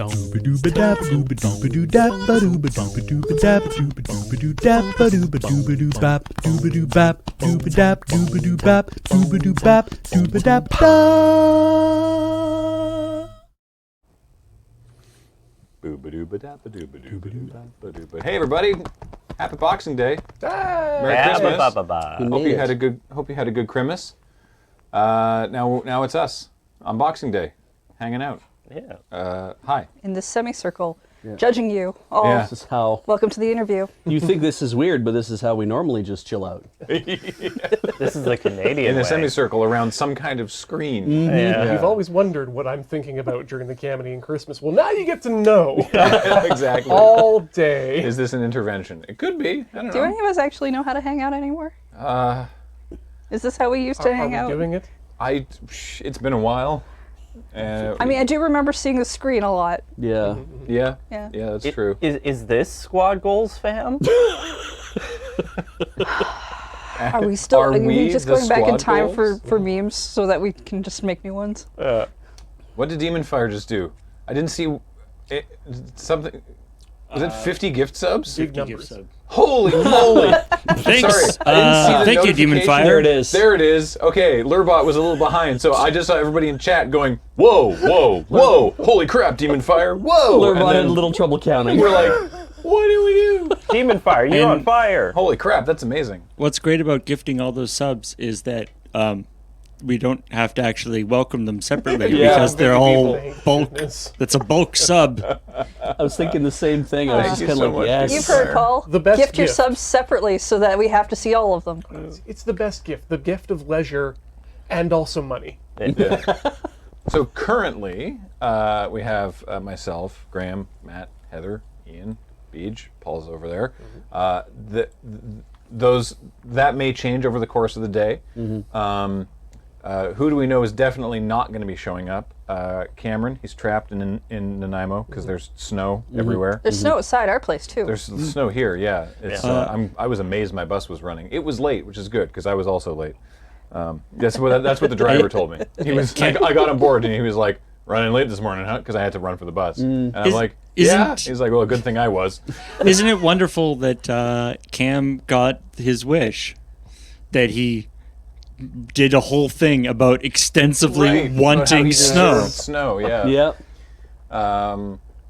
Hey everybody! Happy Boxing Day! Merry Christmas! Hope you had a good Christmas. Now it's us on Boxing Day, hanging out. Yeah. Hi. In this semicircle, judging you all. Yeah. This is how Welcome to the interview. you think this is weird, but this is how we normally just chill out. This is the Canadian In a way. semicircle around some kind of screen. Yeah. You've always wondered what I'm thinking about during the Canadian Christmas. Well, now you get to know Exactly. all day. Is this an intervention? It could be. I don't Do know. any of us actually know how to hang out anymore? Is this how we used to Are hang we out? doing it? It's been a while. I mean, I do remember seeing the screen a lot. Yeah. Yeah, Yeah. that's true. Is this Squad Goals, fam? Are we still? Are Are we we just the going back in squad time goals? for memes so that we can just make new ones? What did Demon Fire just do? I didn't see it, something. Was it 50 gift subs? Big numbers. Holy moly! Thanks. Sorry, I didn't see the Thank you, Demon notification. Fire. There it is. There it is. Okay, Lurbot was a little behind, so I just saw everybody in chat going, "Whoa, whoa, whoa! Holy crap, Demon Fire! Whoa!" Lurbot And had then a little trouble counting. we're like, "What do we do?" Demon Fire, you And- on fire! Holy crap, that's amazing. What's great about gifting all those subs is that we don't have to actually welcome them separately Yeah. because they're all Thank bulk. goodness. That's a bulk sub. I was thinking the same thing. I was Thank just you kind so of much, like, yes. You've Fire. heard, Paul. The best gift your gift. subs separately so that we have to see all of them. It's the best gift. The gift of leisure and also money. So currently, we have myself, Graham, Matt, Heather, Ian, Beej, Paul's over there. That may change over the course of the day. Who do we know is definitely not going to be showing up? Cameron, he's trapped in Nanaimo because there's snow everywhere. There's snow outside our place too. There's snow here, yeah. It's, I was amazed my bus was running. It was late, which is good because I was also late. That's what the driver told me. He was. I got on board and he was like, "Running late this morning, huh?" Because I had to run for the bus. And I'm like, "Yeah." He's like, "Well, good thing I was." Isn't it wonderful that Cam got his wish? That he did a whole thing about extensively Right. How wanting he snow. deserved snow, yeah. Yep.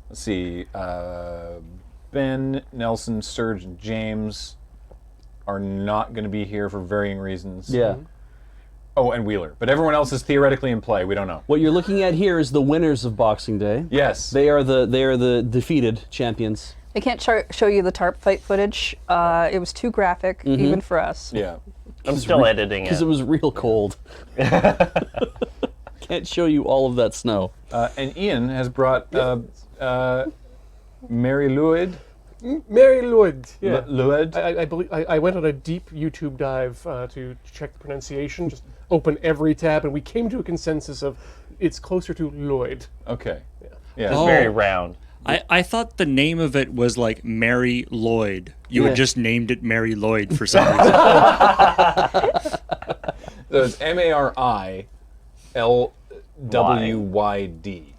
Let's see. Ben, Nelson, Serge, and James are not going to be here for varying reasons. Yeah. Oh, and Wheeler. But everyone else is theoretically in play. We don't know. What you're looking at here is the winners of Boxing Day. Yes. They are the defeated champions. I can't show you the tarp fight footage. It was too graphic, even for us. Yeah. I'm still editing Because it. it was real cold. Can't show you all of that snow. And Ian has brought Mary Lloyd. Mary Lloyd. Yeah. Lloyd. I believe I went on a deep YouTube dive to check the pronunciation. Just open every tab, and we came to a consensus of it's closer to Lloyd. Okay. Yeah. Oh. Very round. I thought the name of it was like Mary Lloyd. You Yeah. had just named it Mary Lloyd for some reason. So it's MaryLwyd.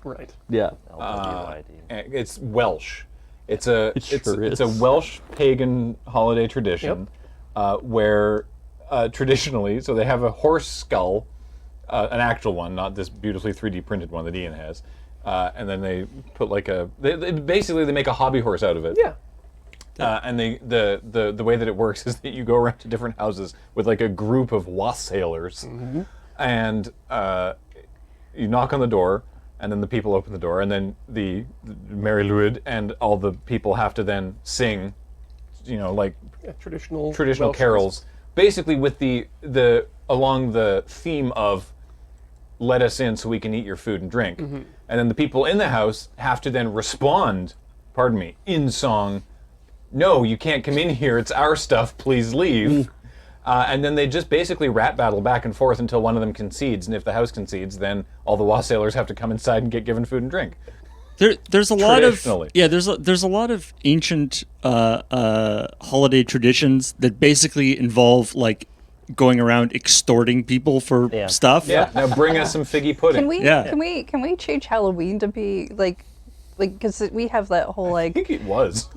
Right. Yeah. LWID. And it's Welsh. It's a sure it's is. a Welsh pagan holiday tradition where traditionally, so they have a horse skull, an actual one, not this beautifully 3D printed one that Ian has, and then they put like basically they make a hobby horse out of it. Yeah. And the way that it works is that you go around to different houses with like a group of wassailers, and you knock on the door, and then the people open the door, and then the Mary Lloyd and all the people have to then sing, like Yeah, traditional traditional Welsh carols, basically with the along the theme of "Let us in so we can eat your food and drink," and then the people in the house have to then respond, pardon me, in song. No, you can't come in here. It's our stuff. Please leave. And then they just basically rat battle back and forth until one of them concedes. And if the house concedes, then all the wassailers have to come inside and get given food and drink. There's a lot of Traditionally. there's a lot of ancient holiday traditions that basically involve like going around extorting people for stuff. Yeah. Now bring us some figgy pudding. Can we Yeah. can we change Halloween to be like like, because we have that whole I like think it was.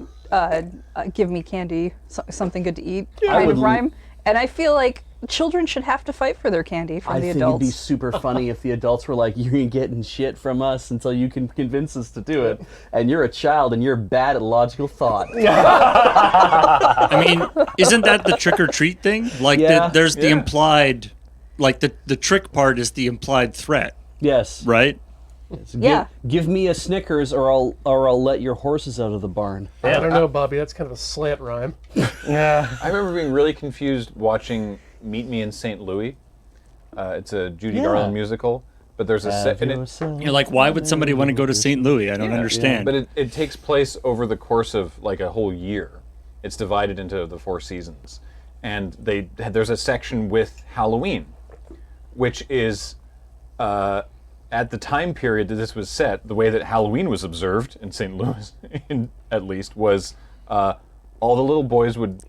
give me candy, something good to eat I kind would of rhyme. And I feel like children should have to fight for their candy from I the think adults. it'd be super funny if the adults were like, "You ain't getting shit from us until you can convince us to do it," and you're a child and you're bad at logical thought. I mean, isn't that the trick or treat thing? Like, Yeah. there's the Yeah. implied, like the trick part is the implied threat, Yes. right? So Yeah. Give me a Snickers, or I'll let your horses out of the barn. I don't know, Bobby. That's kind of a slant rhyme. Yeah. I remember being really confused watching Meet Me in St. Louis. It's a Judy Yeah. Garland musical, but there's a set, and You're like, why would somebody want to go to St. Louis? I don't understand. but it takes place over the course of like a whole year. It's divided into the 4 seasons, and there's a section with Halloween, which is at the time period that this was set, the way that Halloween was observed in St. Louis, at least, was all the little boys would.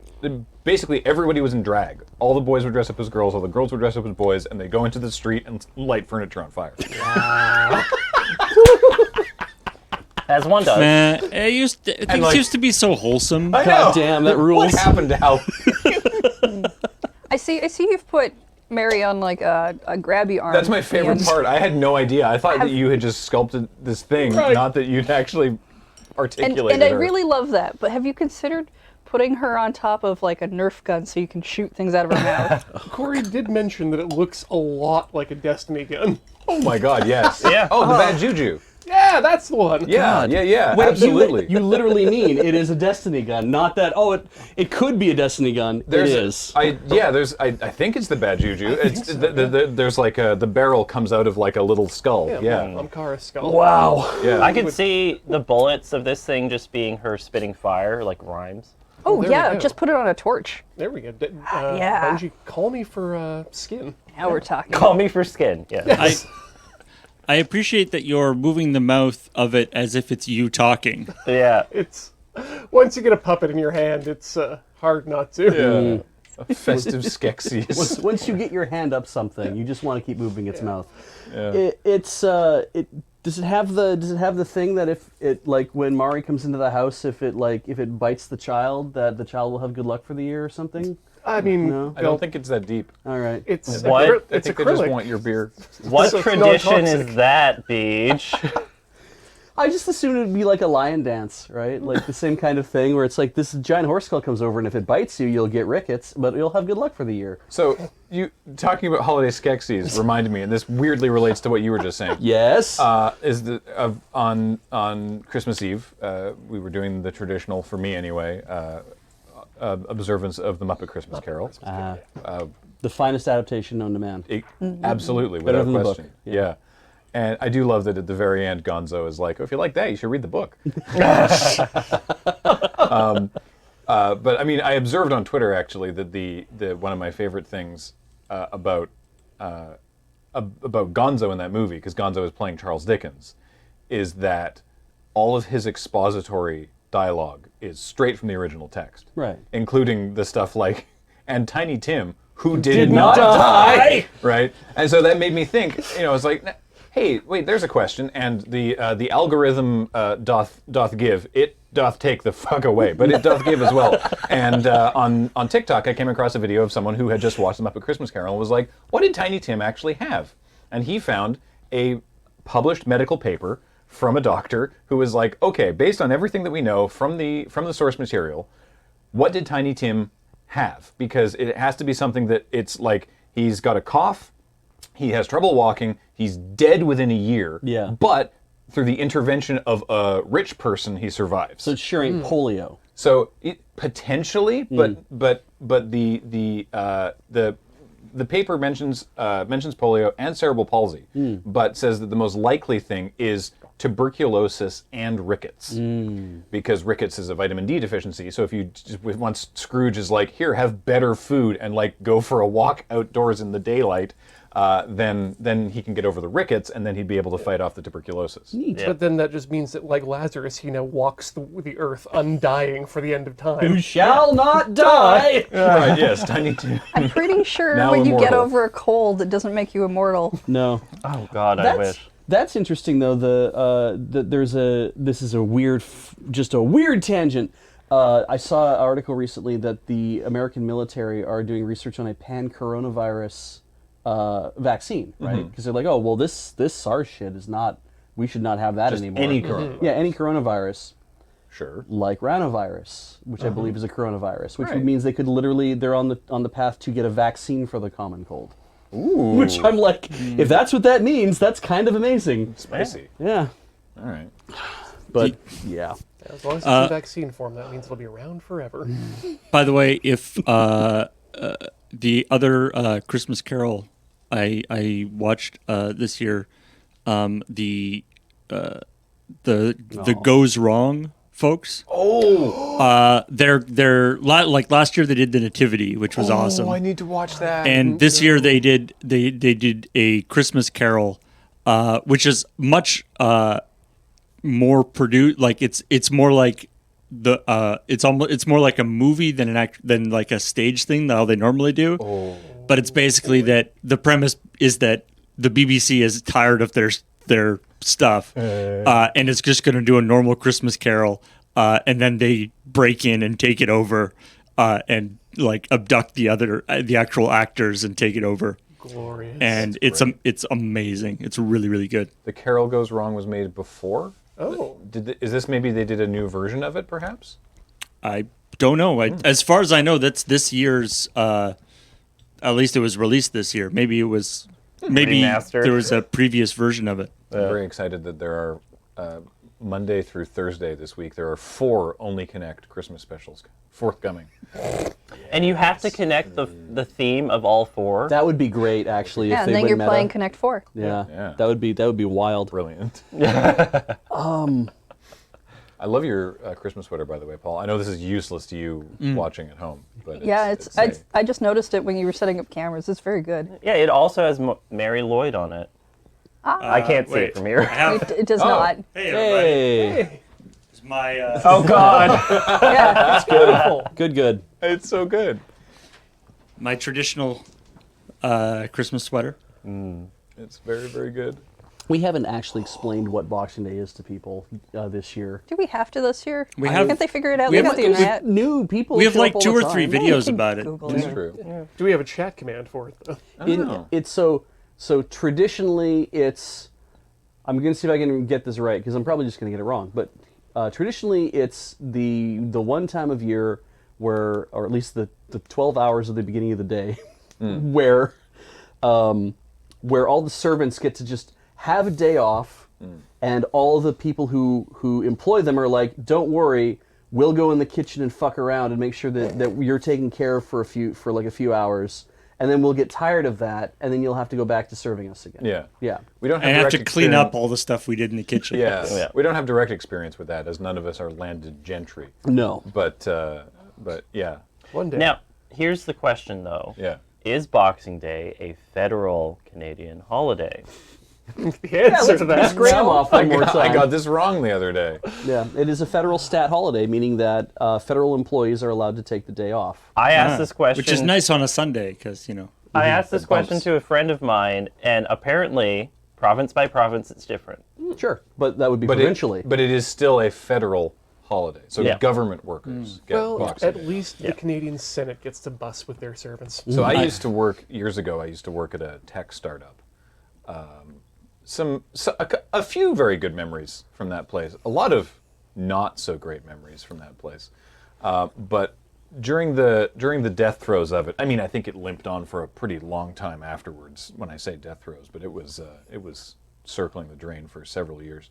Basically, everybody was in drag. All the boys would dress up as girls, all the girls would dress up as boys, and they go into the street and light furniture on fire. As one does. Things like- used to be so wholesome. I know. God damn, that rules. What happened to Halloween? I see you've put Mary on like a grabby arm. That's my favorite and- part. I had no idea. I thought that you had just sculpted this thing, Right. not that you'd actually And, articulated and I her. really love that. But have you considered putting her on top of like a Nerf gun so you can shoot things out of her mouth? Corey did mention that it looks a lot like a Destiny gun. Oh my god, yes. Yeah. Oh, the bad juju. Yeah, that's the one. Yeah, yeah, Wait, absolutely. You literally mean it is a Destiny gun, not that. Oh, it could be a Destiny gun. There's, it is. I think it's the bad juju. It's there's like the barrel comes out of like a little skull. Yeah. Amkara skull. Wow. Yeah. I could see the bullets of this thing just being her spitting fire, like rhymes. Oh there we yeah, go. just put it on a torch. There we go. Yeah. Bungie, call me for skin. Now we're talking. Call me for skin. Yeah. I appreciate that you're moving the mouth of it as if it's you talking. Yeah. It's once you get a puppet in your hand, it's hard not to. A festive Skeksis. Once you get your hand up something, you just want to keep moving its mouth. Yeah. Does it have the thing that if it, like, when Mari comes into the house, if it bites the child, that the child will have good luck for the year or something? I mean, No. I don't think it's that deep. All right. it's What? acry- I it's think they just acrylic. want your beer. What So it's tradition non-toxic. is that, Beach? I just assumed it'd be like a lion dance, right? Like the same kind of thing where it's like this giant horse skull comes over, and if it bites you, you'll get rickets, but you'll have good luck for the year. So you talking about holiday Skeksis reminded me, and this weirdly relates to what you were just saying. Yes. On Christmas Eve, we were doing the traditional, for me anyway, observance of the Muppet Christmas Carol. The finest adaptation known to man. Absolutely, Better without than the book, question. yeah. Yeah. And I do love that at the very end, Gonzo is like, oh, if you like that, you should read the book. But I mean, I observed on Twitter actually that the one of my favorite things about Gonzo in that movie, because Gonzo is playing Charles Dickens, is that all of his expository dialogue is straight from the original text, Right. including the stuff like, and Tiny Tim, who did, Did not not die. right? And so that made me think, it's like, hey, wait, there's a question, and the algorithm doth give, it doth take the fuck away, but it doth give as well. And on TikTok, I came across a video of someone who had just watched the Muppet Christmas Carol and was like, what did Tiny Tim actually have? And he found a published medical paper from a doctor who was like, okay, based on everything that we know from the source material, what did Tiny Tim have? Because it has to be something that it's like, he's got a cough, he has trouble walking, he's dead within a year, Yeah. but through the intervention of a rich person, he survives. So it sure ain't polio. So it, potentially, but the paper mentions polio and cerebral palsy, but says that the most likely thing is tuberculosis and rickets, because rickets is a vitamin D deficiency. So if you once Scrooge is like, here, have better food and like go for a walk outdoors in the daylight, then he can get over the rickets, and then he'd be able to fight off the tuberculosis. But then that just means that, like Lazarus, he now walks the earth undying for the end of time. Shall not die. Right? Yes, Tiny Tim. I'm pretty sure Now when you get immortal. over a cold, it doesn't make you immortal. No. Oh God, I wish. That's interesting, though. This is a weird, just a weird tangent. I saw an article recently that the American military are doing research on a pan-coronavirus vaccine, right? Because they're like, oh, well, this SARS shit is not. We should not have that Just anymore. any coronavirus. Yeah, any coronavirus, Sure. like rhinovirus, which I believe is a coronavirus, which Right. means they could literally they're on the path to get a vaccine for the common cold. Ooh. Which I'm like, if that's what that means, that's kind of amazing. Spicy. Yeah, All right. but yeah. As long as it's in vaccine form, that means it'll be around forever. By the way, if the other Christmas Carol I watched this year, the Goes Wrong folks. Oh. They're like last year they did the Nativity, which was awesome. Oh, I need to watch that. And this year they did a Christmas Carol, which is much more produced. Like it's more like it's more like a movie than like a stage thing that how they normally do. Oh. But it's basically that the premise is that the BBC is tired of their stuff, and it's just going to do a normal Christmas Carol, and then they break in and take it over, and like abduct the actual actors and take it over. Glorious. And it's amazing. It's really, really good. The Carol Goes Wrong was made before? Oh. Is this maybe they did a new version of it, perhaps? I don't know. As far as I know, that's this year's. At least it was released this year. Maybe it was. Maybe Remastered. there was a previous version of it. I'm very excited that there are Monday through Thursday this week. There are 4 Only Connect Christmas specials forthcoming. And you have to connect the theme of all 4. That would be great, actually. Yeah, if and they then went you're meta. playing Connect 4. Yeah. Yeah. that would be wild. Brilliant. I love your Christmas sweater, by the way, Paul. I know this is useless to you watching at home, but Yeah, safe. I just noticed it when you were setting up cameras. It's very good. Yeah, it also has Mary Lloyd on it. I can't see it from here. It does not. Hey, It's my. Oh God! Yeah, it's beautiful. good. It's so good. My traditional Christmas sweater. It's very, very good. We haven't actually explained what Boxing Day is to people this year. Do we have to this year? We have- Can't they figure it out? we They have- got the internet. New people. We have show like up all 2 the or 3 time. videos can about it. Google It's it. true. Do we have a chat command for it, though? It's so traditionally it's. I'm going to see if I can get this right because I'm probably just going to get it wrong. But traditionally, it's the one time of year where, or at least the 12 hours of the beginning of the day, where all the servants get to just have a day off, and all the people who employ them are like, don't worry, we'll go in the kitchen and fuck around and make sure that you're taken care of for a few hours, and then we'll get tired of that, and then you'll have to go back to serving us again. Yeah. Yeah. We don't have And I have direct to clean up experience- all the stuff we did in the kitchen. Yeah. Yeah. We don't have direct experience with that, as none of us are landed gentry. No. But yeah, One day. Now, here's the question, though. yeah. Is Boxing Day a federal Canadian holiday? The answer to Let's that. Graham off one more I time. got this wrong the other day. Yeah, it is a federal stat holiday, meaning that federal employees are allowed to take the day off. I asked this question. Which is nice on a Sunday because, I asked this It question bumps. to a friend of mine, and apparently, province by province, it's different. Sure, but that would be But provincially. it is still a federal holiday. So Yeah. government workers get Well, Boxing at Day. least the Canadian Senate gets to bus with their servants. So I used to work years ago. I used to work at a tech startup. A few very good memories from that place. A lot of not so great memories from that place. But during the death throes of it, I mean, I think it limped on for a pretty long time afterwards. When I say death throes, but it was circling the drain for several years.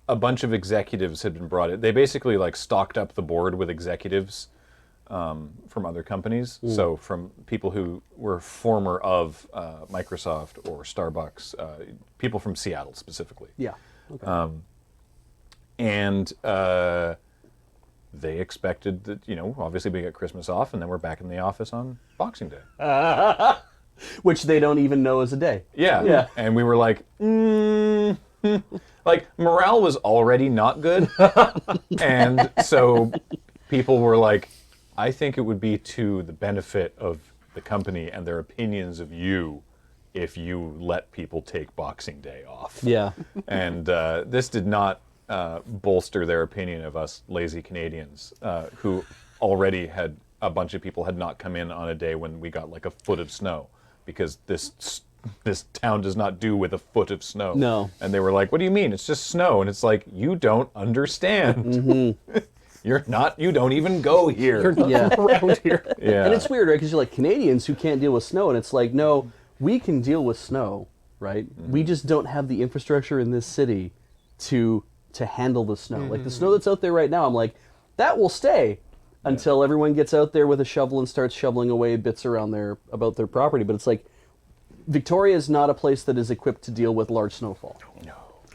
A bunch of executives had been brought in. They basically like stocked up the board with executives from other companies. So from people who were former of Microsoft or Starbucks, people from Seattle specifically. yeah. Okay. And they expected that, obviously we get Christmas off and then we're back in the office on Boxing Day. Which they don't even know is a day. Yeah. Yeah. And we were like, like morale was already not good. And so people were like, I think it would be to the benefit of the company and their opinions of you if you let people take Boxing Day off. Yeah. And this did not bolster their opinion of us lazy Canadians, who already had a bunch of people had not come in on a day when we got like a foot of snow, because this town does not do with a foot of snow. No. And they were like, "What do you mean? It's just snow." And it's like, you don't understand. You don't even go here. Yeah. Around here. Yeah. And it's weird, right? Because you're like Canadians who can't deal with snow, and it's like, no, we can deal with snow, right? We just don't have the infrastructure in this city to handle the snow. Like the snow that's out there right now, I'm like, that will stay until everyone gets out there with a shovel and starts shoveling away bits around about their property. But it's like, Victoria is not a place that is equipped to deal with large snowfall.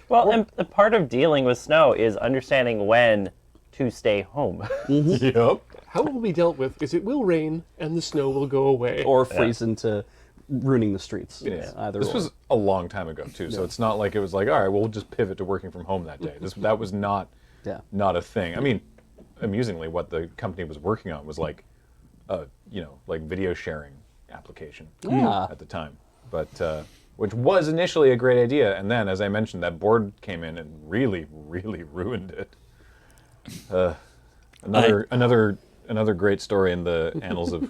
Well, and a part of dealing with snow is understanding when to stay home. Yep. How it will be dealt with is it will rain and the snow will go away. Or freeze into ruining the streets. Yeah. Either This or. was a long time ago too, so it's not like it was like, all right, we'll just pivot to working from home that day. That was not Yeah. not a thing. I mean, amusingly, what the company was working on was like, like video sharing application Yeah. at the time, but which was initially a great idea, and then, as I mentioned, that board came in and really, really ruined it. Another great story in the annals of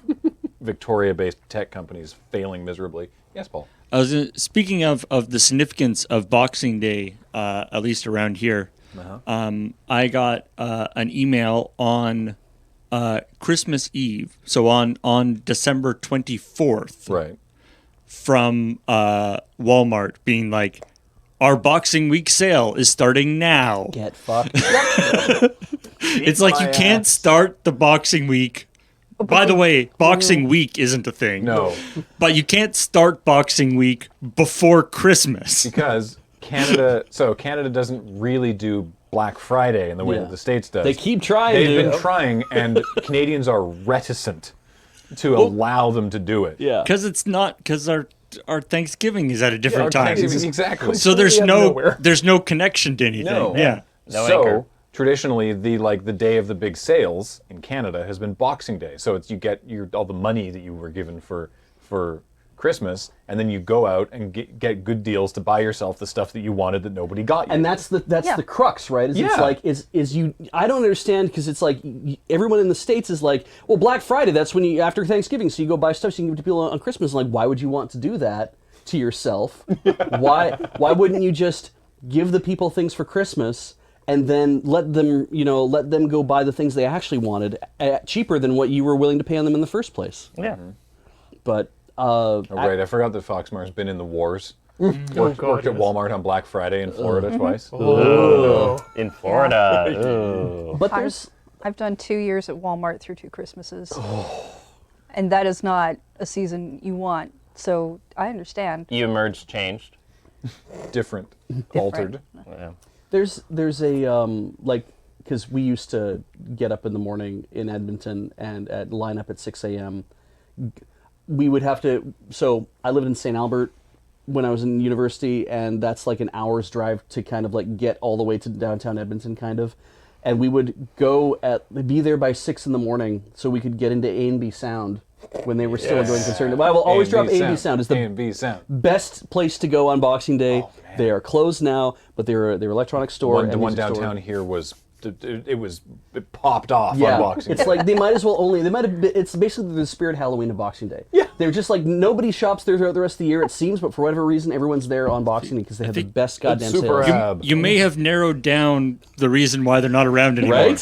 Victoria-based tech companies failing miserably. Yes, Paul. I was speaking of the significance of Boxing Day, at least around here. I got an email on Christmas Eve, so on December 24th, Right. from Walmart, being like, "Our Boxing Week sale is starting now." Get fucked. It's like you can't start the Boxing Week. By the way, Boxing Week isn't a thing. No, But you can't start Boxing Week before Christmas. because Canada doesn't really do Black Friday in the way Yeah. that the States does. They keep trying They've to. been trying, and Canadians are reticent to allow them to do it. Yeah. Because our Thanksgiving is at a different Our time. Thanksgiving- exactly. So there's Completely out of no nowhere. there's no connection to anything. No. Yeah. No so anchor. traditionally, the day of the big sales in Canada has been Boxing Day. So it's you get all the money that you were given for Christmas, and then you go out and get good deals to buy yourself the stuff that you wanted that nobody got you. And that's the Yeah. crux, right? It's Yeah. like is you. I don't understand, because it's like everyone in the States is like, well, Black Friday, that's when you after Thanksgiving, so you go buy stuff so you can give to people on Christmas. Like, why would you want to do that to yourself? Why wouldn't you just give the people things for Christmas and then let them go buy the things they actually wanted at cheaper than what you were willing to pay on them in the first place? Yeah. But Oh, right, I forgot that Foxmar's been in the wars. Worked at yes. Walmart on Black Friday in Florida twice. In Florida. Ooh. but there's I've done 2 years at Walmart through 2 Christmases. And that is not a season you want. So I understand. You emerged changed. Different, altered. Yeah. There's a like, because we used to get up in the morning in Edmonton and line up at 6 a.m. We would have to. So I lived in St. Albert when I was in university, and that's like an hour's drive to kind of like get all the way to downtown Edmonton, kind of. And we would be there by 6 in the morning so we could get into A&B Sound when they were still doing concern. I will always drop A&B Sound. It's the A&B Sound. best place to go on Boxing Day. They are closed now, but they're electronic store. The and one music store. downtown here it popped off on Boxing it's Day. like they might have been, it's basically the spirit Halloween of Boxing Day. Yeah. They're just like, nobody shops there throughout the rest of the year, it seems, but for whatever reason, everyone's there on Boxing Day because they have the think best goddamn super sales. You may have narrowed down the reason why they're not around anymore. Right?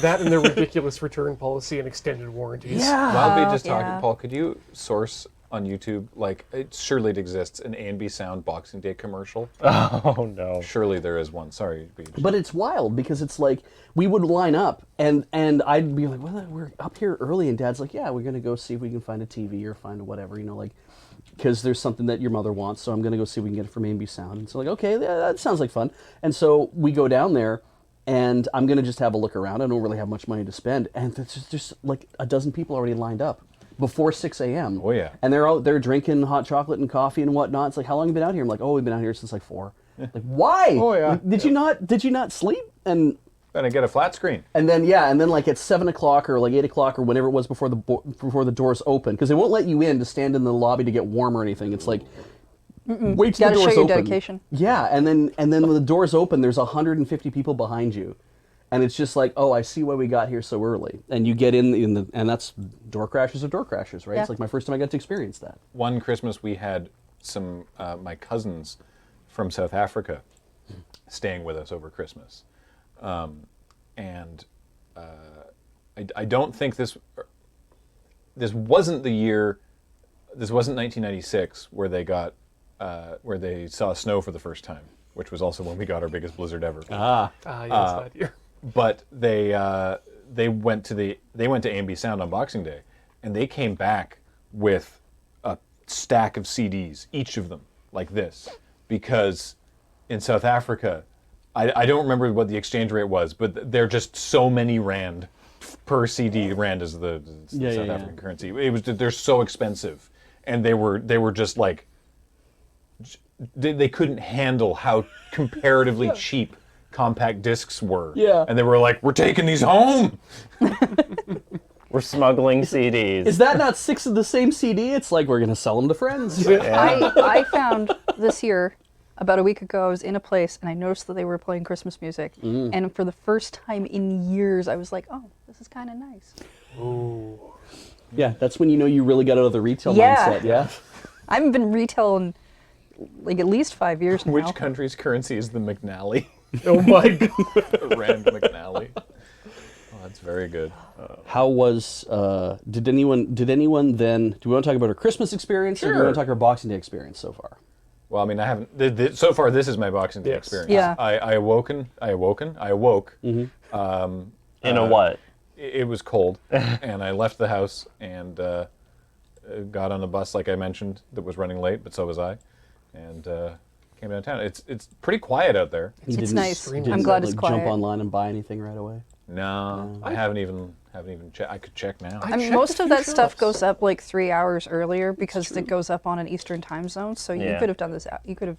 That and their ridiculous return policy and extended warranties. While we just talking, yeah. Paul, could you source on YouTube, like, surely it exists, an A&B Sound Boxing Day commercial? Oh no. Surely there is one. Sorry. But it's wild because it's like we would line up and I'd be like, well, we're up here early, and Dad's like, yeah, we're gonna go see if we can find a TV or find whatever, like, because there's something that your mother wants, so I'm gonna go see if we can get it from A&B Sound. And so like, okay, that sounds like fun. And so we go down there, and I'm gonna just have a look around. I don't really have much money to spend, and there's just like a dozen people already lined up before 6 a.m. Oh, yeah. And they're drinking hot chocolate and coffee and whatnot. It's like, how long have you been out here? I'm like, oh, we've been out here since like 4. Like, why? Oh, yeah. Did you not sleep? And Then I get a flat screen. then like at 7 o'clock or like 8 o'clock or whenever it was before the doors open, because they won't let you in to stand in the lobby to get warm or anything. It's like wait till Gotta the doors show your open. dedication. Yeah, and then when the doors open, there's 150 people behind you, and it's just like, oh, I see why we got here so early. And you get in the, and that's door crashers of door crashers, right? Yeah. It's like my first time I got to experience that. One Christmas we had some my cousins from South Africa staying with us over Christmas, and I don't think this wasn't the year. This wasn't 1996 where they got where they saw snow for the first time, which was also when we got our biggest blizzard ever. Yes, that year. But they went to AMB Sound on Boxing Day, and they came back with a stack of CDs, each of them like this, because in South Africa, I don't remember what the exchange rate was, but they're just so many rand per CD. Rand is the South African currency. They're so expensive, and they were just like they couldn't handle how comparatively cheap compact discs were. Yeah. And they were like, we're taking these home. We're smuggling CDs. Is that not 6 of the same CD? It's like we're gonna sell them to friends. I found this year, about a week ago, I was in a place and I noticed that they were playing Christmas music. And for the first time in years, I was like, oh, this is kind of nice. Yeah, that's when you know you really got out of the retail Yeah. mindset. Yeah. I haven't been retail in like at least 5 years now. Which country's currency is the McNally? Oh my god. Rand McNally. Oh, that's very good. How was? Did anyone then? Do we want to talk about our Christmas experience, or do we want to talk our Boxing Day experience so far? Well, I mean, I haven't. So far, this is my Boxing Day Yes. experience. Yeah. I awoke. In a what? It was cold, and I left the house and got on a bus, like I mentioned, that was running late, but so was I, and came downtown. It's pretty quiet out there. You It's didn't- nice. you I'm didn't, glad like, it's quiet. Jump online and buy anything right away. No, I haven't even checked. I could check now. I mean, checked most a of few that stuff shops. goes up like 3 hours earlier because it goes up on an Eastern time zone. So you Yeah. could have done this. You could have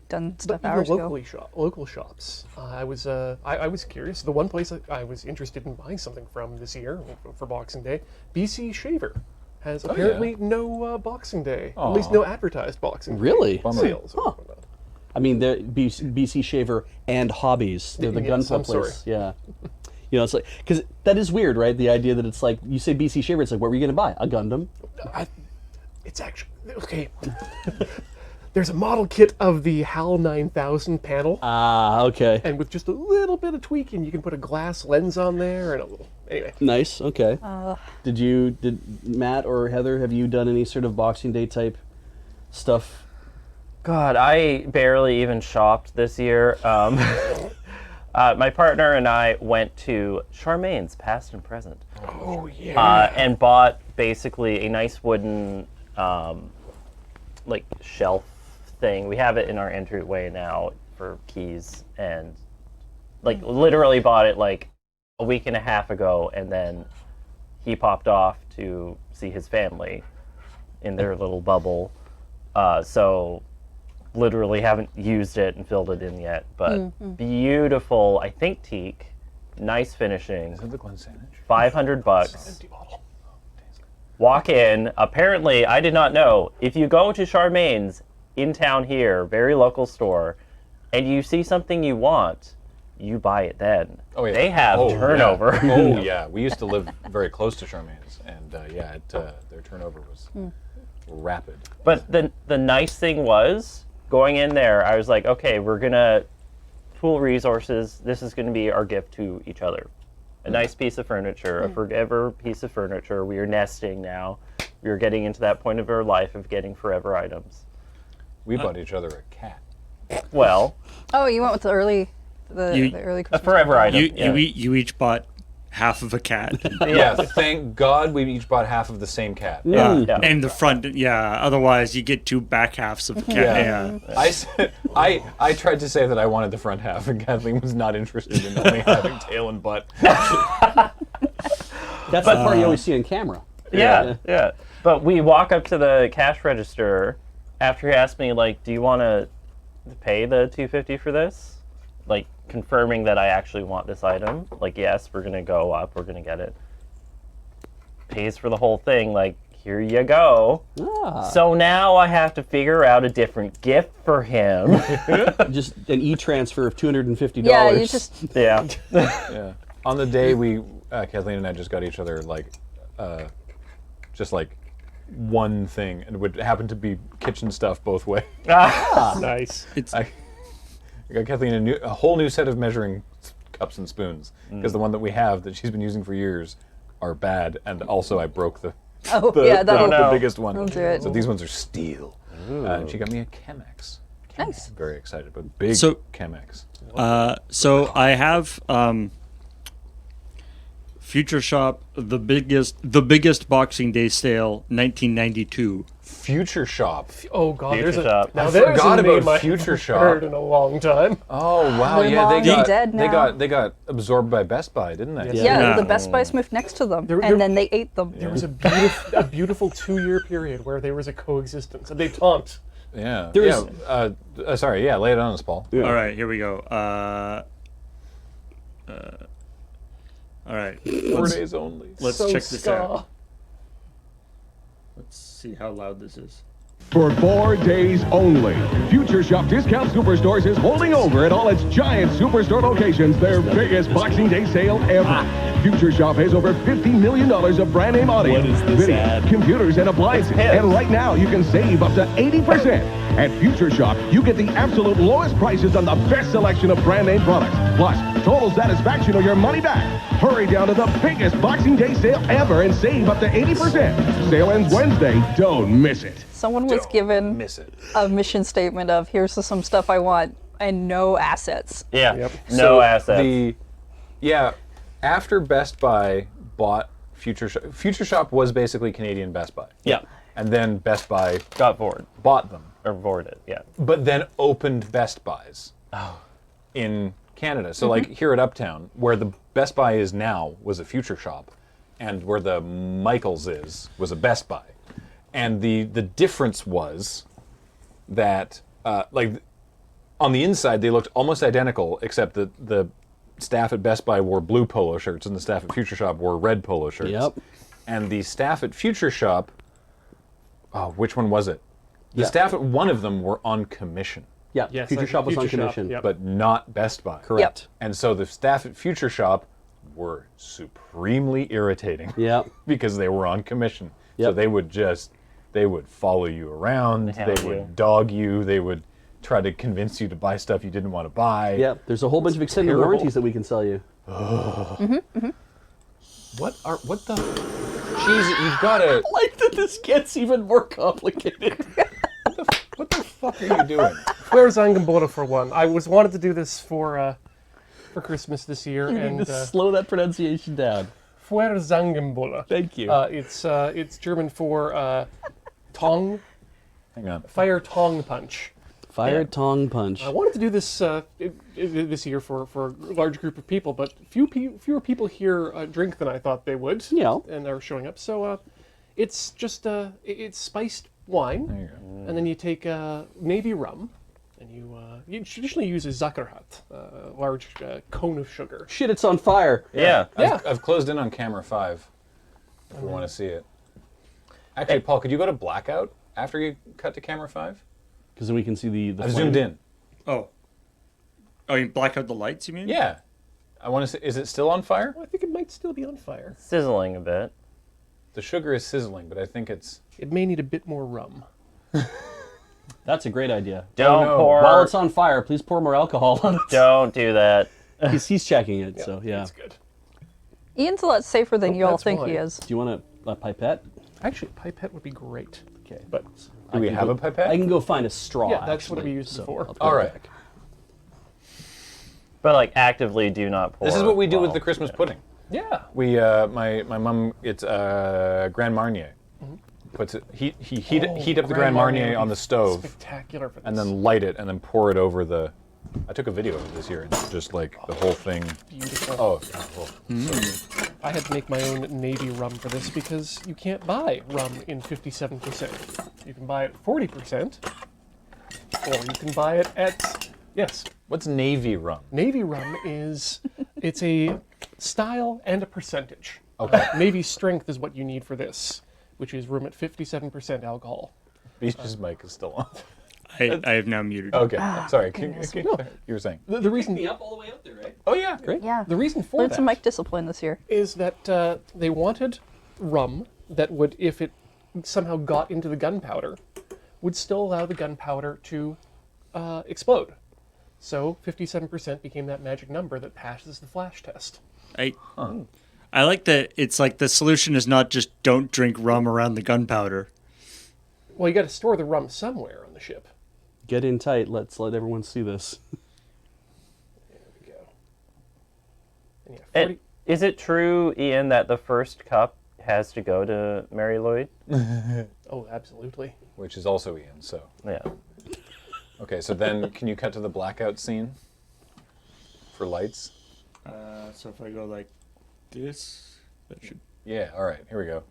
done stuff But hours even ago. local shops. I was curious. The one place I was interested in buying something from this year for Boxing Day, BC Shaver, has apparently no Boxing Day. At least no advertised Boxing Day Really? sales. or Huh. whatnot. I mean, the BC Shaver and Hobbies. They're the Yes, gunpla I'm sorry. place. Yeah. You know, it's like, because that is weird, right? The idea that it's like, you say BC Shaver, it's like, what were you going to buy? A Gundam? It's actually okay. There's a model kit of the HAL 9000 panel, Ah, okay. and with just a little bit of tweaking, you can put a glass lens on there and a little. Anyway, Nice, okay. Did Matt or Heather, have you done any sort of Boxing Day type stuff? God, I barely even shopped this year. My partner and I went to Charmaine's, past and present. oh yeah. And bought basically a nice wooden like shelf thing. We have it in our entryway now for keys, and like literally bought it like a week and a half ago, and then he popped off to see his family in their little bubble. So literally haven't used it and filled it in yet, but beautiful, I think teak, nice finishing, Is that the Glen Saanich? $500. Empty bottle. Walk in. Apparently, I did not know. If you go to Charmaine's in town here, very local store, and you see something you want, you buy it then. Oh yeah. They have Oh, turnover. Yeah. Oh yeah. We used to live very close to Charmaine's, and their turnover was rapid. But the nice thing was, going in there, I was like, okay, we're gonna pool resources. This is gonna be our gift to each other. A nice piece of furniture, a forever piece of furniture. We are nesting now. We are getting into that point of our life of getting forever items. We bought each other a cat. Well, Oh, you went with the early You- early a Christmas. forever item. You each bought half of a cat. Yeah. Thank God we each bought half of the same cat. Yeah. And the front, yeah. Otherwise, you get two back halves of a cat. Yeah. Yeah. I said I tried to say that I wanted the front half, and Kathleen was not interested in only having tail and butt. That's the part you always see on camera. Yeah. But we walk up to the cash register after he asked me, like, do you want to pay the $250 for this? Like, confirming that I actually want this item. Like, yes, we're going to go up. We're going to get it. Pays for the whole thing. Like, here you go. So now I have to figure out a different gift for him. Just an e-transfer of $250. Yeah, you just Yeah. Yeah. On the day we, Kathleen and I just got each other just like one thing, and it would happen to be kitchen stuff both ways. Nice. I got Kathleen a whole new set of measuring cups and spoons because the one that we have that she's been using for years are bad, and also I broke the that'll biggest one. That'll do it. So these ones are steel. And she got me a Chemex. Nice. I'm very excited, but big So- Chemex. So I have Future Shop, the biggest Boxing Day sale, 1992. Future Shop. Oh God, Future there's a Shop. now I there's forgot a name about I Future haven't Shop. heard in a long time. Oh wow, They're yeah, long and dead now. they got absorbed by Best Buy, didn't they? Yes. yeah, Yeah. the Best Buy moved next to them, They're- and then they ate them. There was a beautiful 2-year period where there was a coexistence, a détente. Yeah. There's- Sorry, yeah, lay it on us, Paul. Yeah. All right, here we go. All right, 4 days only. let's So check this ska. out. Let's see how loud this is. For 4 days only, Future Shop Discount Superstores is holding over at all its giant superstore locations their biggest Boxing Day sale ever. Future Shop has over $50 million of brand name audio, video, computers, and appliances. And right now, you can save up to 80%. At Future Shop, you get the absolute lowest prices on the best selection of brand name products. Plus, total satisfaction or your money back. Hurry down to the biggest Boxing Day sale ever and save up to 80%. Sale ends Wednesday. Don't miss it. Someone was given Miss it. a mission statement of here's some stuff I want and no assets. Yeah. Yep. No So assets. After Best Buy bought Future Shop, Future Shop was basically Canadian Best Buy. Yeah. And then Best Buy Got bored. bought them, Or boarded. Yeah. but then opened Best Buys in Canada. So like here at Uptown, where the Best Buy is now was a Future Shop, and where the Michaels was a Best Buy. And the difference was that on the inside they looked almost identical, except that the staff at Best Buy wore blue polo shirts and the staff at Future Shop wore red polo shirts. Yep. And the staff at Future Shop, which one was it? The Yeah. staff at one of them were on commission, Yeah, Yes, Future I- Shop was on Future Shop, commission. yep. but not Best Buy. Correct. And so the staff at Future Shop were supremely irritating. Yeah. Because they were on commission. So Yep. they would follow you around, Hound they would you. dog you, they would try to convince you to buy stuff you didn't want to buy. Yeah, there's a whole bunch of extended terrible. warranties that we can sell you. What the? Jeez, you've got to. Like that this gets even more complicated. What the fuck are you doing? Where's Angambola for one? I wanted to do this for Christmas this year, You and need to slow that pronunciation down. Feuerzangenbowle. Thank you. It's German for tong, Hang on. fire tong punch. Fire tongue punch. I wanted to do this this year for a large group of people, but fewer people here drink than I thought they would. Yeah. And are showing up. So it's just it's spiced wine, There you go. and then you take navy rum, and you traditionally use a Zuckerhut, a large cone of sugar. Shit, it's on fire. Yeah. I've closed in on camera 5 if we want to see it. Actually, Paul, could you go to blackout after you cut to camera 5? Because then we can see the I've flame. zoomed in. Oh, you black out the lights? You mean? Yeah. I want to see. Is it still on fire? Well, I think it might still be on fire. Sizzling a bit. The sugar is sizzling, but I think it's. It may need a bit more rum. That's a great idea. Don't no. pour. While it's on fire, please pour more alcohol on it. Don't do that. He's checking it, so yeah. It's good. Ian's a lot safer than Oh, you all that's think why. he is. Do you want a pipette? Actually, a pipette would be great. Okay. But Do we have a pipette? I can go find a straw. yeah, that's what actually, we used so before. I'll be All right. back. But like actively do not pour. This is what we do with while- the Christmas pudding. Yeah. We, my mom, it's Grand Marnier. Puts it, heat up the Grand Marnier would on be the stove, Spectacular for this. and then light it, and then pour it over the. I took a video of it this year, and it's just like the whole thing. Beautiful. Oh, well, I had to make my own navy rum for this because you can't buy rum in 57%. You can buy it 40%, or you can buy it at yes. what's navy rum? Navy rum is it's a style and a percentage. Okay. Navy strength is what you need for this. which is room at 57% alcohol. Beach's mic is still on. I have now muted. Okay, sorry. You were saying? The reason Up all the way up there, right? Oh yeah, Great. Yeah. the reason for Learned that some mic discipline this year. is that they wanted rum that would, if it somehow got into the gunpowder, would still allow the gunpowder to explode. So 57% became that magic number that passes the flash test. I like that it's like the solution is not just don't drink rum around the gunpowder. Well, you got to store the rum somewhere on the ship. Get in tight. Let's let everyone see this. There we go. And yeah, And 40, is it true, Ian, that the first cup has to go to Mary Lloyd? oh, absolutely. which is also Ian. So Yeah. okay, so then can you cut to the blackout scene for lights? So if I go like this, that should. Yeah. All right. Here we go.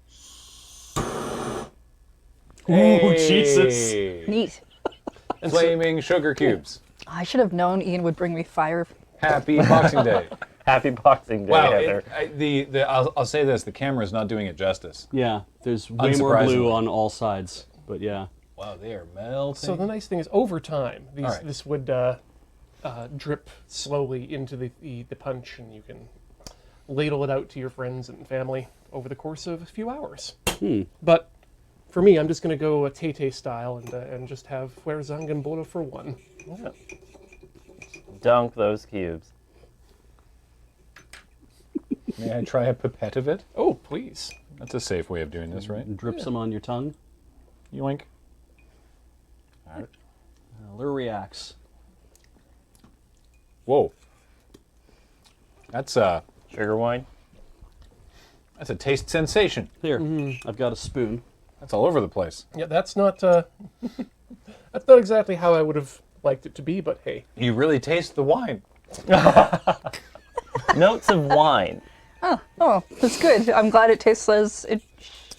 Oh, Jesus. Neat. Flaming sugar cubes. I should have known Ian would bring me fire. Happy Boxing Day. Happy Boxing Day, Wow. Heather. I'll say this: the camera is not doing it justice. Yeah, there's way more glue Unsurprisingly. on all sides, but yeah. Wow, they are melting. So the nice thing is, over time, All right. this would drip slowly into the punch, and you can ladle it out to your friends and family over the course of a few hours. But for me, I'm just going to go Tete style and just have Zanganbolo for one. Dunk those cubes. May I try a pipette of it? Oh, please. That's a safe way of doing this, right? Drip some on your tongue. Yoink. Lure reacts. Whoa. That's a Sugar wine? taste sensation. Here, I've got a spoon. That's all over the place. Yeah, that's not that's not exactly how I would have liked it to be, but hey. You really taste the wine. Notes of wine. Oh, that's good. I'm glad it tastes as it.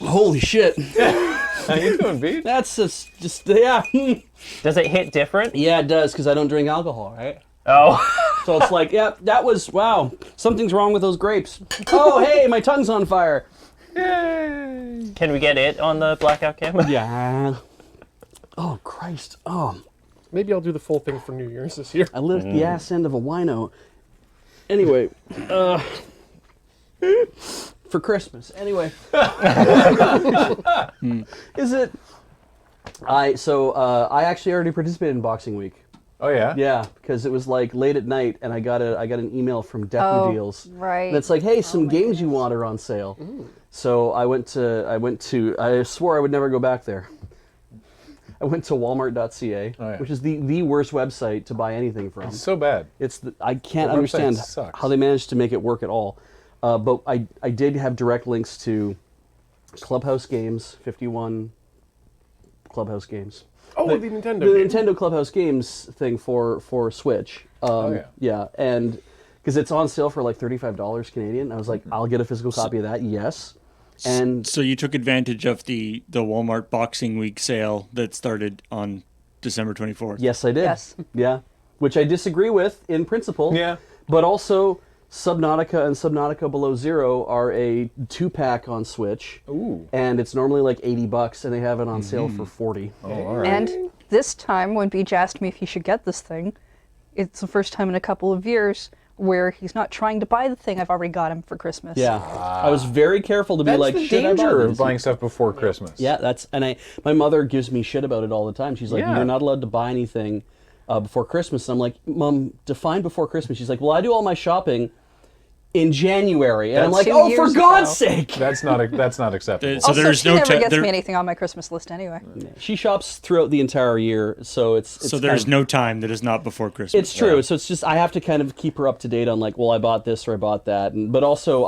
Holy shit! How you doing, Beach? That's just yeah. Does it hit different? Yeah, it does, because I don't drink alcohol, right? Oh. So it's like, yeah, that was, wow, something's wrong with those grapes. Oh, hey, my tongue's on fire. Can we get it on the blackout camera? Yeah. Oh, Christ. Oh, Maybe I'll do the full thing for New Year's this year. I lit the ass end of a wino. Anyway, for Christmas. Anyway. Is it? I actually already participated in Boxing Week. Oh yeah. Yeah, because it was like late at night, and I got an email from Deku Oh, Deals. right. That's like, hey, some games you want are on sale. So I went to. I swore I would never go back there. I went to Walmart.ca, Oh, yeah. which is the worst website to buy anything from. It's so bad. I can't The website understand sucks. how they managed to make it work at all. But I did have direct links to Clubhouse Games, 51 Clubhouse Games. Oh, the Nintendo The game. Nintendo Clubhouse Games thing for Switch. yeah. Yeah, and because it's on sale for like $35 Canadian, I was like, I'll get a physical copy of that. Yes, and So you took advantage of the Walmart Boxing Week sale that started on December 24th. yes, I did. Yes. Yeah, which I disagree with in principle. Yeah. But also, Subnautica and Subnautica Below Zero are a 2-pack on Switch. Ooh. And it's normally like $80, and they have it on sale for $40. Oh, all right. And this time, when Beach asked me if he should get this thing, it's the first time in a couple of years where he's not trying to buy the thing I've already got him for Christmas. Yeah, I was very careful to be That's like, the should I buy danger of this? buying stuff before Christmas. Yeah, my mother gives me shit about it all the time. She's like, Yeah. you're not allowed to buy anything before Christmas. I'm like, Mom, define before Christmas. She's like, well, I do all my shopping in January, and I'm That's like, 2 oh, for years God's ago. sake! That's not acceptable. So Also, there's she no never ti- gets there- me anything on my Christmas list anyway. She shops throughout the entire year, so it's So kind there's of- no time that is not before Christmas. It's true. So it's just I have to kind of keep her up to date on like, well, I bought this or I bought that, but also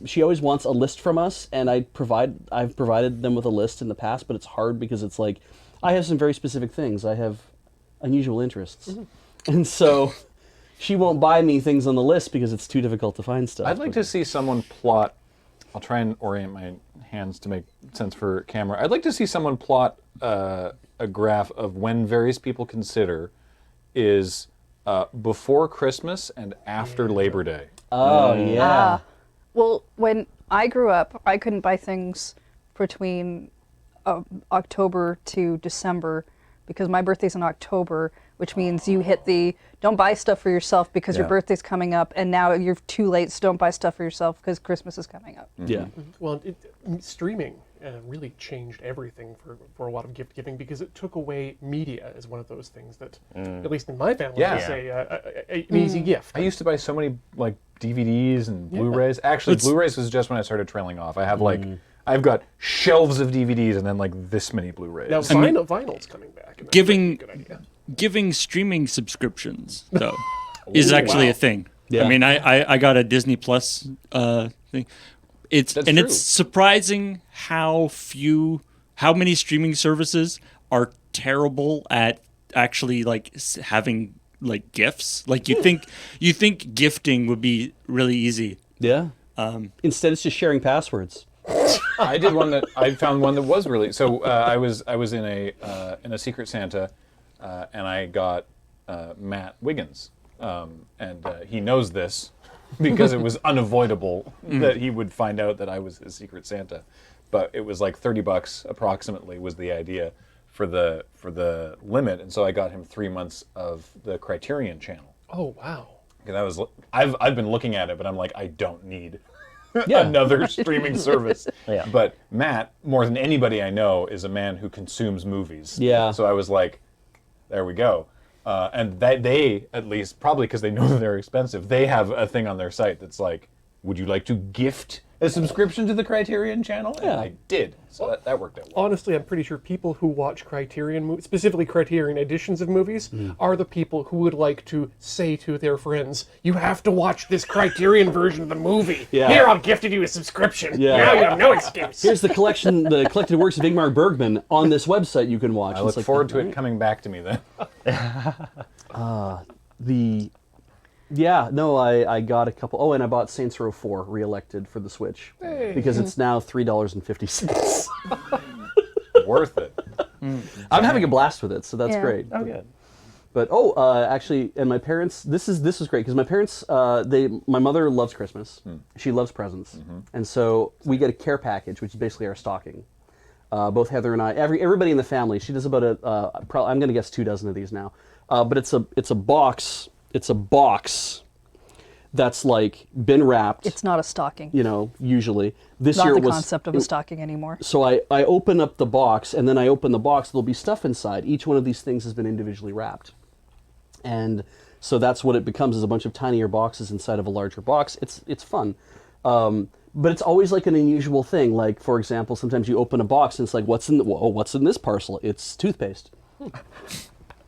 she always wants a list from us, and I've provided them with a list in the past, but it's hard because it's like I have some very specific things. I have unusual interests, and so she won't buy me things on the list because it's too difficult to find stuff. I'd like to see someone plot. I'll try and orient my hands to make sense for camera. I'd like to see someone plot a graph of when various people consider is before Christmas and after Labor Day. Oh yeah. Well, when I grew up, I couldn't buy things between October to December, because my birthday's in October, which means you hit the don't buy stuff for yourself because your Yeah. birthday's coming up, and now you're too late, so don't buy stuff for yourself because Christmas is coming up. Yeah. Well, streaming really changed everything for a lot of gift giving because it took away media as one of those things that, at least in my family, Yeah. is an easy gift. I used to buy so many like DVDs and Blu-rays. Actually, Blu-rays was just when I started trailing off. I have I've got shelves of DVDs and then like this many Blu-rays. Now vinyl's coming back. And that's Giving- a good idea. Giving streaming subscriptions though is actually wow. a thing. Yeah. I mean, I got a Disney Plus thing. It's That's and true. it's surprising how many streaming services are terrible at actually like having like gifts. Like you think gifting would be really easy. Yeah. Instead, it's just sharing passwords. I did one that I found one that was really so. I was in a Secret Santa, and I got Matt Wiggins, and he knows this because it was unavoidable that he would find out that I was his Secret Santa. But it was like $30 approximately was the idea for the limit, and so I got him 3 months of the Criterion channel. Oh wow. Because I've been looking at it, but I'm like I don't need Yeah. another streaming service. Yeah. But Matt, more than anybody I know, is a man who consumes movies. Yeah. So I was like, there we go. And that they, at least, probably because they know that they're expensive, they have a thing on their site that's like, would you like to gift a subscription to the Criterion channel? And Yeah. I did. So that worked out well. Honestly, I'm pretty sure people who watch Criterion movies, specifically Criterion editions of movies, are the people who would like to say to their friends, "You have to watch this Criterion version of the movie. Yeah. Here, I've gifted you a subscription. Yeah. Now you have no excuse." Here's the collected works of Ingmar Bergman on this website you can watch. I look forward to it coming back to me then. I got a couple. Oh, and I bought Saints Row 4 re-elected for the Switch because it's now $3.50. Worth it. I'm having a blast with it, so that's Yeah. great. Oh, good. But actually, and my parents. This was great because my parents. My mother loves Christmas. She loves presents, and so we get a care package, which is basically our stocking. Both Heather and I, everybody in the family. She does about I'm going to guess 24 of these now. But it's a box. It's a box that's like been wrapped. It's not a stocking. Usually this Not year the it was concept of a stocking anymore. So I open up the box, and then I open the box. There'll be stuff inside. Each one of these things has been individually wrapped, and so that's what it becomes: is a bunch of tinier boxes inside of a larger box. It's fun, but it's always like an unusual thing. Like for example, sometimes you open a box and it's like, what's in this parcel? It's toothpaste.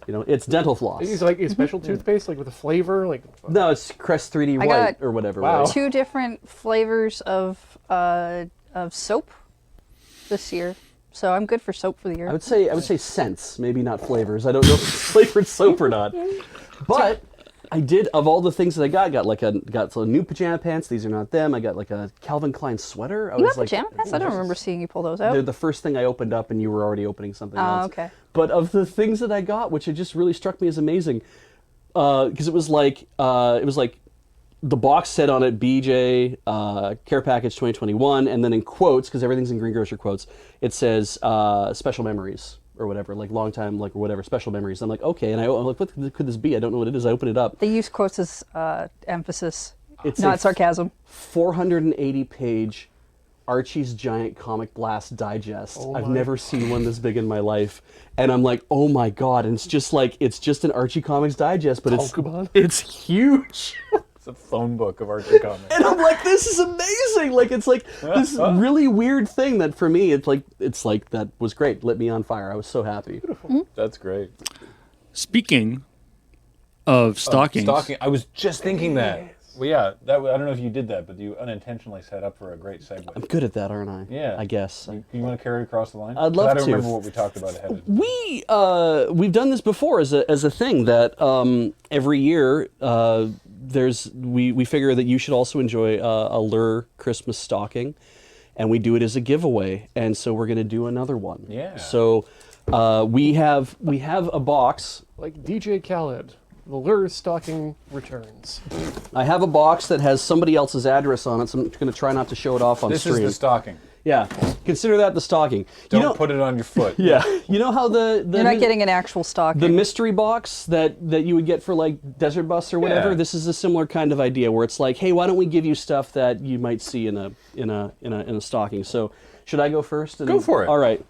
It's dental floss. Is it like a special toothpaste, like with a flavor, like No, it's Crest 3D I White got- or whatever. Wow. right? 2 different flavors of soap this year, so I'm good for soap for the year. I would say scents, maybe not flavors. I don't know if it's flavored soap or not. But I did, of all the things that I got some new pajama pants. These are not them. I got like a Calvin Klein sweater. I You was have pajama pants? I don't remember seeing you pull those out. They're the first thing I opened up, and you were already opening something else. okay. But of the things that I got, which it just really struck me as amazing, because it was like the box said on it BJ Care Package 2021, and then in quotes, because everything's in Green Grocer quotes, it says special memories or whatever, like long time, like or whatever, special memories. I'm like, okay, and I'm like, what could this be? I don't know what it is. I open it up. They use quotes as emphasis, It's not a sarcasm. 480-page Archie's Giant Comic Blast Digest. I've never seen one this big in my life, and I'm like, oh my god! And it's just an Archie Comics Digest, but it's huge. It's a phone book of Archie comics. And I'm like, this is amazing! Like it's like this really weird thing that for me, it's like that was great. Lit me on fire. I was so happy. That's great. Speaking of stockings, Stocking. I was just thinking that. Well, yeah, I don't know if you did that, but you unintentionally set up for a great segue. I'm good at that, aren't I? Yeah. I guess. You want to carry it across the line? I'd love 'Cause I don't to. remember what we talked about ahead of We've done this before as a thing that every year we figure that you should also enjoy a Lure Christmas stocking, and we do it as a giveaway, and so we're going to do another one. Yeah. So we have a box. like DJ Khaled. The Lure stocking returns. I have a box that has somebody else's address on it, so I'm going to try not to show it off on This stream. is the stocking. Yeah, consider that the stocking. Don't put it on your foot. Yeah, you know how the You're not getting an actual stocking. the mystery box that you would get for like Desert Bus or whatever. Yeah. This is a similar kind of idea where it's like, hey, why don't we give you stuff that you might see in a stocking? So, should I go first? Go for it. All right.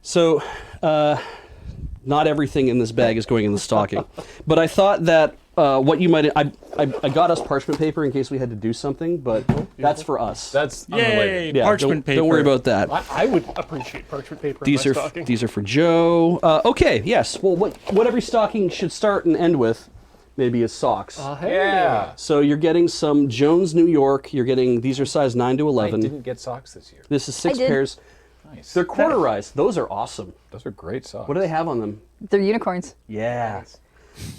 So, not everything in this bag is going in the stocking, but I thought that what you might I got us parchment paper in case we had to do something, but that's for us. That's Yay! unrelated. Yeah, Parchment paper. Don't worry about that. I would appreciate parchment paper These in are my stocking. these are for Joe. Okay, yes. Well, what every stocking should start and end with, maybe, is socks. Hey. Yeah. So you're getting some Jones, New York. You're getting these are size 9 to I 11. didn't get socks this year. This is 6 did. pairs. Nice. They're quarterized. Those are awesome. Those are great socks. What do they have on them? They're unicorns. Yeah.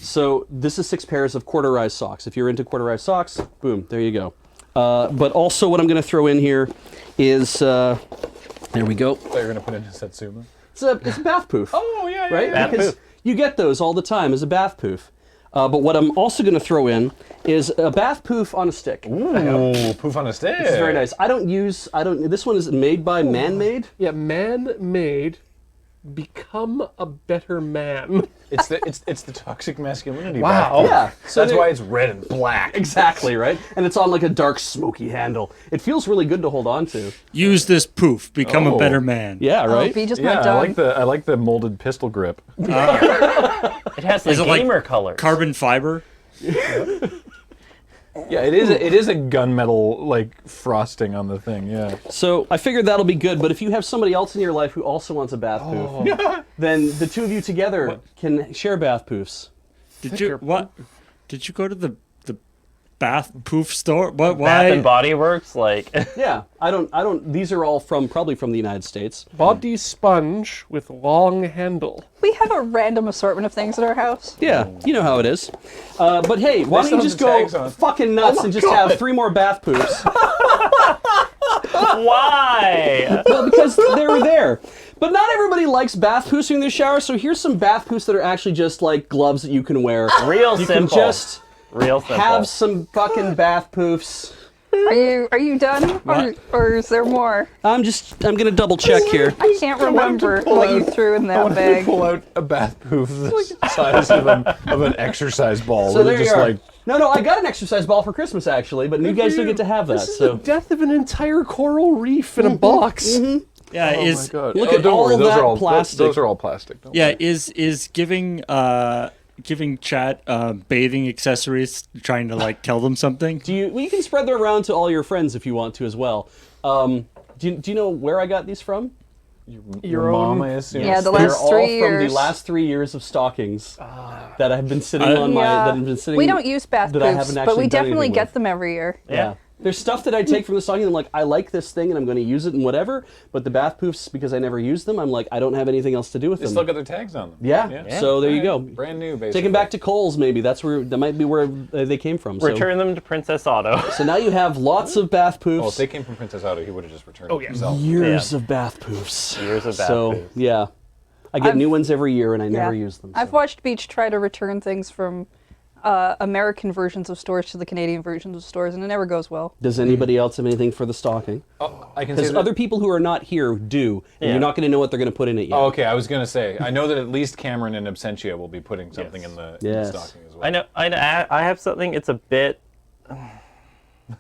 So this is 6 pairs of quarterized socks. If you're into quarterized socks, boom, there you go. But also what I'm going to throw in here is, there we go. I thought you were going to put in a Satsuma. It's a bath poof. Oh, yeah, yeah. Right? yeah. Bath Because poof. you get those all the time as a bath poof. But what I'm also going to throw in is a bath poof on a stick. Ooh, poof on a stick. It's very nice. This one is made by Man-Made. Yeah, man-made. Become a better man. It's the toxic masculinity. Wow. bath. Yeah. So That's there- why it's red and black. Exactly, right? And it's on like a dark, smoky handle. It feels really good to hold on to. Use this poof. Become a Oh. better man. Yeah, Oh, right? be just Yeah, not I done. like the molded pistol grip. It has the Is it like gamer colors. Carbon fiber. Yeah, it is a gunmetal like frosting on the thing. Yeah. So I figured that'll be good, but if you have somebody else in your life who also wants a bath poof, then the two of you together can share bath poofs. Did you what? Did you go to the bath poof store? What? Bath and Why? Body Works, like Yeah, I don't. These are all probably from the United States. Body sponge with long handle. We have a random assortment of things at our house. Yeah, you know how it is. But hey, why don't still you have just the go tags on. fucking nuts and just have 3 more bath poofs? why? Well, because they were there. But not everybody likes bath poofs in their shower, so here's some bath poofs that are actually just like gloves that you can wear. Real You simple. can just Real simple. have some fucking bath poofs. Are you done? Or is there more? I'm gonna double check here. I can't remember pull what you out- threw in I that wanted to bag. pull out a bath poof the size of an exercise ball. So Really there you just are. like No, I got an exercise ball for Christmas actually, but you guys don't get to have that. This is So the death of an entire coral reef in a box. Yeah. oh Is my god. Look Oh, at don't all worry, those that are all plastic. Those are all plastic. Don't yeah. worry. Is giving chat bathing accessories trying to like tell them something? you can spread them around to all your friends if you want to as well. Do you know where I got these from? Your mom, I assume. Yeah, the They're last all 3 from years. the last 3 years of stockings that have been sitting on my. Yeah. That have been sitting. We don't use bath that I haven't poofs, but actually we done definitely anything get with. them every year. Yeah. There's stuff that I take from the stocking. I'm like, I like this thing, and I'm going to use it and whatever. But the bath poofs, because I never use them, I'm like, I don't have anything else to do with They them. still got their tags on them. Yeah. So there you go. Brand new, basically. Take them back to Kohl's, maybe. That might be where they came from. So. Return them to Princess Auto. So now you have lots of bath Well, if poofs. they came from Princess Auto, he would have just returned Oh, it yeah. himself. Years of bath poofs. Years of bath So poofs. yeah, I get I've- new ones every year, and I never Yeah. use them. I've so. watched Beach try to return things from American versions of stores to the Canadian versions of stores, and it never goes well. Does anybody else have anything for the stocking? Oh, I can say Because that. other people who are not here do, and Yeah. you're not going to know what they're going to put in it yet. Oh, okay, I was gonna say. I know that at least Cameron and Absentia will be putting something in the Yes. stocking as well. I know. I have something. It's a bit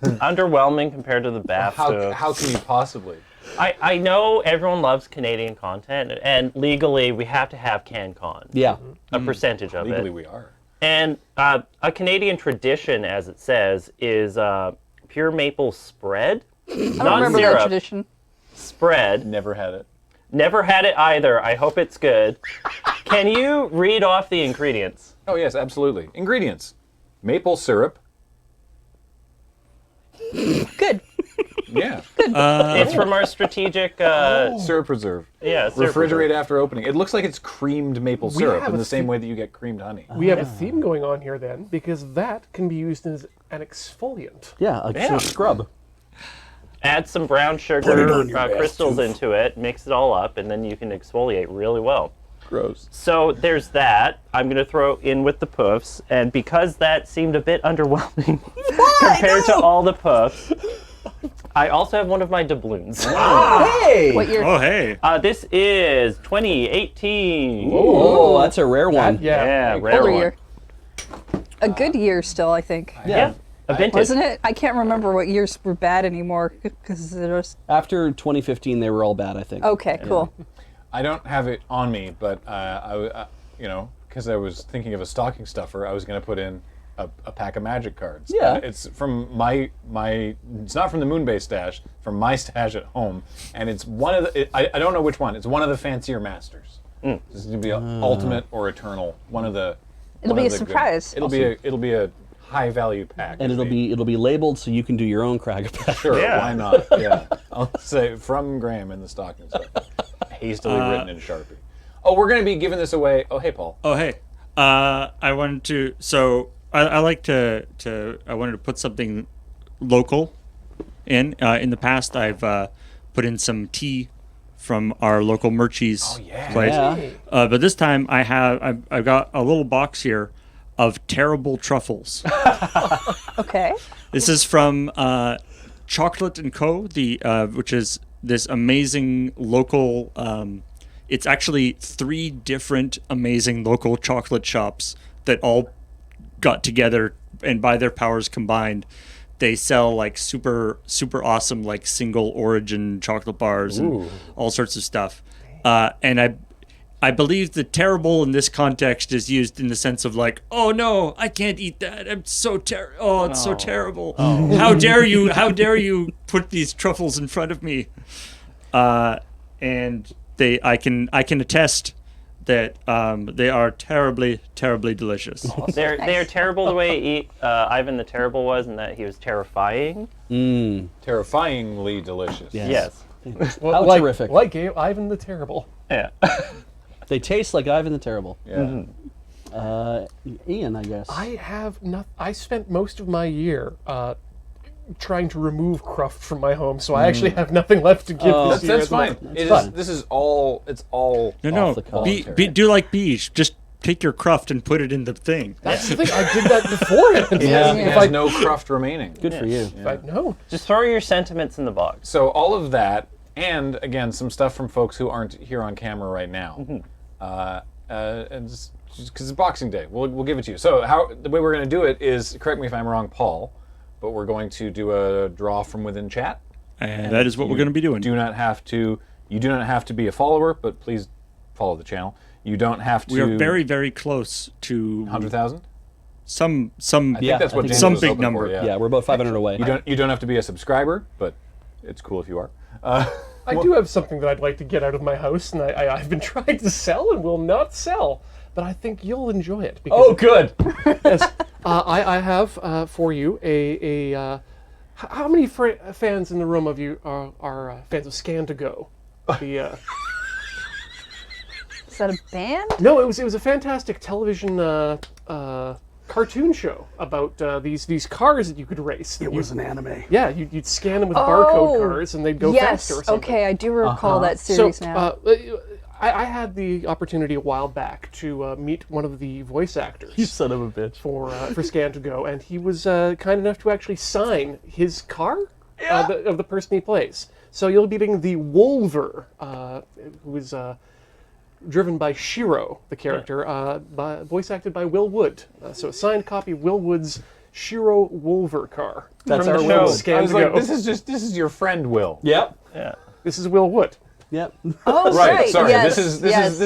underwhelming compared to the bath stove. How can you possibly? I know everyone loves Canadian content, and legally we have to have CanCon. Yeah. A percentage of Legally, it. we are. And a Canadian tradition, as it says, is pure maple spread. I don't Not remember syrup. that tradition. Spread. Never had it. Never had it either. I hope it's good. Can you read off the ingredients? Oh yes, absolutely. Ingredients: maple syrup. Good. Yeah. It's from our strategic. Syrup reserve. Yeah, syrup Refrigerate reserve. after opening. It looks like it's creamed maple We syrup have in a the same fe- way that you get creamed honey. We have a theme going on here then, because that can be used as an exfoliant. Yeah, like Yeah. a scrub. Add some brown sugar crystals into it, mix it all up, and then you can exfoliate really well. Gross. So there's that. I'm going to throw in with the poofs, and because that seemed a bit underwhelming compared to all the poofs, I also have one of my doubloons. Hey! What year? Oh, hey. This is 2018. Oh, that's a rare one. Yeah, rare Older one. year. A good year still, I think. Yeah, a vintage. Wasn't it? I can't remember what years were bad anymore because it was. After 2015, they were all bad, I think. Okay, cool. I don't have it on me, but because I was thinking of a stocking stuffer, I was going to put in a pack of Magic cards. Yeah. It's from my. It's not from the Moonbase stash, from my stash at home, and it's one of the. I don't know which one. It's one of the fancier masters. This is going to be an ultimate or eternal. One of the. It'll one be of a the good- surprise. It'll be a high value pack. And it'll be labeled so you can do your own Crag pack. Sure, Yeah. why not? Yeah. I'll say from Graham in the stocking stuffer. Hastily written in Sharpie. Oh, we're going to be giving this away. Oh, hey, Paul. Oh, hey. I wanted to. So I like to. I wanted to put something local in. In the past, I've put in some tea from our local Murchie's place. Yeah. But this time, I've got a little box here of terrible truffles. Okay. This is from Chocolate and Co. Which is this amazing local. It's actually 3 different amazing local chocolate shops that all got together, and by their powers combined, they sell like super awesome like single origin chocolate bars and all sorts of stuff. And I believe the terrible in this context is used in the sense of like, oh no, I can't eat that. I'm so terrible. Oh, it's so terrible. How dare you? How dare you put these truffles in front of me? And I can attest that they are terribly delicious. They're terrible the way Ivan the Terrible was, in that he was terrifying. Terrifyingly delicious. Yes. Well, How terrific. Like Ivan the Terrible. Yeah. They taste like Ivan the Terrible. Yeah. Ian, I guess. I have not. I spent most of my year trying to remove cruft from my home, so I actually have nothing left to give this year. That's fine. This is all. It's all. No, Off the cuff. do like bees. Just take your cruft and put it in the thing. That's the thing. I did that beforehand. He has, he If has I no cruft remaining. Good for you. if I know. Just throw your sentiments in the box. So all of that, and again, some stuff from folks who aren't here on camera right now, and just because it's Boxing Day, we'll give it to you. So the way we're going to do it is, correct me if I'm wrong, Paul, but we're going to do a draw from within chat. And that is what we're going to be doing. You do not have to be a follower, but please follow the channel. You don't have to. We are very close to 100,000. some. I think that's what I think James some was big hoping number. For, yeah. Yeah, we're about 500 away. You don't have to be a subscriber, but it's cool if you are. I do have something that I'd like to get out of my house, and I've been trying to sell and will not sell. But I think you'll enjoy it. Because Oh, good. yes, I have for you how many fans in the room of you are fans of Scan to Go? The Is that a band? no, it was a fantastic television cartoon show about these cars that you could race. It was an anime. Yeah, you'd scan them with barcode Oh, cars, and they'd go Yes. faster or something. Okay, I do recall that So series now. I had the opportunity a while back to meet one of the voice actors. You son of a bitch. for Scan to Go, and he was kind enough to actually sign his car of the person he plays. So you'll be getting the Wolver, who is driven by Shiro, the character, voice acted by Will Wood. So a signed copy of Will Wood's Shiro Wolver car. That's from our the Will show Wood. Scan I was to like, Go. this is your friend Will. Yep. Yeah. This is Will Wood. Yep. Oh, Right. Sorry. Yes, This yes.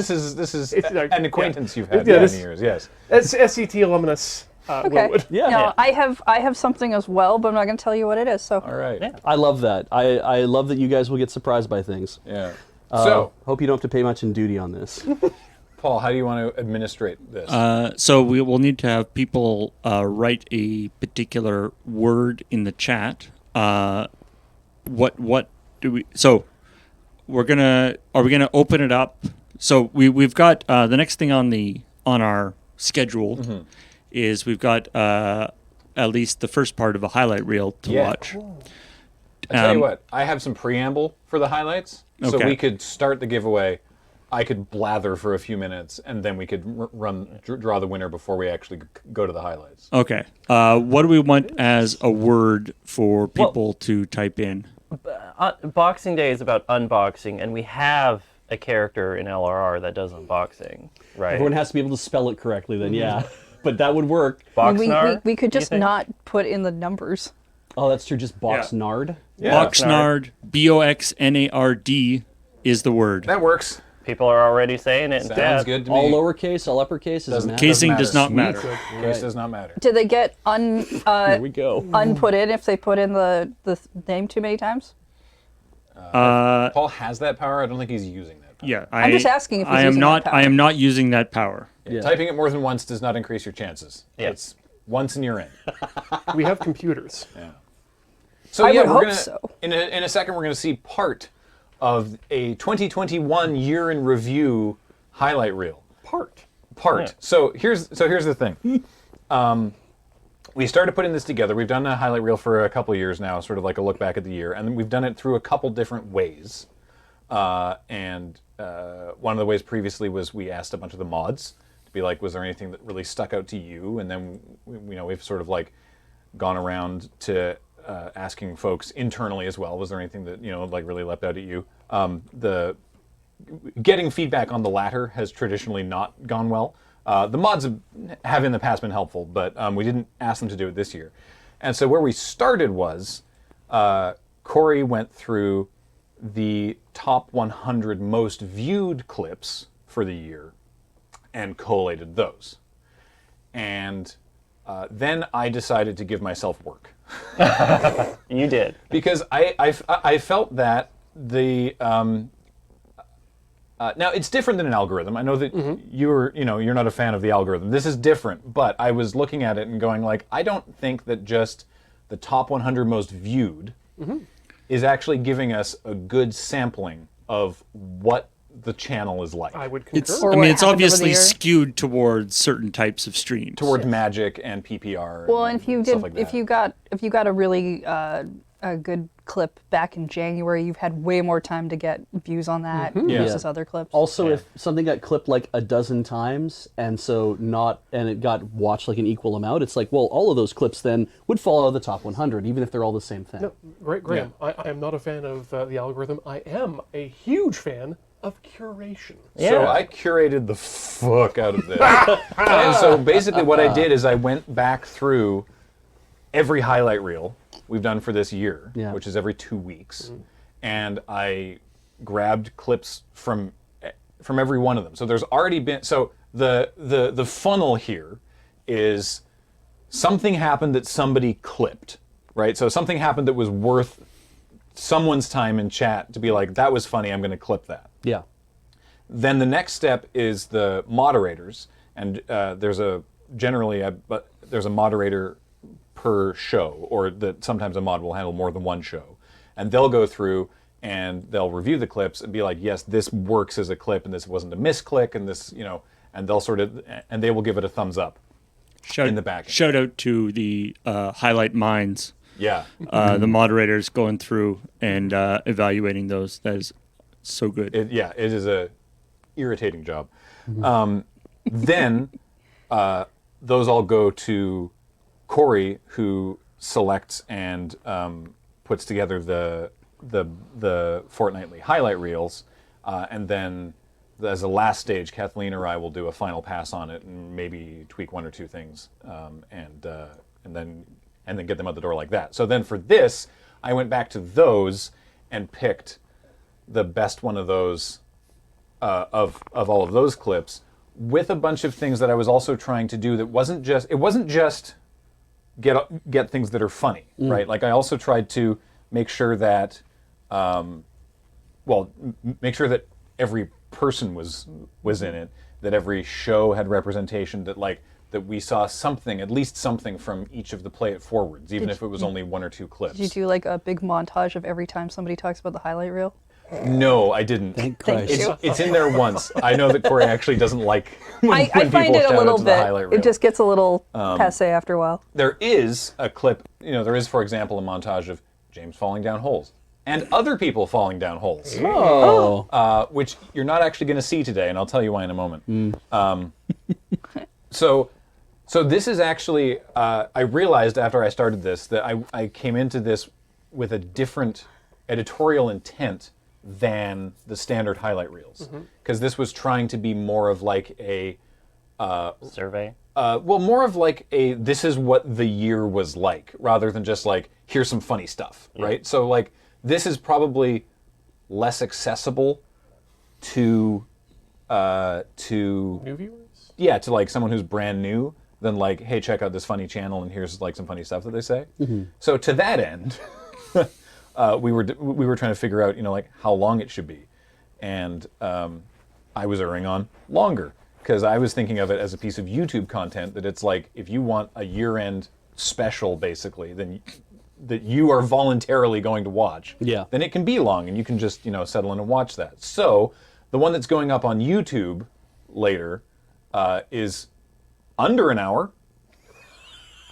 is It's, an acquaintance you've had Yeah, for this- many years. Yes. That's SCT alumnus Will Okay. Wood. Yeah. No, I have something as well, but I'm not going to tell you what it is. So All right. Yeah. I love that. I love that you guys will get surprised by things. Yeah. So, Hope you don't have to pay much in duty on this. Paul, how do you want to administrate this? So we will need to have people write a particular word in the chat. What do we? So are we gonna open it up? So we've got the next thing on our schedule is we've got at least the first part of a highlight reel to Yeah. watch. I tell you what, I have some preamble for the highlights, so Okay. we could start the giveaway. I could blather for a few minutes, and then we could draw the winner before we actually go to the highlights. Okay. What do we want as a word for people to type in? Boxing Day is about unboxing, and we have a character in LRR that does unboxing, right? Everyone has to be able to spell it correctly then, yeah. But that would work. Boxnar? We could do you just think? not put in the numbers. Oh, that's true, just Boxnard. Yeah. Boxnard, Boxnard is the word. That works. People are already saying it in Sounds chat. good to me. All lowercase, all uppercase, doesn't matter. Casing does not matter. Case does not matter. Do they get Here we go. unput in if they put in the name too many times? Paul has that power. I don't think he's using that power. Yeah, I'm just asking if he's I am using that not. power. I am not using that power. Yeah. Typing it more than once does not increase your chances. Yeah. It's once and you're in. We have computers. So I yeah, would we're hope gonna so. in a second we're gonna see part of a 2021 year in review highlight reel. Part. Yeah. So here's the thing. We started putting this together. We've done a highlight reel for a couple of years now, sort of like a look back at the year, and we've done it through a couple different ways. One of the ways previously was we asked a bunch of the mods to be like, was there anything that really stuck out to you? And then we've sort of like gone around to asking folks internally as well. Was there anything that like really leapt out at you? The getting feedback on the latter has traditionally not gone well. The mods have in the past been helpful, but we didn't ask them to do it this year. And so where we started was Corey went through the top 100 most viewed clips for the year and collated those. And then I decided to give myself work. You did. Because I felt that the now it's different than an algorithm. I know that you're not a fan of the algorithm. This is different, but I was looking at it and going like, I don't think that just the top 100 most viewed is actually giving us a good sampling of what the channel is like. I would concur. It's. Or I what mean, it's happened over the obviously year. skewed towards certain types of streams. Towards Magic and PPR. Well, and if you stuff did, like if that. you got a really a good clip back in January, you've had way more time to get views on that versus Yeah. other clips. Also, if something got clipped like a dozen times, and it got watched like an equal amount, it's like, well, all of those clips then would fall out of the top 100, even if they're all the same thing. No, Graham, I am not a fan of the algorithm. I am a huge fan of curation. So Yeah. I curated the fuck out of this. And so basically what I did is I went back through every highlight reel we've done for this year, Yeah. which is every 2 weeks, and I grabbed clips from every one of them. So there's already been the funnel here is something happened that somebody clipped, right? So something happened that was worth someone's time in chat to be like, that was funny, I'm going to clip that. Yeah. Then the next step is the moderators, and there's a moderator per show, or that sometimes a mod will handle more than one show, and they'll go through and they'll review the clips and be like, yes, this works as a clip, and this wasn't a misclick, and this, and they will give it a thumbs up. in the back end. Shout out to the highlight minds. Yeah. The moderators going through and evaluating those. That is so good. It is a irritating job. Then those all go to Corey, who selects and puts together the fortnightly highlight reels, and then as a last stage, Kathleen or I will do a final pass on it and maybe tweak one or two things, and then get them out the door like that. So then for this, I went back to those and picked the best one of those of all of those clips, with a bunch of things that I was also trying to do that wasn't just get things that are funny, right? Like I also tried to make sure that make sure that every person was in it, that every show had representation, that we saw something, at least something from each of the Play It Forwards, even if it was only one or two clips. Did you do like a big montage of every time somebody talks about the highlight reel? No, I didn't. Thank Thank Christ. you. It's in there once. I know that Corey actually doesn't like when I people find it shout a out little to the highlight bit. reel. It just gets a little passe after a while. There is a clip, there is, for example, a montage of James falling down holes and other people falling down holes, which you're not actually going to see today, and I'll tell you why in a moment. So this is actually, I realized after I started this that I came into this with a different editorial intent than the standard highlight reels, because this was trying to be more of like a Survey. well, more of like a this is what the year was like, rather than just like here's some funny stuff, right? So like this is probably less accessible to New viewers? yeah, to like someone who's brand new than like, hey, check out this funny channel and here's like some funny stuff that they say. So to that end, we were trying to figure out, you know, like how long it should be, and I was erring on longer because I was thinking of it as a piece of YouTube content that it's like if you want a year-end special, basically, then that you are voluntarily going to watch, Yeah. then it can be long and you can just, you know, settle in and watch that. So the one that's going up on YouTube later is under an hour.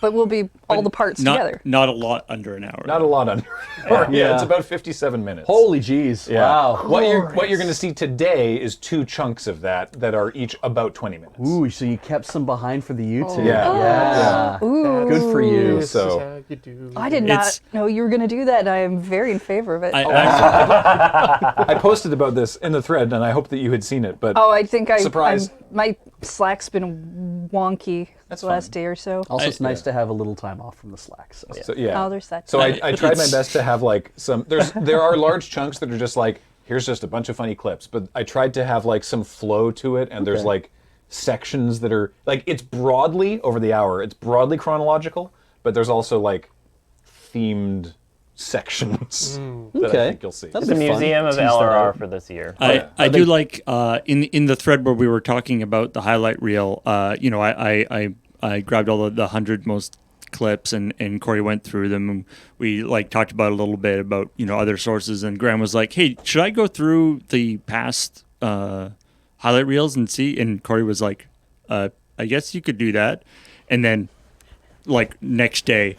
But we'll be all the parts together. Not a lot under an hour. Not a lot under an hour. Yeah, Yeah. it's about 57 minutes. Holy jeez. Yeah. Wow. What you're going to see today is 2 chunks of that are each about 20 minutes. Ooh, so you kept some behind for the YouTube. Yeah. Yeah. Ooh. Good for you. This So- is how you do. I did not It's- know you were going to do that. I am very in favor of it. I posted about this in the thread, and I hope that you had seen it. But oh, I think Surprise. my Slack's been wonky the last day or so. Also, it's nice to have a little time off from the Slack. So. so, yeah. Oh, there's that. So I tried my best to have like some. There are large chunks that are just like here's just a bunch of funny clips, but I tried to have like some flow to it, and there's Okay. like sections that are like it's broadly over the hour. It's broadly chronological, but there's also like themed sections that I Okay. think you'll see. That'll The be fun. Museum of Tease that LRR out. for this year. I do like in the thread where we were talking about the highlight reel. You know, I grabbed all the 100 most clips and Corey went through them. And we like talked about a little bit about, you know, other sources, and Graham was like, "Hey, should I go through the past highlight reels and see?" And Corey was like, "I guess you could do that." And then like next day,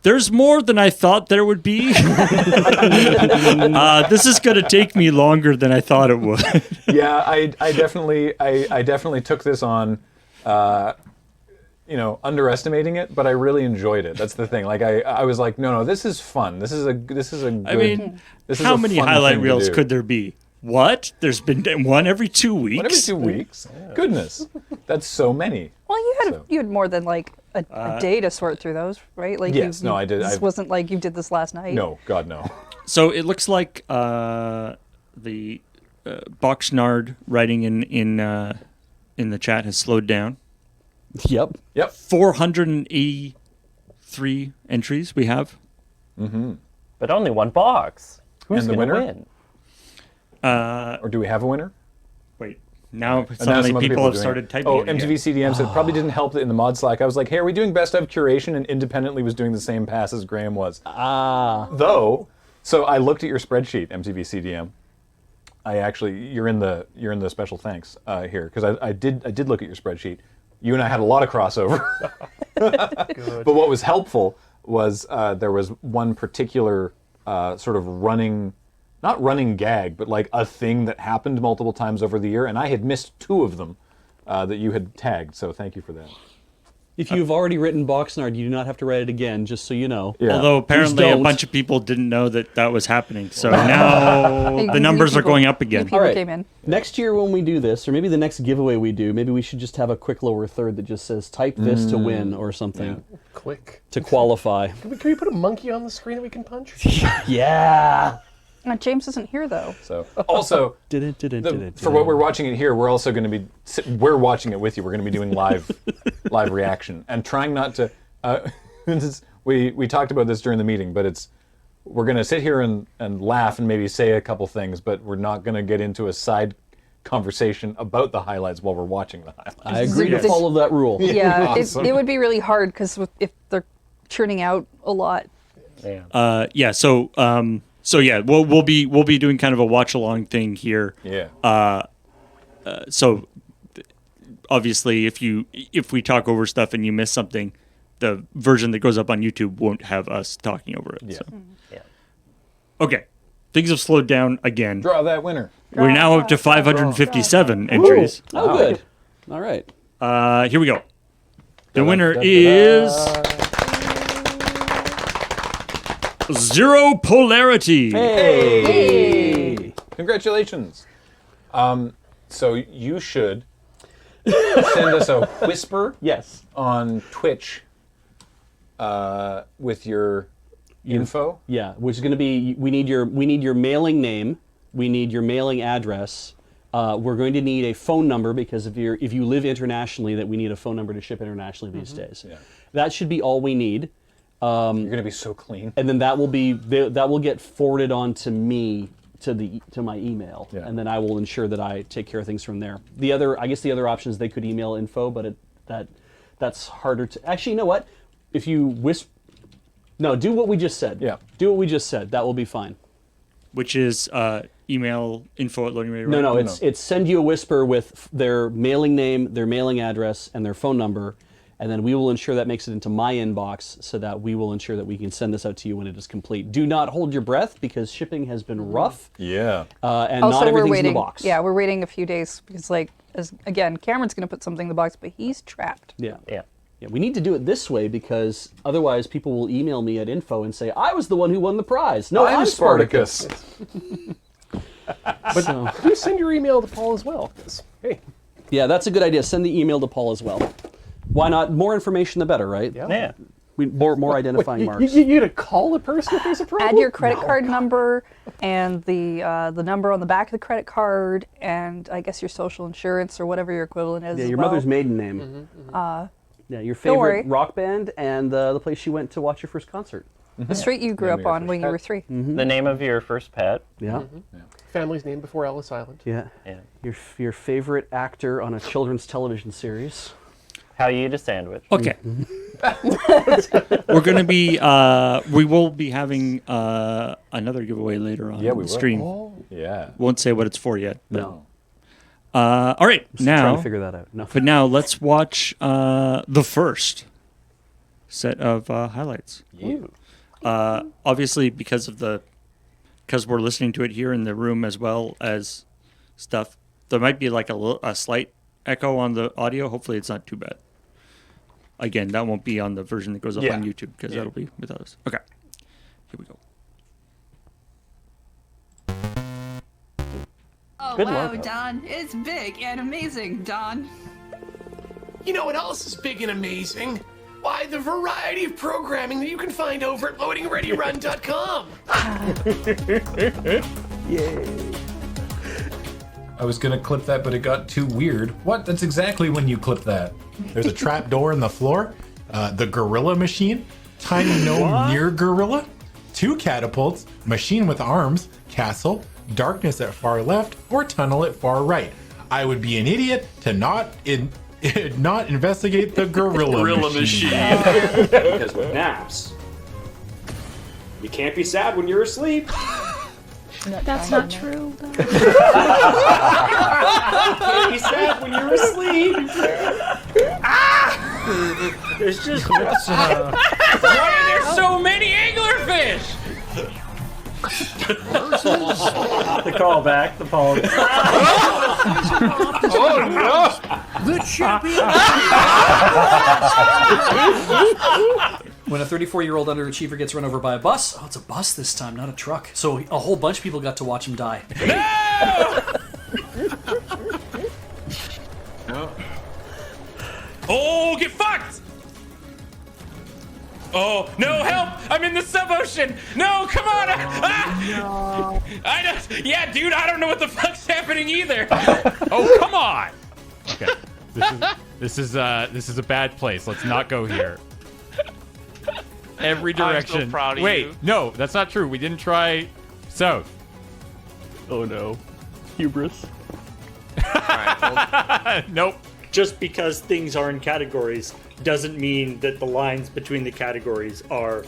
there's more than I thought there would be. This is going to take me longer than I thought it would. Yeah, I definitely took this on, you know, underestimating it, but I really enjoyed it. That's the thing. Like I was like, no, this is fun. This is a good. I mean, this is how a many fun highlight thing to reels do. could there be? What? There's been one every 2 weeks. One every 2 weeks? Goodness, that's so many. Well, you had more than like a day to sort through those, right? Like Yes, no, I did. This wasn't like you did this last night. No, God, no. So it looks like the Boxnard writing in the chat has slowed down. Yep. Yep. 483 entries we have. But only one box. Who's And the gonna winner? win? Or do we have a winner? Wait, now And now suddenly some other people have doing started it. typing. Oh, it again. MTV CDM said probably didn't help that in the mod Slack. I was like, hey, are we doing best of curation? And independently was doing the same pass as Graham was. Though, so I looked at your spreadsheet, MTV CDM. You're in the special thanks here because I did look at your spreadsheet. You and I had a lot of crossover. But what was helpful was there was one particular sort of not running gag, but like a thing that happened multiple times over the year, and I had missed 2 of them that you had tagged. So thank you for that. If you've already written Boxnard, you do not have to write it again, just so you know. Yeah. Although apparently a don't. bunch of people didn't know that was happening. So now Hey, the new numbers are people- going up New again. people All right. came in. Next year when we do this, or maybe the next giveaway we do, maybe we should just have a quick lower third that just says type this to win or something Click. to qualify. Can we put a monkey on the screen that we can punch? Yeah. James isn't here though. So also, for what we're watching it here, we're also going to be we're watching it with you. We're going to be doing live reaction and trying not to. We talked about this during the meeting, but we're going to sit here and laugh and maybe say a couple things, but we're not going to get into a side conversation about the highlights while we're watching the highlights. I agree to Yes. follow that rule. Yeah, Awesome. it would be really hard because if they're churning out a lot. Yeah. So yeah, we'll be doing kind of a watch along thing here. Yeah. So obviously, if we talk over stuff and you miss something, the version that goes up on YouTube won't have us talking over it. Yeah. So. Yeah. Okay, things have slowed down again. Draw that winner. We're now up to 557 entries. Oh, good. All right. Here we go. The winner is Zero polarity. Hey. Congratulations. So you should send us a whisper Yes. on Twitch with your info. Yeah, which is going to be we need your mailing name, we need your mailing address. We're going to need a phone number because if you live internationally, that we need a phone number to ship internationally these days. Yeah. That should be all we need, You're going to be so clean. and then that will get forwarded on to me to my email, Yeah. and then I will ensure that I take care of things from there. The other option is they could email info, but that's harder to. Actually, you know what? If you do what we just said. Yeah. Do what we just said. That will be fine. Which is email info@loadingready. No, it's send you a whisper with their mailing name, their mailing address, and their phone number, and then we will ensure that makes it into my inbox so that we will ensure that we can send this out to you when it is complete. Do not hold your breath because shipping has been rough, Yeah. and Also, not we're everything's waiting. in the box. Yeah, we're waiting a few days because, again, Cameron's going to put something in the box, but he's trapped. Yeah. Yeah. Yeah, we need to do it this way because otherwise people will email me at info and say, I was the one who won the prize. No, I'm Spartacus. But do send your email to Paul as well. 'Cause, hey, Yeah, that's a good idea. Send the email to Paul as well. Why not? More information, the better, right? Yeah. More identifying marks. you to call a person if there's a problem? Add your credit card number and the number on the back of the credit card, and I guess your social insurance or whatever your equivalent is. Yeah, as your well. mother's maiden name. Yeah, your worry. favorite rock band and the place you went to watch your first concert. The street you grew Name up your on first when you pet. were 3. The name of your first pet. Yeah, Family's name before Ellis Island. yeah. Yeah. Your favorite actor on a children's television series. How you eat a sandwich. Okay. We're gonna be. We will be having another giveaway later on Yeah, we the will. stream. Yeah. Won't say what it's for yet. No, All right, trying now. to figure that out. No. But now let's watch the first set of highlights. Obviously, because we're listening to it here in the room as well as stuff, there might be like a slight echo on the audio. Hopefully, it's not too bad. Again, that won't be on the version that goes up Yeah. on YouTube because that'll be without us. Okay, here we go. Oh, Good wow, logo. Don. It's big and amazing, Don. You know what else is big and amazing? Why, the variety of programming that you can find over at loadingreadyrun.com. I was gonna clip that, but it got too weird. What? That's exactly when you clip that. There's a trap door in the floor, the gorilla machine, tiny gnome near gorilla, 2 catapults, machine with arms, castle, darkness at far left, or tunnel at far right. I would be an idiot to not investigate the gorilla machine. Because with naps, you can't be sad when you're asleep. That's not true. You can't be sad when you're asleep. It's just Why are there so many anglerfish? The callback. The Paul. The champion! When a 34-year-old underachiever gets run over by a bus, oh, it's a bus this time, not a truck. So a whole bunch of people got to watch him die. Oh, get fucked! Oh, no, help! I'm in the sub-ocean! No, come on! No. I don't... Yeah, dude, I don't know what the fuck's happening either! Oh, come on! Okay. This is a bad place. Let's not go here. Every direction. I'm so proud of Wait, you. no, that's not true. We didn't try south. Oh no, hubris. Nope. just because things are in categories doesn't mean that the lines between the categories are,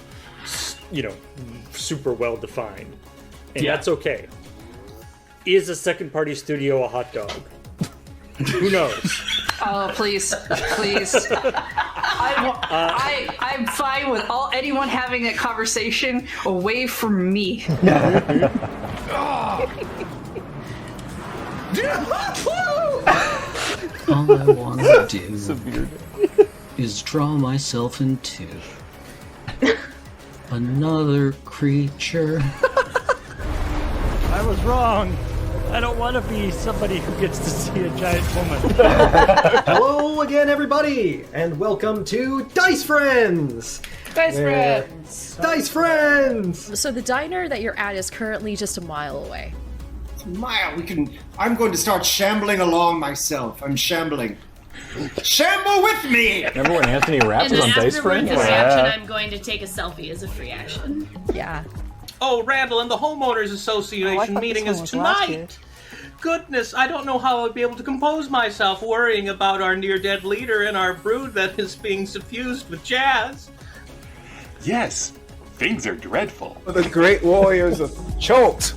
super well defined. And that's okay. Is a second party studio a hot dog? Who knows? Oh, please. I'm fine with anyone having that conversation away from me. All I want to do is draw myself in two. another creature. I was wrong. I don't want to be somebody who gets to see a giant woman. Hello again, everybody, and welcome to Dice Friends! Dice Friends! Dice Friends! So the diner that you're at is currently just a mile away. Mile, I'm going to start shambling along myself. I'm shambling. Shamble with me! Remember when Anthony Rapp was on Dice Friends? This action, I'm going to take a selfie as a free action. Yeah. Oh, Randall, and the Homeowners Association meeting is tonight. Goodness, I don't know how I'd be able to compose myself worrying about our near-dead leader and our brood that is being suffused with jazz. Yes, things are dreadful. The great warriors of Cholt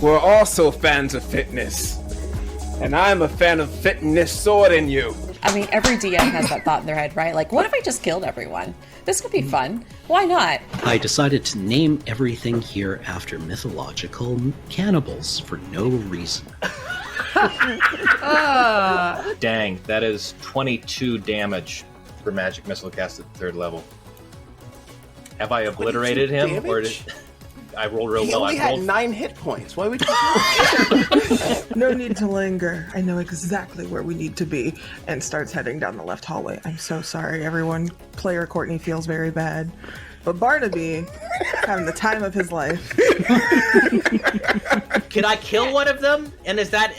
were also fans of fitness. And I'm a fan of fitness sword in you. I mean, every DM has that thought in their head, right? Like, what if I just killed everyone? This could be fun. Why not? I decided to name everything here after mythological cannibals for no reason. Dang, that is 22 damage for magic missile cast at 3rd level. Have I obliterated him, damage? or did I roll real He well? only I had rolled 9 hit points. Why would you? No need to linger. I know exactly where we need to be. And starts heading down the left hallway. I'm so sorry, everyone. Player Courtney feels very bad. But Barnaby, having the time of his life. Can I kill one of them? And is that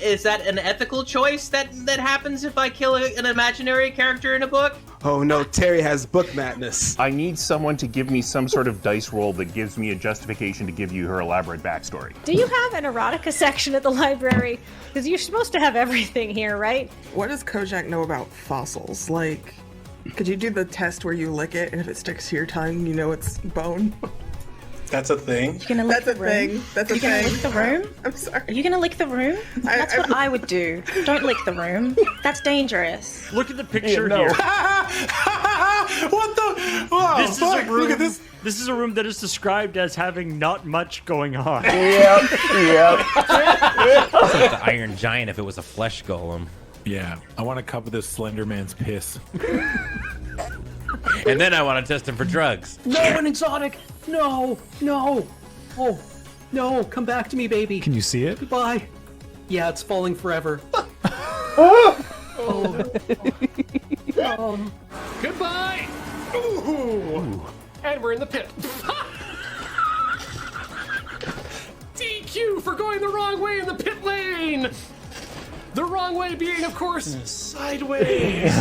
an ethical choice that happens if I kill an imaginary character in a book? Oh no, Terry has book madness. I need someone to give me some sort of dice roll that gives me a justification to give you her elaborate backstory. Do you have an erotica section at the library? Because you're supposed to have everything here, right? What does Kojak know about fossils? Like, could you do the test where you lick it and if it sticks to your tongue, you know it's bone? That's a thing. You're gonna lick That's the a room? thing. That's a You're gonna thing. lick the room? I'm sorry. Are you gonna lick the room? That's what I would do. Don't lick the room. That's dangerous. Look at the picture here. What the? Wow, This is fuck, a room. look at this. This is a room that is described as having not much going on. Yep. It's like the Iron Giant if it was a flesh golem. Yeah, I want a cup of this Slender Man's piss. And then I want to test him for drugs. No, an exotic! No, no! Oh, no, come back to me, baby. Can you see it? Goodbye. Yeah, it's falling forever. Goodbye! Ooh. And we're in the pit. DQ for going the wrong way in the pit lane! The wrong way being, of course, sideways.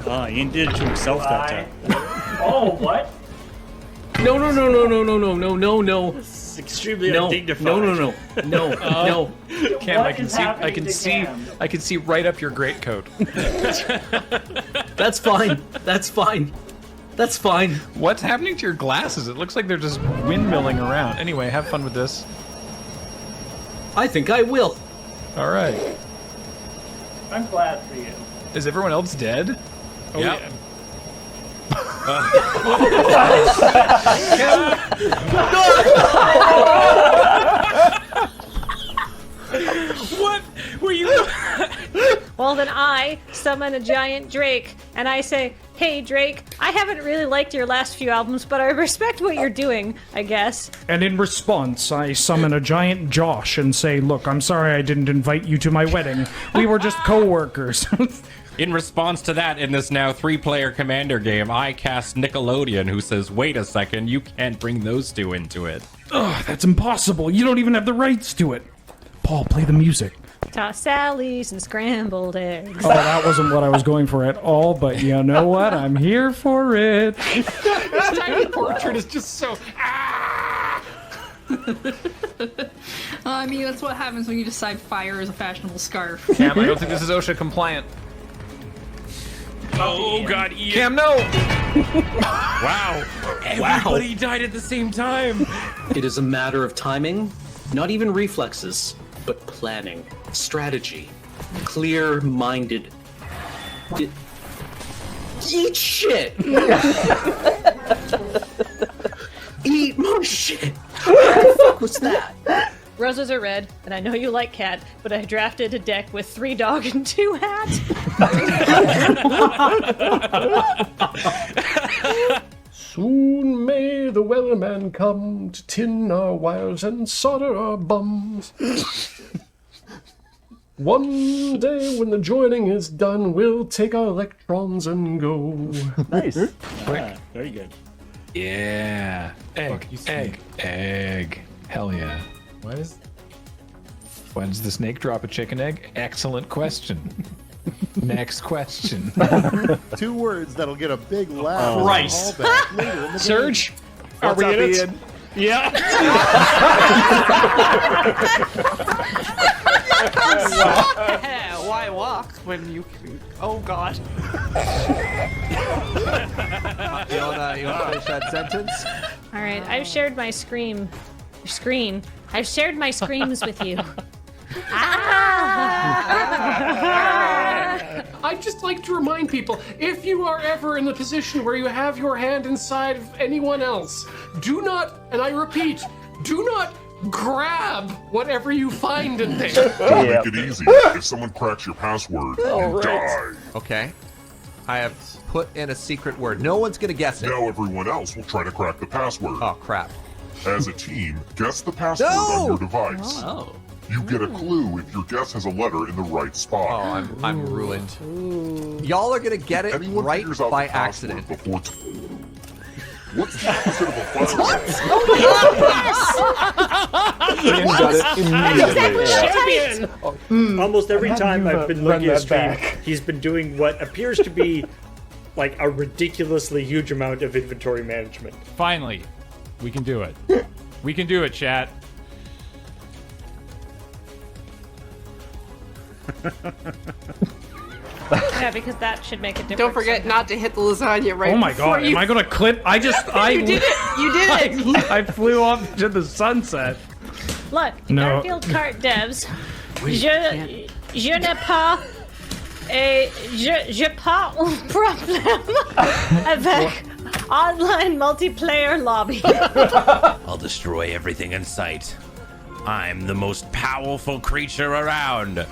Ian did it to himself that time. Oh, what? No. It's extremely No, undignified. no. Cam, What I can is see. happening I can to see. Cam? I can see right up your greatcoat. That's fine. That's fine. That's fine. What's happening to your glasses? It looks like they're just windmilling around. Anyway, have fun with this. I think I will. All right. I'm glad for you. Is everyone else dead? Oh, Yep. yeah. What were you? Well, then I summon a giant Drake, and I say, "Hey, Drake, I haven't really liked your last few albums, but I respect what you're doing, I guess." And in response, I summon a giant Josh and say, "Look, I'm sorry I didn't invite you to my wedding. We were just co-workers." In response to that, in this now 3-player commander game, I cast Nickelodeon, who says, "Wait a second, you can't bring those two into it." Ugh, that's impossible. You don't even have the rights to it. Paul, play the music. Toss Sally's and scrambled eggs. Oh, that wasn't what I was going for at all, but you know what? I'm here for it. This tiny portrait is just so. I mean, that's what happens when you decide fire is a fashionable scarf. Cam, I don't think this is OSHA compliant. Oh God, Ian. Cam, no! Wow. Everybody died at the same time. It is a matter of timing, not even reflexes, but planning, strategy, clear-minded. Eat shit! Eat more shit! What the fuck was that? Roses are red, and I know you like cat, but I drafted a deck with 3 dog and 2 hat. Soon may the Wellerman come to tin our wires and solder our bums. One day when the joining is done, we'll take our electrons and go. Nice. Very good. Yeah. Egg. Hell yeah. Why does the snake drop a chicken egg? Excellent question. Next question. 2 words that'll get a big laugh. Christ. Later in the Surge? Game. Are we What's in up, it? Ian? Yeah. Why walk when you can... Oh, God. You wanna finish that sentence? All right, I've shared my screen. I've shared my screams with you. I'd just like to remind people, if you are ever in the position where you have your hand inside of anyone else, do not, and I repeat, do not grab whatever you find in there. Don't make it easy. If someone cracks your password, you die. Okay. I have put in a secret word. No one's gonna guess it. Now everyone else will try to crack the password. Oh, crap. As a team, guess the password on your device. Oh. You get a clue if your guess has a letter in the right spot. Oh, I'm ruined. Y'all are gonna get it right by accident. What's the opposite of a firewall? Ian got it immediately. Almost every How do time you, I've been run looking at that stream, back? he's been doing what appears to be like a ridiculously huge amount of inventory management. Finally, we can do it. We can do it, chat. Yeah, because that should make a difference. Don't forget not to hit the lasagna right Oh my before god, you... am I gonna clip? I just, You did it! You did it! I flew off to the sunset. Look, No. Garfield Kart devs. Je n'ai pas j'ai pas un problème avec online multiplayer lobby. I'll destroy everything in sight. I'm the most powerful creature around.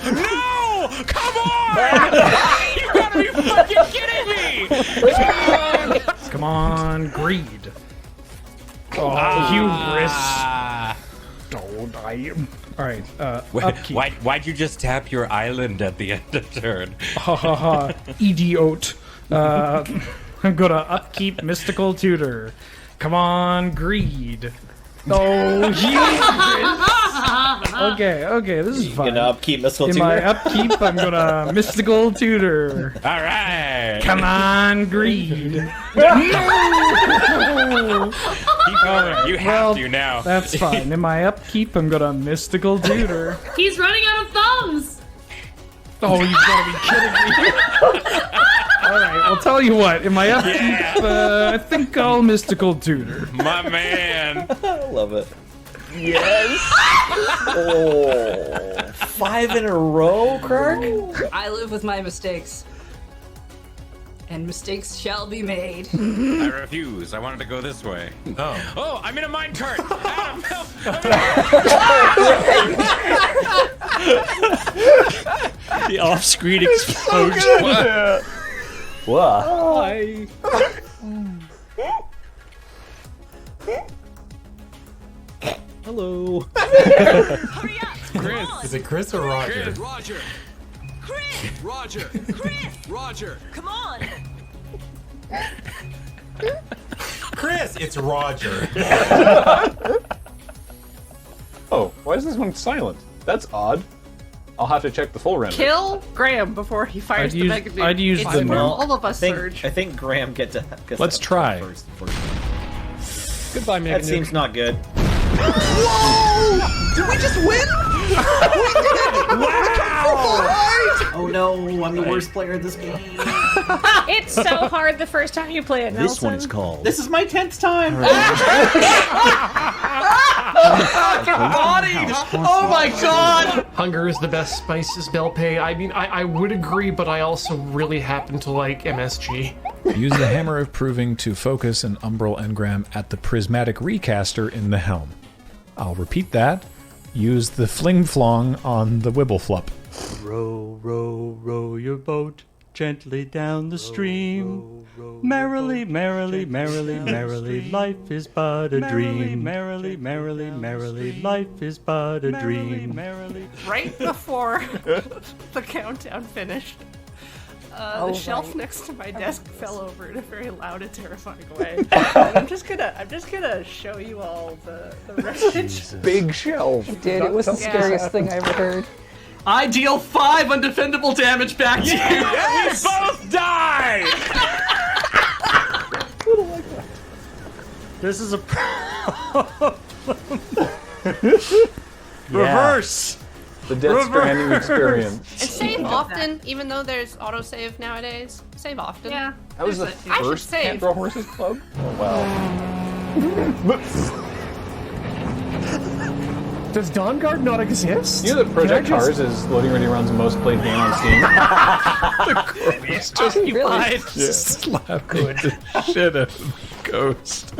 No! Come on! You gotta be fucking kidding me! Come on, greed. Oh, hubris. Don't I? All right, upkeep. Why'd you just tap your island at the end of turn? Ha ha ha, idiot. I'm gonna upkeep mystical tutor. Come on, greed. Oh, hubris. Okay, this is fine. Gonna upkeep mystical In tutor. my upkeep, I'm gonna mystical tutor. All right. Come on, greed. Keep going. You have to now. That's fine. In my upkeep, I'm gonna mystical tutor. He's running out of thumbs. Oh, you gotta be kidding me. All right, well, tell you what. In my upkeep, I think I'll mystical tutor. My man. I love it. Yes. Oh, 5 in a row, Kirk? I live with my mistakes. And mistakes shall be made. I refuse. I wanted to go this way. Oh, I'm in a minecart. Adam, help! The off-screen explosion. Wow. Hi. Hello. Chris. Is it Chris or Roger? Roger. Chris. Roger. Chris. Roger. Come on. Chris, it's Roger. Oh, why is this one silent? That's odd. I'll have to check the full render. Kill Graham before he fires the mega nuke. I'd use it's the for nuke. all of us, Surge. I think Graham gets Let's try. first. Goodbye, Mega That seems not good. Whoa! Did we just win? We did it! Oh no, I'm the worst player in this game. It's so hard the first time you play it, Nelson. called. This is my 10th time. Oh my god! Hunger is the best spice, is Belpay. I mean, I would agree, but I also really happen to like MSG. Use the Hammer of Proving to focus an Umbral Engram at the Prismatic Recaster in the helm. I'll repeat that. Use the Fling Flong on the Wibbleflup. Row, row, row your boat gently down the stream. Merrily, merrily, merrily, merrily, life is but a dream. Merrily, merrily, merrily, life is but a dream. Right before the countdown finished, the shelf next to my desk fell over in a very loud and terrifying way. And I'm just gonna show you all the wreckage. Big shelf. Dude, it was the scariest thing I ever heard. I deal 5 undefendable damage back to you. Yes! We both die! This is a problem. Reverse! The Death Stranding experience. And save often, even though there's autosave nowadays. Save often. Yeah. That was the I should first save. Can't Throw Horses Club? Oh, wow. Does Dawnguard not exist? You know that Project Cars is Loading Ready Run's most played game on Steam? It's just really? slapping the shit out of the ghost.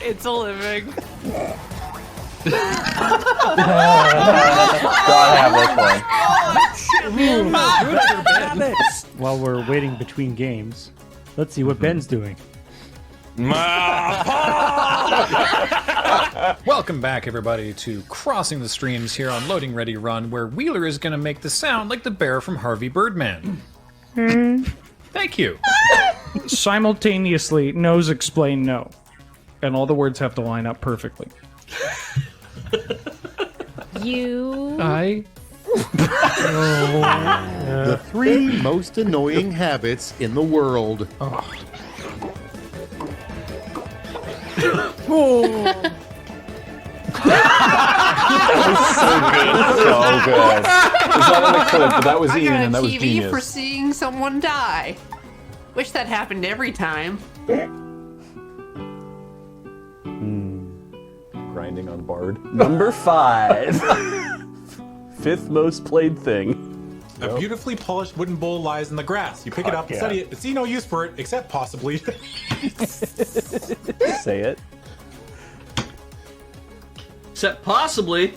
It's a living. While we're waiting between games, let's see what Ben's doing. Welcome back, everybody, to Crossing the Streams here on Loading Ready Run, where Wheeler is going to make the sound like the bear from Harvey Birdman. Thank you. Simultaneously, no's explain no. And all the words have to line up perfectly. I... The 3 most annoying habits in the world. Oh. So good. It's not in the clip, but that was I Ian, got a and that was TV genius. for seeing someone die. Wish that happened every time. Grinding on Bard. Number 5. 5th most played thing. A beautifully polished wooden bowl lies in the grass. You pick it up and study it, but see no use for it, except possibly. Say it. Except possibly.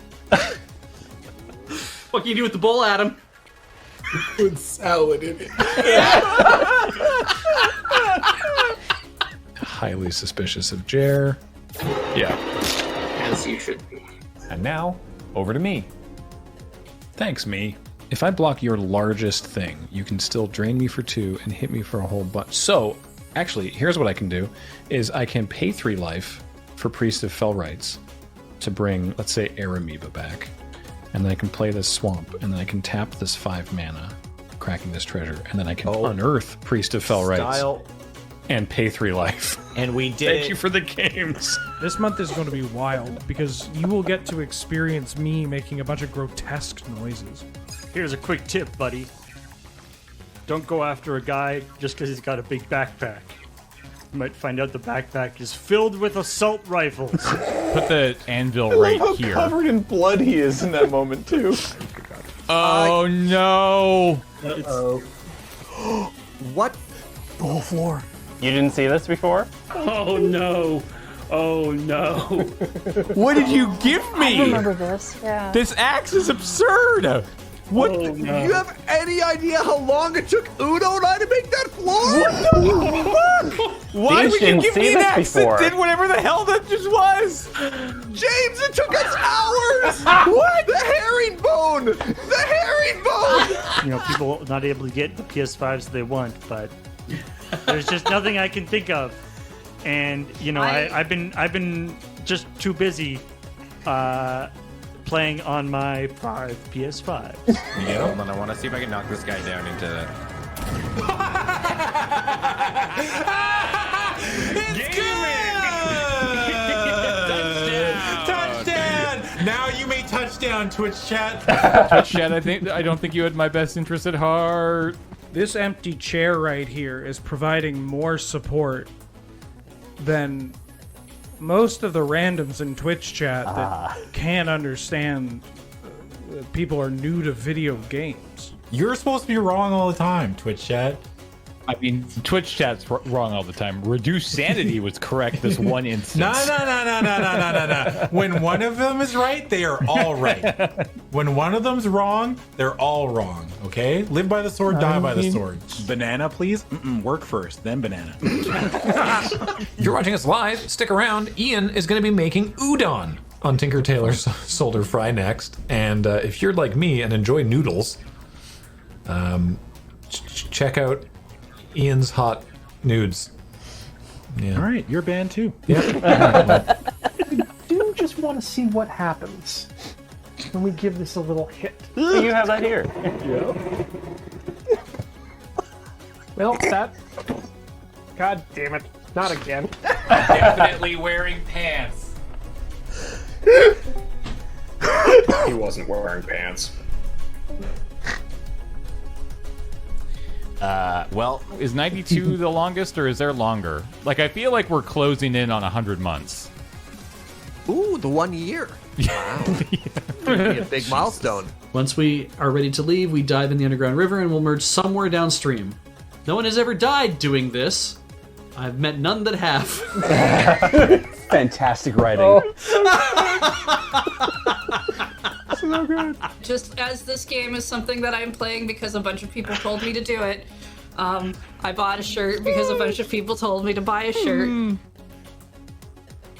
What can you do with the bowl, Adam? With salad in it. Highly suspicious of Jer. Yeah. As you should be. And now, over to me. Thanks, me. If I block your largest thing, you can still drain me for 2 and hit me for a whole bunch. So, actually, here's what I can do, is I can pay 3 life for Priest of Fell Rights to bring, let's say, Aramoeba back. And then I can play this swamp, and then I can tap this 5 mana, cracking this treasure, and then I can unearth Priest of Fell Rights and pay 3 life. And we did Thank you for the games. This month is going to be wild, because you will get to experience me making a bunch of grotesque noises. Here's a quick tip, buddy. Don't go after a guy just because he's got a big backpack. You might find out the backpack is filled with assault rifles. Put the anvil right here. Covered in blood he is in that moment, too. Oh, no. What? Bowl floor. You didn't see this before? Oh, no. Oh, no. What did you give me? I remember this, yeah. This axe is absurd. What? Do you have any idea how long it took Uno and I to make that floor? What the fuck? Why would you give me an axe that did whatever the hell that just was? James, it took us hours! What? The herringbone! The herringbone! You know, people not able to get the PS5s they want, but there's just nothing I can think of. And, you know, I've been just too busy playing on my 5 PS5s. Yeah, hold on, I want to see if I can knock this guy down into that. It's good! Touchdown! Now you may touchdown, Twitch chat. Twitch chat, I don't think you had my best interest at heart. This empty chair right here is providing more support than most of the randoms in Twitch chat that can't understand that people are new to video games. You're supposed to be wrong all the time, Twitch chat. I mean, Twitch chat's wrong all the time. Reduce sanity was correct this one instance. No. When one of them is right, they are all right. When one of them's wrong, they're all wrong. Okay? Live by the sword, die by the sword. Banana, please? Work first, then banana. You're watching us live. Stick around. Ian is going to be making udon on Tinker Tailor's Soldier Fry next. And if you're like me and enjoy noodles, check out Ian's Hot Nudes. Yeah. All right, you're banned too. Yeah. I do just want to see what happens when we give this a little hit. You have that here. Yeah. Well, that. God damn it. Not again. Definitely wearing pants. He wasn't wearing pants. Well, is 92 the longest, or is there longer? Like, I feel like we're closing in on 100 months. Ooh, the 1 year. Wow. Could be a big milestone. Once we are ready to leave, we dive in the underground river and we'll merge somewhere downstream. No one has ever died doing this. I've met none that have. Fantastic writing. So good. Just as this game is something that I'm playing because a bunch of people told me to do it, I bought a shirt because a bunch of people told me to buy a shirt.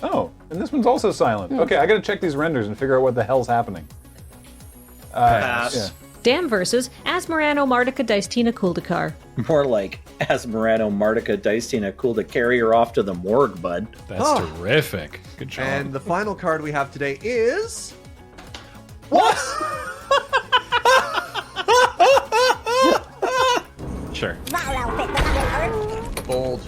Oh, and this one's also silent. Okay, I gotta check these renders and figure out what the hell's happening. Yeah. Dam versus Asmerano Mardica Dictina Kuldakar. More like Asmerano Mardica Dictina cool to carry her off to the morgue, bud. That's terrific. Good job. And the final card we have today is... What? Sure. Bold.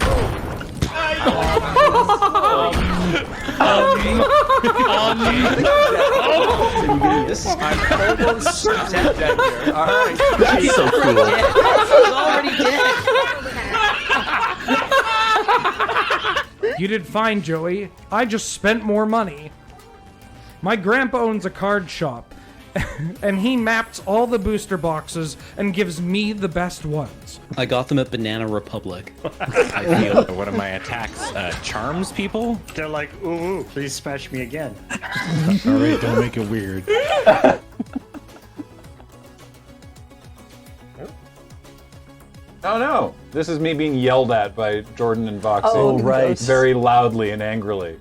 This is I'm almost dead here. All right. That's so cool. He's already dead. You did fine, Joey. I just spent more money. My grandpa owns a card shop, and he maps all the booster boxes and gives me the best ones. I got them at Banana Republic. I feel one of my attacks charms people. They're like, ooh, please smash me again. All right, don't make it weird. Oh no! This is me being yelled at by Jordan and Voxy. Oh, right. Very loudly and angrily.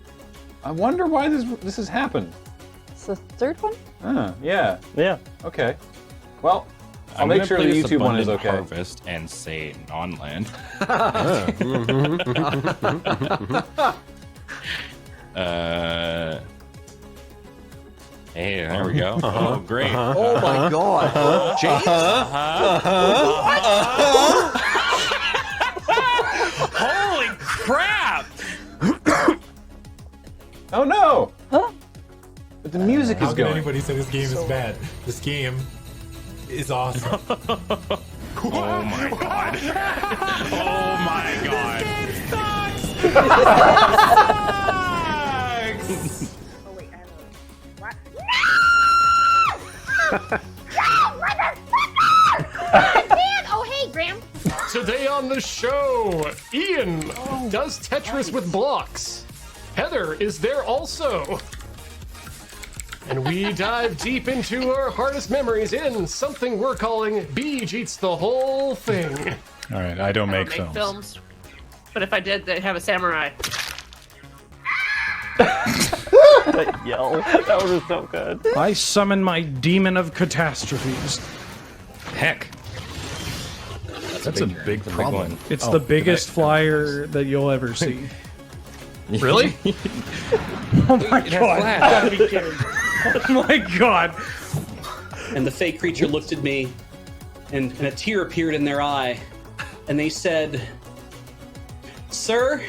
I wonder why this has happened. It's the third one? Yeah. Yeah. Okay. Well, I'll I'm make gonna sure the play this YouTube one is Abundant okay. Harvest and say non-land. Hey, there we go. Oh, great. Oh my god. James? Holy crap! Oh no! But the music How is can going. anybody say this game is bad? This game is awesome. Oh my god. Oh my god. Oh, hey, Graham. Today on the show, Ian does Tetris with blocks. Heather is there also. And we dive deep into our hardest memories in something we're calling Beej Eats the Whole Thing. All right, I don't make Make films. films. But if I did, they'd have a samurai. That yell. That was so good. I summon my demon of catastrophes. Heck. That's a big problem. It's the biggest flyer that you'll ever see. Really? Oh my god! Gotta be kidding! Oh my god! And the fake creature looked at me, and a tear appeared in their eye, and they said, "Sir,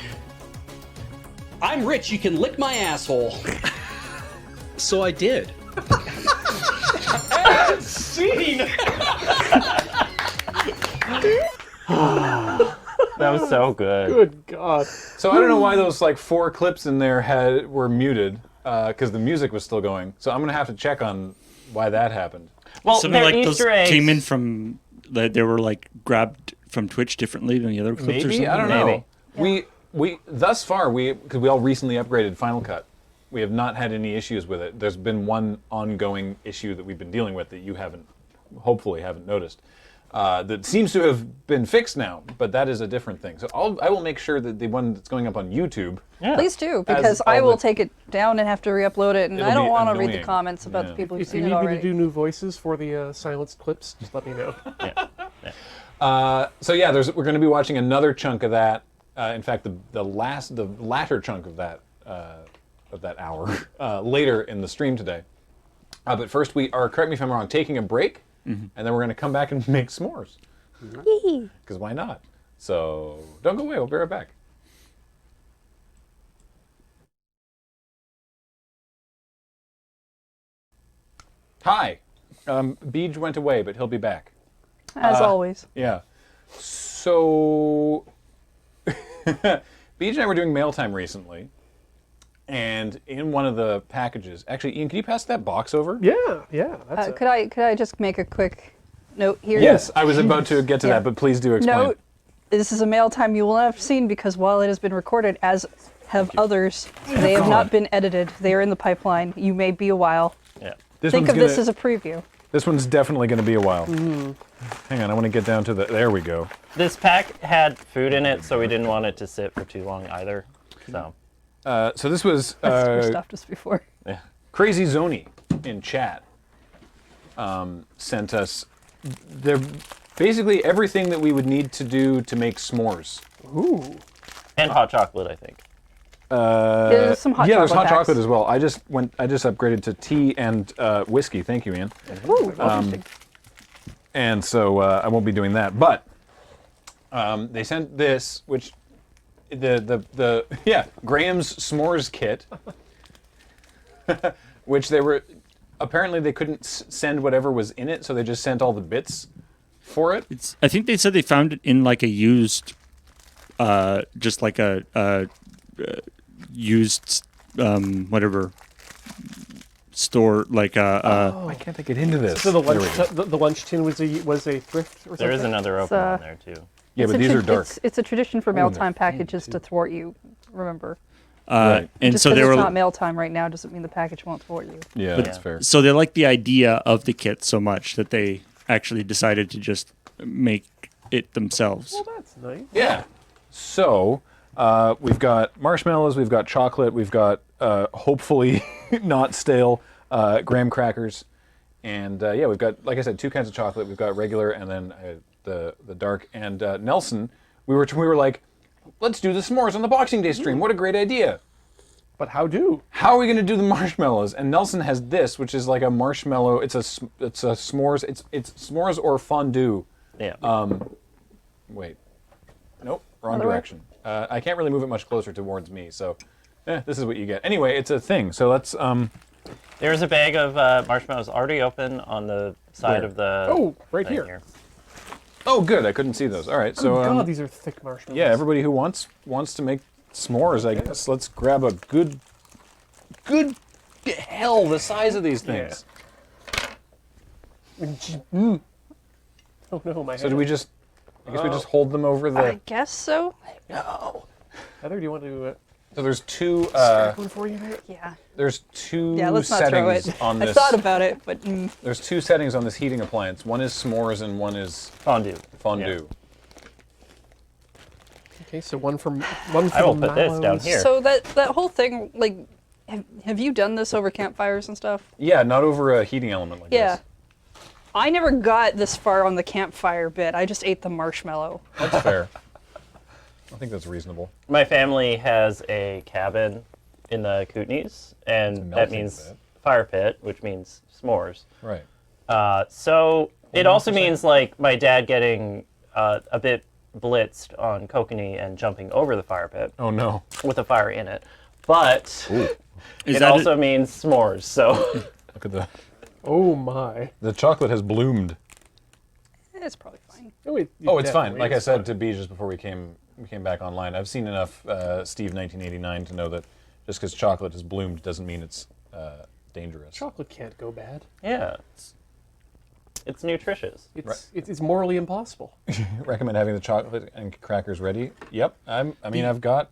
I'm rich. You can lick my asshole." So I did. Scene! That was so good. Good God. So I don't know why those like 4 clips in there were muted because the music was still going. So I'm gonna have to check on why that happened. Well, Something they're like Easter those eggs. came in from they were like grabbed from Twitch differently than the other clips or Maybe something? I don't know. We thus far because we all recently upgraded Final Cut. We have not had any issues with it. There's been one ongoing issue that we've been dealing with that you hopefully haven't noticed. That seems to have been fixed now, but that is a different thing. So I will make sure that the one that's going up on YouTube. Please do, because I will take it down and have to re-upload it, and I don't want to read the comments about the people who've If you seen it need me already. to do new voices for the silenced clips, just let me know. So yeah, we're going to be watching another chunk of that. In fact, the latter chunk of that hour later in the stream today. But first, we are, correct me if I'm wrong, taking a break, and then we're going to come back and make s'mores. Because why not? So don't go away. We'll be right back. Hi. Beej went away, but he'll be back. As always. Yeah. So, Beej and I were doing mail time recently, and in one of the packages, actually, Ian, can you pass that box over? Yeah. Could I just make a quick note here? Yes, I was about to get to that, but please do explain. Note, this is a mail time you will not have seen because while it has been recorded, as have others, they have not been edited. They are in the pipeline. You may be a while. Yeah. Think of this as a preview. This one's definitely going to be a while. Hang on, I want to get down to the. There we go. This pack had food in it, so we didn't want it to sit for too long either. So this was. That's never stopped us before. Yeah. Crazy Zoni in chat sent us. They're basically everything that we would need to do to make s'mores. Ooh. And hot chocolate, I think. There's some hot there's chocolate hot packs. chocolate as well. I just upgraded to tea and whiskey. Thank you, Ian. Ooh, interesting. And so I won't be doing that. But they sent this, which Graham's s'mores kit, which apparently they couldn't send whatever was in it, so they just sent all the bits for it. I think they said they found it in like a used, just like a used whatever store, like why can't I get into this? So the lunch tin was a thrift or something? There is another open on there too. Yeah, but these are dark. It's a tradition for mail time packages to thwart you. Remember. And Just so because they were it's not mail time right now doesn't mean the package won't thwart you. Yeah, But- that's fair. So they like the idea of the kit so much that they actually decided to just make it themselves. Well, that's nice. Yeah. So we've got marshmallows, we've got chocolate, we've got hopefully not stale graham crackers, and we've got, like I said, 2 kinds of chocolate. We've got regular and then the dark. And Nelson, we were like, let's do the s'mores on the Boxing Day stream. What a great idea! But how are we going to do the marshmallows? And Nelson has this, which is like a marshmallow. It's a s'mores. It's s'mores or fondue. Yeah. Wait. Nope. Wrong Other way? direction. I can't really move it much closer towards me, so this is what you get. Anyway, it's a thing. So let's. There's a bag of marshmallows already open on the side Where? of the. Oh, right thing here. Oh, good. I couldn't see those. All right. So. Oh God, these are thick marshmallows. Yeah, everybody who wants to make s'mores, I guess. Let's grab a good hell the size of these things. Oh no, my So head. do we just? I guess we just hold them over the. I guess so. No. Heather, do you want to? So there's two. Scrap one for you, mate? Yeah. There's two Yeah, let's not throw settings it. on I this. thought about it, but There's 2 settings on this heating appliance. One is s'mores and one is fondue. Fondue. Okay, so one for I will put this down here. So that whole thing, like, have you done this over campfires and stuff? Yeah, not over a heating element like Yeah. this. I never got this far on the campfire bit. I just ate the marshmallow. That's fair. I think that's reasonable. My family has a cabin in the Kootenays, and that melting means pit. fire pit, which means s'mores. Right. So it also means like my dad getting a bit blitzed on kokanee and jumping over the fire pit. Oh no. With a fire in it, but Is it that also means s'mores. So Look at the. Oh my. The chocolate has bloomed. It's probably fine. Oh, it's fine. Like I said to B just before we came back online, I've seen enough Steve 1989 to know that just because chocolate has bloomed doesn't mean it's dangerous. Chocolate can't go bad. yeah, It's nutritious. It's morally impossible. Recommend having the chocolate and crackers ready. Yep. I've got.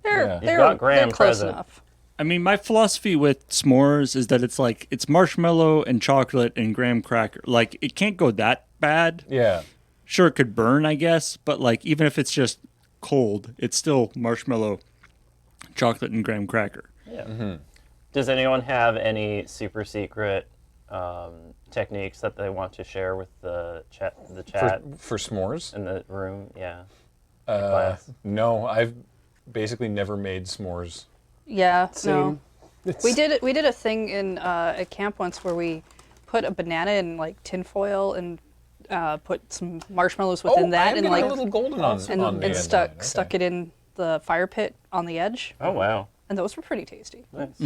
They're close enough. I mean, my philosophy with s'mores is that it's marshmallow and chocolate and graham cracker. Like, it can't go that bad. Yeah. Sure, it could burn, I guess, but like even if it's just cold, it's still marshmallow, chocolate, and graham cracker. Yeah. Does anyone have any super secret techniques that they want to share with the chat? For s'mores in the room, yeah. No, I've basically never made s'mores. Yeah, Same. no. We did a thing in at camp once where we put a banana in like tinfoil and put some marshmallows within that and like a little golden on and stuck it in the fire pit on the edge. Oh wow! And those were pretty tasty. Nice.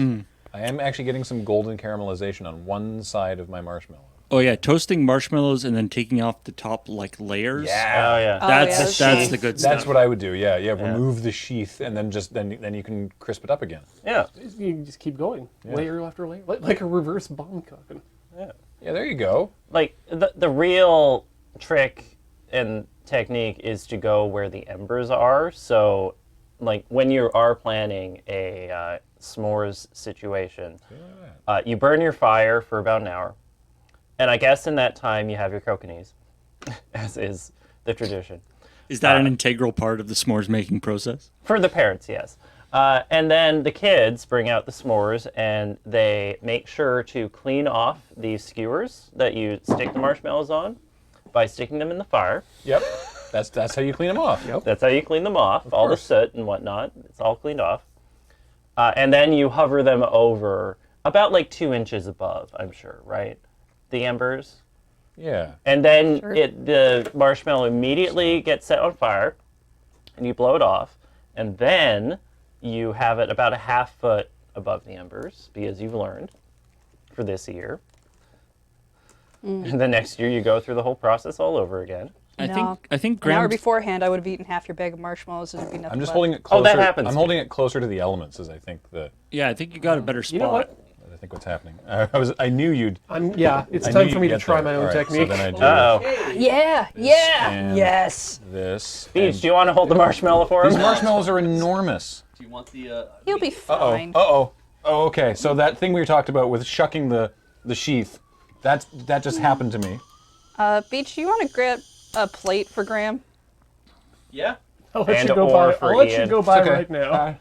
I am actually getting some golden caramelization on one side of my marshmallow. Oh yeah, toasting marshmallows and then taking off the top like layers. Yeah. Oh yeah. That's the good stuff. That's what I would do. Yeah. Remove the sheath and then then you can crisp it up again. Yeah. You just keep going, layer after layer, like a reverse bomb coffin. Yeah. Yeah. There you go. Like the real trick and technique is to go where the embers are. So, like when you are planning a s'mores situation, you burn your fire for about an hour. And I guess in that time you have your kokanese, as is the tradition. Is that an integral part of the s'mores making process? For the parents, yes. And then the kids bring out the s'mores and they make sure to clean off the skewers that you stick the marshmallows on by sticking them in the fire. Yep. That's how you clean them off. Yep. That's how you clean them off. All the soot and whatnot. It's all cleaned off. And then you hover them over about like 2 inches above, I'm sure, right? The embers. Yeah. And then the marshmallow immediately gets set on fire, and you blow it off, and then you have it about a half foot above the embers, because you've learned for this year. And the next year you go through the whole process all over again. I think an hour beforehand I would have eaten half your bag of marshmallows and it'd be nothing I'm just left. holding it closer. Oh, that happens. I'm holding it closer to the elements, as I think Yeah, I think you got a better spot. You know what? I think what's happening. I knew you'd. It's time for me to try my own technique. So then I do Yeah, and yes. this. Beach, do you want to hold the marshmallow for him? These marshmallows are enormous. Do you want the? He'll be fine. Oh, okay. So that thing we talked about with shucking the sheath, that just happened to me. Beach, do you want to grab a plate for Graham? Yeah. I'll let you go by right now.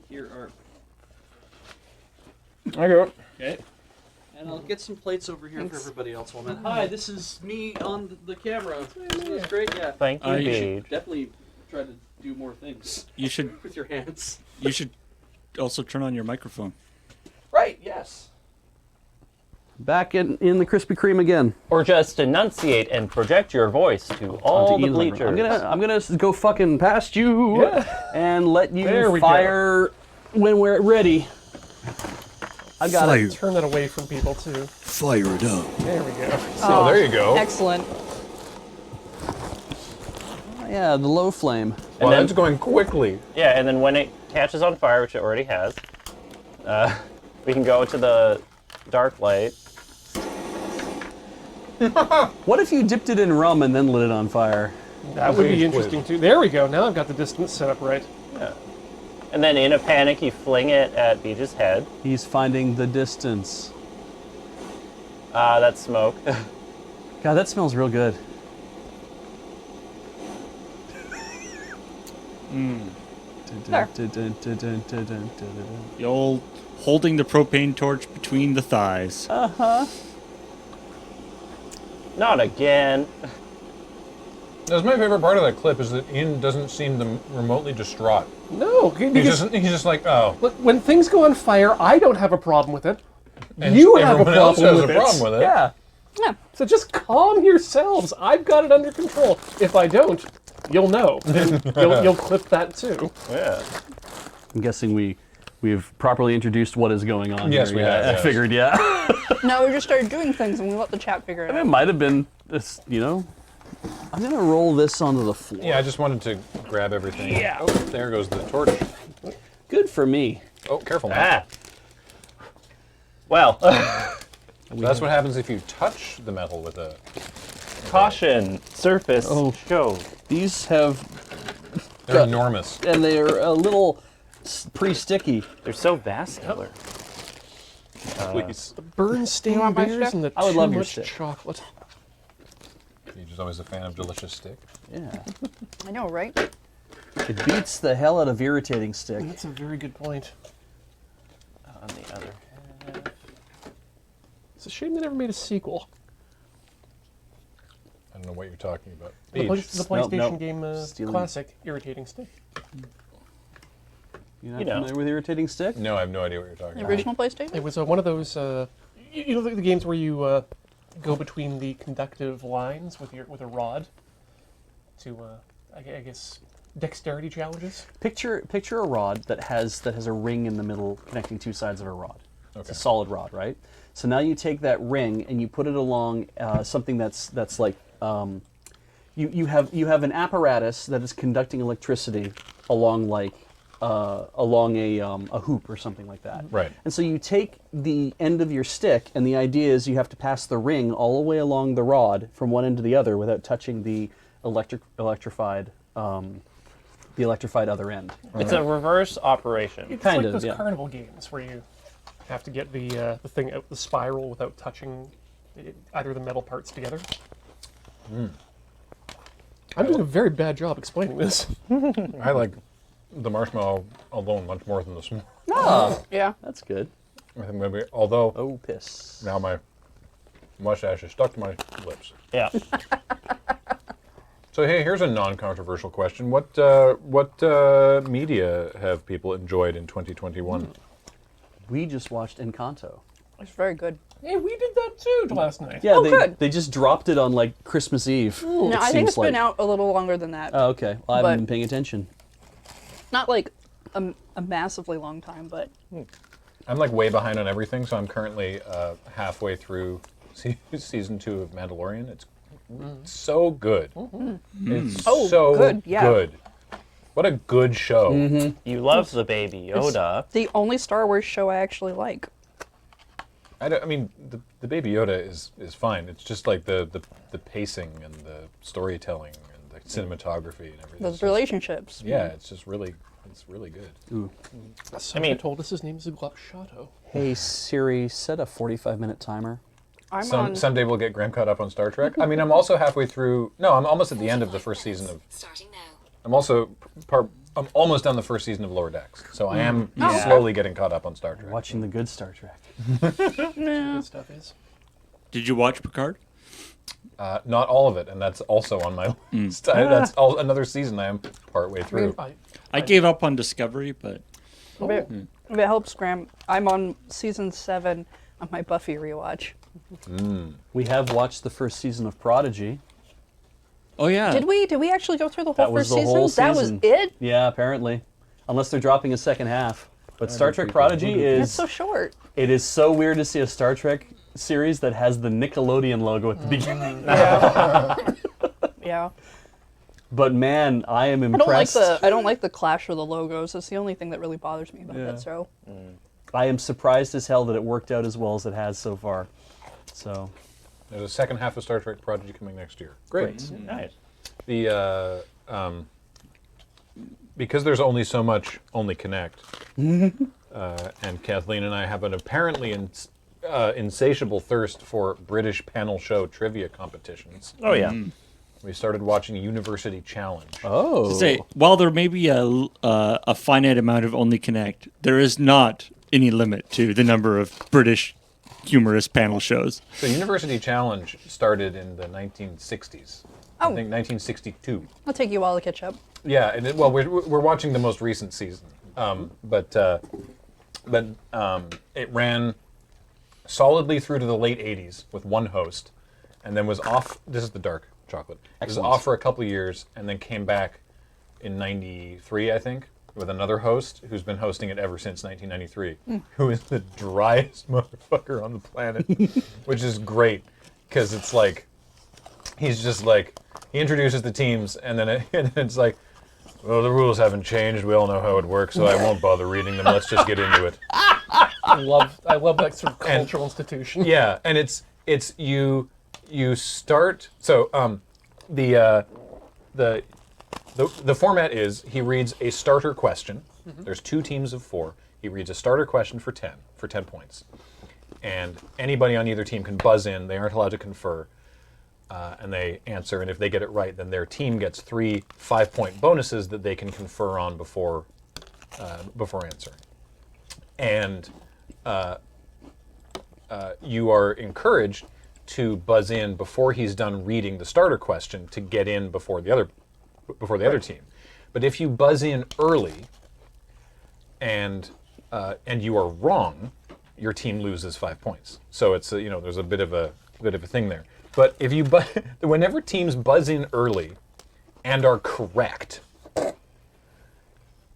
Here are. I go. Okay. And I'll get some plates over here for everybody else. Hi, this is me on the camera. Isn't this great? Yeah. Thank you, You Beach. should definitely try to do more things. You should with your hands. You should also turn on your microphone. Right. Yes. Back in the Krispy Kreme again. Or just enunciate and project your voice to all the bleachers. I'm gonna go fucking past you and let you fire when we're ready. I've got to turn that away from people too. Fire it up. There we go. Oh, there you go. Excellent. Yeah, the low flame. Well, that's going quickly. Yeah, and then when it catches on fire, which it already has, we can go to the dark light. What if you dipped it in rum and then lit it on fire? That would be interesting too. There we go. Now I've got the distance set up right. Yeah. And then in a panic, you fling it at Beach's head. He's finding the distance. That's smoke. God, that smells real good. The old holding the propane torch between the thighs. Uh-huh. Not again. That's my favorite part of that clip is that Ian doesn't seem remotely distraught. No, he's just like, oh. Look, when things go on fire, I don't have a problem with it. And You have a everyone else problem has with a it. problem with it. Yeah. So just calm yourselves. I've got it under control. If I don't, you'll know. And you'll clip that too. Yeah. I'm guessing we've properly introduced what is going on Yes, here. we have, I yes. figured, yeah. No, we just started doing things and we let the chat figure it It out. might have been this, I'm gonna roll this onto the floor. Yeah, I just wanted to grab everything. Yeah. Oh, there goes the torch. Good for me. Oh, careful, man. Well, So that's what happens if you touch the metal with a... Caution, surface, show. These have... They're enormous. And they're a little pretty sticky. They're so vascular. Please. The Bernstein want my beers stick? and the I would too love your much stick. chocolate. You're just always a fan of delicious stick. Yeah. I know, right? It beats the hell out of irritating stick. That's a very good point. On the other hand. It's a shame they never made a sequel. I don't know what you're talking about. The, the PlayStation Nope. game Stealing. classic, Irritating Stick. You're not familiar with irritating stick? No, I have no idea what you're talking The about. original PlayStation? It was one of those, you know, the games where you go between the conductive lines with a rod to, I guess, dexterity challenges. Picture a rod that has a ring in the middle connecting two sides of a rod. It's a Okay. solid rod, right? So now you take that ring and you put it along something that's like you have an apparatus that is conducting electricity along like along a hoop or something like that. Right. And so you take the end of your stick, and the idea is you have to pass the ring all the way along the rod from one end to the other without touching the electrified other end. It's a reverse operation. It's Kind like of, those yeah. carnival games where you have to get the thing out the spiral without touching either of the metal parts together. I'm doing a very bad job explaining this. I like the marshmallow alone much more than the s'more. Oh, Yeah. that's good. I think maybe, although Oh, piss. now my mustache is stuck to my lips. Yeah. So hey, here's a non-controversial question. What media have people enjoyed in 2021? We just watched Encanto. It's very good. Hey, we did that too last night. Yeah, Oh, they, good. they just dropped it on like Christmas Eve. No, I think it's been out a little longer than that. Oh, okay. Well, I But- haven't been paying attention. Not like a massively long time, but I'm like way behind on everything, so I'm currently halfway through season 2 of Mandalorian. It's so good. It's Oh, so good, yeah. good. What a good show. You love the baby Yoda. it's the only Star Wars show I actually like. I mean, the Baby Yoda is fine. It's just like the pacing and the storytelling and the cinematography and everything. Those relationships. Yeah, it's just really good. Ooh. Someone told us his name is Uglap Shato. Hey Siri, set a 45-minute timer. Someday we'll get Graham caught up on Star Trek. I mean, I'm also halfway through. No, I'm almost at the end of the first season of. Starting now. I'm also I'm almost done the first season of Lower Decks, so I am slowly getting caught up on Star Trek. Watching the good Star Trek. Good stuff is. Did you watch Picard? Not all of it, and that's also on my list. That's another season I am partway through. I gave up on Discovery, but If it helps, Graham, I'm on season 7 of my Buffy rewatch. We have watched the first season of Prodigy. Oh yeah. Did we actually go through the whole That was first the whole season? That was season. it? Yeah, apparently. Unless they're dropping a second half. But Star Trek Prodigy It's is so short. it is so weird to see a Star Trek series that has the Nickelodeon logo at the beginning. Yeah. But man, I am I don't like impressed. I don't like the clash of the logos. That's the only thing that really bothers me about that show. I am surprised as hell that it worked out as well as it has so far. So There's a second half of Star Trek Prodigy coming next year. great. Nice. The because there's only so much Only Connect, and Kathleen and I have an apparently insatiable thirst for British panel show trivia competitions. Oh yeah. We started watching University Challenge. Oh. To say, while there may be a finite amount of Only Connect, there is not any limit to the number of British humorous panel shows. So University Challenge started in the 1960s. I think 1962. It'll take you a while to catch up. Yeah, and well, we're watching the most recent season, but it ran solidly through to the late 80s with one host, and then was off. This is the dark chocolate. It was Excellent. off for a couple of years, and then came back in '93, I think, with another host who's been hosting it ever since 1993, who is the driest motherfucker on the planet, which is great because it's like he's just like he introduces the teams, and then it's like, well, the rules haven't changed. We all know how it works, so I won't bother reading them. Let's just get into it. love that sort of cultural institution. Yeah, and it's you start. So the format is he reads a starter question. There's 2 teams of 4. He reads a starter question for 10 points, and anybody on either team can buzz in. They aren't allowed to confer, and they answer. And if they get it right, then their team gets 3 5-point bonuses that they can confer on before answering. And you are encouraged to buzz in before he's done reading the starter question to get in before the other team. But if you buzz in early and you are wrong, your team loses 5 points. So it's there's a bit of a thing there. But if you whenever teams buzz in early and are correct,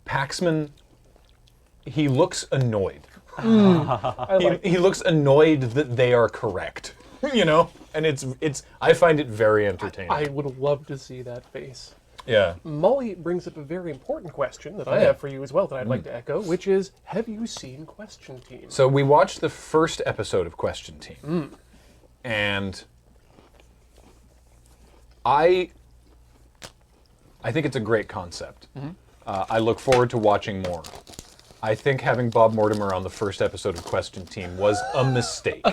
Paxman, he looks annoyed. He looks annoyed that they are correct, and it's. I find it very entertaining. I would love to see that face. Yeah. Molly brings up a very important question that I have for you as well that I'd like to echo, which is, have you seen Question Team? So we watched the first episode of Question Team, and I think it's a great concept. I look forward to watching more. I think having Bob Mortimer on the first episode of Question Team was a mistake.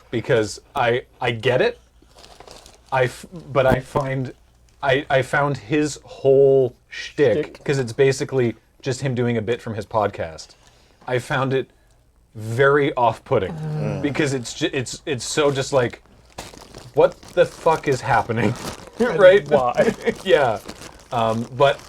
Because I get it, but I found his whole shtick, because it's basically just him doing a bit from his podcast. I found it very off-putting, because it's so just like, what the fuck is happening, right? Why? Yeah, but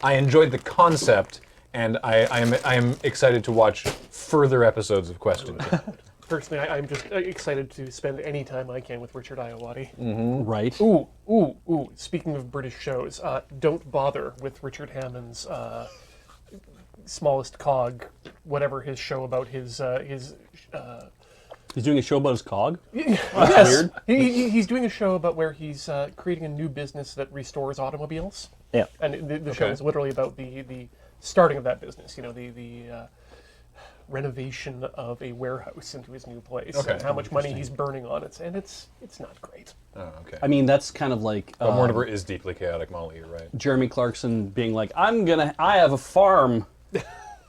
I enjoyed the concept, and I am excited to watch further episodes of Question Team. Personally, I'm just excited to spend any time I can with Richard Iowati. Right. Ooh. Speaking of British shows, Don't Bother with Richard Hammond's Smallest Cog, whatever his show about his. He's doing a show about his cog? Yes. Weird. He's doing a show about where he's creating a new business that restores automobiles. Yeah. And the show is literally about the starting of that business, the renovation of a warehouse into his new place, and how much money he's burning on it, and it's not great. Oh, okay. I mean, that's kind of like... But Mortimer is deeply chaotic, Molly, you're right. Jeremy Clarkson being like, I have a farm.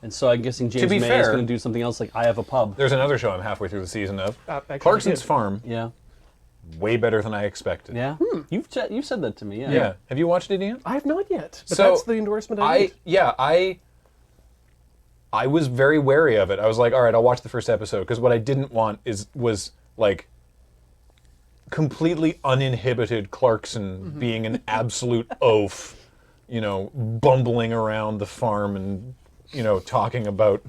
And so I'm guessing James May is going to do something else like, I have a pub. There's another show I'm halfway through the season of. Actually, Clarkson's Farm. Yeah. Way better than I expected. Yeah? You've said that to me, yeah. Yeah. Have you watched it, Ian? I have not yet, but So, that's the endorsement I need. I was very wary of it. I was like, all right, I'll watch the first episode, because what I didn't want was like completely uninhibited Clarkson being an absolute oaf, bumbling around the farm and talking about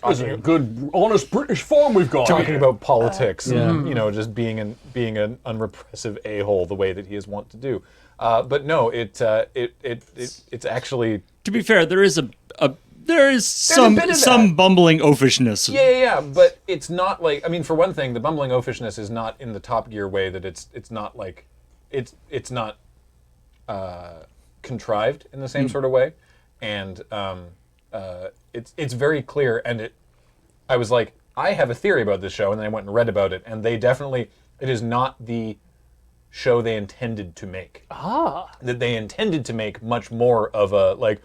This is a good, honest British farm we've got. talking about politics and just being an unrepressive a-hole the way that he is wont to do. But no, it's actually, To be fair, there is some bumbling oafishness. Yeah, but it's not like, I mean, for one thing, the bumbling oafishness is not in the Top Gear way that it's not like, it's not contrived in the same sort of way, and it's very clear, and I was like, I have a theory about this show, and then I went and read about it, and it is not the show they intended to make. That they intended to make much more of a, like,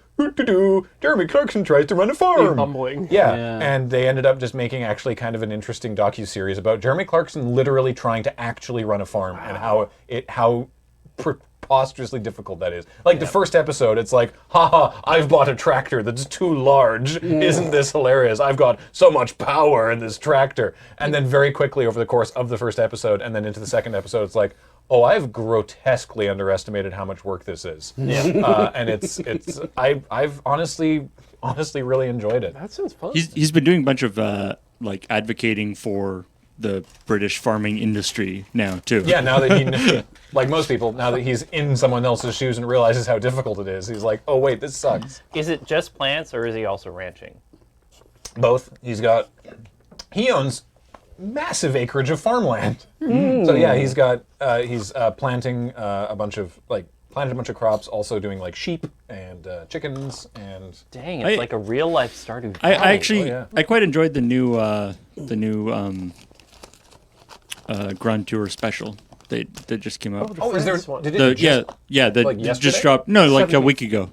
Jeremy Clarkson tries to run a farm. Humbling. Yeah, and they ended up just making actually kind of an interesting docuseries about Jeremy Clarkson literally trying to actually run a farm and how preposterously difficult that is. Like the first episode, it's like, haha, I've bought a tractor that's too large. Isn't this hilarious? I've got so much power in this tractor. And then very quickly over the course of the first episode and then into the second episode, it's like, oh, I've grotesquely underestimated how much work this is. And I've honestly really enjoyed it. That sounds fun. He's been doing a bunch of like advocating for the British farming industry now too. Yeah, now that he, like most people, now that he's in someone else's shoes and realizes how difficult it is, he's like, oh wait, this sucks. Is it just plants, or is he also ranching? Both. He owns massive acreage of farmland. So yeah, he's planting a bunch of crops, also doing like sheep and and chickens and. Dang, it's like a real life Stardew Valley. I actually I quite enjoyed the new Grand Tour special that just came out. Oh, is there? Did it just, that like just yesterday? dropped. No, like a 17th. week ago.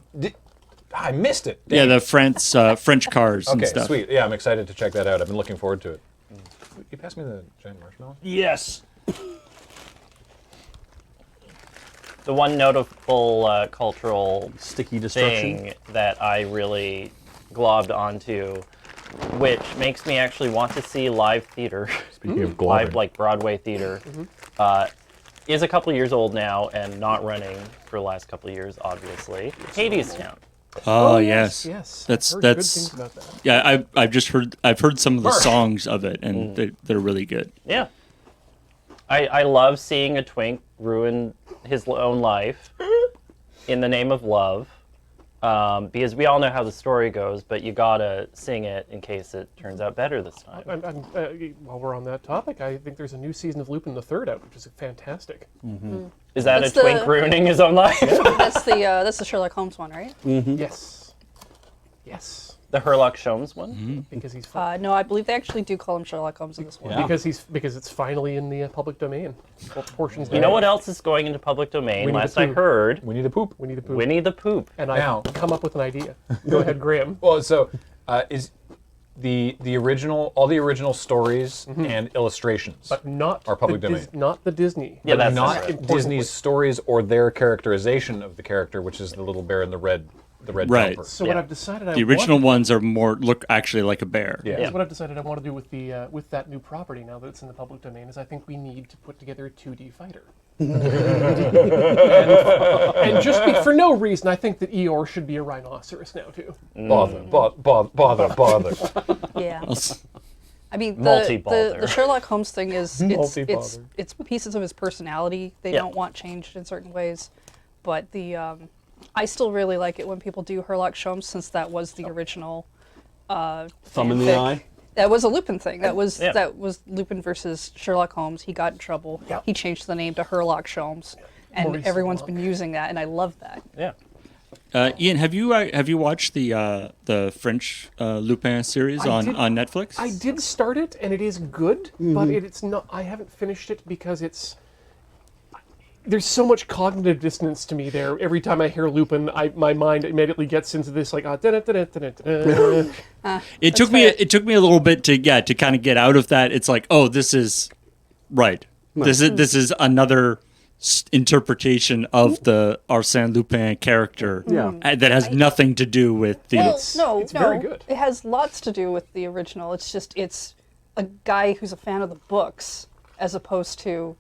I missed it. Yeah, Dang. the French cars and Okay, stuff. sweet. Yeah, I'm excited to check that out. I've been looking forward to it. Can you pass me the giant marshmallow? Yes. The one notable cultural sticky destruction thing that I really globbed onto, which makes me actually want to see live theater. Speaking of live, globbing. like Broadway theater, is a couple years old now and not running for the last couple of years, obviously. Hadestown. Oh, yes. yes. That's I've heard good that's things about that. yeah. I've heard some of the Mark. songs of it, and they're really good. Yeah. I love seeing a twink ruin his own life in the name of love, because we all know how the story goes, but you gotta sing it in case it turns out better this time. While we're on that topic, I think there's a new season of Lupin the Third out, which is fantastic. Is that That's a twink the- ruining his own life? That's the Sherlock Holmes one, right? Yes. Yes. The Sherlock Holmes one? Because he's No, I believe they actually do call him Sherlock Holmes in this one. because it's finally in the public domain. Well, portions. You know what else is going into public domain? Winnie the Last I Pooh. heard, We need a poop. We need a poop. Winnie the Poop. And Now- I've come up with an idea. Go ahead, Graham. Well, so is the original all the original stories and illustrations, But not are public the domain. not the Disney. Yeah, But that's not separate. Disney's stories or their characterization of the character, which is the little bear in the red Right. jumper. So what I've decided I The original want, ones are more look actually like a bear. Yeah. is what I've decided I want to do with the with that new property now that it's in the public domain is I think we need to put together a 2D fighter. and just for no reason, I think that Eeyore should be a rhinoceros now too. Bother. Yeah. I mean, the Multi-bother. Sherlock Holmes thing is Multi-bother. it's pieces of his personality they Yeah. don't want changed in certain ways, but I still really like it when people do Sherlock Holmes since that was the original Thumb in the fanfic. eye. That was a Lupin thing. That was Yeah. Lupin versus Sherlock Holmes. He got in trouble. Yeah. He changed the name to Sherlock Holmes, and Maurice everyone's Leblanc. been using that, and I love that. Yeah. Ian, have you watched the French Lupin series on Netflix? I did start it, and it is good, but it's not. I haven't finished it because there's so much cognitive dissonance to me there. Every time I hear Lupin, my mind immediately gets into this like It took me a little bit to kind of get out of that. It's like, oh, this is right. This is another interpretation of the Arsène Lupin character that has nothing to do with the. Well, it's very good. It has lots to do with the original. It's just it's a guy who's a fan of the books as opposed to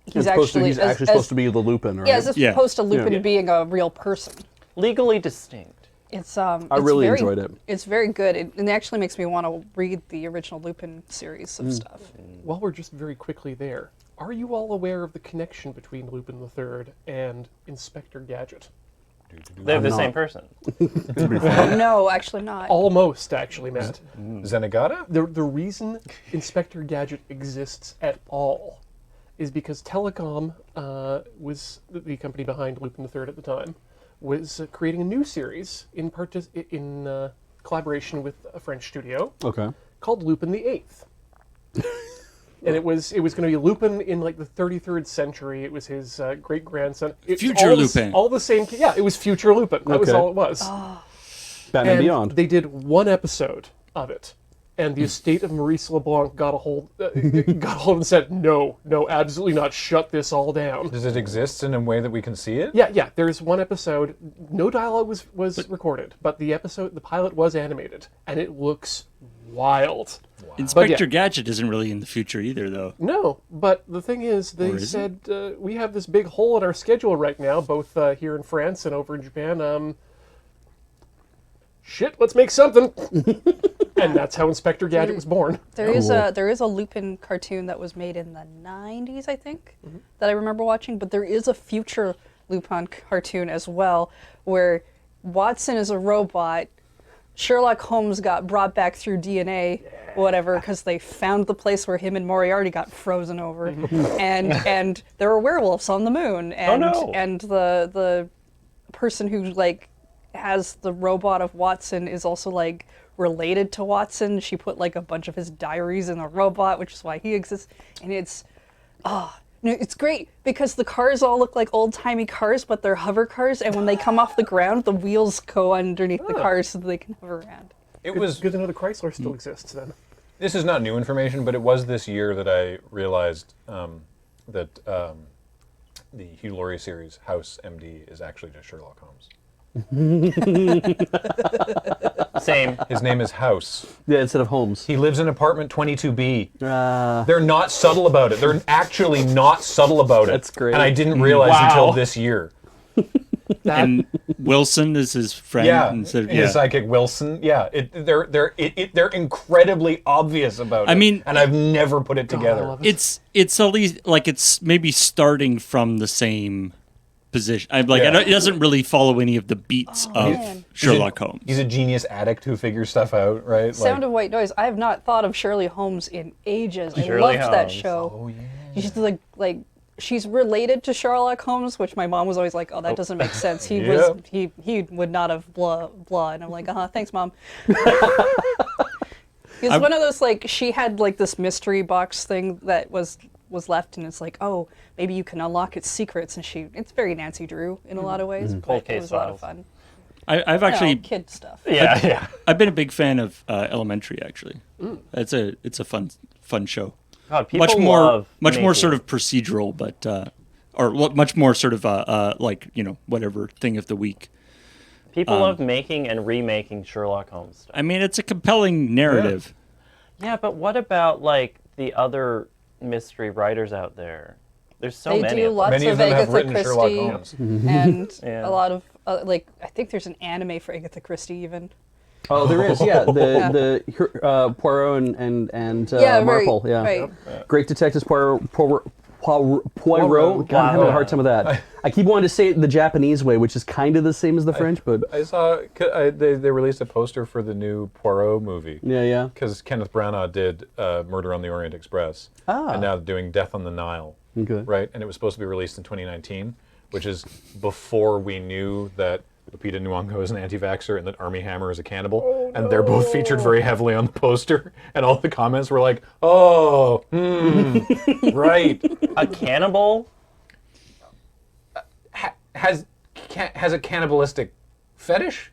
he's actually supposed to be the Lupin, right? Yeah, as opposed to Lupin Yeah. being a real person. Legally distinct. It's I really enjoyed it. It's very good, and it actually makes me want to read the original Lupin series of stuff. While we're just very quickly there, are you all aware of the connection between Lupin III and Inspector Gadget? They're the same person. No, actually not. Almost, actually, Matt. Zenigata? The reason Inspector Gadget exists at all is because Telecom was the company behind Lupin III at the time, was creating a new series in collaboration with a French studio called Lupin the Eighth. And it was going to be Lupin in like the 33rd century. It was his great grandson. Future Lupin. All the same. Yeah, it was Future Lupin. That was all it was. Batman And Beyond. They did one episode of it, and the estate of Maurice LeBlanc got a hold and said, "No, absolutely not. Shut this all down." Does it exist in a way that we can see it? Yeah. There's one episode. No dialogue was recorded, but the pilot was animated, and it looks wild. Inspector Gadget isn't really in the future either, though. No, but the thing is, they Or is said we have this big hole in our schedule right now, both here in France and over in Japan. Shit, let's make something. And that's how Inspector Gadget was born. There is a Lupin cartoon that was made in the 90s, I think, that I remember watching, but there is a future Lupin cartoon as well, where Watson is a robot, Sherlock Holmes got brought back through DNA, whatever, because they found the place where him and Moriarty got frozen over, and there were werewolves on the moon, and no. and the person who has the robot of Watson is also like related to Watson. She put like a bunch of his diaries in the robot, which is why he exists. And it's it's great because the cars all look like old-timey cars, but they're hover cars, and when they come off the ground, the wheels go underneath the cars so that they can hover around. It was good to know the Chrysler still exists then. This is not new information, but it was this year that I realized that the Hugh Laurie series, House MD, is actually just Sherlock Holmes. Same. His name is House. Yeah, instead of Holmes. He lives in apartment 22B. They're not subtle about it. They're actually not subtle about it. That's great. And I didn't realize until this year. And Wilson is his friend. Yeah, instead of, his psychic Wilson. Yeah, they're incredibly obvious about it. I mean, and I've never put it together. It's at least like it's maybe starting from the same position. I don't, it doesn't really follow any of the beats of Sherlock Holmes. He's a genius addict who figures stuff out, right? Sound of White Noise. I have not thought of Shirley Holmes in ages. I Shirley loved that Holmes. show. Oh, yeah. She's like she's related to Sherlock Holmes, which my mom was always like, "Oh, that doesn't make sense." He would not have blah blah, and I'm like, thanks, mom. He was one of those like she had like this mystery box thing that was left, and it's like, oh, maybe you can unlock its secrets, and it's very Nancy Drew in a lot of ways. Cold But Case it was a lot of Files. fun. I've actually kid stuff. I've been a big fan of Elementary. Actually, it's a fun show. God, people much more love more making- sort of procedural, but much more sort of like whatever thing of the week. People love making and remaking Sherlock Holmes stuff. I mean, it's a compelling narrative. Yeah, but what about like the other mystery writers out there? There's so They many. do of them. lots Many of of them have Agatha written Sherlock Christie Holmes. and Yeah. a lot of like I think there's an anime for Agatha Christie even. Oh, there is, yeah. The Poirot and Yeah, Marple, right, yeah. right. Great detectives Poirot. God, I'm having a hard time with that. I keep wanting to say it the Japanese way, which is kind of the same as the French, but I saw they released a poster for the new Poirot movie. yeah. Because Kenneth Branagh did Murder on the Orient Express, and now they're doing Death on the Nile. Okay. Right, and it was supposed to be released in 2019, which is before we knew that Lupita Nyong'o is an anti-vaxxer and that Armie Hammer is a cannibal, and they're both featured very heavily on the poster, and all the comments were like, "Oh, right." A cannibal has a cannibalistic fetish.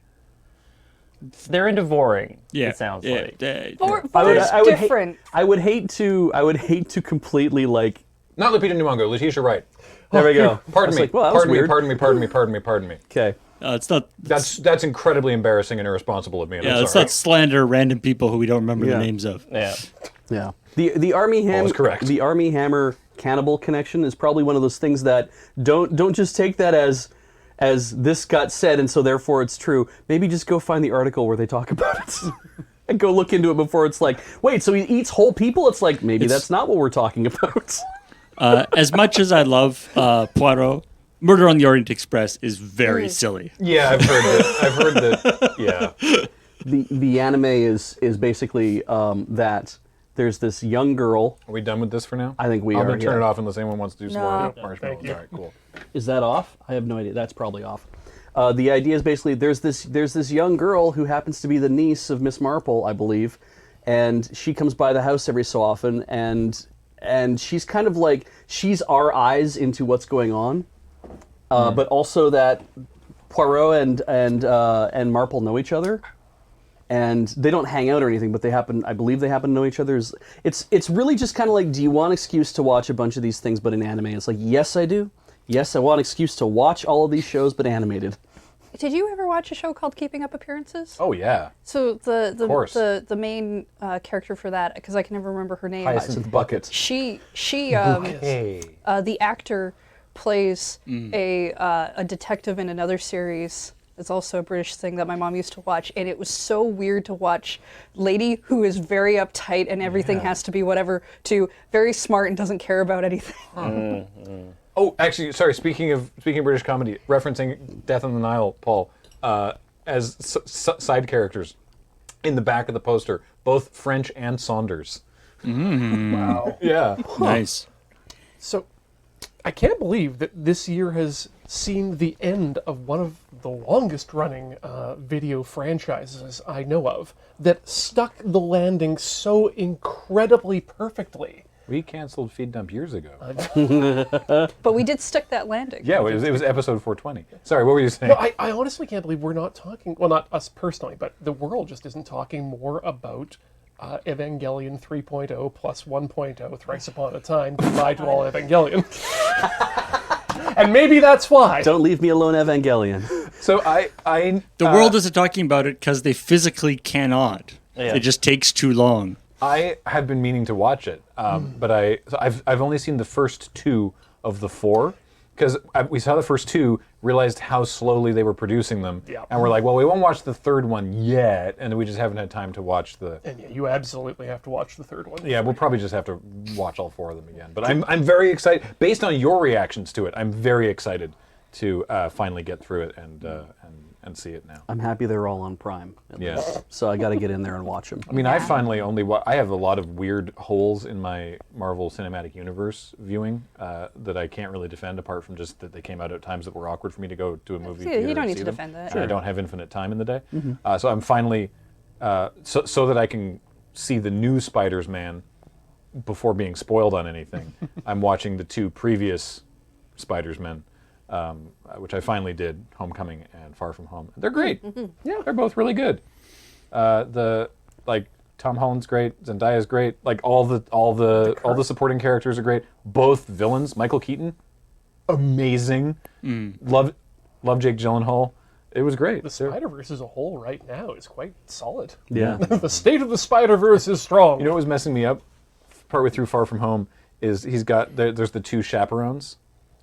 They're into voring. Yeah, it sounds yeah, like. different. I would hate to completely like. Not Lupita Nyong'o, Letitia Wright. There we go. Pardon I was me. like, well, that was weird. Pardon me. Okay. It's not. That's incredibly embarrassing and irresponsible of me. And Yeah, I'm let's sorry. not slander random people who we don't remember Yeah. the names of. Yeah. Yeah. The Armie Hammer. correct. The Armie Hammer cannibal connection is probably one of those things that don't just take that as this got said and so therefore it's true. Maybe just go find the article where they talk about it. And go look into it before it's like, wait, so he eats whole people? It's like, maybe that's not what we're talking about. As much as I love Poirot, Murder on the Orient Express is very silly. Yeah, I've heard that. Yeah. The anime is basically that there's this young girl. Are we done with this for now? I think we I'm are. gonna turn yeah. it off unless anyone wants to do some No. more No, marshmallows. thank you. All right, cool. Is that off? I have no idea. That's probably off. The idea is basically there's this young girl who happens to be the niece of Miss Marple, I believe, and she comes by the house every so often, and she's kind of like she's our eyes into what's going on, but also that Poirot and Marple know each other. And they don't hang out or anything, but I believe they happen to know each other. It's really just kind of like, do you want an excuse to watch a bunch of these things but in anime? It's like, yes, I do. Yes, I want an excuse to watch all of these shows but animated. Did you ever watch a show called Keeping Up Appearances? Oh yeah. So course. the main character for that, because I can never remember her name. Hyacinth Bucket. She Hey. the actor plays a detective in another series. It's also a British thing that my mom used to watch, and it was so weird to watch lady who is very uptight and everything has to be whatever to very smart and doesn't care about anything. Oh, actually, sorry. Speaking of British comedy, referencing Death on the Nile, Paul, as side characters in the back of the poster, both French and Saunders. Wow. Yeah. Nice. So, I can't believe that this year has seen the end of one of the longest-running video franchises I know of that stuck the landing so incredibly perfectly. We canceled Feed Dump years ago. But we did stick that landing. Yeah, it was episode 420. Sorry, what were you saying? No, I honestly can't believe we're not talking, well, not us personally, but the world just isn't talking more about Evangelion 3.0 plus 1.0 Thrice Upon a Time. Goodbye to all Evangelion. And maybe that's why. Don't leave me alone, Evangelion. So the world isn't talking about it because they physically cannot. Yeah. It just takes too long. I have been meaning to watch it, but I've only seen the first 2 of the 4 because we saw the first 2, realized how slowly they were producing them, and we're like, well, we won't watch the third one yet, and we just haven't had time to watch the. And yeah, you absolutely have to watch the third one. Yeah, we'll probably just have to watch all 4 of them again. But I'm very excited based on your reactions to it. I'm very excited to finally get through it and see it now. I'm happy they're all on Prime. Yeah. So I got to get in there and watch them. I mean, I finally only I have a lot of weird holes in my Marvel Cinematic Universe viewing that I can't really defend, apart from just that they came out at times that were awkward for me to go to a movie theater. You don't and need see to them. defend that. And I don't have infinite time in the day, Mhm. so I'm finally so that I can see the new Spider-Man before being spoiled on anything. I'm watching the 2 previous Spider-Men. Which I finally did, Homecoming and Far From Home. They're great. Yeah, they're both really good. Tom Holland's great, Zendaya's great. Like all the supporting characters are great. Both villains, Michael Keaton, amazing. Love Jake Gyllenhaal. It was great. The Spider-Verse as a whole right now is quite solid. Yeah. The state of the Spider-Verse is strong. You know what was messing me up partway through Far From Home is there's the 2 chaperones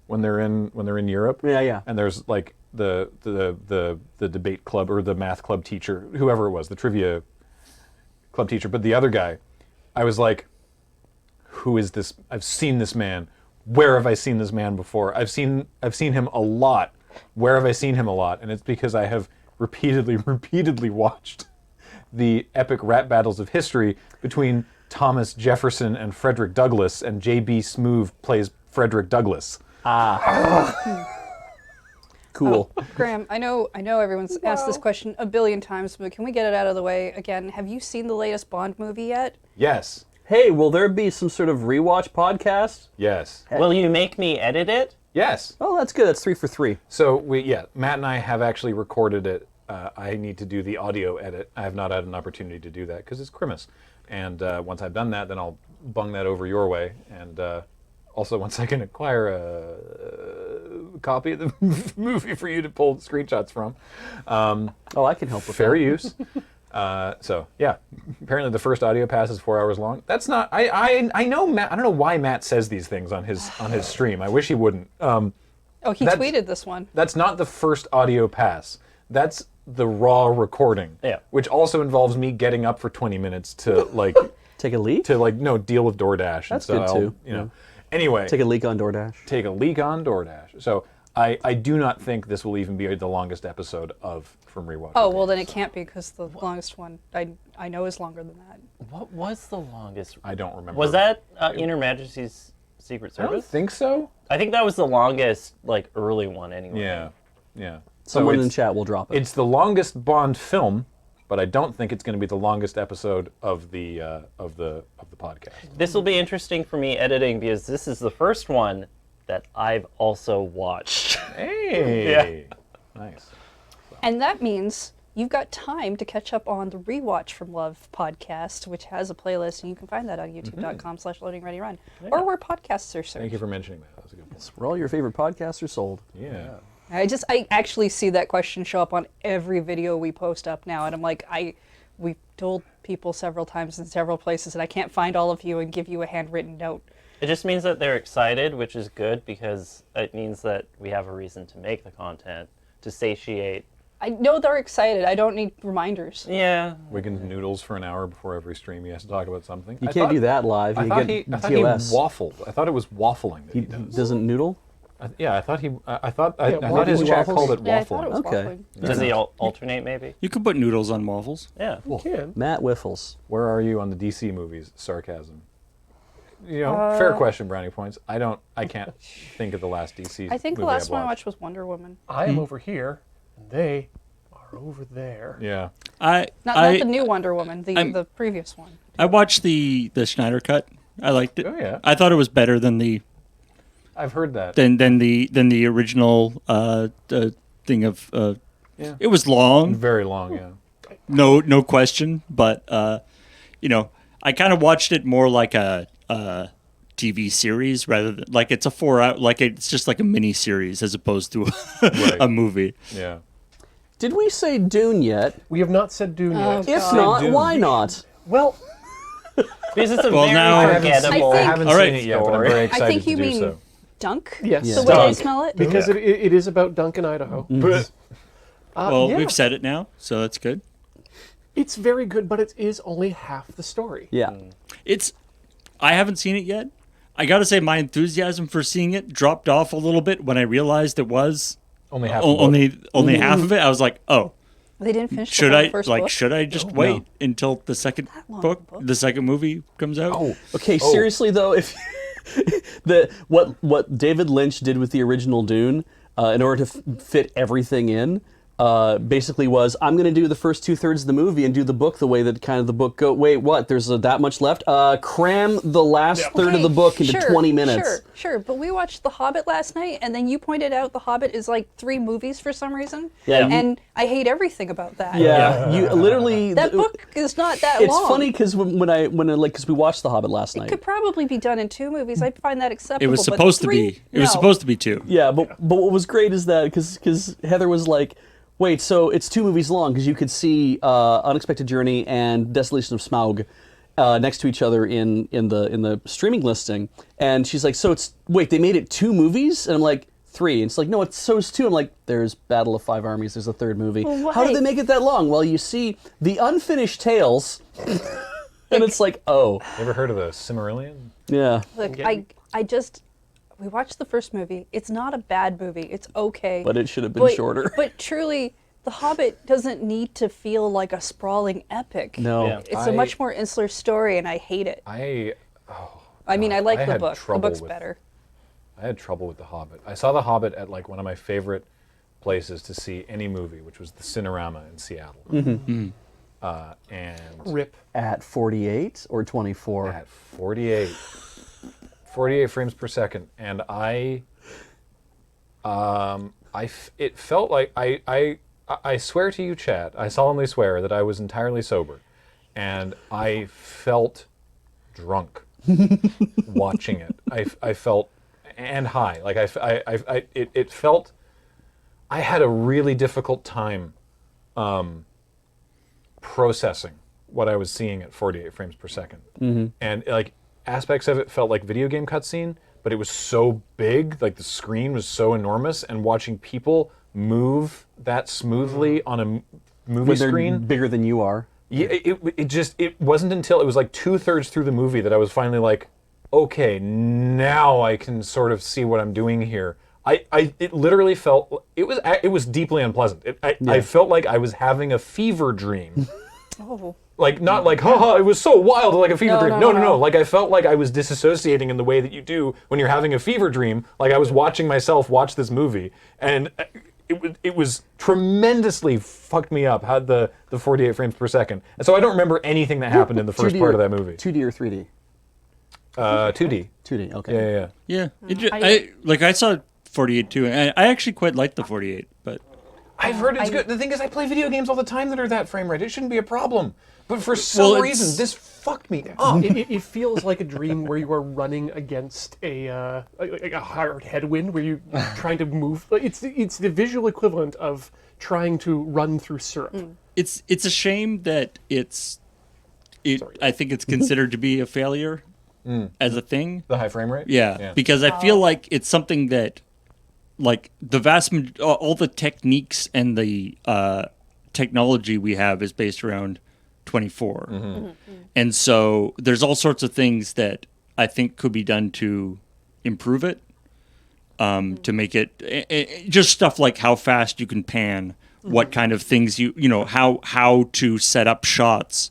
when they're in Europe. Yeah. And there's like the debate club or the math club teacher, whoever it was, the trivia club teacher. But the other guy, I was like, who is this? I've seen this man. Where have I seen this man before? I've seen him a lot. Where have I seen him a lot? And it's because I have repeatedly watched the epic rap battles of history between Thomas Jefferson and Frederick Douglass, and J.B. Smoove plays Frederick Douglass. Cool. Graham, I know everyone's asked this question a billion times, but can we get it out of the way again? Have you seen the latest Bond movie yet? Yes. Hey, will there be some sort of rewatch podcast? Yes. Will you make me edit it? Yes. Oh, that's good. That's 3 for 3. So Matt and I have actually recorded it. I need to do the audio edit. I have not had an opportunity to do that because it's Christmas. And once I've done that, then I'll bung that over your way. And also, once I can acquire a copy of the movie for you to pull screenshots from. I can help with fair that. use. So yeah, apparently the first audio pass is 4 hours long. That's not. I know Matt. I don't know why Matt says these things on his stream. I wish he wouldn't. He tweeted this one. That's not the first audio pass. That's the raw recording. Yeah. Which also involves me getting up for 20 minutes to like take a leak. To deal with DoorDash. That's and so good too. You know. Anyway. Take a leak on DoorDash. Take a leak on DoorDash. So I do not think this will even be the longest episode of From Rewatch. Oh, well then it can't be because the longest one I know is longer than that. What was the longest? I don't remember. Was that Inner Majesty's Secret Service? I don't think so. I think that was the longest, like, early one anyway. Yeah. Someone So in chat will drop it. It's the longest Bond film, but I don't think it's going to be the longest episode of the podcast. This will be interesting for me editing because this is the first one that I've also watched. Hey. Nice. And that means you've got time to catch up on the Rewatch from Love podcast, which has a playlist, and you can find that on youtube.com/loadingreadyrun, or where podcasts are searched. Thank you for mentioning that. That was a good point. Where all your favorite podcasts are sold. Yeah. I actually see that question show up on every video we post up now, and I'm like, we've told people several times in several places that I can't find all of you and give you a handwritten note. It just means that they're excited, which is good because it means that we have a reason to make the content to satiate. I know they're excited. I don't need reminders. Yeah. Wiggins noodles for an hour before every stream. He has to talk about something. You can't do that live. I You thought get he TOS. waffled. I thought it was waffling that he does. Doesn't noodle? Yeah, I thought his chat called it Yeah, I thought waffling. it was Okay. waffling. Does he alternate maybe? You could put noodles on waffles. Yeah. You can. Matt Wiffles. Where are you on the DC movies? Sarcasm. fair question, brownie points. I can't think of the last DC. I think the movie last one I watched. watched was Wonder Woman. I am over here, and they are over there. Yeah. Not the new Wonder Woman, the previous one. I watched the Snyder cut. I liked it. Oh, yeah. I thought it was better than the I've heard that. than the original thing of. Yeah. It was long. Very long, yeah. No question. But I kind of watched it more like a TV series rather than like it's a 4-hour, like it's just like a mini series as opposed to a movie. Yeah. Did we say Dune yet? We have not said Dune yet. If not, why not? Well, because it's a Well, very now- forgettable. I haven't All right. seen it yet, but I'm very excited I think you to do mean so. Dunk? Yes. The way I Dunk. smell it? Because it is about Dunk in Idaho. Well, yeah. we've said it now, so that's good. It's very good, but it is only half the story. Yeah. I haven't seen it yet. I got to say, my enthusiasm for seeing it dropped off a little bit when I realized it was only half. Only half of it. I was like, oh. They didn't finish Should the whole I first book? should I just wait until the second book, the second movie comes out? Okay, seriously though, if what David Lynch did with the original Dune, in order to fit everything in, basically was, I'm going to do the first 2/3 of the movie and do the book the way that kind of the book go. Wait, what? There's that much left? Cram the last third of the book into 20 minutes. Sure. But we watched The Hobbit last night, and then you pointed out The Hobbit is like 3 movies for some reason. Yeah, and I hate everything about that. Yeah, you literally. That book is not that It's long. funny because because we watched The Hobbit last night. It could probably be done in 2 movies. I'd find that acceptable. It was but supposed to 3? be. It was No. supposed to be 2. Yeah, but what was great is that because Heather was like, wait, so it's 2 movies long because you could see Unexpected Journey and Desolation of Smaug next to each other in the streaming listing, and she's like, so they made it 2 movies, and I'm like 3, and it's like, no, it's 2. I'm like, there's Battle of 5 Armies, there's a 3rd movie. Well, How did why? they make it that long? Well, you see the unfinished tales, and it's like, oh, You ever heard of the Cimmerillion? yeah. Look, we watched the first movie. It's not a bad movie. It's okay. But it should have been shorter. But truly, The Hobbit doesn't need to feel like a sprawling epic. No. Yeah. It's a much more insular story, and I hate it. I mean, I like I the had book. The trouble book's with- better. I had trouble with The Hobbit. I saw The Hobbit at like one of my favorite places to see any movie, which was the Cinerama in Seattle. Mhm. And Rip. At 48 or 24? At 48. 48 frames per second, and it felt like I swear to you, Chad, I solemnly swear that I was entirely sober, and I felt drunk watching it. I felt and high, like it felt. I had a really difficult time processing what I was seeing at 48 frames per second, and like. Aspects of it felt like video game cutscene, but it was so big, like the screen was so enormous, and watching people move that smoothly on a movie When they're screen bigger than you are. Yeah, it wasn't until it was like 2/3 through the movie that I was finally like, okay, now I can sort of see what I'm doing here. It literally felt it was deeply unpleasant. I felt like I was having a fever dream. Oh. Like, not like, haha, it was so wild, like a fever dream. No. No. Like, I felt like I was disassociating in the way that you do when you're having a fever dream. Like, I was watching myself watch this movie. And it was tremendously fucked me up, had the 48 frames per second. And so I don't remember anything that happened in the first 2D part of that movie. 2D or 3D? 2D. 2D, okay. Yeah. I saw 48 too, and I actually quite liked the 48, but... I've heard it's good. The thing is, I play video games all the time that are that frame rate. It shouldn't be a problem. But for some reason, this fucked me up. It feels like a dream where you are running against a hard headwind, where you're trying to move. It's the visual equivalent of trying to run through syrup. It's a shame that I think it's considered to be a failure as a thing. The high frame rate? Yeah, because I feel like it's something that, like, all the techniques and the technology we have is based around 24. And so there's all sorts of things that I think could be done to improve it, to make it just stuff like how fast you can pan, what kind of things how to set up shots,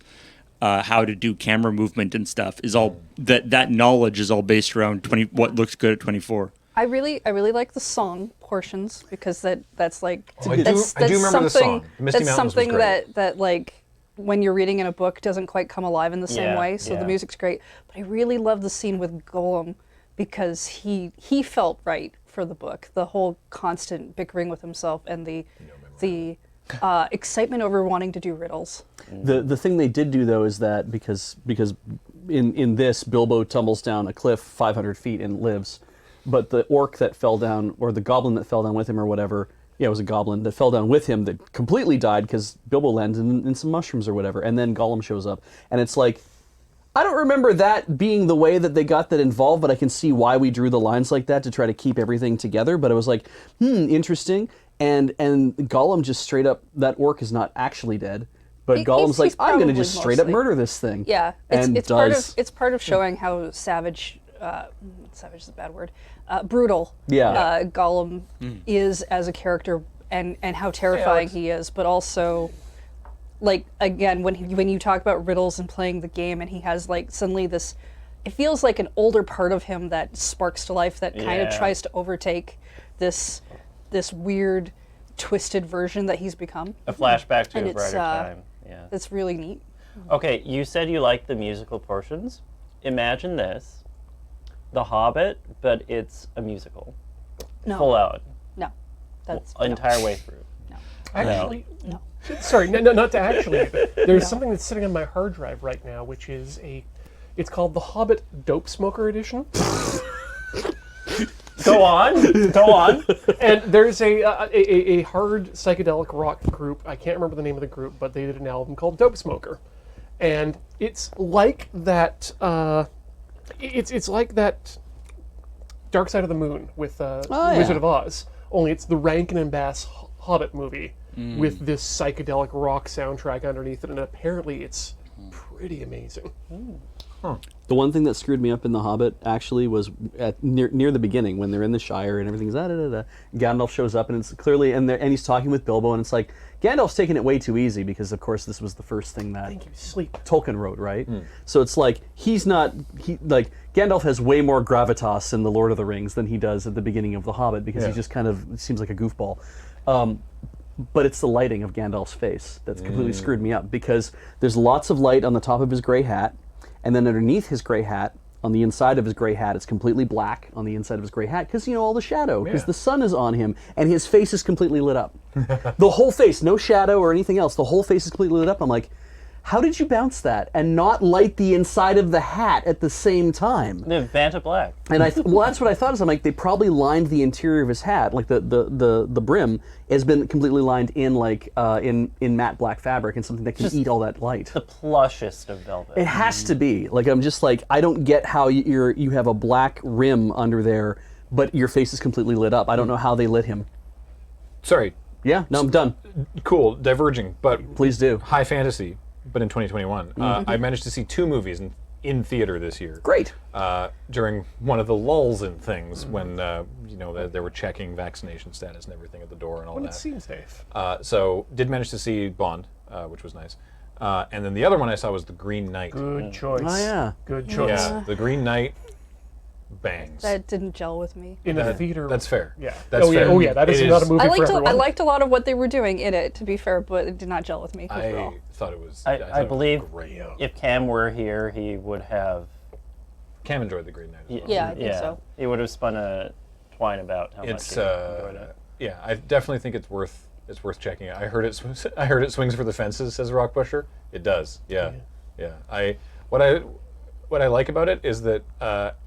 how to do camera movement and stuff is all that knowledge is all based around what looks good at 24. I really like the song portions because that's like I do remember the song. Misty that's Mountains was something great. that like when you're reading in a book doesn't quite come alive in the same way. So the music's great, but I really love the scene with Gollum because he felt right for the book. The whole constant bickering with himself and the excitement over wanting to do riddles. The thing they did do though is that because in this Bilbo tumbles down a cliff 500 feet and lives, but the orc that fell down or the goblin that fell down with him or whatever, it was a goblin that fell down with him that completely died because Bilbo lands in some mushrooms or whatever, and then Gollum shows up, and it's like, I don't remember that being the way that they got that involved, but I can see why we drew the lines like that to try to keep everything together. But it was like, interesting. And Gollum just straight up, that orc is not actually dead, but Gollum's like, I'm going to just straight up murder this thing. Yeah, it's part of showing how savage is a bad word, brutal. Yeah. Gollum is as a character and how terrifying he is, but also. Like, again, when you talk about riddles and playing the game, and he has, like, suddenly this... It feels like an older part of him that sparks to life that kind of tries to overtake this weird, twisted version that he's become. A flashback to And a brighter time. Yeah. It's really neat. Okay, you said you liked the musical portions. Imagine this. The Hobbit, but it's a musical. No. Full out. No. That's... Entire way through. No. Actually... No. Sorry, no, not to actually. There's something that's sitting on my hard drive right now, which is it's called the Hobbit Dope Smoker Edition. Go on. And there's a hard psychedelic rock group. I can't remember the name of the group, but they did an album called Dope Smoker, and it's like that. It's like that Dark Side of the Moon with Wizard of Oz. Only it's the Rankin and Bass Hobbit movie. With this psychedelic rock soundtrack underneath it, and apparently it's pretty amazing. The one thing that screwed me up in The Hobbit actually was near the beginning when they're in the Shire and everything's Gandalf shows up and it's clearly and he's talking with Bilbo and it's like Gandalf's taking it way too easy because of course this was the first thing that Tolkien wrote, right? So it's like Gandalf has way more gravitas in The Lord of the Rings than he does at the beginning of The Hobbit because he just kind of seems like a goofball. But it's the lighting of Gandalf's face that's completely screwed me up because there's lots of light on the top of his gray hat, and then underneath his gray hat, on the inside of his gray hat, it's completely black on the inside of his gray hat because, all the shadow, because the sun is on him, and his face is completely lit up. The whole face, no shadow or anything else, the whole face is completely lit up. I'm like, how did you bounce that and not light the inside of the hat at the same time? The Vanta Black. And that's what I thought. Is I'm like, they probably lined the interior of his hat, like the brim has been completely lined in in matte black fabric and something that can eat all that light. The plushest of velvet. It has to be. Like I'm just like I don't get how you have a black rim under there, but your face is completely lit up. I don't know how they lit him. Sorry. Yeah. No, I'm done. Cool. Diverging, but please do. High fantasy. But in 2021, I managed to see 2 movies in theater this year. Great. During one of the lulls in things when they were checking vaccination status and everything at the door and all When that. it seems safe. So did manage to see Bond, which was nice. And then the other one I saw was The Green Knight. Good choice. Oh yeah. Good choice. Yeah, The Green Knight bangs. That didn't gel with me. In a theater. That's fair. Yeah. That's fair. fair. Oh yeah, that is not a movie for everyone. I liked a lot of what they were doing in it, to be fair, but it did not gel with me overall. I thought it was. I believe if Cam were here, he would have. Cam enjoyed The Green Knight. As well. Yeah, I think so. He would have spun a twine about how much he enjoyed it. Yeah, I definitely think it's worth checking out. I heard it swings for the fences, says Rock Pusher. It does. Yeah. What I like about it is that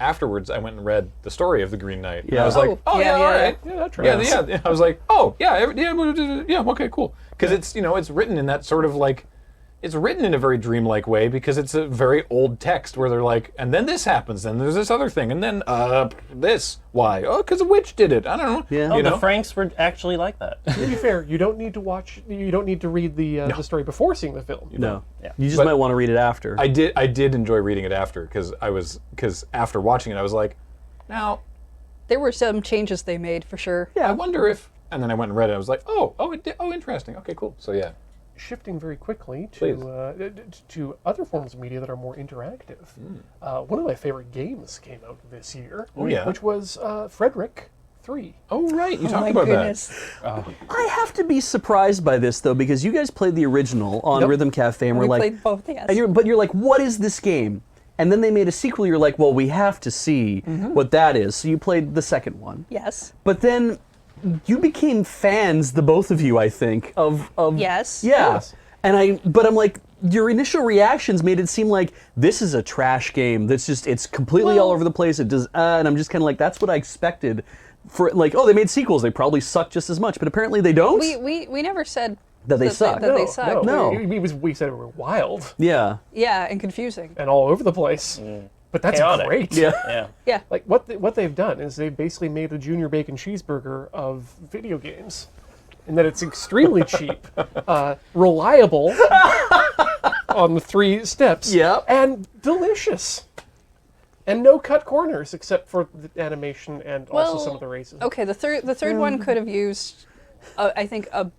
afterwards I went and read the story of the Green Knight. Yeah. And I was like, all right. Yeah, that tracks. Yeah. I was like, okay, cool. Because it's it's written in that sort of like, it's written in a very dreamlike way because it's a very old text where they're like, and then this happens, and there's this other thing, and then this. Why? Oh, because a witch did it. I don't know. Yeah. The Franks were actually like that. To be fair, you don't need to watch. You don't need to read the story before seeing the film. No. Yeah. You just might want to read it after. I did enjoy reading it after because after watching it I was like, now There were some changes they made for sure. I wonder if, and then I went and read it. I was like, oh, interesting. Okay, cool. So yeah. shifting very quickly Please. to other forms of media that are more interactive. One of my favorite games came out this year, Oh, yeah? which was Frederick 3. Oh, right. You Oh talked my about goodness. that. I have to be surprised by this though, because you guys played the original on Yep. Rhythm Cafe, and We we're like, played both, yes. and you're like, what is this game? And then they made a sequel. You're like, well, we have to see what that is. So you played the second one. Yes. But then you became fans, the both of you, I think, of Yes. yeah. Yes. But I'm like, your initial reactions made it seem like this is a trash game. That's just, it's completely all over the place. It does, and I'm just kind of like, that's what I expected. For like, oh, they made sequels. They probably suck just as much, but apparently they don't. We never said That they suck. That they suck. No. We said it were wild Yeah. Yeah, and confusing. and all over the place. But that's Chaotic. great. Yeah. Yeah. Like what they've done is they've basically made a junior bacon cheeseburger of video games, in that it's extremely cheap, reliable on the 3 steps, and delicious, and no cut corners except for the animation and also some of the races. Okay, the third one could have used, I think, a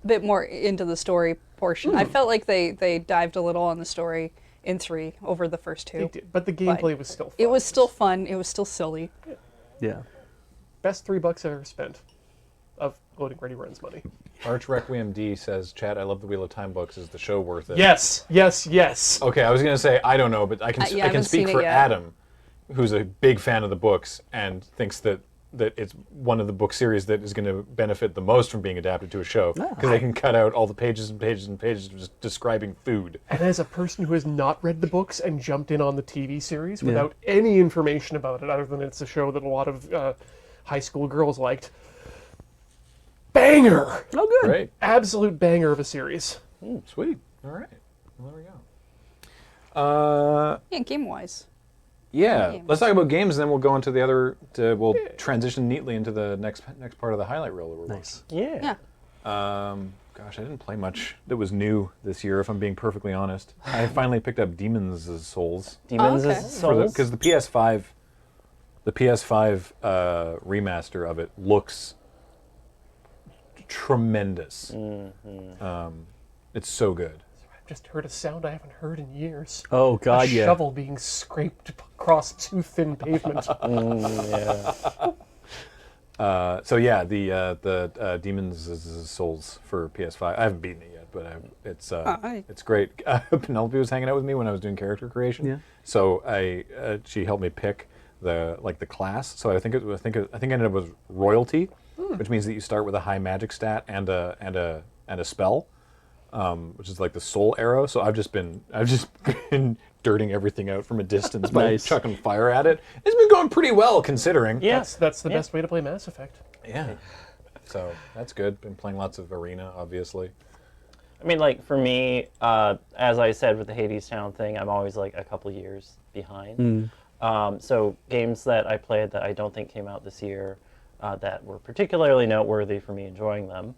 bit more into the story portion. I felt like they dived a little on the story in 3 over the first 2. They did, but the gameplay was still fun. It was still fun. It was still silly. Yeah. Best $3 I've ever spent of Loading Ready Runs money. Arch Requiem D says, Chad, I love the Wheel of Time books. Is the show worth it? Yes. Okay, I was going to say, I don't know, but I can, Yeah, I I can haven't speak seen it for yet. Adam, who's a big fan of the books and thinks that it's one of the book series that is going to benefit the most from being adapted to a show, because they can cut out all the pages and pages and pages of just describing food. And as a person who has not read the books and jumped in on the TV series without any information about it, other than it's a show that a lot of high school girls liked, banger! Oh, good. Great. Absolute banger of a series. Sweet. All right. Well, there we go. Yeah, game-wise. Yeah, Games. let's talk about games, and then we'll go into the other. We'll transition neatly into the next part of the highlight reel that we're Nice. Yeah. Gosh, I didn't play much that was new this year, if I'm being perfectly honest. I finally picked up Demon's Souls. Demon's okay. Souls. Because the PS5 remaster of it looks tremendous. It's so good. I've just heard a sound I haven't heard in years. Oh, God, a yeah. shovel being scraped across too thin pavement. So yeah, the Demon's Souls for PS5. I haven't beaten it yet, but it's great. Penelope was hanging out with me when I was doing character creation. Yeah. So she helped me pick the class. So I think I ended up with royalty, which means that you start with a high magic stat and a spell, which is like the soul arrow. So I've just been dirting everything out from a distance by Nice. chucking fire at it. It's been going pretty well considering. Yeah. That's the best way to play Mass Effect. Yeah. So that's good. Been playing lots of Arena, obviously. I mean, like, for me, as I said with the Hades Town thing, I'm always, like, a couple years behind. So games that I played that I don't think came out this year that were particularly noteworthy for me enjoying them.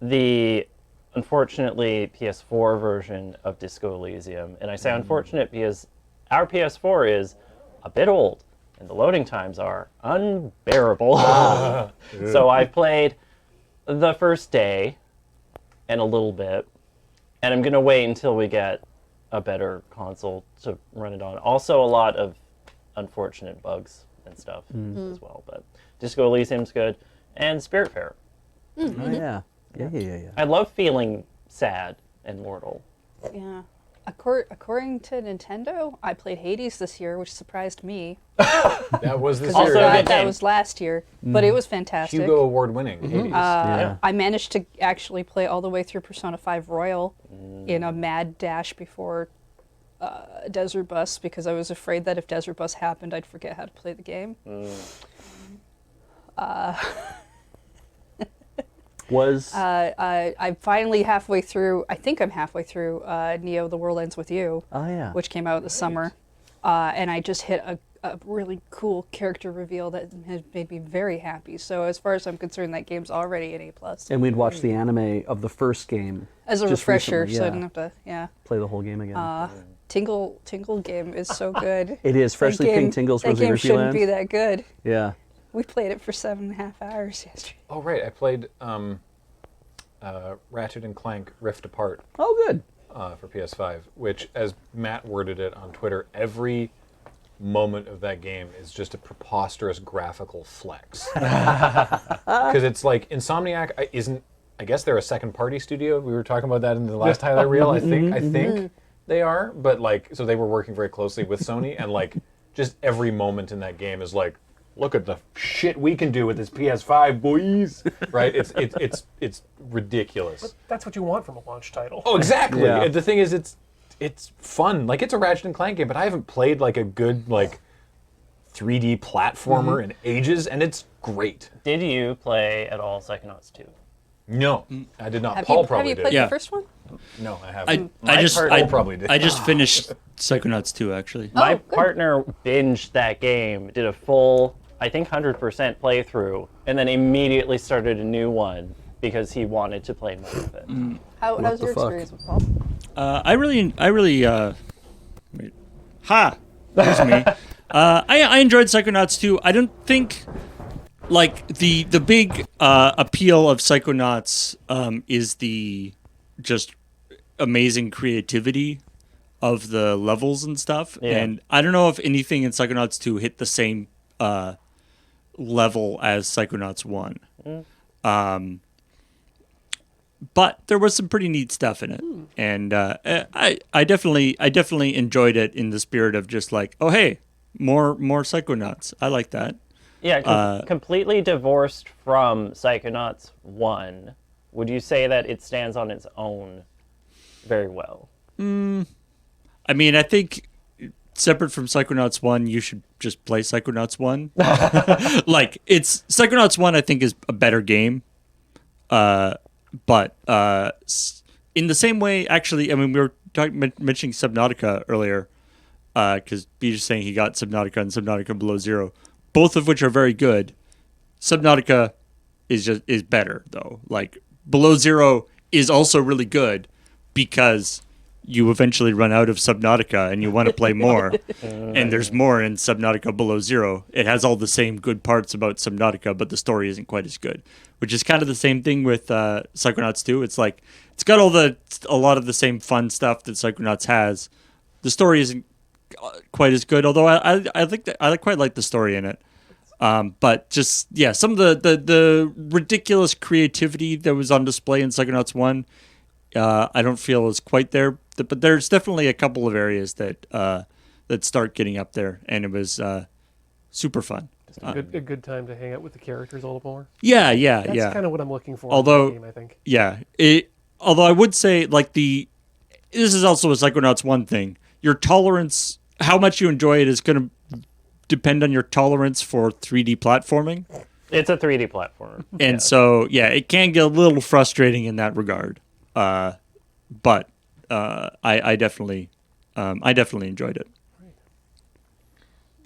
The, unfortunately, PS4 version of Disco Elysium. And I say unfortunate because our PS4 is a bit old, and the loading times are unbearable. So I played the first day and a little bit, and I'm going to wait until we get a better console to run it on. Also, a lot of unfortunate bugs and stuff as well, but Disco Elysium's good, and Spiritfarer. Oh, yeah. Yeah. I love feeling sad and mortal. Yeah. According to Nintendo, I played Hades this year, which surprised me. That was this Also, year. that was last year, but it was fantastic. Hugo Award winning. Hades. I managed to actually play all the way through Persona 5 Royal in a mad dash before Desert Bus, because I was afraid that if Desert Bus happened, I'd forget how to play the game. I'm finally halfway through. I think I'm halfway through Neo: The World Ends with You. Oh, yeah. Which came out this summer, and I just hit a really cool character reveal that has made me very happy. So as far as I'm concerned, that game's already an A+. And we'd watched the anime of the first game As a just refresher, recently, so I yeah. didn't have to, play the whole game again. Tingle game is so good. It is. Freshly Pink Tingles That Rosie game Hershey shouldn't Land. be that good. Yeah. We played it for 7.5 hours yesterday. Oh right, I played Ratchet and Clank Rift Apart. Oh, good. For PS5, which, as Matt worded it on Twitter, every moment of that game is just a preposterous graphical flex. Because it's like Insomniac isn't. I guess they're a second-party studio. We were talking about that in the last highlight reel. I think they are, but like, so they were working very closely with Sony, and like, just every moment in that game is like, look at the shit we can do with this PS5, boys. Right? It's ridiculous. But that's what you want from a launch title. Oh, exactly. Yeah. The thing is, it's fun. Like, it's a Ratchet and Clank game, but I haven't played like a good like 3D platformer in ages, and it's great. Did you play at all Psychonauts 2? No, I did not. Have Paul you probably played did. the first one? No, I haven't. I just Paul probably did. I just finished Psychonauts 2 actually. My good. partner binged that game, did a full, I think 100% playthrough, and then immediately started a new one because he wanted to play more of it. How's your experience with Paul? I really wait. Ha! There's me. I enjoyed Psychonauts 2. I don't think like the big appeal of Psychonauts is the just amazing creativity of the levels and stuff. Yeah. And I don't know if anything in Psychonauts 2 hit the same level as Psychonauts 1. But there was some pretty neat stuff in it, and I definitely enjoyed it in the spirit of just like, oh hey, more Psychonauts. I like that. Yeah, completely divorced from Psychonauts 1. Would you say that it stands on its own very well? I mean, I think separate from Psychonauts 1, you should just play Psychonauts 1. Like, Psychonauts 1, I think, is a better game. But in the same way, actually, I mean, we were mentioning Subnautica earlier, because B was saying he got Subnautica and Subnautica Below Zero, both of which are very good. Subnautica is better, though. Like, Below Zero is also really good because you eventually run out of Subnautica and you want to play more. And there's more in Subnautica Below Zero. It has all the same good parts about Subnautica, but the story isn't quite as good. Which is kind of the same thing with Psychonauts 2. It's like, it's got a lot of the same fun stuff that Psychonauts has. The story isn't quite as good, although I think that I quite like the story in it. But just, yeah, some of the ridiculous creativity that was on display in Psychonauts 1, I don't feel is quite there. But there's definitely a couple of areas that start getting up there, and it was super fun. Just a good time to hang out with the characters a little more. Yeah. That's kind of what I'm looking for Although, in the game, I think. Yeah. Although I would say, like, this is also a Psychonauts 1 thing. Your tolerance, how much you enjoy it is going to depend on your tolerance for 3D platforming. It's a 3D platformer. And so, yeah, it can get a little frustrating in that regard. But I definitely enjoyed it.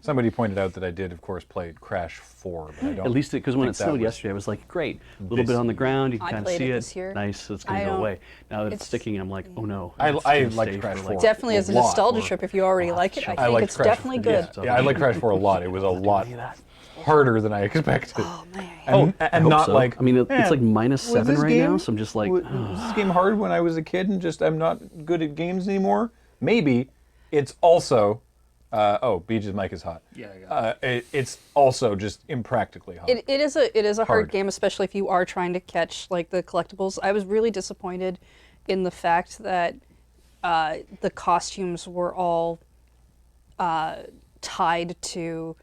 Somebody pointed out that I did, of course, play Crash 4. But I don't At least because when think it that snowed was yesterday, I was like, great. A little bit on the ground, you can I kind of played see it it. this year. Nice, it's going to I go don't- away. Now that it's it's- sticking, I'm like, oh no. I it's gonna liked stay Crash for, 4. like, Definitely as a lot. nostalgia trip, if you already like it, I think liked it's Crash definitely 4. good. Yeah, I like Crash 4 a lot. It was a lot harder than I expected. Oh, man. And, I and hope not so. like, I mean, it's "Man, like minus was 7 this right now, game- so I'm just like, was this game hard when I was a kid and just I'm not good at games anymore? Maybe. It's also, Beach's mic is hot. Yeah, it's also just impractically hot. It is a hard Hard. game, especially if you are trying to catch like the collectibles. I was really disappointed in the fact that the costumes were all tied to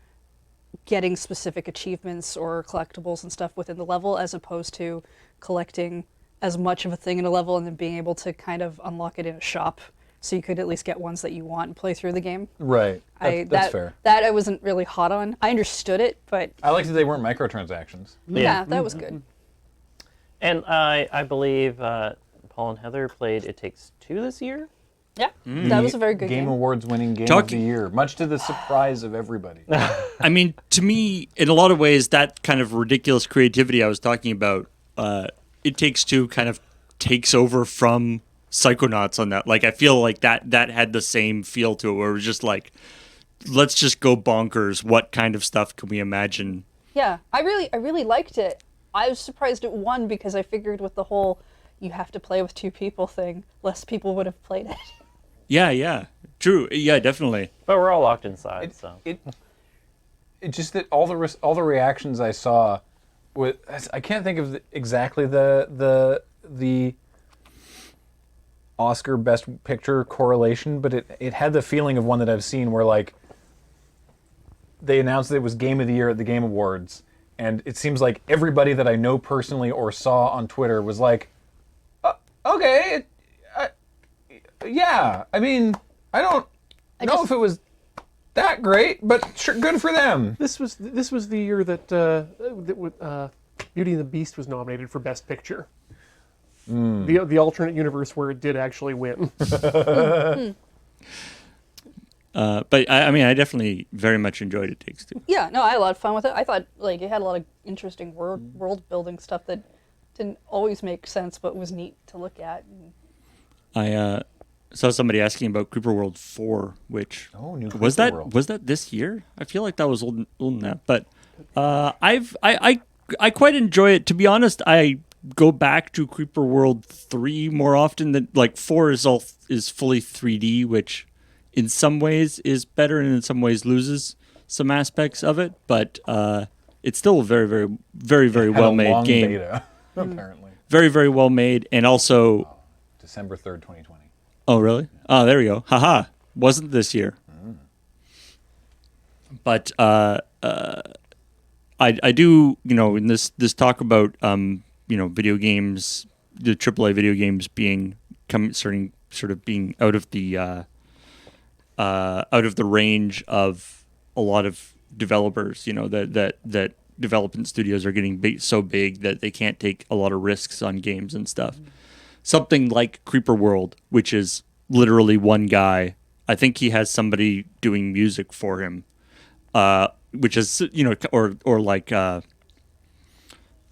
getting specific achievements or collectibles and stuff within the level, as opposed to collecting as much of a thing in a level and then being able to kind of unlock it in a shop, so you could at least get ones that you want and play through the game. Right. That's fair. That I wasn't really hot on. I understood it, but I liked that they weren't microtransactions. yeah, that was good. And I believe Paul and Heather played It Takes Two this year. Yeah, that was a very good Game game. Awards winning game of Talking- the year, much to the surprise of everybody. I mean, to me, in a lot of ways, that kind of ridiculous creativity I was talking about, It Takes Two kind of takes over from Psychonauts on that. Like, I feel like that had the same feel to it, where it was just like, let's just go bonkers. What kind of stuff can we imagine? Yeah, I really liked it. I was surprised it won because I figured with the whole you have to play with 2 people thing, less people would have played it. Yeah, true. Yeah, definitely. But we're all locked inside, so. It just that all the reactions I saw, I can't think of exactly the Oscar Best Picture correlation, but it had the feeling of one that I've seen where like they announced that it was Game of the Year at the Game Awards, and it seems like everybody that I know personally or saw on Twitter was like, okay, yeah. I mean, I don't know if it was that great, but sure, good for them. This was the year that Beauty and the Beast was nominated for Best Picture. The alternate universe where it did actually win. But I mean, I definitely very much enjoyed It Takes Two. Yeah, no, I had a lot of fun with it. I thought like it had a lot of interesting world building stuff that didn't always make sense, but was neat to look at. I saw somebody asking about Creeper World 4, which new was Creeper that World. was that this year? I feel like that was old enough, but I quite enjoy it. To be honest, I go back to Creeper World 3 more often than like 4 is fully 3D, which in some ways is better and in some ways loses some aspects of it, but it's still a very, very, very, very well made game. Beta, apparently. Very, very well made, and also December 3rd, 2020. Oh, really? Oh, there we go. Haha. Wasn't this year. But I do, in this talk about video games, the AAA video games being sort of being out of the range of a lot of developers, that development studios are getting so big that they can't take a lot of risks on games and stuff. Something like Creeper World, which is literally one guy. I think he has somebody doing music for him, which is or like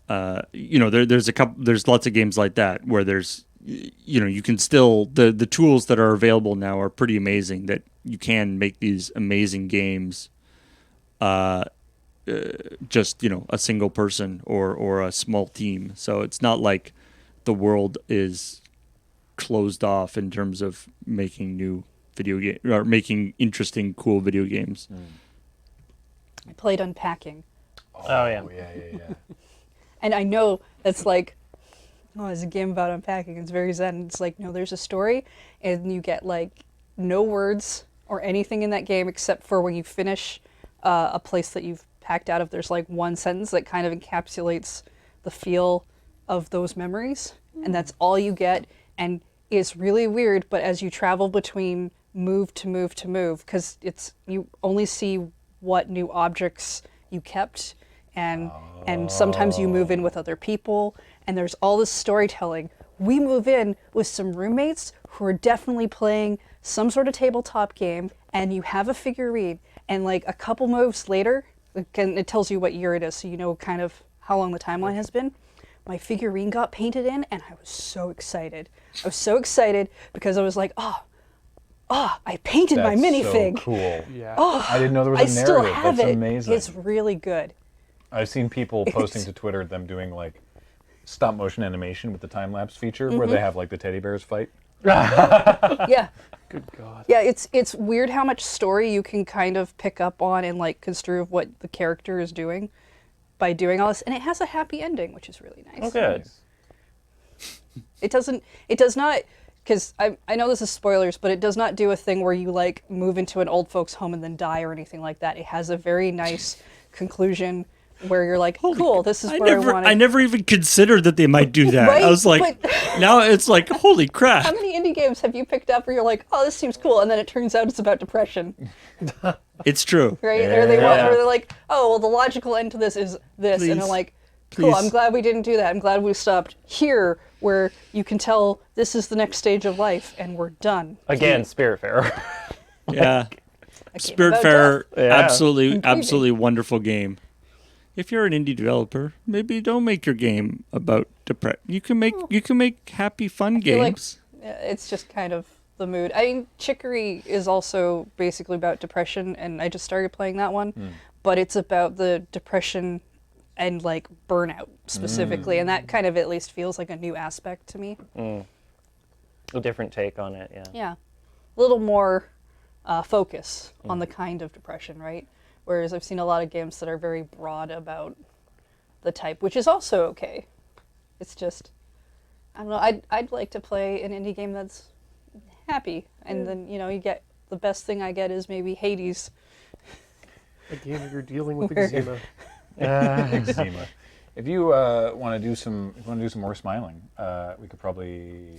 there's lots of games like that where there's you can still the tools that are available now are pretty amazing, that you can make these amazing games. Just a single person or a small team. So it's not like the world is closed off in terms of making new video game or making interesting, cool video games. I played Unpacking. Oh yeah. Yeah. And I know that's like, it's a game about unpacking. It's very zen. It's like, no, there's a story, and you get like no words or anything in that game except for when you finish a place that you've packed out of. There's like one sentence that kind of encapsulates the feel of those memories, and that's all you get. And it's really weird, but as you travel between move to move to move, because you only see what new objects you kept, and sometimes you move in with other people, and there's all this storytelling. We move in with some roommates who are definitely playing some sort of tabletop game, and you have a figurine, and like a couple moves later, it tells you what year it is, so you know kind of how long the timeline has been. My figurine got painted in, and I was so excited. I was so excited because I was like, I painted my minifig. So cool. Yeah. Oh, I didn't know there was a I still narrative. have That's it. amazing. It's really good. I've seen people posting to Twitter them doing like stop motion animation with the time lapse feature where they have like the teddy bears fight. Yeah. Good God. Yeah, it's weird how much story you can kind of pick up on and like construe of what the character is doing by doing all this, and it has a happy ending, which is really nice. Oh, good. It does not, because I know this is spoilers, but it does not do a thing where you like move into an old folks home and then die or anything like that. It has a very nice conclusion where you're like, cool, this is where I wanted. I never even considered that they might do that. Right? I was like, now it's like, holy crap. How many indie games have you picked up where you're like, oh, this seems cool, and then it turns out it's about depression? It's true. Right? Or they're like, oh, well, the logical end to this is this. Please. And they're like, cool, Please. I'm glad we didn't do that. I'm glad we stopped here where you can tell this is the next stage of life and we're done. Again, Spiritfarer. Yeah. about Spiritfarer, death. Yeah. absolutely wonderful game. If you're an indie developer, maybe don't make your game about depression. You can make happy, fun feel like, games. it's just kind of the mood. I mean, Chicory is also basically about depression, and I just started playing that one, but it's about the depression and like Burnout specifically, and that kind of at least feels like a new aspect to me. A different take on it, yeah. Yeah, a little more focus on the kind of depression, right? Whereas I've seen a lot of games that are very broad about the type, which is also okay. It's just, I don't know, I'd like to play an indie game that's happy, and then, you know, you get, the best thing I get is maybe Hades. Again, you're dealing with eczema. Eczema. If you want to do some more smiling, we could probably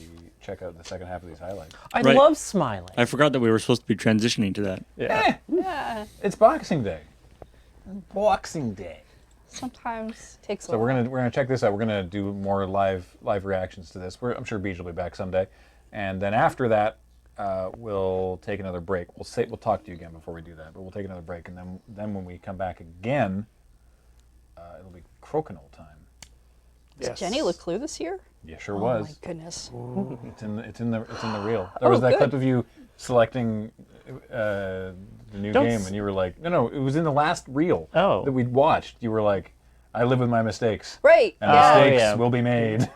check out the second half of these highlights. I love smiling. I forgot that we were supposed to be transitioning to that. Yeah. Yeah. It's Boxing Day. Boxing Day. Sometimes takes a So while. we're gonna check this out. We're gonna do more live reactions to this. I'm sure Beej will be back someday, and then after that, we'll take another break. We'll talk to you again before we do that, but we'll take another break, and then when we come back again, it'll be Crokinole time. Was Jenny LeClue this year? Yeah, sure Oh was. my goodness. It's in the reel. There was that good. clip of you selecting the new game, and you were like, no, it was in the last reel that we watched. You were like, I live with my mistakes. Right. And Yeah. mistakes will be made.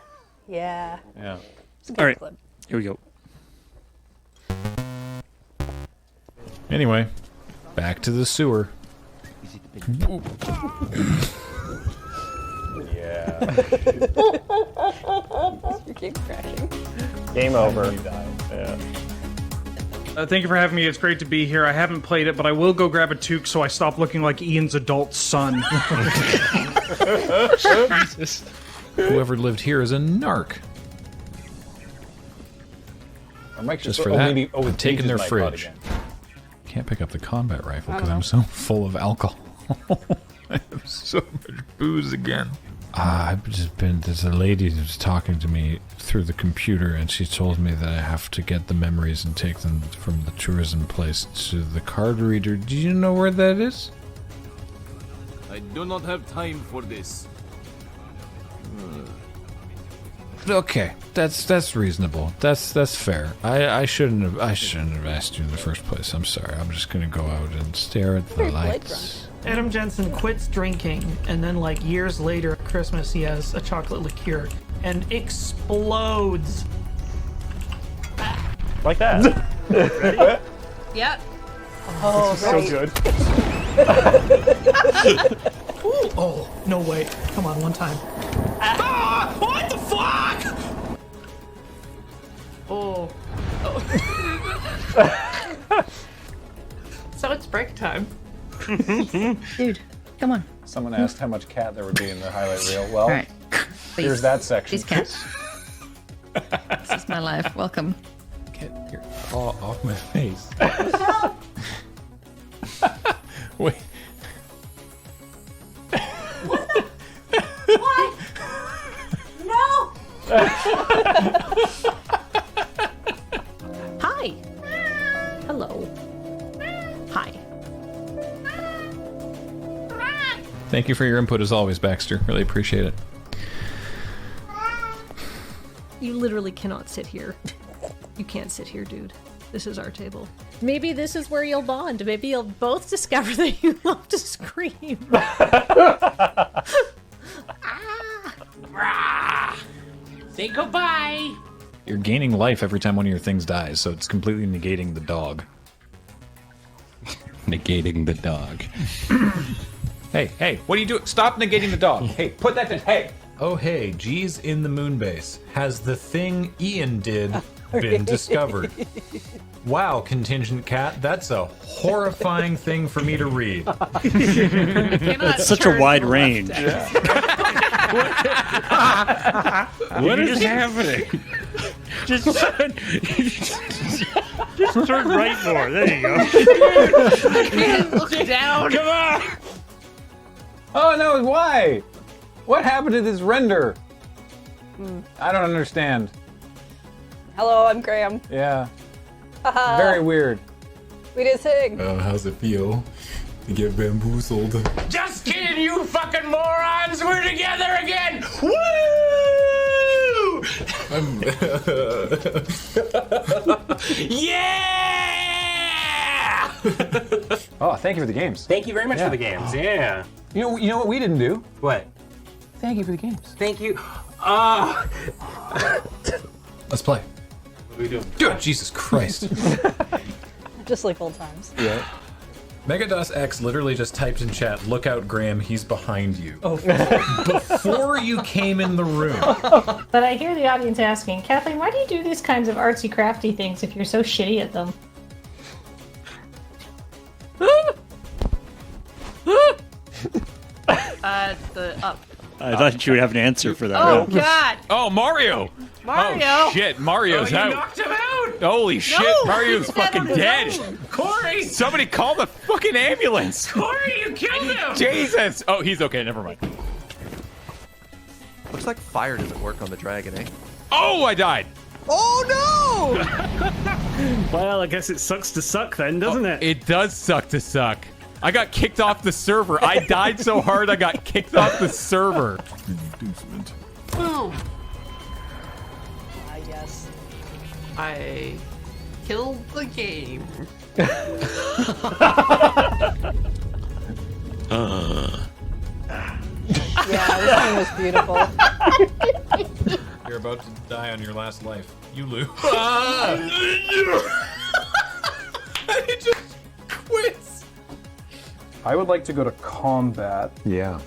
Yeah. Yeah. It's a good All right, clip. here we go. Anyway, back to the sewer. Yeah. Your game's crashing. Game over. Yeah. Thank you for having me. It's great to be here. I haven't played it, but I will go grab a toque so I stop looking like Ian's adult son. Jesus. Whoever lived here is a narc. Or Mike Just just for that, maybe, I'm it's taking their Beej's mic pod fridge. again. Can't pick up the combat rifle I because don't I'm so full of alcohol. I have so much booze again. I've just been. There's a lady who's talking to me through the computer, and she told me that I have to get the memories and take them from the tourism place to the card reader. Do you know where that is? I do not have time for this. Okay, that's reasonable. That's fair. I shouldn't have asked you in the first place. I'm sorry. I'm just gonna go out and stare at the lights. Adam Jensen quits drinking, and then, like, years later at Christmas, he has a chocolate liqueur and explodes. Like that. Ready? Yep. Oh, This is right. so good. Ooh, oh, no way. Come on, one time. Ah! What the fuck? Oh. So it's break time. Dude, come on. Someone asked how much cat there would be in the highlight reel. Well, All right. here's that section. Please, cat. This is my life. Welcome. Get your paw off my face. Wait. What? No! Hi. Hello. Hi. Thank you for your input as always, Baxter. Really appreciate it. You literally cannot sit here. You can't sit here, dude. This is our table. Maybe this is where you'll bond. Maybe you'll both discover that you love to scream. Say goodbye. You're gaining life every time one of your things dies, so it's completely negating the dog. Negating the dog. Hey, what are you doing? Stop negating the dog. Hey, put that to. Hey! Oh, hey, G's in the moon base. Has the thing Ian did been discovered? Wow, contingent cat, that's a horrifying thing for me to read. It's such a wide range. What is happening? Just turn right more. There you go. I can't look down. Come on. Oh no! Why? What happened to this render? I don't understand. Hello, I'm Graham. Yeah. Haha. Very weird. We did sing. How's it feel to get bamboozled? Just kidding, you fucking morons! We're together again! Woo! Yeah! Oh, thank you for the games. Thank you very much Yeah. for the games. Yeah. You know what we didn't do? What? thank you for the games. Thank you. Let's play. What are we doing? Dude, Jesus Christ. Just like old times. Yeah. Megados X literally just typed in chat, "Look out, Graham, he's behind you." Oh. Before you came in the room. But I hear the audience asking, Kathleen, why do you do these kinds of artsy crafty things if you're so shitty at them? The up. I thought you would have an answer for that. Oh God! Oh, Mario! Mario! Oh shit, Mario's out. knocked him out! Holy shit, Mario's he's dead fucking on his dead. own. Corey! Somebody call the fucking ambulance. Corey, you killed him! Jesus! Oh, he's okay, never mind. Looks like fire doesn't work on the dragon, eh? Oh, I died. Oh no! Well, I guess it sucks to suck then, doesn't it? It does suck to suck. I got kicked off the server. I died so hard I got kicked off the server. Boom! Yes. I killed the game. Yeah, this one was beautiful. You're about to die on your last life. You lose. He just quits. I would like to go to combat. Yeah.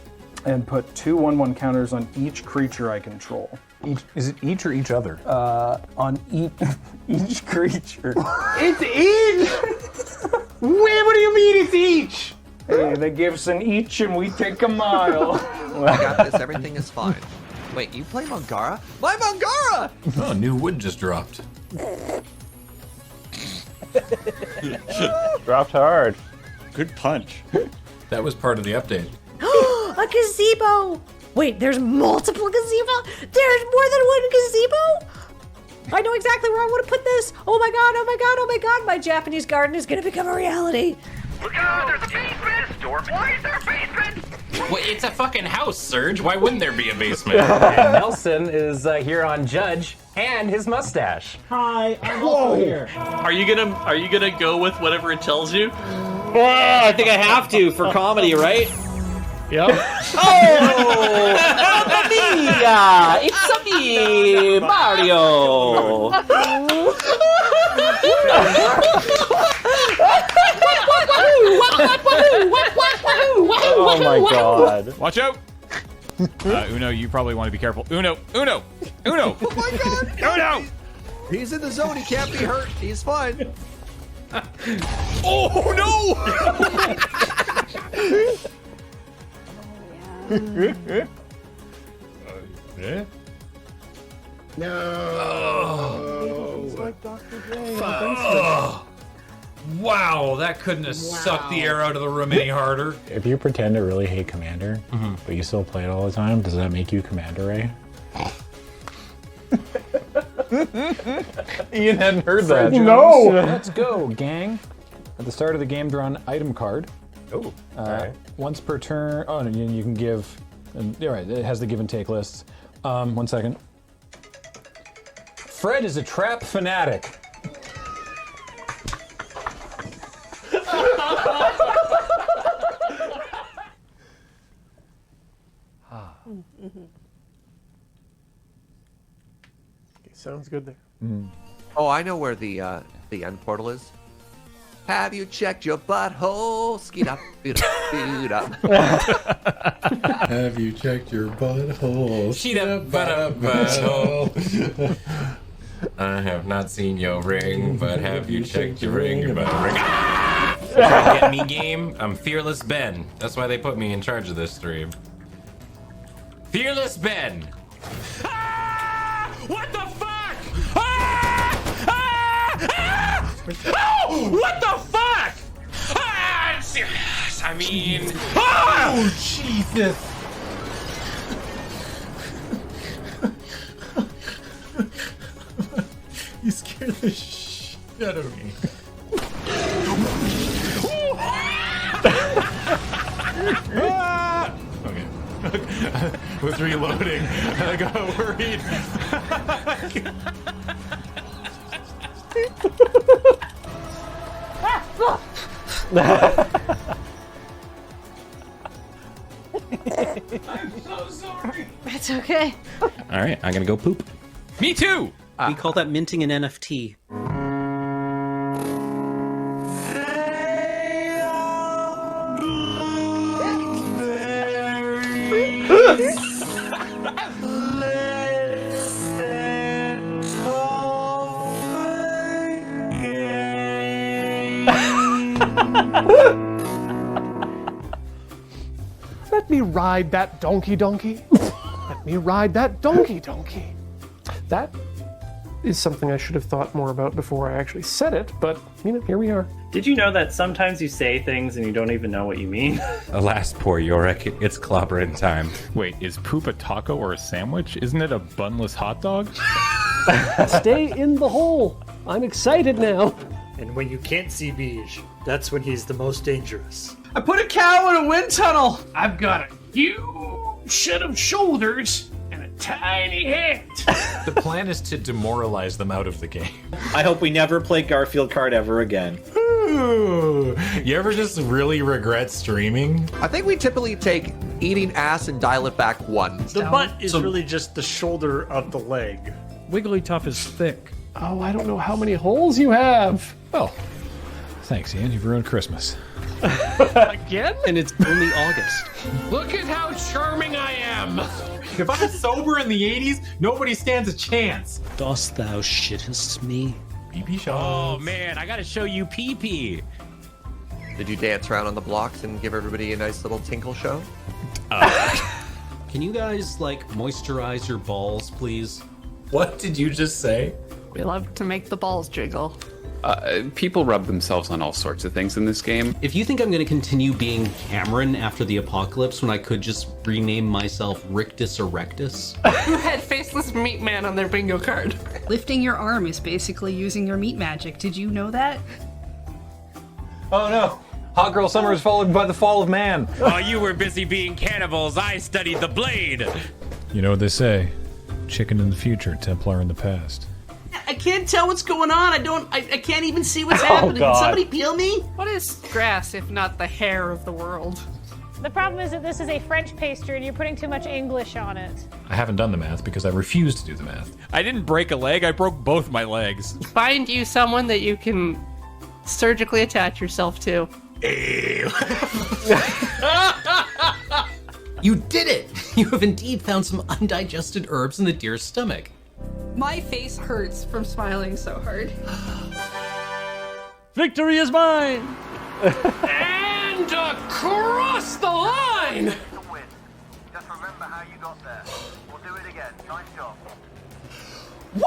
And put 2 1/1 counters on each creature I control. Is it each or each other? On each creature. It's each. Wait, what do you mean it's each? Hey, they give us an each and we take a mile. I got this. Everything is fine. Wait, you play Mangara? My Mangara! Oh, new wood just dropped. Dropped hard. Good punch. That was part of the update. A gazebo! Wait, there's multiple gazebo? There's more than one gazebo? I know exactly where I want to put this. Oh my god, oh my god, oh my god, my Japanese garden is gonna become a reality. Look out, there's a basement! Storm. Why is there a basement? Well, it's a fucking house, Serge. Why wouldn't there be a basement? And Nelson is here on Judge and his mustache. Hi, I'm also here. Are you gonna go with whatever it tells you? I think I have to for comedy, right? Yep. Oh! Mamma mia! It's me, Mario! Oh my god. Watch out! Uno, you probably want to be careful. Uno! Oh my god! Uno! He's in the zone. He can't be hurt. He's fine. Oh no! It's like Dr. J. Wow, that couldn't have sucked the air out of the room any harder. If you pretend to really hate Commander, but you still play it all the time, does that make you Commander Ray? Ian hadn't heard that. No! Let's go, gang. At the start of the game, draw an item card. Oh, alright. Once per turn. Oh, and you can give. And, all right, it has the give and take lists. 1 second. Fred is a trap fanatic. Sounds good there. Oh, I know where the end portal is. Have you checked your butthole? Skeet up, beat up, beat up. Have you checked your butthole? Sheet up, butthole. I have not seen your ring, but have you checked your ring? Ring. Ah! Get me game? I'm Fearless Ben. That's why they put me in charge of this stream. Fearless Ben. Ah! What the fuck? Ah! Ah! Ah! Oh! What the fuck? Ah! I mean, ah! Oh, Jesus! You scared the shit out of me. Okay. Was reloading. I got worried. I'm so sorry. It's okay. All right, I'm gonna go poop. Me too. We call that minting an NFT. Let me ride that donkey. Let me ride that donkey. That is something I should have thought more about before I actually said it, but here we are. Did you know that sometimes you say things and you don't even know what you mean? Alas, poor Yorick, it's clobbering time. Wait, is poop a taco or a sandwich? Isn't it a bunless hot dog? Stay in the hole. I'm excited now. And when you can't see Beige, that's when he's the most dangerous. I put a cow in a wind tunnel. I've got a huge set of shoulders and a tiny head. The plan is to demoralize them out of the game. I hope we never play Garfield Kart ever again. Ooh. You ever just really regret streaming? I think we typically take eating ass and dial it back one. The butt is really just the shoulder of the leg. Wigglytuff is thick. Oh, I don't know how many holes you have. Well, thanks, Ian. You've ruined Christmas. Again? And it's only August. Look at how charming I am! If I was sober in the 80s, nobody stands a chance. Dost thou shittest me? Pee-pee show. Oh man, I gotta show you pee-pee. Did you dance around on the blocks and give everybody a nice little tinkle show? Can you guys, moisturize your balls, please? What did you just say? We love to make the balls jiggle. People rub themselves on all sorts of things in this game. If you think I'm going to continue being Cameron after the apocalypse when I could just rename myself Rictus Erectus? Who had faceless meat man on their bingo card? Lifting your arm is basically using your meat magic. Did you know that? Oh no! Hot Girl Summer is followed by the fall of man. While you were busy being cannibals, I studied the blade. You know what they say: chicken in the future, Templar in the past. I can't tell what's going on. I can't even see what's happening. God. Can somebody peel me? What is grass if not the hair of the world? The problem is that this is a French pastry and you're putting too much English on it. I haven't done the math because I refuse to do the math. I didn't break a leg, I broke both my legs. Find you someone that you can surgically attach yourself to. You did it! You have indeed found some undigested herbs in the deer's stomach. My face hurts from smiling so hard. Victory is mine! And across the line! Just remember how you got there. We'll do it again. Nice job. Woo!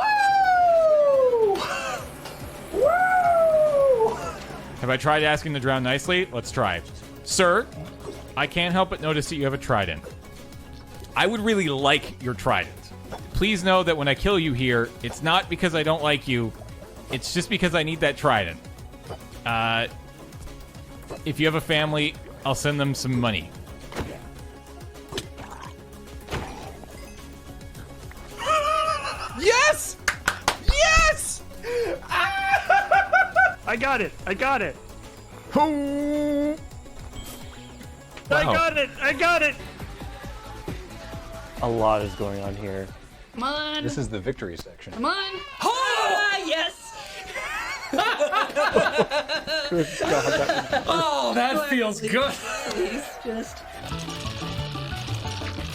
Woo! Have I tried asking the drown nicely? Let's try. Sir, I can't help but notice that you have a trident. I would really like your trident. Please know that when I kill you here, it's not because I don't like you. It's just because I need that trident. If you have a family, I'll send them some money. Yes! Yes! I got it! I got it! Wow. I got it! A lot is going on here. Come on. This is the victory section. Come on. Ah, yes! Good God, Oh, that feels good. Please, just.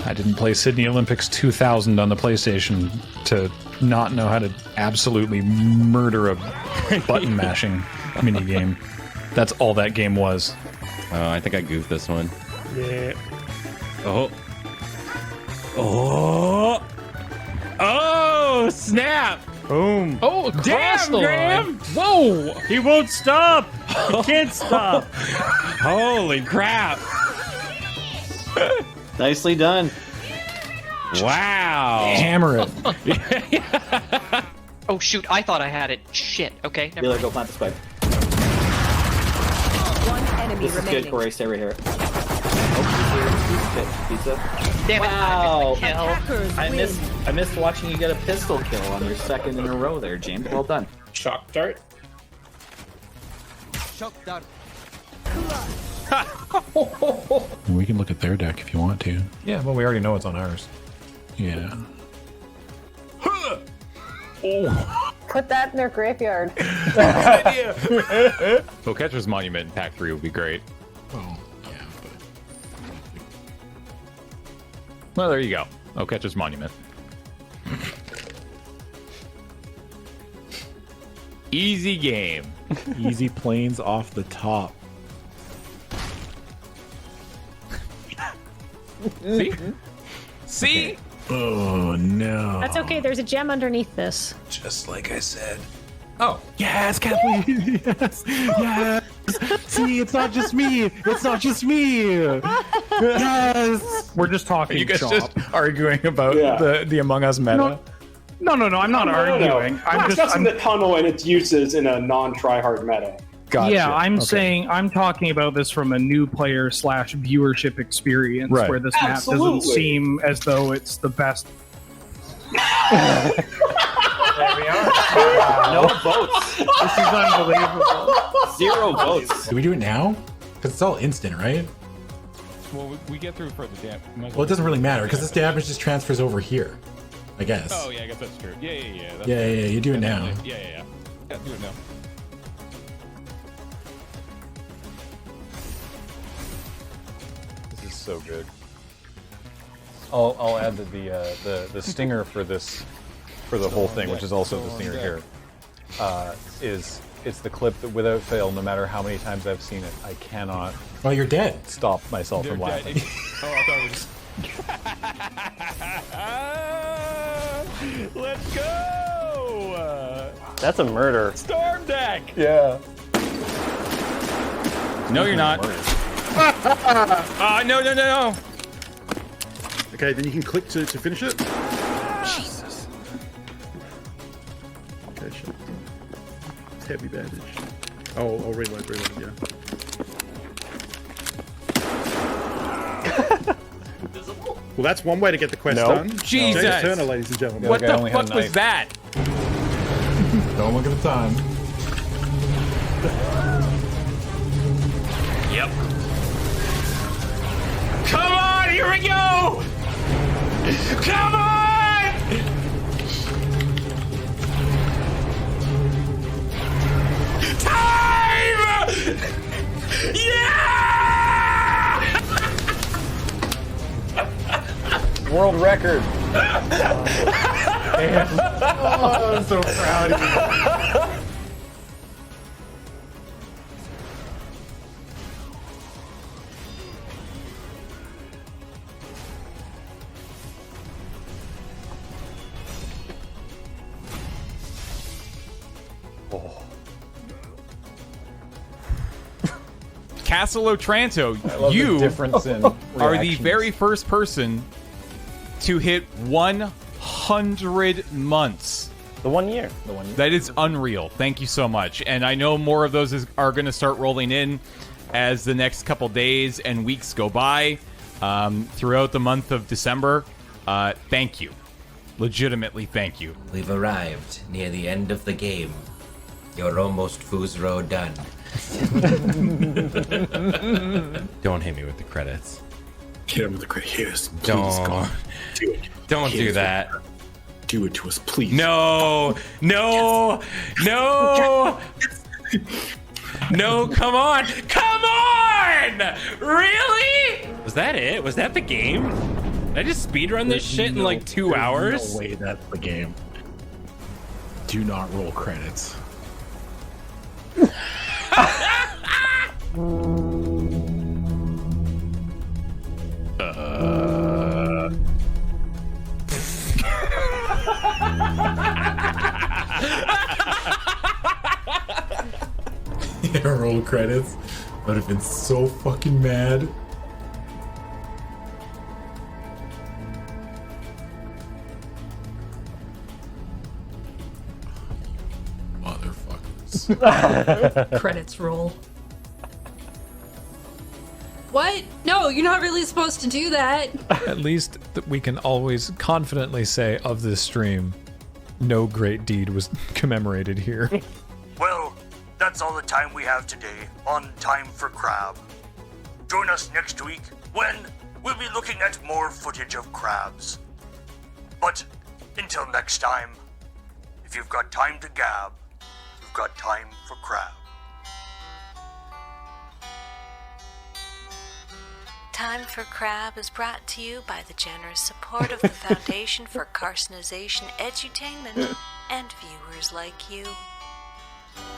I didn't play Sydney Olympics 2000 on the PlayStation to not know how to absolutely murder a button mashing minigame. That's all that game was. Oh, I think I goofed this one. Yeah. Oh. Oh. Oh, snap. Boom. Oh, across Damn, the Graham! line. Whoa! He won't stop! He can't stop! Holy crap. Nicely done. Wow. Hammer it. Oh shoot, I thought I had it. Shit, okay. Never Wheeler, go plant the spike. One enemy This is remaining. good, Corey. Stay right here. Oh, pizza. Damn it, Wow. I missed the kill. I missed watching you get a pistol kill on your second in a row there, James. Well done. Shock dart. Shock dart. We can look at their deck if you want to. Yeah, well, we already know what's on ours. Yeah. Put that in their graveyard. Catcher's Monument in Pack 3 would be great. Oh, yeah, Well, there you go. Catcher's Monument. Easy game. Easy planes off the top. See? See? Oh no. That's okay. There's a gem underneath this. Just like I said. Oh. Yes, Kathleen. Yes. Yes. See, it's not just me. It's not just me. Yes. We're just talking. Are you guys shop. just arguing about the Among Us meta? No, I'm not arguing. I'm discussing the tunnel and its uses in a non-tryhard meta. Gotcha. Yeah, I'm Okay. saying I'm talking about this from a new player / viewership experience, Right. where this map Absolutely. doesn't seem as though it's the best. There we are. No votes. This is unbelievable. 0 votes. Do we do it now? Because it's all instant, right? Well, we get through for the damn. Well, it doesn't really matter because this damage just transfers over here, I guess. Oh, yeah, I guess that's true. Yeah. That's Yeah, you do it now. Yeah. Yeah, do it now. This is so good. I'll add the stinger for this, for the whole thing, which is also the stinger here, it's the clip that without fail, no matter how many times I've seen it, I cannot. Well, you're dead. Stop myself from laughing. Oh, I thought it was. Let's go! That's a murder. Storm deck! Yeah. No, you're not. No. Okay, then you can click to finish it. Jesus. Okay, sure. It's heavy bandage. Oh, I'll reload, yeah. Well, that's one way to get the quest done. Jesus. James Turner, ladies and gentlemen. What the fuck was that? Don't look at the time. Yep. Come on, here we go! Come on! Time! Yeah! World record. Oh, I'm so proud of you. Castle Otranto, I love the you difference in are the reactions. very first person to hit 100 months. The 1 year. That is unreal. Thank you so much. And I know more of those are going to start rolling in as the next couple days and weeks go by throughout the month of December. Thank you. Legitimately, thank you. We've arrived near the end of the game. You're almost Fuzro done. Don't hit me with the credits. Hit him with the credits. Yes, please, Don't. God. Do it. Don't do Yes, that. Do it to us, please. No! No! No, come on! Come on! Really? Was that it? Was that the game? Did I just speedrun this shit in like 2 hours? No way that's the game. Do not roll credits. Yeah, roll credits. I would have been so fucking mad. Motherfuckers. Credits roll. What? No, you're not really supposed to do that. At least we can always confidently say of this stream, no great deed was commemorated here. Well, that's all the time we have today on Time for Crab. Join us next week when we'll be looking at more footage of crabs. But until next time, if you've got time to gab, you've got time for crab. Time for Crab is brought to you by the generous support of the Foundation for Carcinization Edutainment and viewers like you.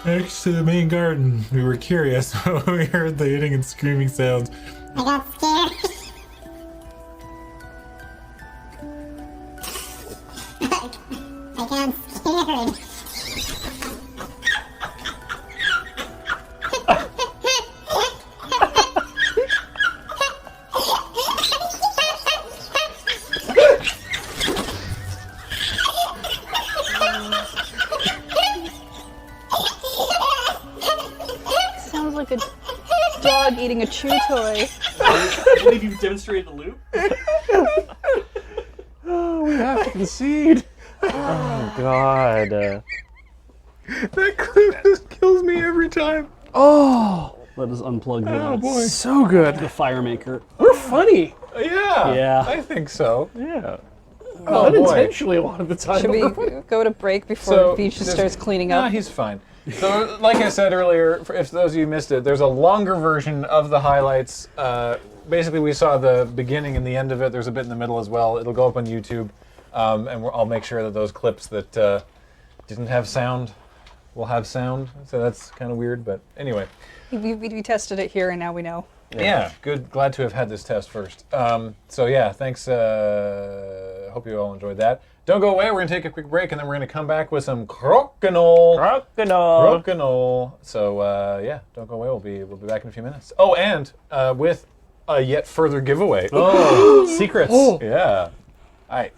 Next to the main garden, we were curious when we heard the hitting and screaming sounds. I got scared. I got scared. Sounds like a dog eating a chew toy. I believe you've demonstrated the loop. Oh, we have to concede. Oh God. That clip just kills me every time. Oh, let us unplug Oh, the boy. so good. The fire maker. We're funny. Yeah. Yeah. I think so. Yeah. Oh, unintentionally a lot of the time. Should we go to break before So, Beach there's- starts cleaning Nah, up? he's fine. So, like I said earlier, if those of you missed it, there's a longer version of the highlights. Basically, we saw the beginning and the end of it. There's a bit in the middle as well. It'll go up on YouTube, and I'll make sure that those clips that didn't have sound will have sound. So that's kind of weird, but anyway. We tested it here and now we know. Yeah, good. Glad to have had this test first. So yeah, thanks. Hope you all enjoyed that. Don't go away. We're gonna take a quick break, and then we're gonna come back with some crokinole. Crokinole. So yeah, don't go away. We'll be back in a few minutes. Oh, and with a yet further giveaway. Oh, secrets. Oh. Yeah. All right.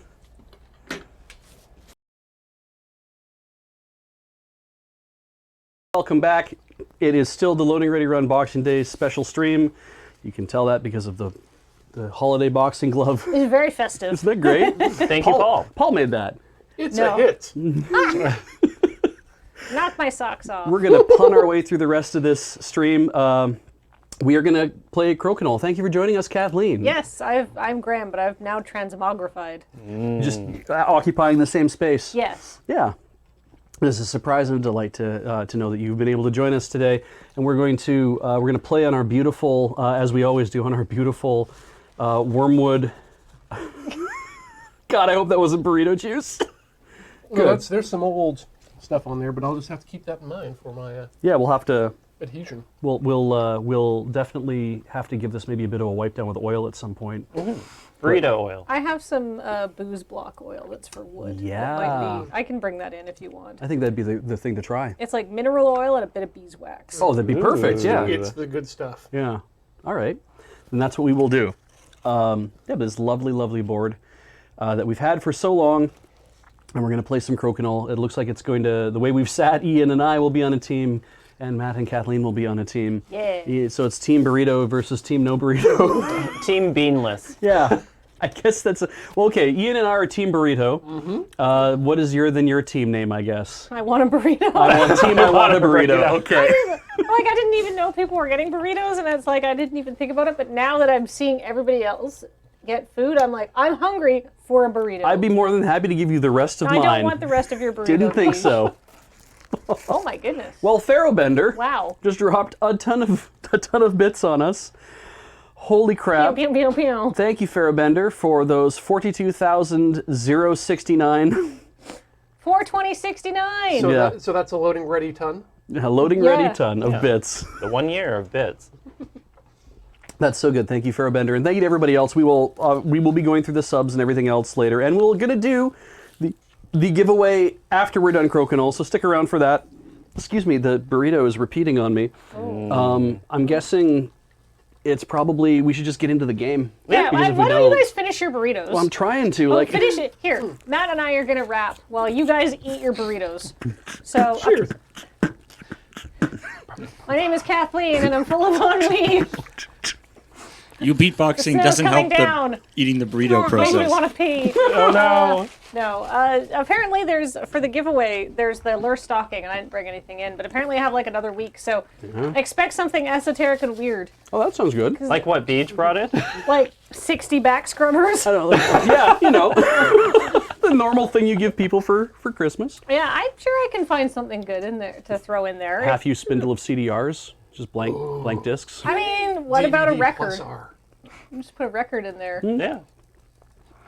Welcome back. It is still the Loading Ready Run Boxing Day special stream. You can tell that because of the holiday boxing glove. It's very festive. Isn't that great? Thank you, Paul. Paul made that. It's No. a hit. Knock my socks off. We're going to pun our way through the rest of this stream. We are going to play Crokinole. Thank you for joining us, Kathleen. Yes, I'm Graham, but I've now transmogrified. Just occupying the same space. Yes. Yeah. It's a surprise and a delight to know that you've been able to join us today. And we're going to play on our beautiful, as we always do, on our beautiful Wormwood. God, I hope that wasn't burrito juice. Well, there's some old stuff on there, but I'll just have to keep that in mind for my Yeah, we'll have to. adhesion. We'll definitely have to give this maybe a bit of a wipe down with oil at some point. Burrito oil. I have some booze block oil that's for wood. That Yeah. might be, I can bring that in if you want. I think that'd be the thing to try. It's like mineral oil and a bit of beeswax. Oh, that'd be perfect. Yeah. It's the good stuff. Yeah. All right. And that's what we will do. This lovely, lovely board that we've had for so long. And we're going to play some Crokinole. It looks like it's going to, the way we've sat, Ian and I will be on a team, and Matt and Kathleen will be on a team. Yeah. So it's Team Burrito versus Team No Burrito. Team Beanless. Yeah. I guess that's well. Okay, Ian and I are Team Burrito. Mm-hmm. What is your team name? I guess. I want a burrito. I want a burrito. Okay. Like I didn't even know people were getting burritos, and it's like I didn't even think about it. But now that I'm seeing everybody else get food, I'm like, I'm hungry for a burrito. I'd be more than happy to give you the rest of I mine. don't want the rest of your burrito. Didn't think please. so. Oh my goodness. Well, Ferrobender. Wow. Just dropped a ton of bits on us. Holy crap. Pew, pew, pew, pew. Thank you, Ferrobender, for those 42,069. 420.69. So, Yeah. so that's a loading ready ton. A loading ready ton of bits. The 1 year of bits. That's so good. Thank you, Ferrobender, and thank you to everybody else. We will be going through the subs and everything else later, and we're gonna do the giveaway after we're done Crokinole. So stick around for that. Excuse me, the burrito is repeating on me. I'm guessing it's probably we should just get into the game. Yeah, Because if we why don't you guys finish your burritos? Well, I'm trying to. Oh, finish it. Here, Matt and I are going to rap while you guys eat your burritos. So, cheers. My name is Kathleen, and I'm full of ennui. You beatboxing The doesn't snow's help coming down. eating the burrito Makes process. me want to pee. Oh no. No. Apparently, for the giveaway, there's the lure stocking, and I didn't bring anything in, but apparently I have like another week, so expect something esoteric and weird. Oh, that sounds good. Like what Beach brought in? Like 60 back scrubbers. I don't know. Yeah, you know, the normal thing you give people for Christmas. Yeah, I'm sure I can find something good in there to throw in there. Half used spindle of CDRs, just blank discs. I mean, what about a DVD record? plus R. Just put a record in there. Yeah.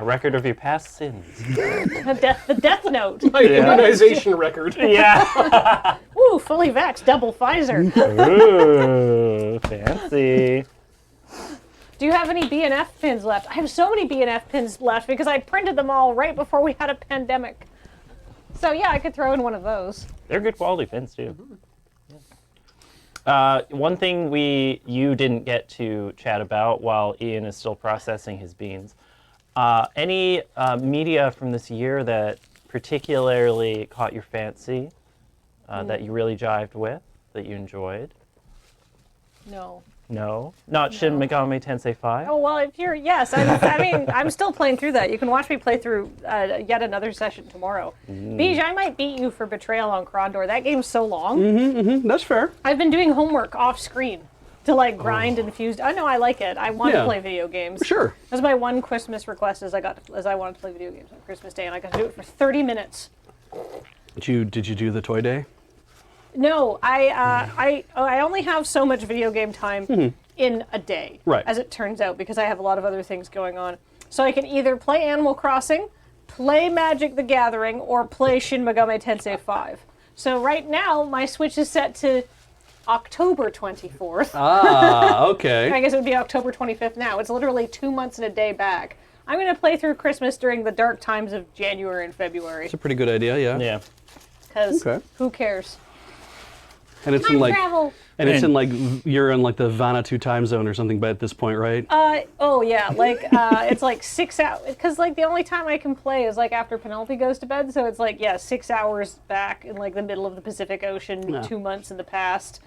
A record of your past sins. The death note. My immunization record. Yeah. Ooh, fully vaxxed, double Pfizer. Ooh, fancy. Do you have any BNF pins left? I have so many BNF pins left because I printed them all right before we had a pandemic. So yeah, I could throw in one of those. They're good quality pins too. One thing you didn't get to chat about while Ian is still processing his beans. Any media from this year that particularly caught your fancy, that you really jived with, that you enjoyed? No. No? Not Shin Megami Tensei 5? Oh, well, if you're, yes. I mean, I'm still playing through that. You can watch me play through yet another session tomorrow. Beej, I might beat you for Betrayal on Krondor. That game's so long. That's fair. I've been doing homework off screen to like grind and fuse. I know I like it. I want to play video games. Sure. That's my one Christmas request is I wanted to play video games on Christmas Day, and I got to do it for 30 minutes. Did you do the toy day? No, I only have so much video game time in a day, Right. as it turns out, because I have a lot of other things going on. So I can either play Animal Crossing, play Magic the Gathering, or play Shin Megami Tensei 5. So right now, my Switch is set to October 24th. Ah, okay. I guess it would be October 25th now. It's literally 2 months and a day back. I'm going to play through Christmas during the dark times of January and February. It's a pretty good idea, yeah. Yeah. Because Okay. who cares? And it's Time in like, travel. and it's in like you're in like the Vanuatu time zone or something, but at this point, right? Oh yeah, like it's like 6 hours, because like the only time I can play is like after Penelope goes to bed, so it's like 6 hours back in like the middle of the Pacific Ocean, Yeah. 2 months in the past.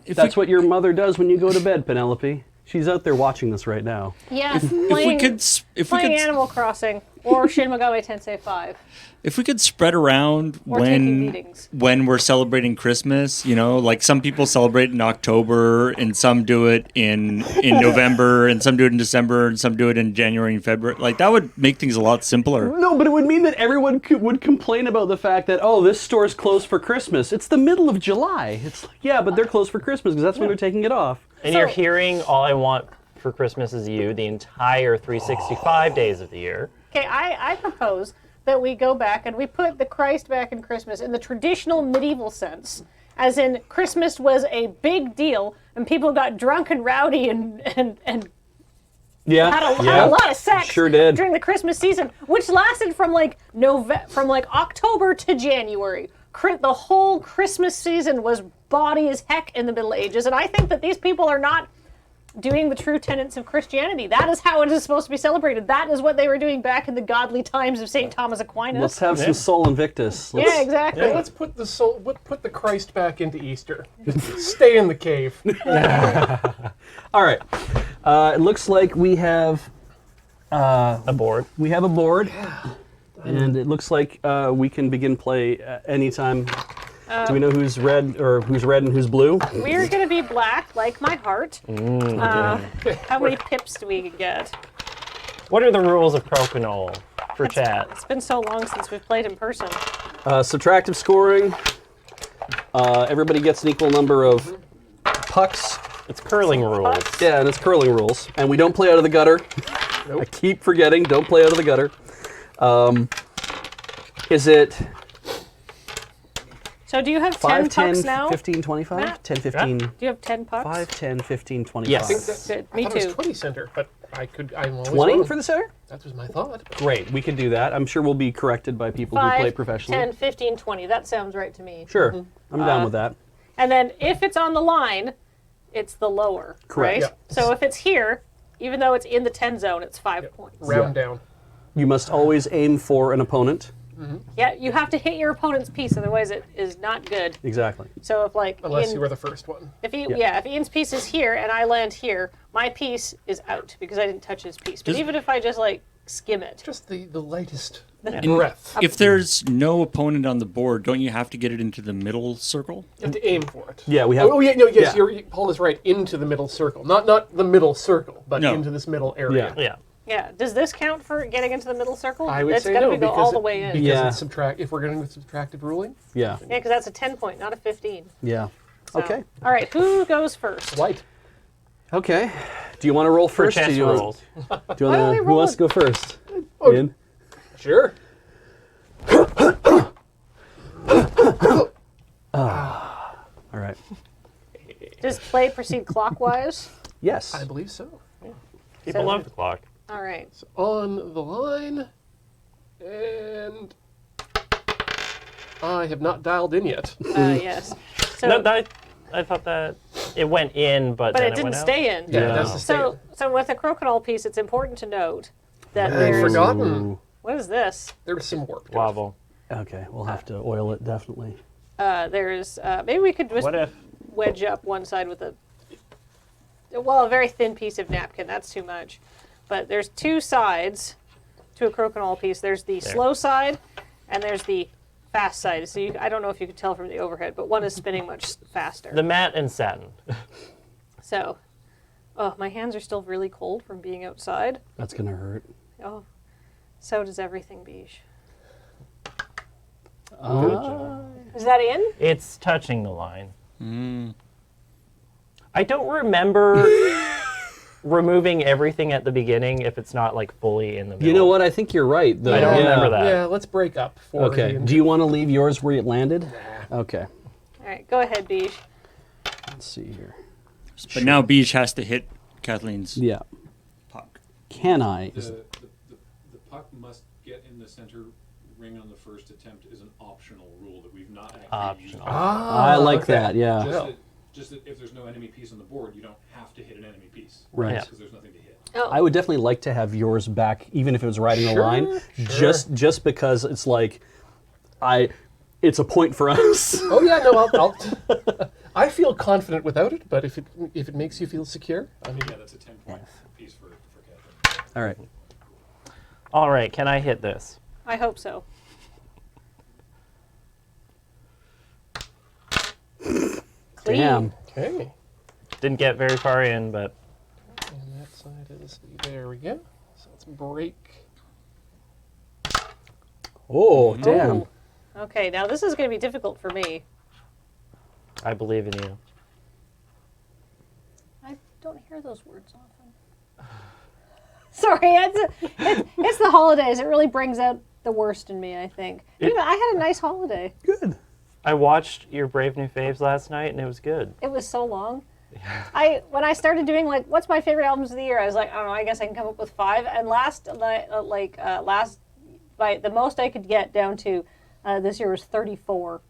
That's what your mother does when you go to bed, Penelope. She's out there watching this right now. Yeah, playing could- Animal Crossing or Shin Megami Tensei 5. If we could spread around Or taking meetings. when we're celebrating Christmas, you know, like some people celebrate in October and some do it in November and some do it in December and some do it in January and February. Like that would make things a lot simpler. No, but it would mean that everyone would complain about the fact that, oh, this store's closed for Christmas. It's the middle of July. It's like, yeah, but they're closed for Christmas because that's when they're taking it off. And you're hearing All I Want for Christmas Is You the entire 365 days of the year. Okay, I propose that we go back and we put the Christ back in Christmas in the traditional medieval sense, as in Christmas was a big deal and people got drunk and rowdy and Yeah, had a lot of sex Sure did. during the Christmas season, which lasted from like October to January. The whole Christmas season was bawdy as heck in the Middle Ages, and I think that these people are not doing the true tenets of Christianity. That is how it is supposed to be celebrated. That is what they were doing back in the godly times of St. Thomas Aquinas. Let's have some Sol Invictus. Yeah, exactly. Yeah, let's put the Christ back into Easter. Just stay in the cave. All right. It looks like we have a board. We have a board, and it looks like we can begin play anytime. Do we know who's red and who's blue? We're going to be black, like my heart. How many pips do we get? What are the rules of Crokinole for chat? It's been so long since we've played in person. Subtractive scoring. Everybody gets an equal number of pucks. It's curling rules. Yeah, and it's curling rules. And we don't play out of the gutter. I keep forgetting, don't play out of the gutter. Is it... So do you have 5, 10 10, pucks now? 15, 25? Matt? 10, 15. Do you have 10 pucks? 5, 10, 15, 25. I think that, Good. Me I thought it too. was 20 center, but I'm always 20 wrong. for the center? That was my thought. Great, we can do that. I'm sure we'll be corrected by people 5, who play professionally. 10, 15, 20. That sounds right to me. Sure, I'm down with that. And then if it's on the line, it's the lower, Correct. right? So if it's here, even though it's in the 10 zone, it's 5 points. Round down. You must always aim for an opponent. Yeah, you have to hit your opponent's piece, otherwise it is not good. Exactly. So if like Unless Ian- you were the first one. If he, Yeah. if Ian's piece is here and I land here, my piece is out because I didn't touch his piece. But Just- even if I just like skim it, Just the lightest breadth. If there's no opponent on the board, don't you have to get it into the middle circle? You have to aim for it. Yeah, we have. Oh yeah, no, yes, yeah. Paul is right. Into the middle circle, not the middle circle, but No. into this middle area. Yeah. Yeah. Does this count for getting into the middle circle? I would It's say gotta no be go because all the way in. because Yeah. it's if we're going with subtractive ruling. Yeah. Yeah, because that's a 10 point, not a 15. Yeah. So- Okay. All right, who goes first? White. Okay. Do you want to roll first? chess Do you rolls. Do you Why don't we want who roll wants it? to go first? Oh, Ian? Sure. All right. Does play proceed clockwise? Yes. I believe so. People So- love the clock. All right. On the line, and I have not dialed in yet. Yes. So, No, I thought that it went in, but but then it didn't went out. stay in. Yeah, that's the So, so with a crocodile piece, it's important to note that I'd there's. forgotten. What is this? There's some warp. to it. Wobble. Okay, we'll have to oil it definitely. There's maybe we could just What if? wedge up one side with a very thin piece of napkin. That's too much. But there's two sides to a crokinole piece. There's the slow side, and there's the fast side. So I don't know if you could tell from the overhead, but one is spinning much faster. The matte and satin. So, oh, my hands are still really cold from being outside. That's gonna hurt. Oh, so does everything, Beige. Is that in? It's touching the line. I don't remember removing everything at the beginning if it's not like fully in the middle. You know what? I think you're right. Though. I don't remember that. Yeah, let's break up. For Okay. the- Do you want to leave yours where it landed? Okay. All right, go ahead, Beige. Let's see here. But now Beach has to hit Kathleen's Yeah. puck. Can I? The puck must get in the center ring on the first attempt is an optional rule that we've not actually used. I like okay. that. Yeah. Just that if there's no enemy piece on the board, you don't have to hit an enemy piece. Right. Because there's nothing to hit. Oh. I would definitely like to have yours back, even if it was riding a Sure, line, sure. just because it's like, it's a point for us. Oh yeah, no, I'll I feel confident without it, but if it makes you feel secure, I mean, Yeah, that's a 10-point piece for Catherine. All right. All right, can I hit this? I hope so. Clean. Damn. okay. Didn't get very far in, but And that side is there we go. So let's break. Oh, damn. Oh. Okay, now this is going to be difficult for me. I believe in you. I don't hear those words often. Sorry, it's the holidays. It really brings out the worst in me, I think. I had a nice holiday. Good. I watched your Brave New Faves last night, and it was good. It was so long. When I started doing like what's my favorite albums of the year, I was like, I don't know, I guess I can come up with 5. And the most I could get down to this year was 34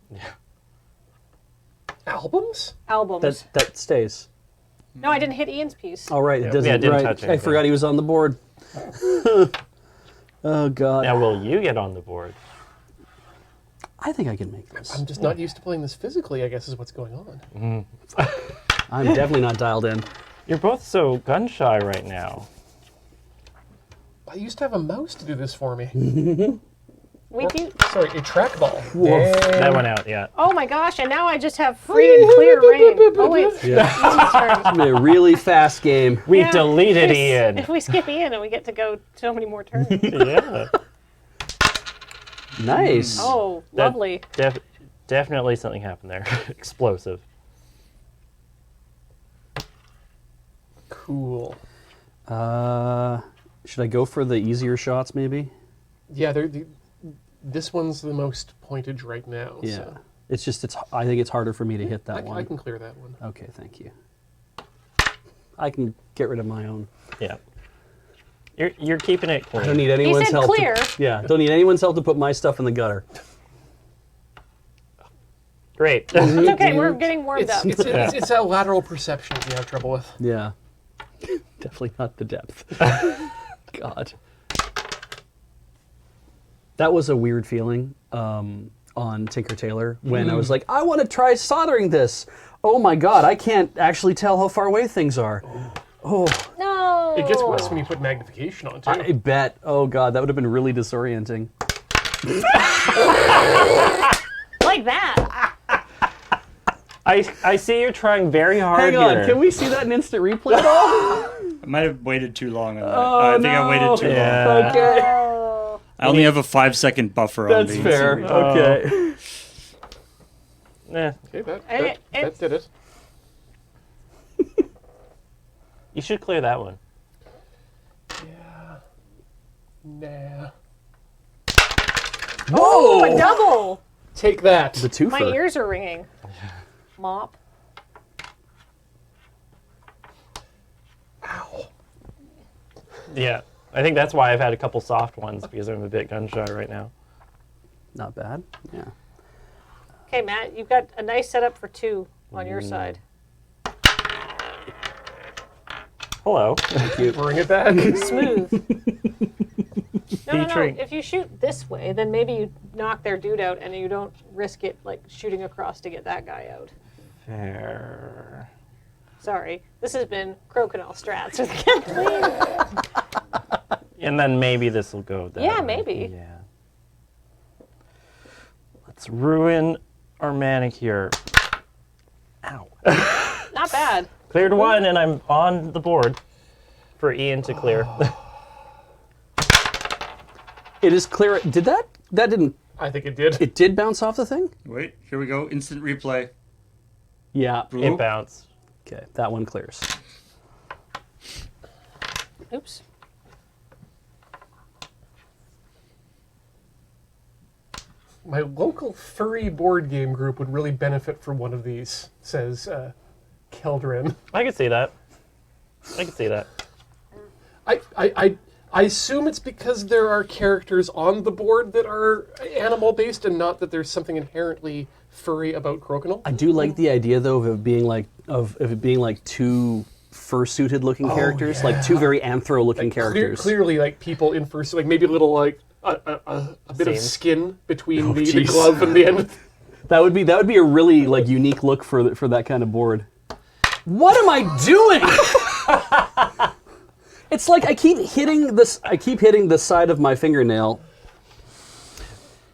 Albums? albums. That stays. No, I didn't hit Ian's piece. All right. Yeah, It doesn't. yeah, it didn't right. touch I anything. forgot he was on the board. Oh God. Now, will you get on the board? I think I can make this. I'm just not used to playing this physically, I guess is what's going on. I'm definitely not dialed in. You're both so gun shy right now. I used to have a mouse to do this for me. We do. Sorry, a trackball. That went out, yeah. Oh my gosh! And now I just have free and clear reign. Oh wait, Yeah. Ian's turn. It's gonna be a really fast game. We Yeah, deleted if Ian. If we skip Ian and we get to go so many more turns. Yeah. Nice. Oh, That- lovely. Definitely something happened there. Explosive. Cool. Should I go for the easier shots, maybe? Yeah, this one's the most pointage right now. Yeah. So It's just I think it's harder for me to hit that I one. can clear that one. Okay, thank you. I can get rid of my own. Yeah. You're keeping it clean. I don't need anyone's said help. clear. Yeah, don't need anyone's help to put my stuff in the gutter. Great. It's okay. We're getting warmed up. It's that lateral perception that you have trouble with. Yeah. Definitely not the depth. God. That was a weird feeling on Tinker Tailor when I was like, I want to try soldering this. Oh my God, I can't actually tell how far away things are. Oh. No. It gets worse when you put magnification on too. I bet. Oh God, that would have been really disorienting. Like that. I see you're trying very hard Hang on, here. can we see that in instant replay at all? I might have waited too long on that. Oh, I think I waited too long. Okay. I only have a 5-second buffer on That's these. fair. Okay. Nah. Okay, that did it. You should clear that one. Nah. Oh, a double. Take that. The twofer. My ears are ringing. Mop. Yeah. I think that's why I've had a couple soft ones, because I'm a bit gun shy right now. Not bad. Yeah. Okay, Matt, you've got a nice setup for 2 on your side. Hello. Thank you. Bring it back. Smooth. No. Featuring- If you shoot this way, then maybe you knock their dude out and you don't risk it like shooting across to get that guy out. Fair. Sorry. This has been Crokinole Strats with Kathleen. And then maybe this will go down. Yeah, maybe. Yeah. Let's ruin our manicure. Ow. Not bad. Cleared one, and I'm on the board for Ian to clear. It is clear. Did that didn't... I think it did. It did bounce off the thing? Wait, here we go. Instant replay. Yeah. It bounced. Okay, that one clears. Oops. My local furry board game group would really benefit from one of these, says Keldrin. I can see that. I can see that. I assume it's because there are characters on the board that are animal-based and not that there's something inherently furry about Crokinole. I do like the idea though of it being like two fursuited looking characters, like two very anthro-looking characters. Clearly, like people in fursuit, like maybe a little like a bit of Seams. skin between the jeez. glove and the end. That would be a really like unique look for that kind of board. What am I doing? It's like I keep hitting the side of my fingernail.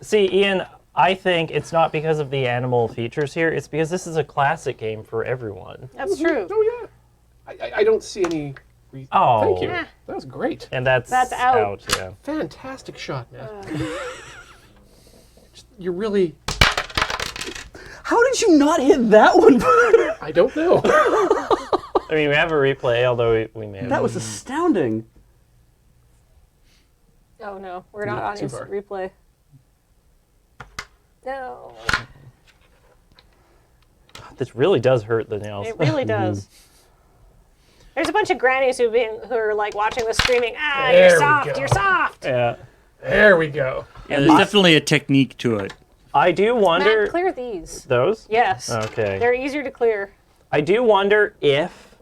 See, Ian, I think it's not because of the animal features here. It's because this is a classic game for everyone. That's true. Oh yeah. I don't see any reason. Oh. Thank you. That was great. And that's out. Yeah. Fantastic shot, man. You're really... How did you not hit that one? I don't know. I mean, we have a replay, although we may have... That was astounding. Oh no, we're not Not on too instant far. replay. No. This really does hurt the nails. It really does. There's a bunch of grannies who are like watching this screaming, There you're we soft, go. you're soft. Yeah. There we go. Yeah, there's definitely a technique to it. I do wonder... Matt, clear these. Those? Yes. Okay. They're easier to clear. I do wonder if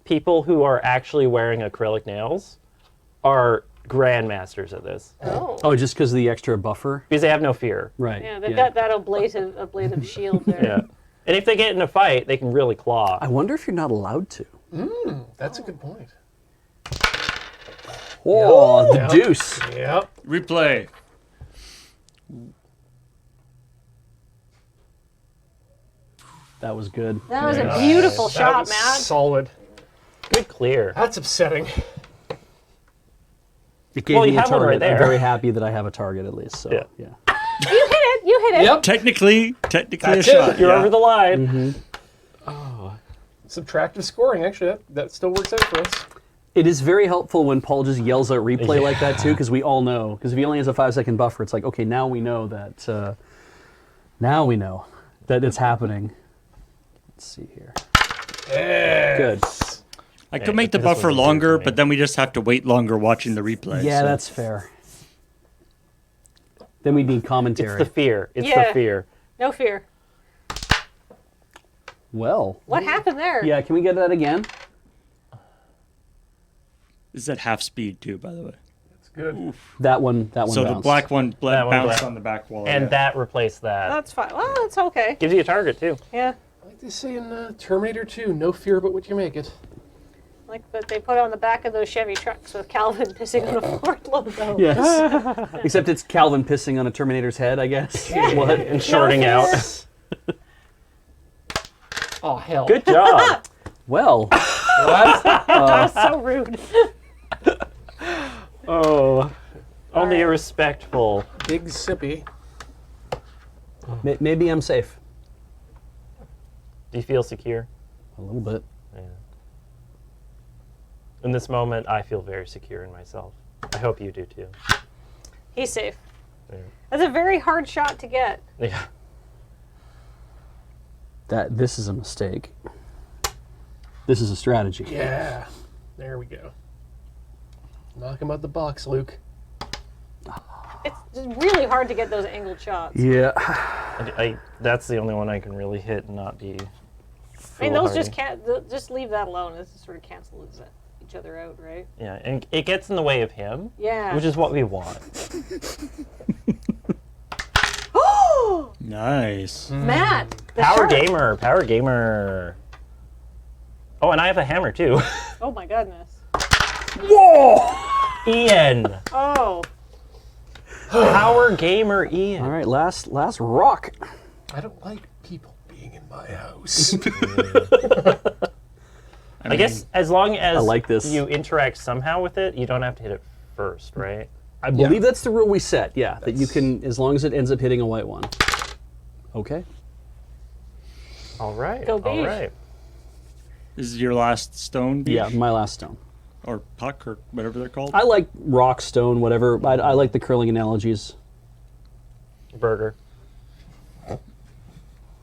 people who are actually wearing acrylic nails are grandmasters at this. Oh. Oh, just because of the extra buffer? Because they have no fear. Right. Yeah, they've got that ablative shield there. Yeah. And if they get in a fight, they can really claw. I wonder if you're not allowed to. That's a good point. Oh, the Yep. deuce. Yep. Replay. That was good. That was a beautiful That shot, was Matt. solid. Good clear. That's upsetting. It gave Well, me you a have one target. right there. I'm very happy that I have a target at least. So Yeah. yeah. You hit it. You hit it. Yep. Technically That's a it. shot. You're yeah. over the line. Mm-hmm. Subtractive scoring, actually, that still works out for us. It is very helpful when Paul just yells out replay like that too, because we all know. Because if he only has a 5-second buffer, it's like, okay, now we know that. Now we know that it's happening. Let's see here. Yeah. Good. I could make the buffer longer, but then we just have to wait longer watching the replay. Yeah, so. that's fair. Then we need commentary. It's the fear. It's Yeah. the fear. No fear. Well. What happened there? Yeah, can we get that again? This is at half speed too, by the way. That's good. That one So bounced. the black one That one bounced black. on the back wall. And yeah. that replaced that. That's fine. Well, that's okay. Gives you a target, too. Yeah. Like they say in Terminator 2, no fear but what you make it. Like that they put on the back of those Chevy trucks with Calvin pissing on a Ford logo. Yes. Except it's Calvin pissing on a Terminator's head, I guess. Yeah. What? And shorting out. Oh, hell. Good job. Well. That was so rude. Oh. Only a respectful. Big sippy. Maybe I'm safe. Do you feel secure? A little bit. Yeah. In this moment, I feel very secure in myself. I hope you do too. He's safe. Yeah. That's a very hard shot to get. Yeah. This is a mistake. This is a strategy. Yeah. There we go. Knock him out the box, Luke. It's just really hard to get those angled shots. Yeah. That's the only one I can really hit and not be. I mean, those foolhardy. just can't. Just leave that alone. This sort of cancels each other out, right? Yeah, and it gets in the way of him. Yeah. Which is what we want. Nice. Matt. the Power shark. gamer. Oh, and I have a hammer too. Oh my goodness. Whoa! Ian. Oh. Power gamer Ian. All right, last rock. I don't like people being in my house. I guess as long as I like this. you interact somehow with it, you don't have to hit it first, right? I believe that's the rule we set. Yeah, that you can, as long as it ends up hitting a white one. Okay. All right. Go All beef. right. This is your last stone? Beach? Yeah, my last stone. Or puck, or whatever they're called? I like rock, stone, whatever. I like the curling analogies. Burger.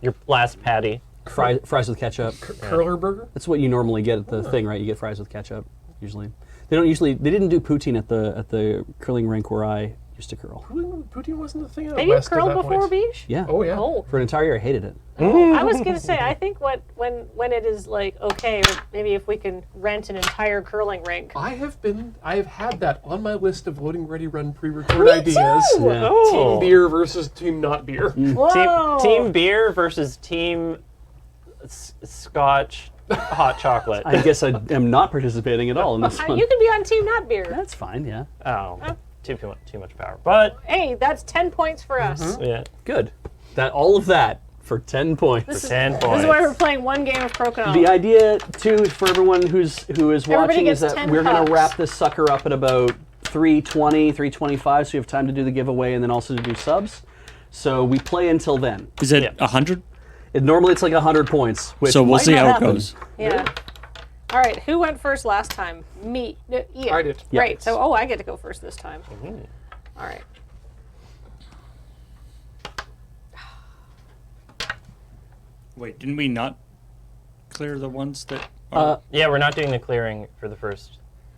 Your last patty. Fries with ketchup. Curler burger? That's what you normally get at the thing, right? You get fries with ketchup, usually. They didn't do poutine at the curling rink where I used to curl. Poutine wasn't the thing out Have you west at curled that before, point. Beach? Yeah. Oh, yeah. Oh. For an entire year, I hated it. I was gonna say, I think when it is like okay, or maybe if we can rent an entire curling rink. I have had that on my list of loading ready run pre-record ideas. Yeah. Oh. Team beer versus team not beer. Whoa. Team beer versus team Scotch hot chocolate. I guess I am not participating at all in this one. You can be on team not beer. That's fine, yeah. Oh, too much power. But Hey, that's 10 points for us. yeah, Good. All of that for 10 points. This is 10 This points. is why we're playing one game of Crokinole. The idea, too, for everyone who is watching gets is that 10 we're going pucks. to wrap this sucker up at about 3:20, 3:25, so you have time to do the giveaway and then also to do subs. So we play until then. Is it 100? Normally it's like 100 points. Which So we'll might see not how it happen. goes. Yeah. All right, who went first last time? Me. No, Ian. I did. Yeah. Right, so I get to go first this time. All right. Wait, didn't we not clear the ones that... yeah, we're not doing the clearing for the first.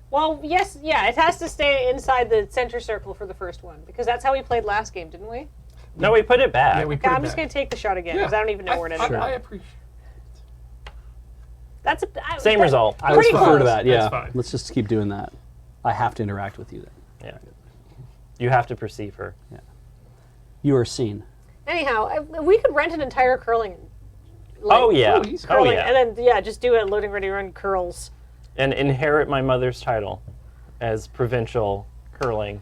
Well, yes, yeah, it has to stay inside the center circle for the first one because that's how we played last game, didn't we? No, we put it back. Yeah, we Okay, put it I'm just back. going to take the shot again Yeah. because I don't even know where it ended I up. appreciate. That's Same result. I would Pretty prefer to close. that, yeah. That's fine. Let's just keep doing that. I have to interact with you then. Yeah. You have to perceive her. You are seen. Anyhow, we could rent an entire curling. Oh, yeah. Curling, Oh, yeah. and then just do it loading ready run curls. And inherit my mother's title as provincial curling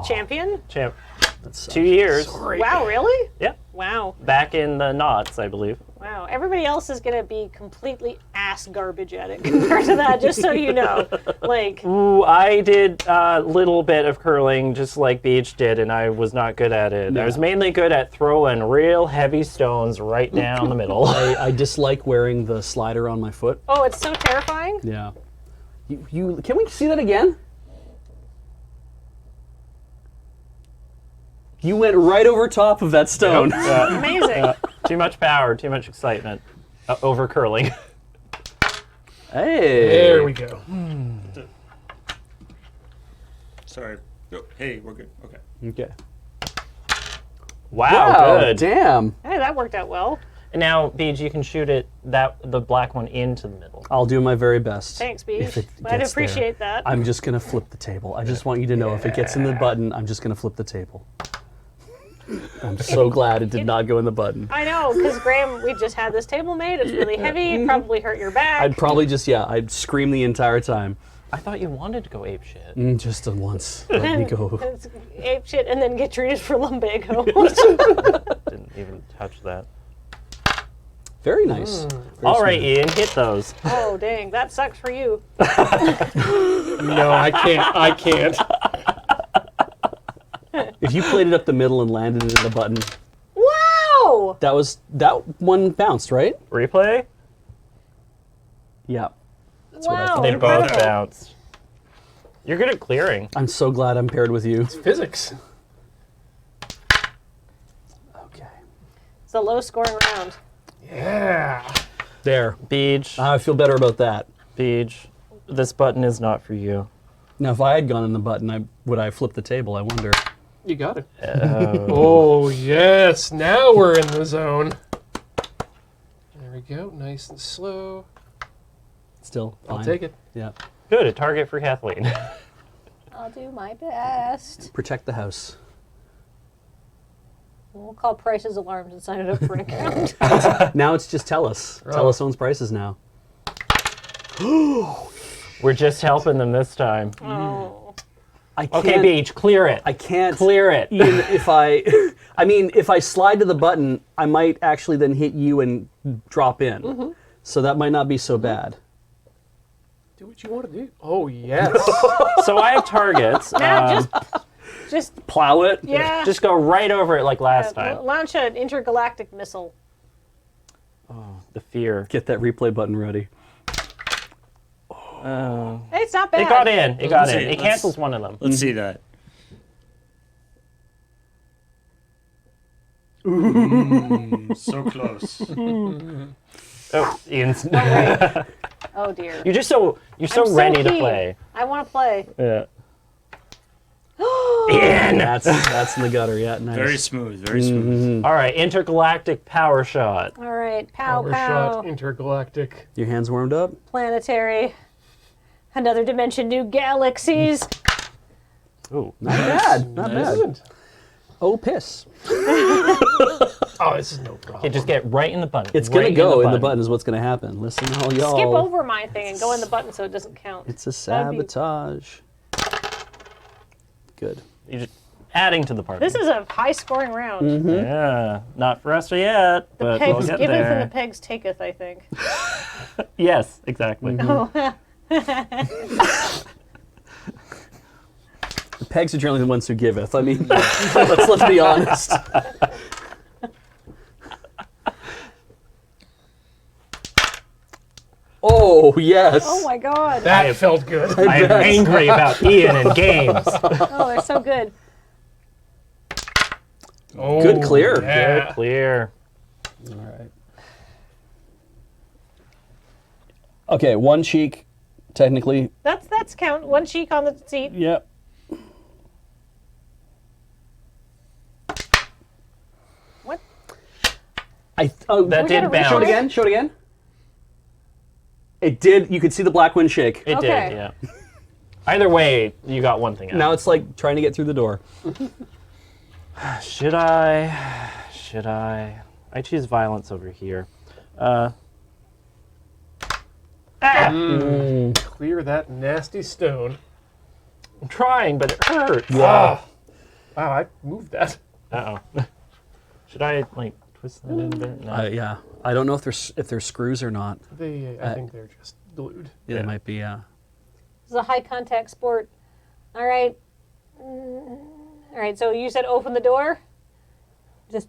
Champion? champ. That's 2 years. Wow, really? Yep. Wow. Back in the knots, I believe. Wow. Everybody else is going to be completely ass garbage at it compared to that, just so you know. Like, Ooh, I did a little bit of curling just like Beach did, and I was not good at it. I was mainly good at throwing real heavy stones right down the middle. I dislike wearing the slider on my foot. oh, it's so terrifying. Yeah. You can we see that again? You went right over top of that stone. Amazing. Too much power, too much excitement. Over curling. Hey. There we go. Sorry. Oh, hey, we're good. Okay. Okay. Wow, good. Damn. Hey, that worked out well. And now, Beach, you can shoot it the black one into the middle. I'll do my very best. Thanks, Beach. If it I'd gets appreciate there. that. I'm just gonna flip the table. I just want you to know if it gets in the button, I'm just gonna flip the table. I'm so glad it did not go in the button. I know, because Graham, we just had this table made. It's really heavy. It probably hurt your back. I'd probably just, I'd scream the entire time. I thought you wanted to go ape shit. Just once. Let me go. It's ape shit and then get treated for lumbago. Didn't even touch that. Very nice. All right, Ian, hit those. Oh, dang. That sucks for you. No, I can't. If you played it up the middle and landed it in the button, Wow! that one bounced, right? Replay? Yeah. Wow. They both bounced. You're good at clearing. I'm so glad I'm paired with you. Physics. It's a low scoring round. Yeah. There. Beej. I feel better about that. Beej, this button is not for you. Now, if I had gone in the button, would I flip the table? I wonder. You got it. Oh. Oh, yes. Now we're in the zone. There we go. Nice and slow. Still fine. I'll take it. Yeah. Good, a target for Kathleen. I'll do my best. Protect the house. We'll call Price's Alarms and sign it up for an account. Now it's just TELUS. TELUS owns prices now. We're just helping them this time. Oh. I can't, Okay, Beej, clear it. I can't Clear it. Even if if I slide to the button, I might actually then hit you and drop in. So that might not be so bad. Do what you want to do. Oh, yes. So I have targets. Now just plow it. Yeah. Just go right over it like last time. Launch an intergalactic missile. Oh, the fear. Get that replay button ready. Oh. Hey, it's not bad. It got in. It got Let's in. see, It cancels one of them. Let's see that. So close. Oh, Ian's. Oh dear. You're so ready to keen. play. I want to play. Yeah. Ian! That's in the gutter, yeah. Nice. Very smooth, very smooth. All right, intergalactic power shot. All right, pow Power pow. shot, intergalactic. Your hands warmed up? Planetary. Another dimension, new galaxies. Ooh. Not bad. Not Nice. bad. Oh, piss. Oh, this is no problem. Okay, just get right in the button. It's going Right to go in the button. button is what's going to happen. Listen, all y'all. Skip over my thing and go in the button so it doesn't count. It's a That'd be- sabotage. Good. You're just adding to the party. This is a high scoring round. Yeah, not for us yet, The but pegs we'll get giveth there. and the pegs taketh, I think. Yes, exactly. Oh. The pegs are generally the ones who giveth. I mean, let's be honest. Oh, yes. Oh my god. That felt good. I am angry about Ian and games. Oh, they're so good. Oh, Good clear. yeah. Good clear. All right. Okay, one cheek, technically. That's count. One cheek on the seat. Yep. What? That did bounce. Show it again. Show it again. It did. You could see the black one shake. It Okay. did, yeah. Either way, you got one thing out. Now it's like trying to get through the door. Should I? Should I? I choose violence over here. Clear that nasty stone. I'm trying, but it hurts. Wow. Wow, I moved that. Uh-oh. Should I, like, twist that in there? No. Yeah. I don't know if there's screws or not. I think they're just glued. Yeah, they might be. Yeah. This is a high contact sport. All right. All right, so you said open the door. Just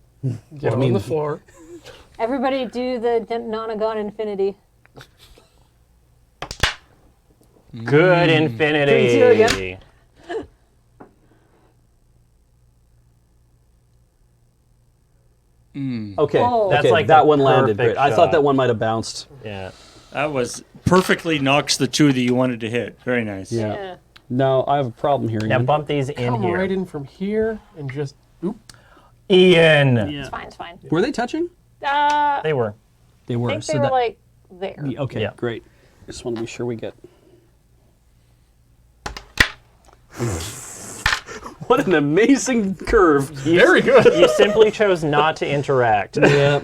Get on the floor. everybody do the Nonagon Infinity. Good infinity. Can you see that again? Okay. Oh. That's okay, like that the one landed. perfect Great. I thought shot. that one might have bounced. Yeah. That was perfectly knocks the two that you wanted to hit. Very nice. Yeah. No, I have a problem here. Now Ian. bump these in Come here. right in from here and just oop. Ian. It's fine, it's fine. Were they touching? They were. They I were. think so they were that, like there. Yeah, okay, Yeah. great. Just want to be sure we get. What an amazing curve. Very good. You simply chose not to interact. Yeah.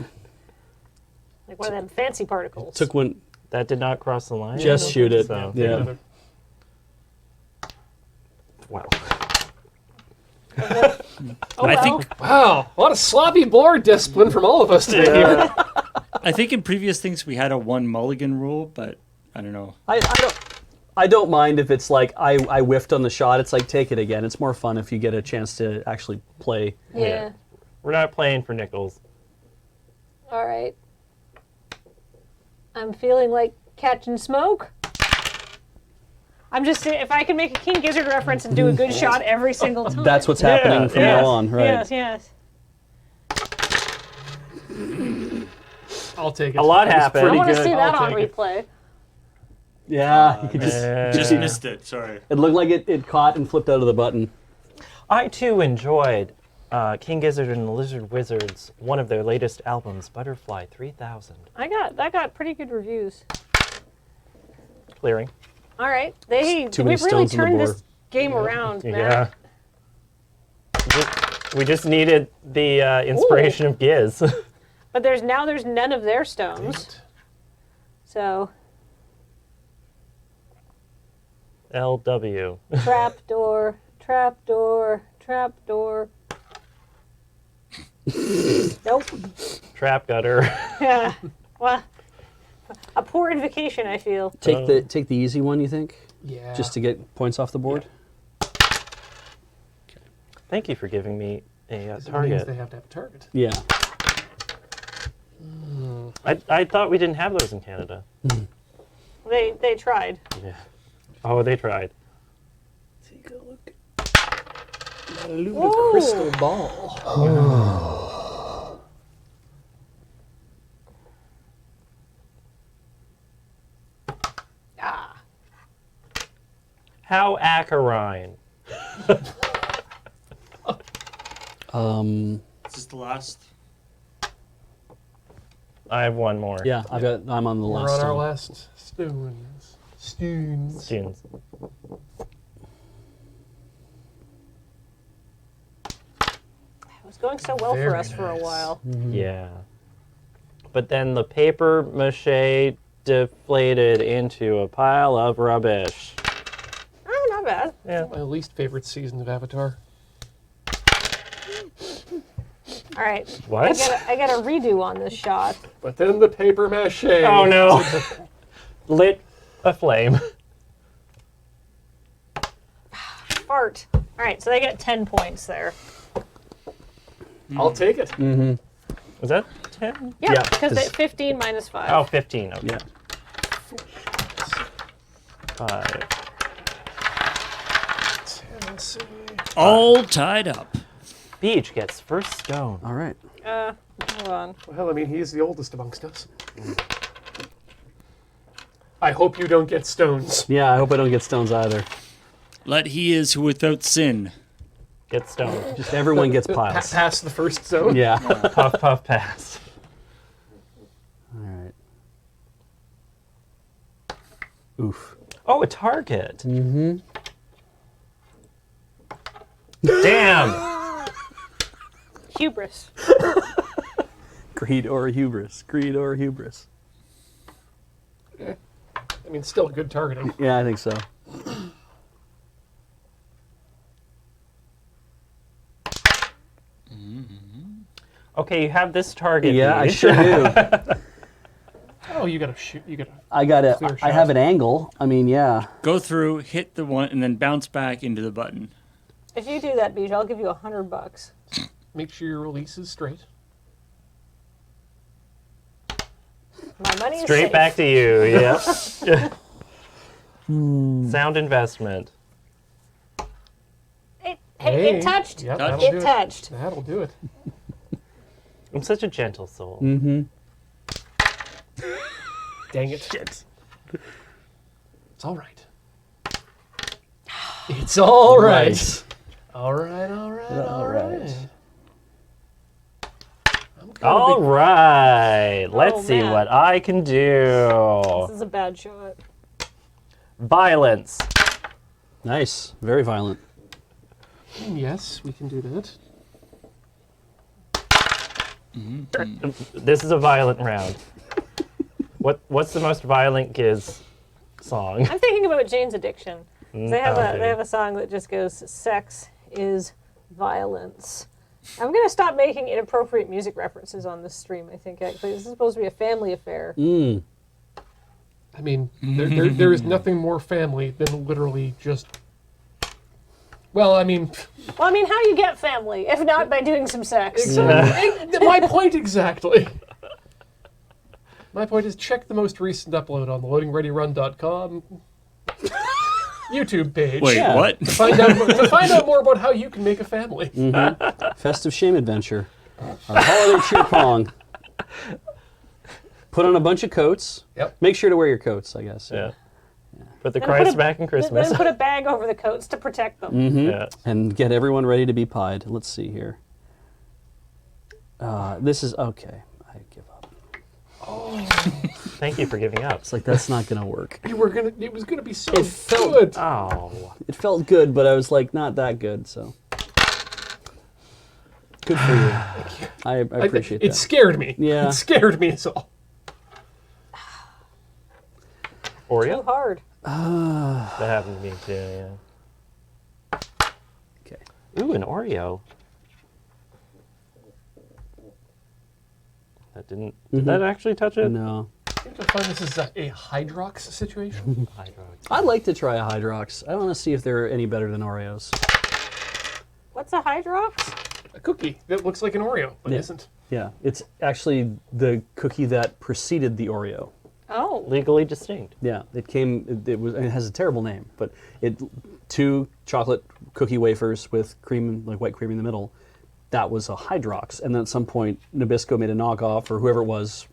Like one of them fancy particles. Took one. That did not cross the line. Just shoot it. So. Yeah. Wow. I think. Wow, a lot of sloppy board discipline from all of us today. Here. I think in previous things we had a one mulligan rule, but I don't know. I don't mind if it's like I whiffed on the shot. It's like take it again. It's more fun if you get a chance to actually play. Yeah. We're not playing for nickels. All right. I'm feeling like catching smoke. I'm just saying, if I can make a King Gizzard reference and do a good shot every single time. That's what's happening from now on, right? Yes. I'll take it. A lot happened. I want to good. see that I'll on take it. replay. Yeah, you could Just missed it. Sorry. It looked like it caught and flipped out of the button. I too enjoyed King Gizzard and the Lizard Wizards, one of their latest albums, Butterfly 3000. That got pretty good reviews. Clearing. All right, Too many we've really stones on the turned board. this game around, Matt. We just needed the inspiration of Giz. But there's none of their stones. So LW. trapdoor. Nope. Trap gutter. Yeah. Well, a poor invocation, I feel. Take the easy one, you think? Yeah. Just to get points off the board. Thank you for giving me a It means target. they have to have a target. Yeah. I thought we didn't have those in Canada. They tried. Yeah. Oh, they tried. Take a look. Luna crystal ball. How acarine. Is this the last? I have one more. Yeah, I'm on the We're last on our one. last stones. Students. It was going so well for us for a while. Yeah. But then the paper mache deflated into a pile of rubbish. Oh, not bad. Yeah. My least favorite season of Avatar. All right. What? I got a redo on this shot. But then the paper mache. Oh no. Lit a flame. Fart. All right, so they get 10 points there. I'll take it. Mm-hmm. Was that 10? Yeah, Yeah, because 'cause- 15 minus 5. Oh, 15. Okay. Yeah. 5. All tied up. Beach gets first stone. All right. Hold on. Well, I mean, he's the oldest amongst us. I hope you don't get stones. Yeah, I hope I don't get stones either. Let he is who without sin. Get stoned. Just everyone gets piles. Pass the first zone. Yeah. Puff, puff, pass. All right. Oof. Oh, a target. Mm-hmm. Damn. Hubris. Greed or hubris. Greed or hubris. I mean, still good targeting. Yeah, I think so. Okay, you have this target. Yeah, I Beach. sure do. Oh, you gotta shoot. You gotta. I got it. Clear I shot. have an angle. I mean, yeah. Go through, hit the one, and then bounce back into the button. If you do that, Beach, I'll give you $100. Make sure your release is straight. My money is Straight safe. back to you. Yeah. Sound investment. It touched. Yep, Touch. that'll do It touched. That'll do it. I'm such a gentle soul. Mm-hmm. Dang it. Shit. It's all right. It's all right. Right. All right, all right, all right. All right. Let's see man. what I can do. This is a bad shot. Violence. Nice. Very violent. Yes, we can do that. This is a violent round. What's the most violent Giz song? I'm thinking about Jane's Addiction. They have Okay. they have a song that just goes, "Sex is violence." I'm gonna stop making inappropriate music references on this stream. I think actually this is supposed to be a family affair. I mean, there is nothing more family than literally just. Well, I mean. Well, I mean, how do you get family if not by doing some sex? Exactly. My point exactly. My point is check the most recent upload on the loadingreadyrun.com YouTube page. Wait, what? To find out more about how you can make a family. Festive Shame Adventure. Our holiday cheer pong. Put on a bunch of coats. Yep. Make sure to wear your coats, I guess. Yeah. Put the Then Christ put a- back in Christmas. Then put a bag over the coats to protect them. Yeah. And get everyone ready to be pied. Let's see here. This is okay. I give up. Thank you for giving up. It's like that's not gonna work. It was gonna be so It felt good. Oh. It felt good, but I was like not that good. So good for you. I appreciate It that. scared me. Yeah. It scared me as all. Oreo? Too hard. That happened to me too, yeah. Okay. Ooh, an Oreo. That didn't. Did that actually touch it? No. I think I find this is a Hydrox situation. I'd like to try a Hydrox. I want to see if they're any better than Oreos. What's a Hydrox? A cookie that looks like an Oreo, but Yeah. isn't. Yeah, it's actually the cookie that preceded the Oreo. Oh. Legally distinct. Yeah, it has a terrible name, but two chocolate cookie wafers with cream, like white cream in the middle. That was a Hydrox, and then at some point Nabisco made a knockoff, or whoever it was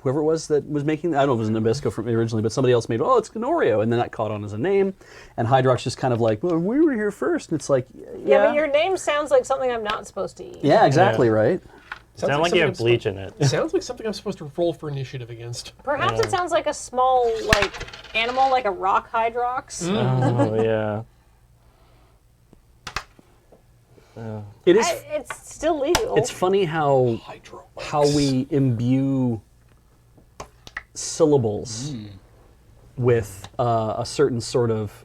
that was making. I don't know if it was Nabisco from originally, but somebody else made. Oh, it's an Oreo, and then that caught on as a name, and Hydrox just kind of like, well, we were here first, and it's like, Yeah, but your name sounds like something I'm not supposed to eat. yeah, exactly right. Sound like you have bleach in it. It sounds like something I'm supposed to roll for initiative against. Perhaps it sounds like a small animal, like a rock Hydrox. Oh yeah. It is. It's still legal. It's funny how we imbue syllables with a certain sort of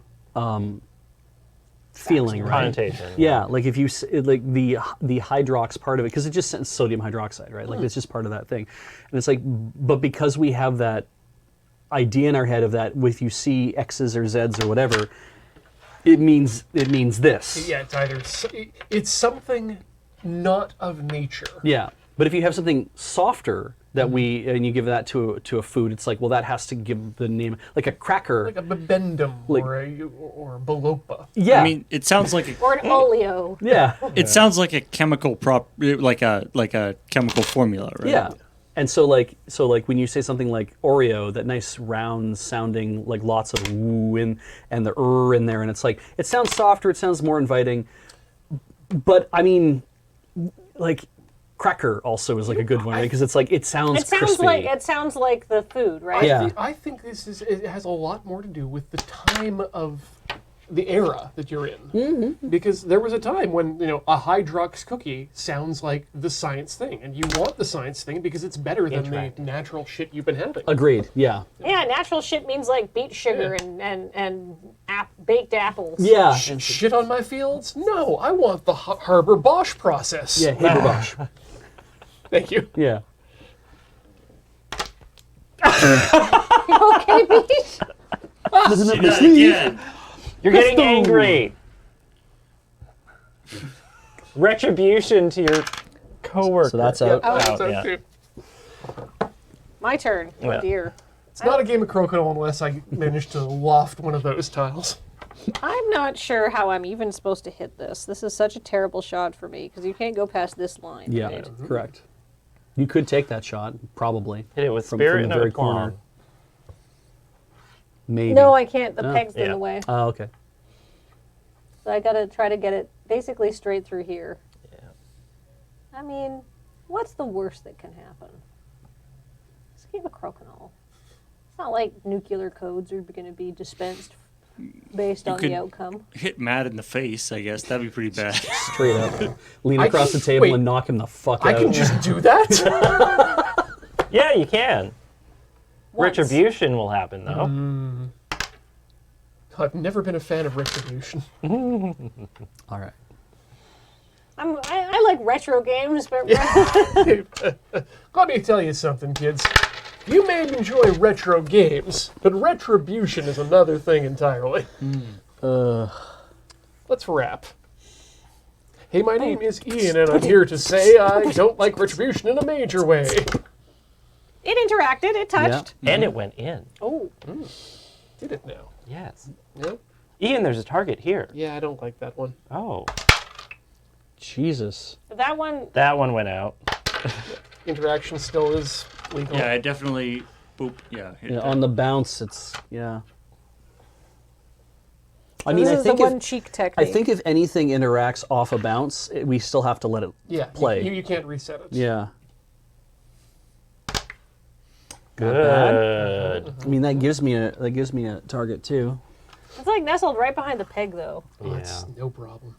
feeling, right? Connotation. Yeah, like if you like the Hydrox part of it, because it just says sodium hydroxide, right? Like it's just part of that thing, and it's like, but because we have that idea in our head of that, if you see X's or Z's or whatever, it means this. Yeah, it's something not of nature. Yeah, but if you have something softer that and you give that to a food, it's like, well, that has to give the name, like a cracker, Like a bibendum or a balopa. Yeah, I mean, it sounds like or an oleo. Yeah, it sounds like a chemical like a chemical formula, right? Yeah. And so like when you say something like Oreo, that nice round sounding, like lots of ooh and the in there, and it's like it sounds softer, it sounds more inviting. But I mean, like cracker also is like a good one, right? Because it's like it sounds crispy. It sounds like the food, right? Yeah. I think it has a lot more to do with the time of the era that you're in. Mm-hmm. Because there was a time when, a Hydrox cookie sounds like the science thing, and you want the science thing because it's better than the natural shit you've been having. Agreed. Yeah. Yeah, natural shit means like beet sugar and baked apples. Yeah. Shit on my fields? No, I want the Haber Bosch process. Yeah, Haber Bosch. Thank you. Yeah. Okay, Beach? Doesn't it sneeze? You're getting angry. Retribution to your coworker. So that's out. Oh. That's yeah. too. My turn. Oh Yeah. dear. It's not a game of crokinole unless I manage to loft one of those tiles. I'm not sure how I'm even supposed to hit this. This is such a terrible shot for me because you can't go past this line. Yeah, right? correct. You could take that shot, probably. Hit it with from spirit the and very a plum. corner. Maybe. No, I can't. The Oh. peg's in Yeah. the way. Oh, okay. So I gotta try to get it basically straight through here. Yeah. I mean, what's the worst that can happen? Just give a crokinole. It's not like nuclear codes are going to be dispensed based You on could the outcome. hit Matt in the face, I guess. That'd be pretty bad. Straight up. Lean I across can- the table wait, and knock him the fuck I out. can just do that? Yeah, you can. Once. Retribution will happen though. I've never been a fan of Retribution. All right. I like retro games, but Let me tell you something, kids. You may enjoy retro games, but Retribution is another thing entirely. Let's wrap. Hey, my name is Ian, and I'm here to say I don't like Retribution in a major way. it interacted, it touched. And it went in. Oh, Did it now? Yes. No? Ian, there's a target here. Yeah, I don't like that one. Oh. Jesus. that one. That one went out. Interaction still is legal. Yeah, I definitely. Boop. Yeah. hit Yeah, that. on the bounce, it's yeah. I So mean, this I is think the if, one cheek I technique. think if anything interacts off a bounce, we still have to let it Yeah, play. you can't reset it. Yeah. Not bad. Good. I mean, that gives me a target too. It's like nestled right behind the peg, though. Oh, it's no problem.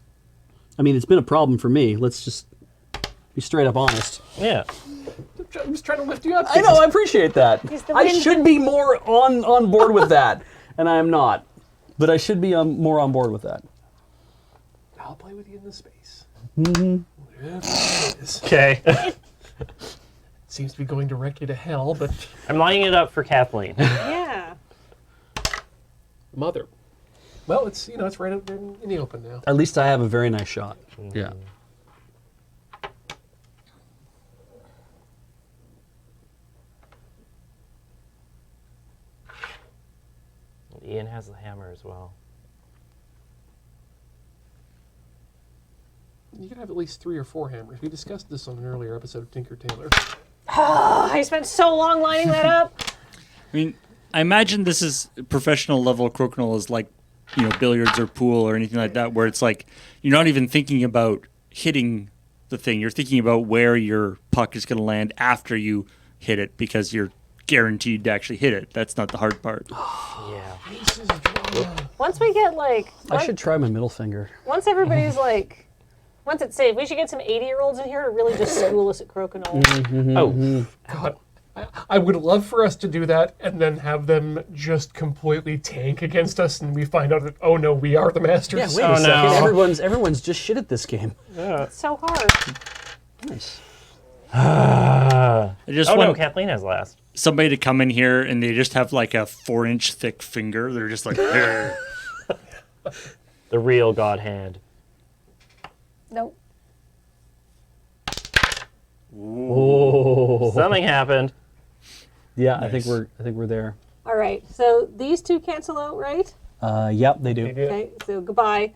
I mean, it's been a problem for me. Let's just be straight up honest. Yeah. I'm just trying to lift you up. I know. I appreciate that. He's the I wind- should be more on board with that, and I am not. But I should be more on board with that. I'll play with you in the space. Mm-hmm. Okay. Seems to be going directly to hell, but I'm lining it up for Kathleen. Yeah. mother. Well, it's it's right out there in the open now. At least I have a very nice shot. Yeah. Ian has the hammer as well. You can have at least 3 or 4 hammers. We discussed this on an earlier episode of Tinker Tailor. Oh, I spent so long lining that up. I mean, I imagine this is professional level crokinole is like, billiards or pool or anything like that, where it's like you're not even thinking about hitting the thing. You're thinking about where your puck is going to land after you hit it because you're guaranteed to actually hit it. That's not the hard part. Yeah. Once we get I should try my middle finger. once everybody's once it's safe, we should get some 80-year-olds in here to really just school us at crokinole. Mm-hmm. Oh. God, I would love for us to do that and then have them just completely tank against us, and we find out that oh no, we are the masters. Yeah, wait a second. Everyone's just shit at this game. Yeah. It's so hard. Nice. I just oh no, want Kathleen has last. somebody to come in here and they just have like a 4-inch thick finger. They're just like, "Grr." The real God hand. Nope. Oh. Something happened. Yeah, Nice. I think we're there. All right. So these two cancel out, right? Yep, they do. Okay. So goodbye.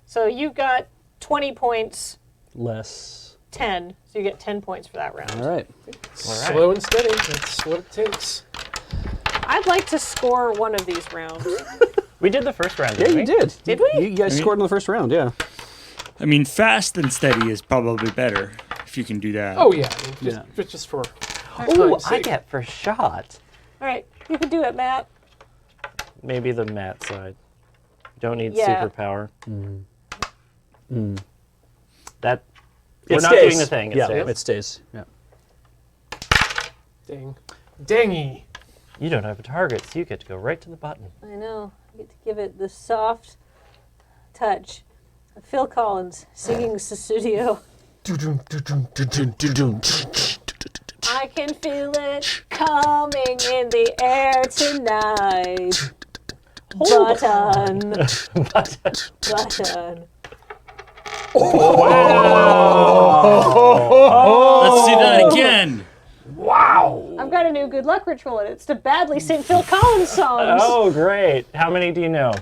So you've got 20 points, Less. 10. So you get 10 points for that round. All right. Slow and steady. That's what it takes. I'd like to score one of these rounds. We did the first round, Yeah, didn't you we? did. Did we? You guys scored in the first round, yeah. I mean, fast and steady is probably better if you can do that. Oh yeah, just for. Oh, time's I sake. get first shot. All right. You can do it, Matt. Maybe the Matt side. Don't need Yeah. superpower. Mm. That we're It not stays. doing the thing. It Yeah, stays. it stays. Yeah. Dang. Dangy. You don't have a target, so you get to go right to the button. I know. I get to give it the soft touch. Phil Collins singing Sussudio. I can feel it coming in the air tonight. Button. Button. Let's see that again. Wow. I've got a new good luck ritual, and it's to badly sing Phil Collins songs. Oh, great. How many do you know?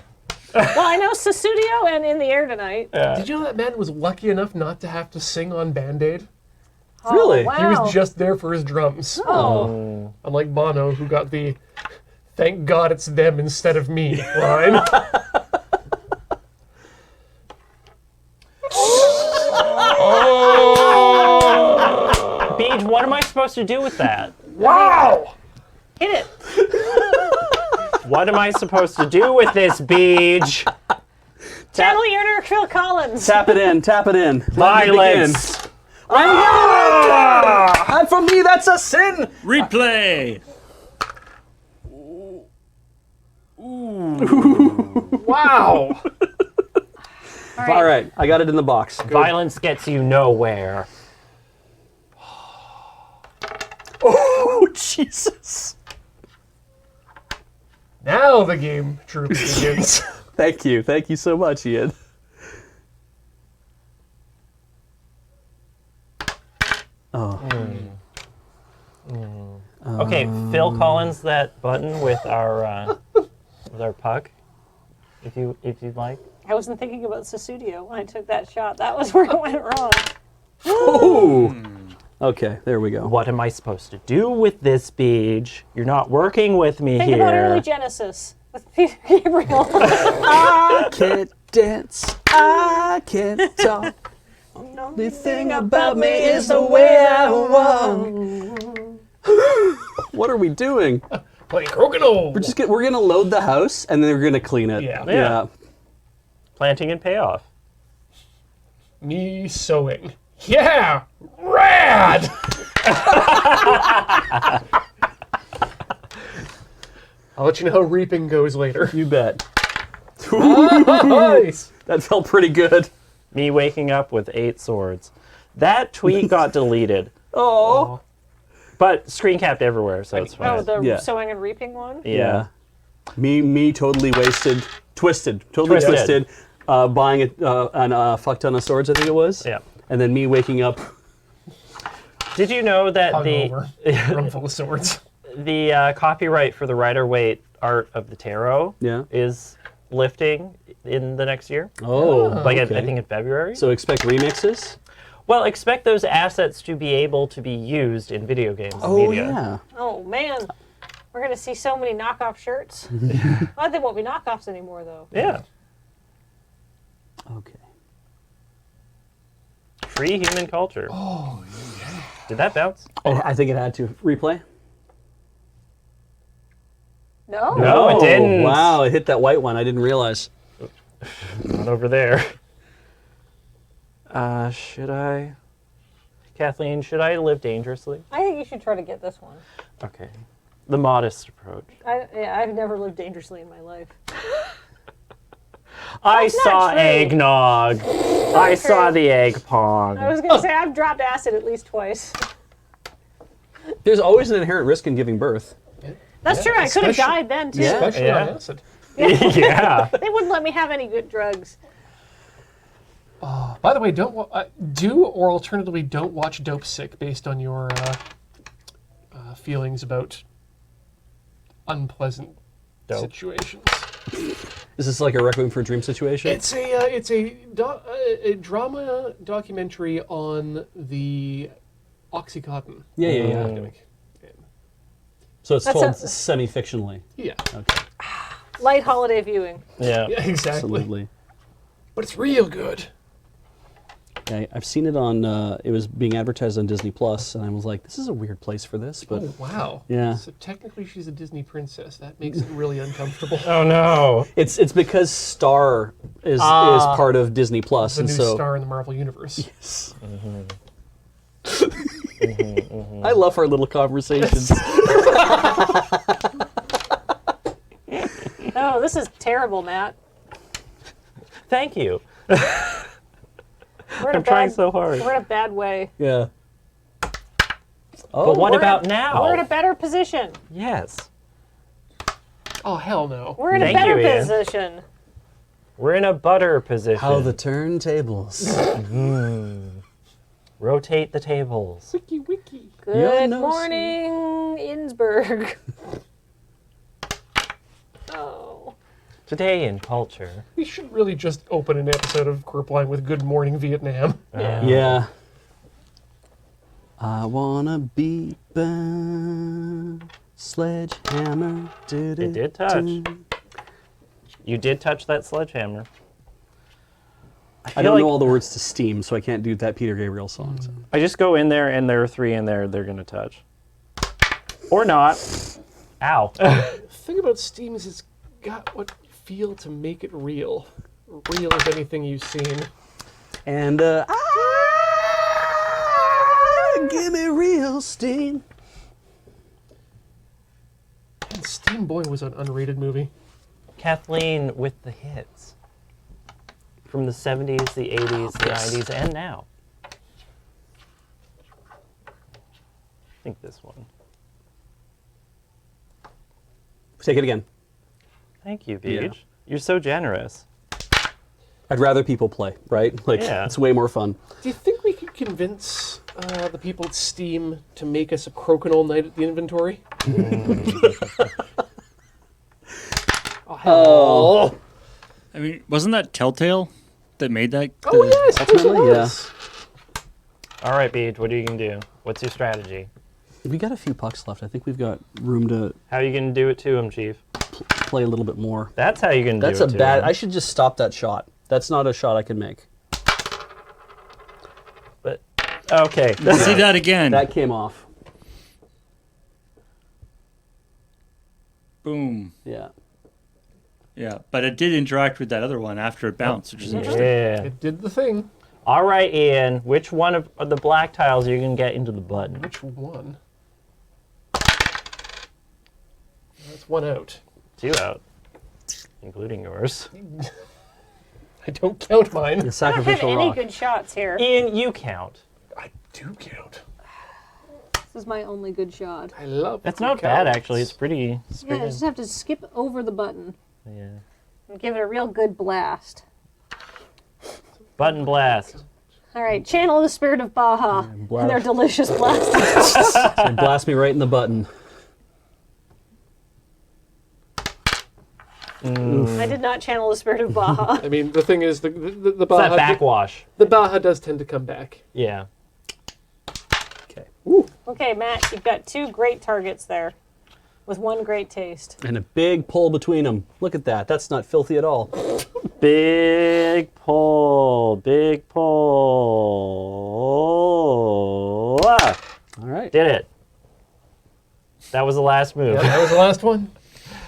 Well, I know Sussudio and In the Air Tonight. Did you know that man was lucky enough not to have to sing on Band-Aid? Really? He Wow. was just there for his drums. Oh. Unlike Bono, who got the "Thank God it's them instead of me" line. Beej, what am I supposed to do with that? Wow! Hit it. What am I supposed to do with this beach? Channel your inner Phil Collins. Tap it in. Tap it in. Violence. And for me, that's a sin. Replay. Wow. All right, I got it in the box. Violence gets you nowhere. Oh, Jesus. Now the game truly begins. Thank you. Thank you so much, Ian. Oh. Okay, Phil Collins that button with our puck, if you'd like. I wasn't thinking about Susudio when I took that shot. That was where it went wrong. Oh. Okay, there we go. What am I supposed to do with this beach? You're not working with me Think here. about early Genesis with Peter Gabriel. I can't dance. I can't talk. The thing about me is the way I walk. What are we doing? Playing crokinole. We're gonna load the house and then we're gonna clean it. Yeah. Planting and payoff. Me sewing. Yeah! Rad! I'll let you know how reaping goes later. You bet. Nice! That felt pretty good. Me waking up with 8 swords. That tweet got deleted. Oh. But screen capped everywhere, so it's fine. Oh, the Yeah. sewing and reaping one? Yeah. Me totally wasted. Twisted. Totally twisted. Buying a fuck ton of swords, I think it was. Yeah. And then me waking up. Did you know that Hungover. Room full of swords. the copyright for the Rider-Waite art of the tarot is lifting in the next year? Oh, like okay. I think in February. So expect remixes? Well, expect those assets to be able to be used in video games and Oh, media. yeah. Oh, man. We're going to see so many knockoff shirts. Well, they won't be knockoffs anymore, though. Yeah. Okay. Free human culture. Oh, yeah. Did that bounce? I think it had to. Replay? No. No, it didn't. Wow, it hit that white one. I didn't realize. Not over there. Should I? Kathleen, should I live dangerously? I think you should try to get this one. Okay. The modest approach. I've never lived dangerously in my life. I That's not saw true. eggnog. I saw the egg pong. I was going to say, I've dropped acid at least twice. There's always an inherent risk in giving birth. That's true. I could have died then, too. Especially on acid. Yeah. They wouldn't let me have any good drugs. By the way, do or alternatively don't watch Dope Sick based on your feelings about unpleasant situations. Is this like a Requiem for a Dream situation? It's a drama documentary on the OxyContin Yeah. epidemic. So it's That's told a- semi-fictionally. Yeah. Okay. Light holiday viewing. Yeah. Yeah, exactly. Absolutely. But it's real good. Okay, I've seen it on. It was being advertised on Disney Plus, and I was like, "This is a weird place for this." But Oh, wow. Yeah. So technically she's a Disney princess. That makes it really uncomfortable. Oh no. it's because Star is part of Disney Plus, The and new so star in the Marvel Universe. Yes. I love our little conversations. Oh, this is terrible, Matt. Thank you. We're in I'm trying so hard. We're in a bad way. Yeah. But what We're about in- now? We're in a better position. Yes. Oh, hell no. We're in Thank a better you, Ian. position. We're in a butter position. How the turntables. Rotate the tables. Wiki. Good no morning, Innsbruck. Oh. Today in culture. We should really just open an episode of Quirpline with Good Morning Vietnam. Yeah. I wanna be burned. Sledgehammer. It did touch. You did touch that sledgehammer. I don't know all the words to Steam, so I can't do that Peter Gabriel song. So. I just go in there and there are 3 in there they're going to touch. Or not. Ow. The thing about Steam is it's got what feel to make it real. Real as anything you've seen. And, give me real Steam. And Steam Boy was an underrated movie. Kathleen with the hits. From the 70s, the 80s, the 90s, and now. I think this one. Take it again. Thank you, Beej. Yeah. You're so generous. I'd rather people play, right? Like, Yeah. it's way more fun. Do you think we could convince the people at Steam to make us a Crokinole night at the inventory? Oh. I mean, wasn't that Telltale that made that? Oh, yes, Ultimately, yeah. All right, Beej, what are you going to do? What's your strategy? We got a few pucks left. I think we've got room to How are you going to do it to him, Chief? play a little bit more. That's how you're going to do it That's to a bad... him. I should just stop that shot. That's not a shot I can make. But, okay. See that again. That came off. Boom. Yeah. Yeah, but it did interact with that other one after it bounced, which is interesting. Yeah. It did the thing. All right, Ian. Which one of the black tiles are you going to get into the button? Which one? That's one out. 2 out. Including yours. I don't count mine. The I don't have sacrificial any rock. good shots here. Ian, you count. I do count. This is my only good shot. I love That's who not bad, counts. actually. It's pretty... Yeah, I just have to skip over the button Yeah. and give it a real good blast. Button blast. All right, channel the spirit of Baja and their delicious blast. They blast me right in the button. I did not channel the spirit of Baja. I mean, the thing is, the It's that Baja... backwash. The Baja does tend to come back. Yeah. Okay, Matt, you've got 2 great targets there with 1 great taste. And a big pull between them. Look at that. That's not filthy at all. Big pull. Big pull. Ah, All right. did it. That was the last move. Yeah, that was the last one.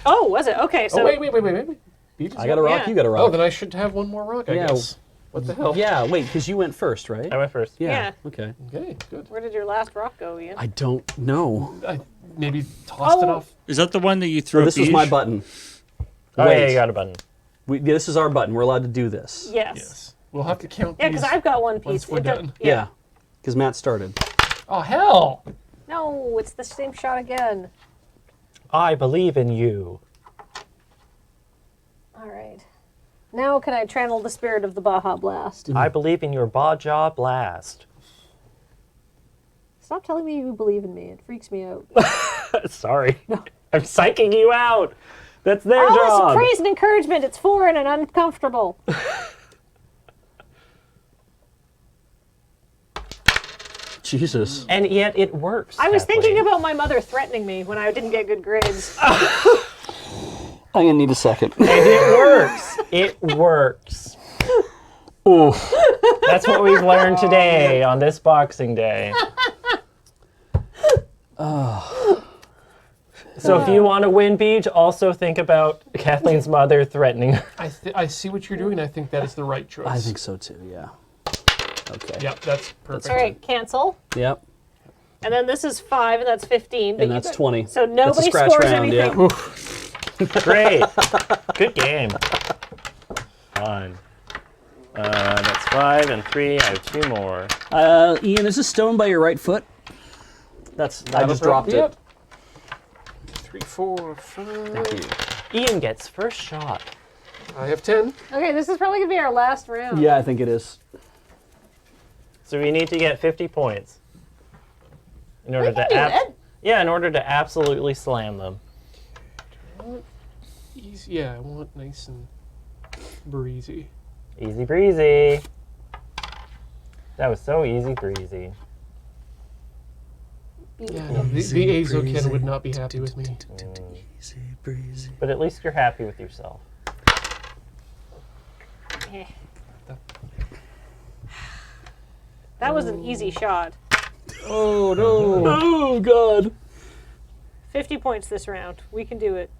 Oh, was it? Okay, so Oh, wait. Beej I got a rock, Yeah. you got a Oh, rock. then I should have one more rock, I Yeah. guess. What the hell? Yeah, wait, because you went first, right? I went first. Yeah. Okay. Okay, good. where did your last rock go, Ian? I don't know. I maybe tossed it Oh. off. Is that the one that you threw? Oh, this was Beej? my button. Oh, yeah, Wait. you got a button. This is our button. We're allowed to do this. Yes. We'll have to count Yeah, these because I've got one piece. once we're It don't- done. Yeah. Because Matt started. Oh, hell! No, it's the same shot again. I believe in you. All right. Now can I channel the spirit of the Baja Blast? I believe in your Baja blast. Stop telling me you believe in me. It freaks me out. Sorry. I'm psyching you out. That's their All job. this praise and encouragement, it's foreign and uncomfortable. Jesus. And yet it works. I was Kathleen. thinking about my mother threatening me when I didn't get good grades. I'm going to need a second. And it works. It works. Ooh. That's what we've learned today on this Boxing Day. So if you want to win, Beej, also think about Kathleen's mother threatening her. I see what you're doing. I think that is the right choice. I think so too, yeah. Okay. Yep, that's perfect. All right, cancel. Yep. And then this is 5, and that's 15. but And you that's got- 20. So nobody That's a scratch scores round, anything. yeah. Great. Good game. Fun. That's 5 and 3. I have 2 more. Ian, is this stone by your right foot? I just dropped it. Yep. 3, 4, 5. Ian gets first shot. I have 10. Okay, this is probably going to be our last round. Yeah, I think it is. So we need to get 50 points in order We can to do that. in order to absolutely slam them. Easy. Yeah, I want nice and breezy. Easy breezy. That was so easy breezy. Yeah, no, the Azoken would not be happy with me. Easy breezy. But at least you're happy with yourself. Eh. That was an easy shot. Oh no! Oh God! 50 points this round. We can do it.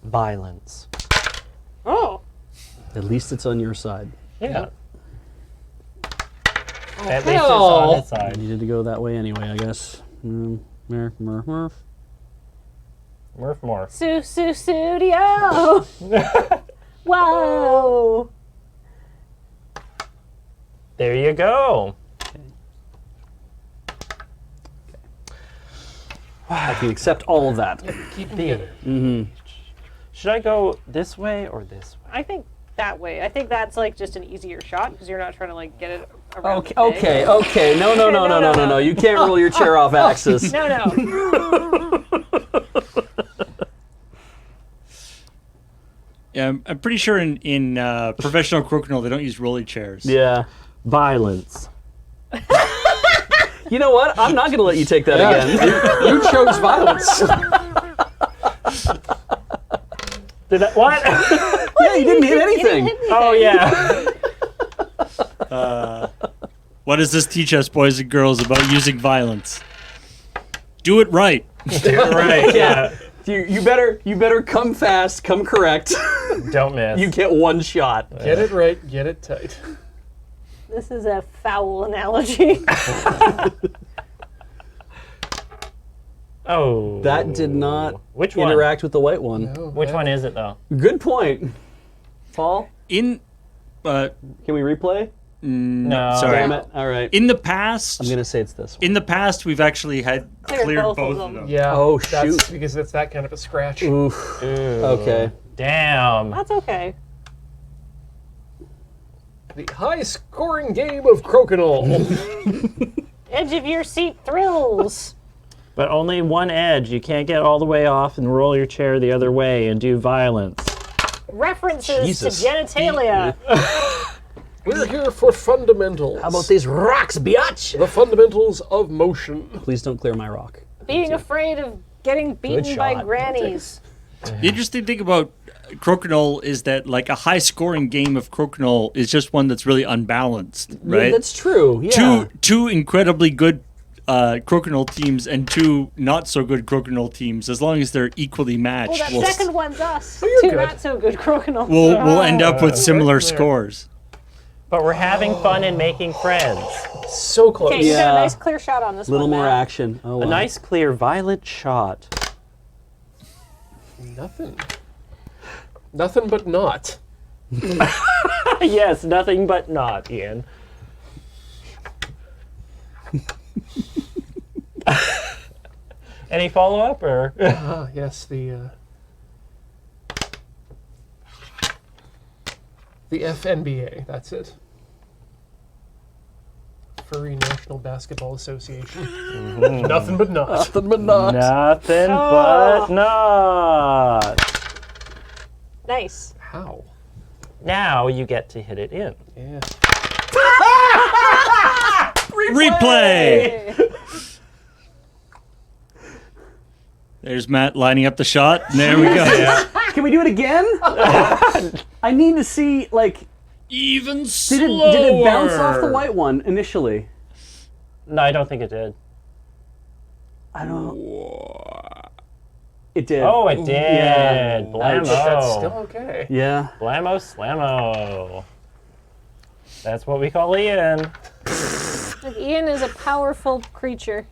Violence. Oh. At least it's on your side. Yeah. Oh, At least it's on his I side. needed to go that way anyway, I guess. Murph. Murph more. Studio. Whoa. There you go. I can accept all of that. Keep them together. Mm-hmm. Should I go this way or this way? I think that way. I think that's like just an easier shot because you're not trying to like get it around. Okay. No. You can't roll your chair off axis. No. Yeah, I'm pretty sure in professional crokinole they don't use rolly chairs. Yeah. Violence. You know what? I'm not going to let you take that again. You chose violence. Did that what? Yeah, you didn't hit anything. Oh yeah. What does this teach us, boys and girls, about using violence? Do it right. Do it right. Yeah. You better come fast, come correct. Don't miss. You get one shot. Get it right, get it tight. This is a foul analogy. Oh. That did not Which one? interact with the white one. No, Which one is it though? Good point. Paul? In Can we replay? No. Sorry. Damn it. All right. In the past, I'm going to say it's this one. in the past, we've actually had cleared both of them. Yeah. Oh, That's shoot. because it's that kind of a scratch. Oof. Ooh. Okay. Damn. That's okay. The high-scoring game of crokinole. Edge of your seat thrills. But only one edge. You can't get all the way off and roll your chair the other way and do violence. References Jesus. to genitalia. We're here for fundamentals. How about these rocks, biatch? The fundamentals of motion. Please don't clear my rock. Being afraid of getting beaten by shot. grannies. The interesting thing about crokinole is that like a high-scoring game of crokinole is just one that's really unbalanced, right? Yeah, that's true. Yeah. Two incredibly good crokinole teams and two not so good crokinole teams, as long as they're equally matched, Well, that second one's us. you're Two good. not so good crokinole. we'll end up with similar right there. scores. But we're having fun and making friends. So close. Okay, you got Yeah. a nice clear shot on this A little one. more Matt. action. Oh, A wow. nice clear violet shot. Nothing. Nothing but not. Yes, nothing but not, Ian. Any follow-up or? Yes, the FNBA. That's it. Furry National Basketball Association. Nothing but not. Nothing but not. Nothing but not. Nice. How? Now you get to hit it in. Yeah. Replay! There's Matt lining up the shot. And there we go. Can we do it again? I need to see, like, Even did slower. it bounce off the white one initially? No, I don't think it did. I don't. It did. Oh, it did. Yeah. Blammo. That's still okay. Yeah. Blammo slammo. That's what we call Ian. Ian is a powerful creature.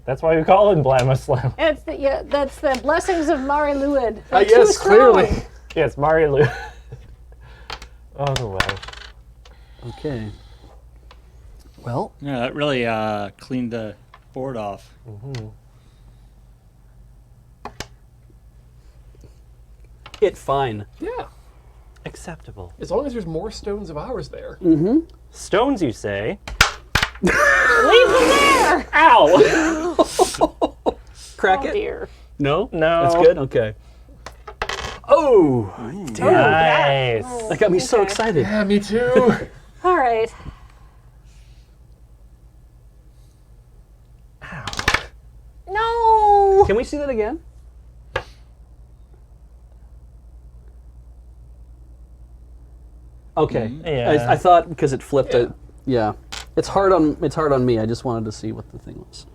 That's why we call him Blammo slam. And it's that's the blessings of Mari Luid. Yes, clearly. Yes, Mario Lu. Oh, the Welsh. Okay. Well. Yeah, that really cleaned the board off. Mm-hmm. It fine. Yeah. Acceptable. As long as there's more stones of ours there. Mm-hmm. Stones, you say? Leave them there! Ow! Crack Oh it? dear. No? No. That's good? Okay. Oh! Damn. Nice. That got me so excited. Yeah, me too. All right. No! Can we see that again? Okay. Yeah. I thought because it flipped it. Yeah. It's hard on me. I just wanted to see what the thing was.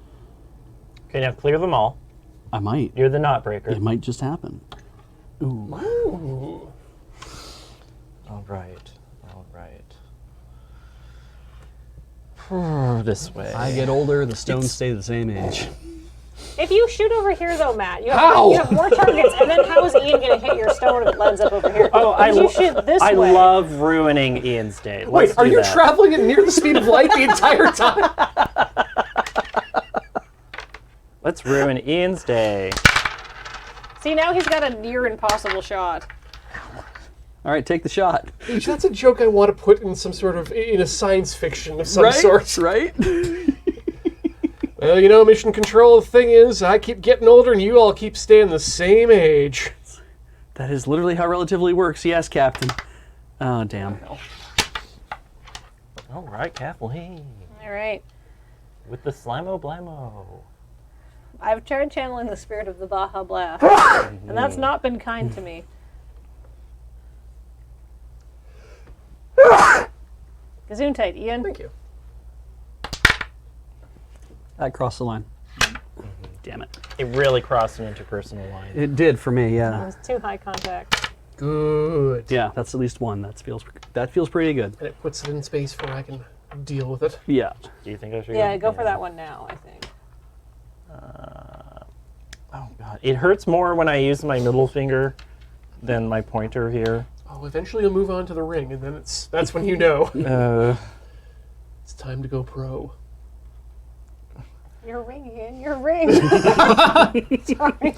Okay, now clear them all. I might. You're the knot breaker. It might just happen. Ooh. All right. All right. This way. I get older, the stones stay the same age. If you shoot over here, though, Matt, you How? have more targets, and then how is Ian going to hit your stone if it lands up over here? Oh, If you shoot this I way. love ruining Ian's day. Wait, Let's are do you that. traveling at near the speed of light the entire time? Let's ruin Ian's day. See, now he's got a near impossible shot. All right, take the shot. H, that's a joke I want to put in some sort of in a science fiction of some Right? sort. Right? Well, you know, Mission Control, the thing is, I keep getting older and you all keep staying the same age. That is literally how relativity works. Yes, Captain. Oh, damn. All right, Kathleen. All right. With the Slimo Blamo. I've tried channeling the spirit of the Baja Blast, and that's not been kind to me. Gesundheit, Ian. Thank you. That crossed the line. Damn it. It really crossed an interpersonal line. It did for me, It yeah. was too high contact. Good. Yeah, that's at least one. That feels pretty good. And it puts it in space where I can deal with it. Yeah. Do you think I should Yeah, go for that one now, I think. Oh, God. It hurts more when I use my middle finger than my pointer here. Oh, eventually you'll move on to the ring, and then that's when you know. It's time to go pro. Your ring, Ian, your ring. Sorry.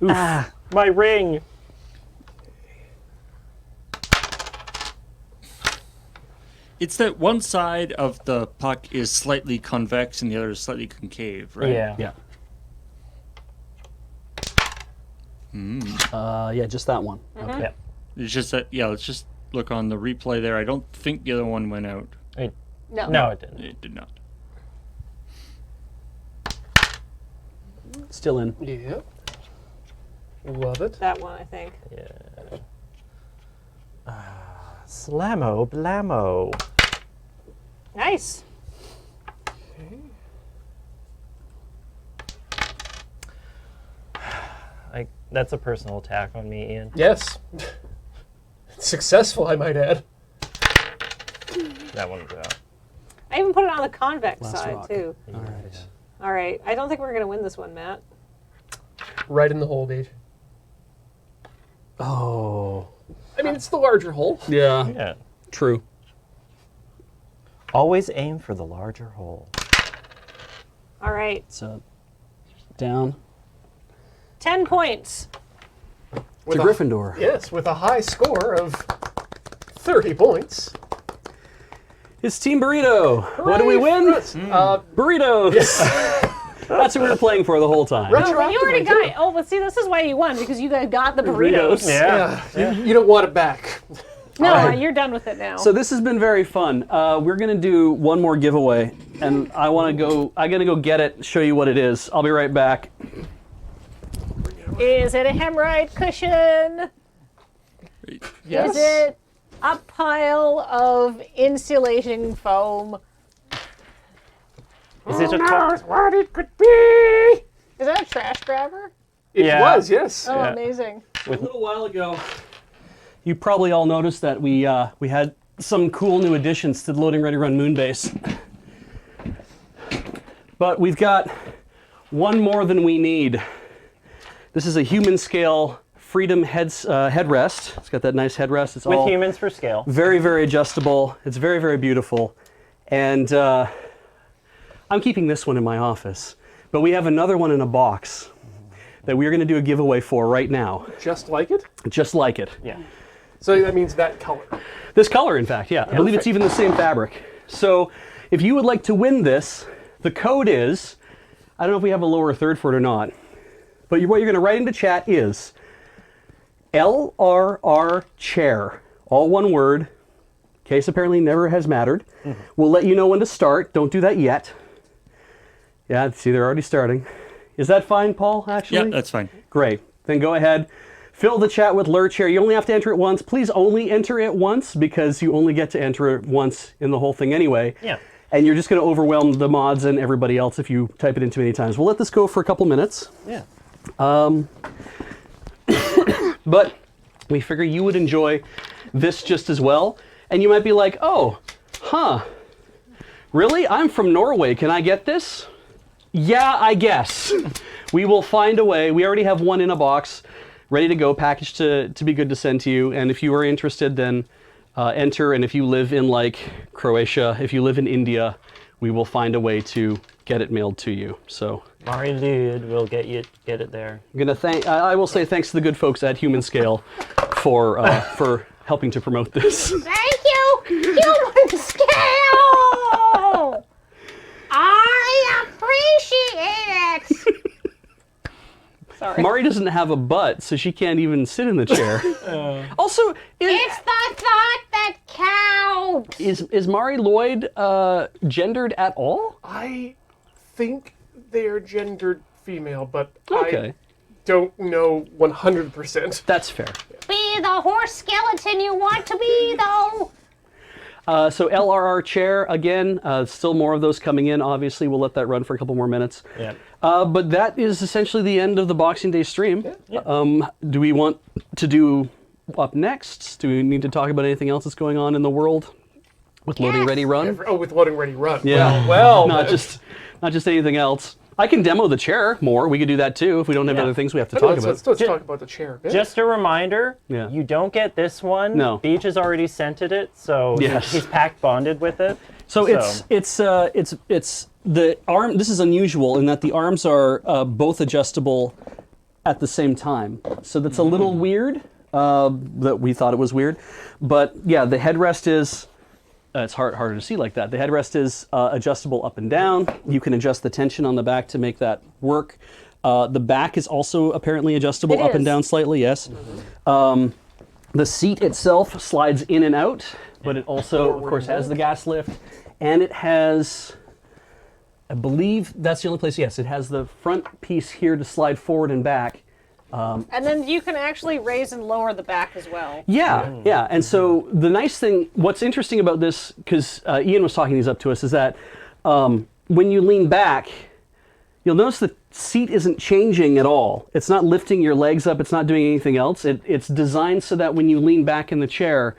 Ah, my ring. It's that one side of the puck is slightly convex and the other is slightly concave, right? Yeah. Yeah. Yeah, just that one. Okay. Yeah. It's just that, yeah, let's just look on the replay there. I don't think the other one went out. No, it didn't. It did not. Still in. Yeah. Love it. That one, I think. Yeah. Slamo Blamo. Nice. That's a personal attack on me, Ian. Yes. Successful, I might add. That one's out. I even put it on the convex Last side, rock. too. All right. All right. I don't think we're going to win this one, Matt. Right in the hole, Dave. Oh. I mean, it's the larger hole. Yeah. Yeah. True. Always aim for the larger hole. All right. So, down. 10 points. To Gryffindor. Yes, with a high score of 30 points. It's Team Burrito. What do we win? Burritos. That's what we were playing for the whole time. No, but you already got it. Oh, but see, this is why you won, because you guys got the burritos. Yeah. You don't want it back. No, you're done with it now. So this has been very fun. We're gonna do one more giveaway, and I gotta go get it, show you what it is. I'll be right back. Is it a hemorrhoid cushion? Yes. Is it a pile of insulating foam? Is it a knows what it could be? Is that a trash grabber? It Yeah. was, yes. Oh, amazing. A little while ago, you probably all noticed that we had some cool new additions to the Loading Ready Run Moonbase. But we've got one more than we need. This is a human scale Freedom headrest. It's got that nice headrest. It's With all humans for scale. very, very adjustable. It's very, very beautiful. And I'm keeping this one in my office. But we have another one in a box that we're going to do a giveaway for right now. Just like it? Just like it. Yeah. So that means that color. This color, in fact, yeah. I believe it's even the same fabric. So if you would like to win this, the code is, I don't know if we have a lower third for it or not, but what you're going to write into chat is LRR chair, all one word. Case apparently never has mattered. We'll let you know when to start. Don't do that yet. Yeah, see, they're already starting. Is that fine, Paul, actually? Yeah, that's fine. Great. Then go ahead. Fill the chat with LRChair. You only have to enter it once. Please only enter it once because you only get to enter it once in the whole thing anyway. Yeah. and you're just going to overwhelm the mods and everybody else if you type it in too many times. We'll let this go for a couple minutes. Yeah. But we figure you would enjoy this just as well. And you might be like, oh, really? I'm from Norway. Can I get this? Yeah, I guess. We will find a way. We already have one in a box, ready to go, packaged to be good to send to you. And if you are interested, then enter. And if you live in like Croatia, if you live in India, we will find a way to get it mailed to you. So Mari Dude will get it there. I'm gonna thank. I will say thanks to the good folks at Human Scale for helping to promote this. Thank you, Human Scale! I appreciate it! Sorry. Mari doesn't have a butt, so she can't even sit in the chair. Also, it's the thought that counts! Is Mari Lloyd gendered at all? I think they are gendered female, but Okay. I don't know 100%. That's fair. Be the horse skeleton you want to be, though! So LRR chair, again, still more of those coming in. Obviously, we'll let that run for a couple more minutes. Yeah. But that is essentially the end of the Boxing Day stream. Do we want to do up next? Do we need to talk about anything else that's going on in the world with Loading Ready Run? With Loading Ready Run. Yeah. Well, not just anything else. I can demo the chair more. We could do that too if we don't have other things we have to talk about. Let's talk about the chair a bit. Just a reminder, Yeah. you don't get this one. No. Beach has already scented it, so Yes. he's pack bonded with it. So it's the arm. This is unusual in that the arms are both adjustable at the same time. So that's a little weird. That we thought it was weird, but yeah, the headrest is. It's harder to see like that. The headrest is adjustable up and down. You can adjust the tension on the back to make that work. The back is also apparently adjustable up and down slightly, yes. The seat itself slides in and out, but it also, of course, has the gas lift. And it has, I believe that's the only place, yes, it has the front piece here to slide forward and back. And then you can actually raise and lower the back as well. Yeah. And so the nice thing, what's interesting about this, because Ian was talking these up to us, is that when you lean back, you'll notice the seat isn't changing at all. It's not lifting your legs up. It's not doing anything else. It's designed so that when you lean back in the chair,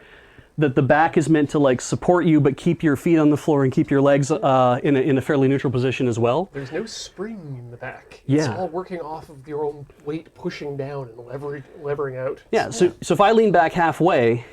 that the back is meant to like support you, but keep your feet on the floor and keep your legs in a fairly neutral position as well. There's no spring in the back. Yeah. It's all working off of your own weight pushing down and levering out. Yeah, so if I lean back halfway,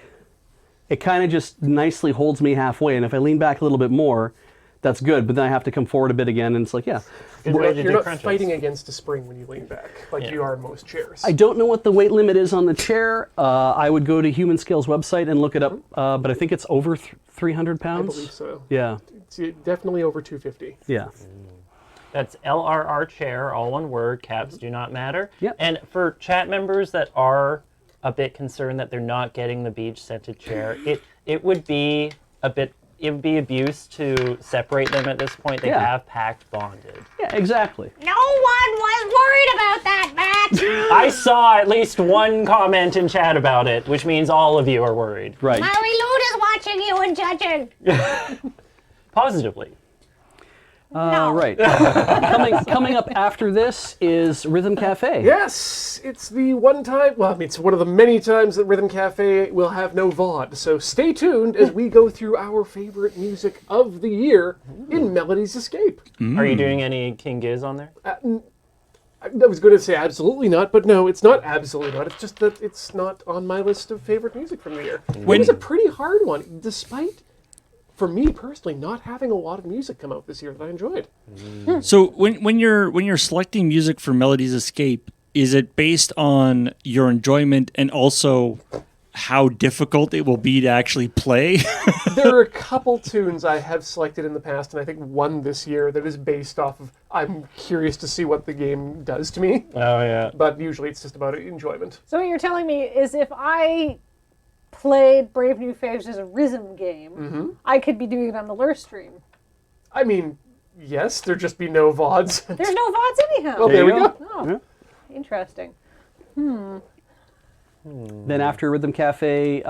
it kind of just nicely holds me halfway, and if I lean back a little bit more, that's good, but then I have to come forward a bit again, and it's like, yeah. You're not fighting against a spring when you lean back, like you are in most chairs. I don't know what the weight limit is on the chair. I would go to Human Scale's website and look it up, but I think it's over 300 pounds. I believe so. Yeah. It's definitely over 250. Yeah. That's LRR chair, all one word, caps do not matter. Yep. And for chat members that are a bit concerned that they're not getting the beach scented chair, it would be abuse to separate them at this point. They have packed bonded. Yeah, exactly. No one was worried about that, Matt! I saw at least one comment in chat about it, which means all of you are worried. Right. Mary Lou is watching you and judging. Positively. Right. coming up after this is Rhythm Cafe. Yes, it's the one time, well, I mean, it's one of the many times that Rhythm Cafe will have no VOD, so stay tuned as we go through our favorite music of the year in Melody's Escape. Are you doing any King Giz on there? I was going to say absolutely not, but no, it's not absolutely not. It's just that it's not on my list of favorite music from the year. It was a pretty hard one, despite, for me personally, not having a lot of music come out this year that I enjoyed. So when you're selecting music for Melody's Escape, is it based on your enjoyment and also how difficult it will be to actually play? There are a couple tunes I have selected in the past, and I think one this year that is based off of I'm curious to see what the game does to me. Oh, yeah. But usually it's just about enjoyment. So what you're telling me is if I played Brave New Faves as a rhythm game, I could be doing it on the Lure stream. I mean, yes, there'd just be no VODs. There's no VODs anyhow. Well, there we go. Oh, interesting. Then after Rhythm Cafe,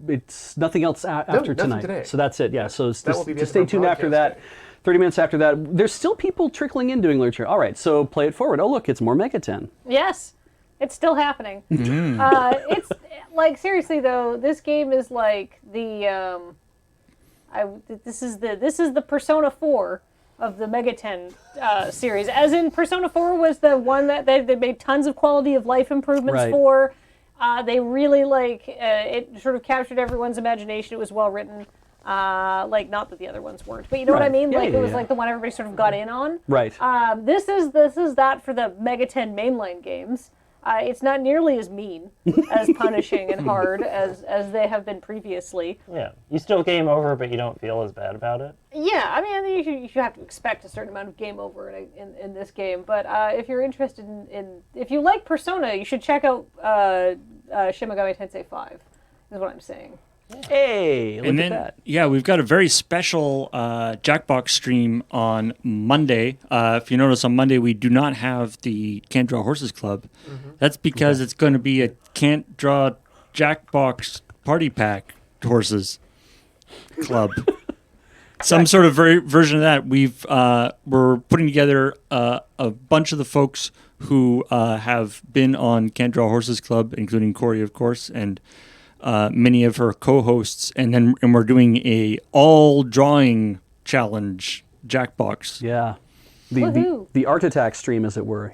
it's nothing else after nothing tonight. today. So that's it. Yeah. So That will be the just end stay of our tuned after broadcast that. 30 minutes after that, there's still people trickling in doing Lurcher. All right, so play it forward. Oh, look, it's more Mega 10. Yes, it's still happening. It's like, seriously though, this game is like the this is the Persona 4 of the Mega 10 series. As in, Persona 4 was the one that they made tons of quality of life improvements Right. for. They really it sort of captured everyone's imagination. It was well written. Not that the other ones weren't, but you know what I Right. mean. Yeah, Like yeah, it was yeah. like the one everybody sort of got in on. Right. This is that for the Mega 10 mainline games. It's not nearly as mean, as punishing and hard as they have been previously. Yeah, you still game over, but you don't feel as bad about it. Yeah, I mean, you have to expect a certain amount of game over in this game. But if you're interested in if you like Persona, you should check out Shin Megami Tensei 5. Is what I'm saying. Hey, look And at then, that. yeah, we've got a very special Jackbox stream on Monday. If you notice, on Monday we do not have the Can't Draw Horses Club. That's because it's going to be a Can't Draw Jackbox Party Pack Horses Club. Some sort of version of that. We're putting together a bunch of the folks who have been on Can't Draw Horses Club, including Corey, of course, and many of her co-hosts, and we're doing a all drawing challenge Jackbox. Yeah. Woohoo. The Art Attack stream, as it were.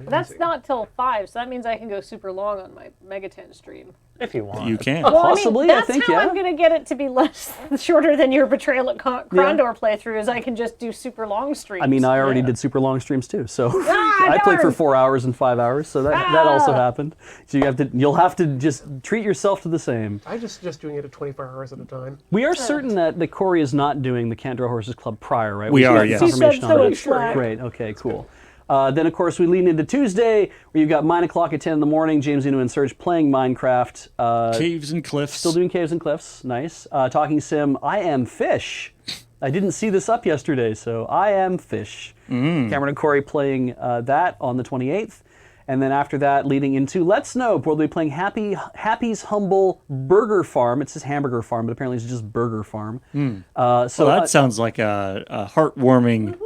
That's not till 5, so that means I can go super long on my Mega 10 stream. If you want. You can. Well, Possibly, I mean, I that's think, how yeah. I'm going to get it to be less shorter than your Betrayal at Krondor playthrough, is I can just do super long streams. I mean, I already did super long streams too, so Ah, I played for darn. 4 hours and 5 hours, so that also happened. So you'll have to just treat yourself to the same. I just doing it at 24 hours at a time. We are certain that Corey is not doing the Can't Draw Horses Club prior, right? We should are, get yes. confirmation He said so on in that. Slack. Great. Okay. Cool. Then of course we lean into Tuesday, where you've got 9 o'clock at 10 in the morning. James Inu and Serge playing Minecraft. Caves and Cliffs. Still doing Caves and Cliffs. Nice. Talking Sim. I Am Fish. I didn't see this up yesterday, so I Am Fish. Cameron and Corey playing that on the 28th. And then after that, leading into Let's Nope, where they'll be playing Happy's Humble Burger Farm. It says Hamburger Farm, but apparently it's just Burger Farm. So that sounds like a heartwarming,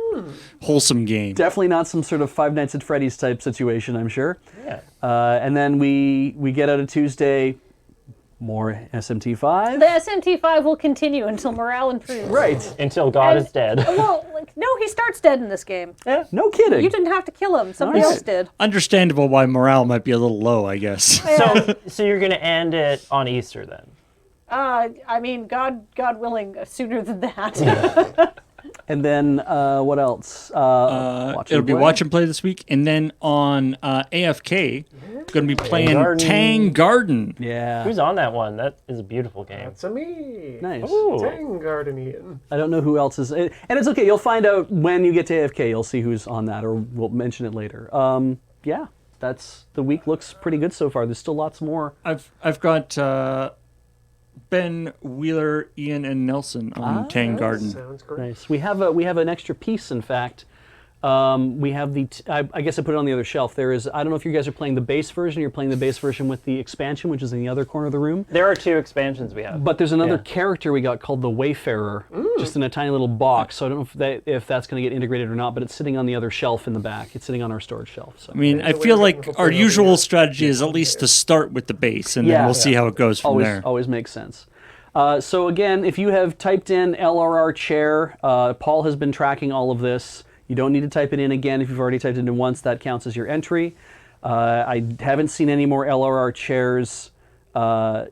wholesome game. Definitely not some sort of Five Nights at Freddy's type situation, I'm sure. Yeah. And then we get out of Tuesday, more SMT5. The SMT5 will continue until morale improves. Right. Until God And- is dead. Well, no, he starts dead in this game. No kidding. You didn't have to kill him. Somebody else did. Understandable why morale might be a little low, I guess. So you're going to end it on Easter then? I mean, God willing, sooner than that. And then what else? It'll be Watch and Play this week. And then on AFK, going to be playing Tang Garden. Yeah. Who's on that one? That is a beautiful game. That's me. Nice. Tang Gardenian. I don't know who else is. And it's okay. You'll find out when you get to AFK. You'll see who's on that, or we'll mention it later. Yeah, the week looks pretty good so far. There's still lots more. I've got Ben, Wheeler, Ian, and Nelson on Tang Garden. Sounds great. Nice. We have an extra piece, in fact. We have I guess I put it on the other shelf. There is, I don't know if you guys are playing the base version, or you're playing the base version with the expansion, which is in the other corner of the room. There are 2 expansions we have. But there's another character we got called the Wayfarer, just in a tiny little box. So I don't know if that's going to get integrated or not, but it's sitting on the other shelf in the back. It's sitting on our storage shelf. So. I mean, I feel like our usual strategy is at least to start with the base, and then we'll see how it goes from there. Always makes sense. So again, if you have typed in LRR chair, Paul has been tracking all of this. You don't need to type it in again. If you've already typed it in once, that counts as your entry. I haven't seen any more LRR chairs. There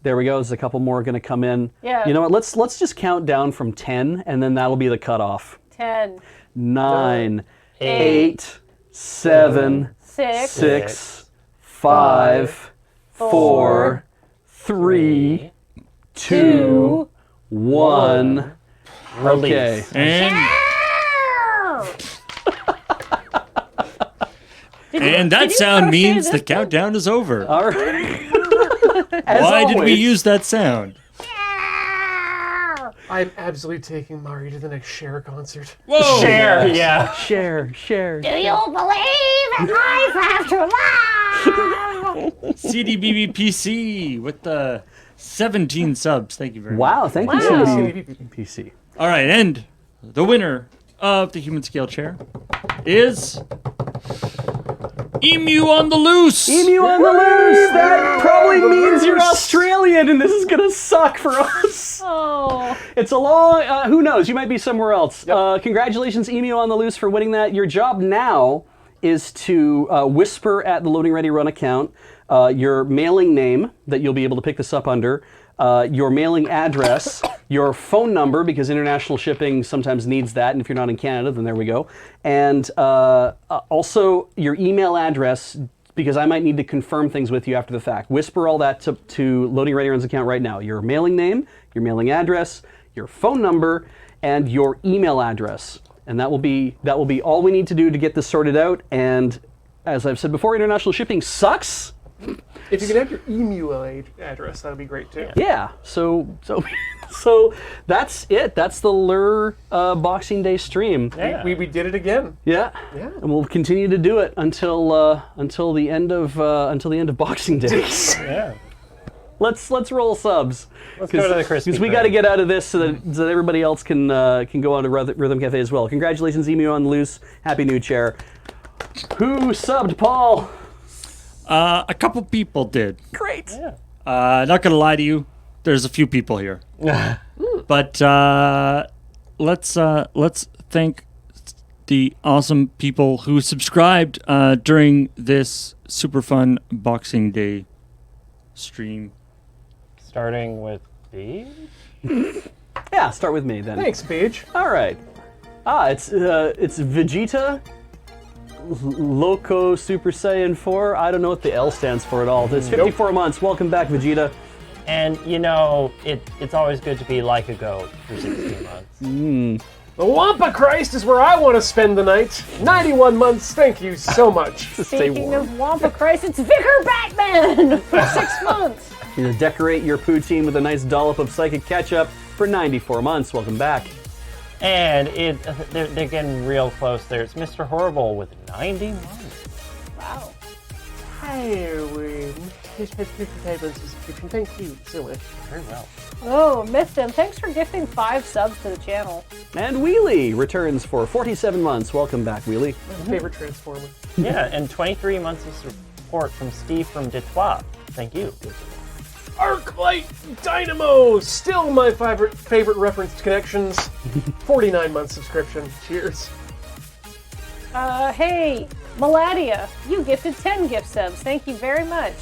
we go. There's a couple more going to come in. Yeah. You know what? Let's just count down from 10, and then that'll be the cutoff. 10, 9, 8, 7, 6, 5, 4, 3, 2, 1. Okay. And that sound means the countdown is over. All right. Why did we use that sound? I'm absolutely taking Mari to the next Cher concert. Whoa! Cher, yeah. Cher. Do you believe in life after love? CDBBPC with the 17 subs. Thank you very much. Wow, thank you, CDBBPC. All right, and the winner of the human scale chair is Emu on the Loose. Emu on the Loose. That probably means you're Australian, and this is gonna suck for us. Oh. It's a long. Who knows? You might be somewhere else. Congratulations, Emu on the Loose, for winning that. Your job now is to whisper at the Loading Ready Run account your mailing name that you'll be able to pick this up under, your mailing address, your phone number, because international shipping sometimes needs that, and if you're not in Canada, then there we go, and also your email address, because I might need to confirm things with you after the fact. Whisper all that to Loading Ready Run's account right now. Your mailing name, your mailing address, your phone number, and your email address. And that will be all we need to do to get this sorted out. And as I've said before, international shipping sucks. If you could have your email address, that'd be great too. Yeah. So that's it. That's the Lure Boxing Day stream. Yeah. We did it again. Yeah. Yeah. And we'll continue to do it until the end of Boxing Day. Yeah. Let's roll subs. Let's go to the Krispy because we Kreme. got to get out of this so that everybody else can go on to Rhythm Cafe as well. Congratulations, Emu on the Loose. Happy new chair. Who subbed, Paul? A couple people did. Great. Not gonna lie to you, there's a few people here. But let's thank the awesome people who subscribed during this super fun Boxing Day stream. Starting with B? Yeah, start with me then. Thanks, Paige. All right. It's Vegeta Loco Super Saiyan 4. I don't know what the L stands for at all. It's 54 months. Welcome back, Vegeta. And you know, it's always good to be like a goat for 16 months. The Wampa Christ is where I want to spend the night. 91 months. Thank you so much. Speaking of Wampa Christ, it's Vicar Batman for 6 months. You're going to decorate your poutine with a nice dollop of psychic ketchup for 94 months. Welcome back. And they're getting real close there. It's Mr. Horrible with 90 months. Wow. Hey, thank you so much. Very well. Oh, missed him. Thanks for gifting 5 subs to the channel. And Wheelie returns for 47 months. Welcome back, Wheelie. My favorite Transformer. Yeah, and 23 months of support from Steve from Detroit. Thank you. Arclight Dynamo, still my favorite referenced connections. 49 month subscription. Cheers. Hey, Maladia, you gifted 10 gift subs. Thank you very much.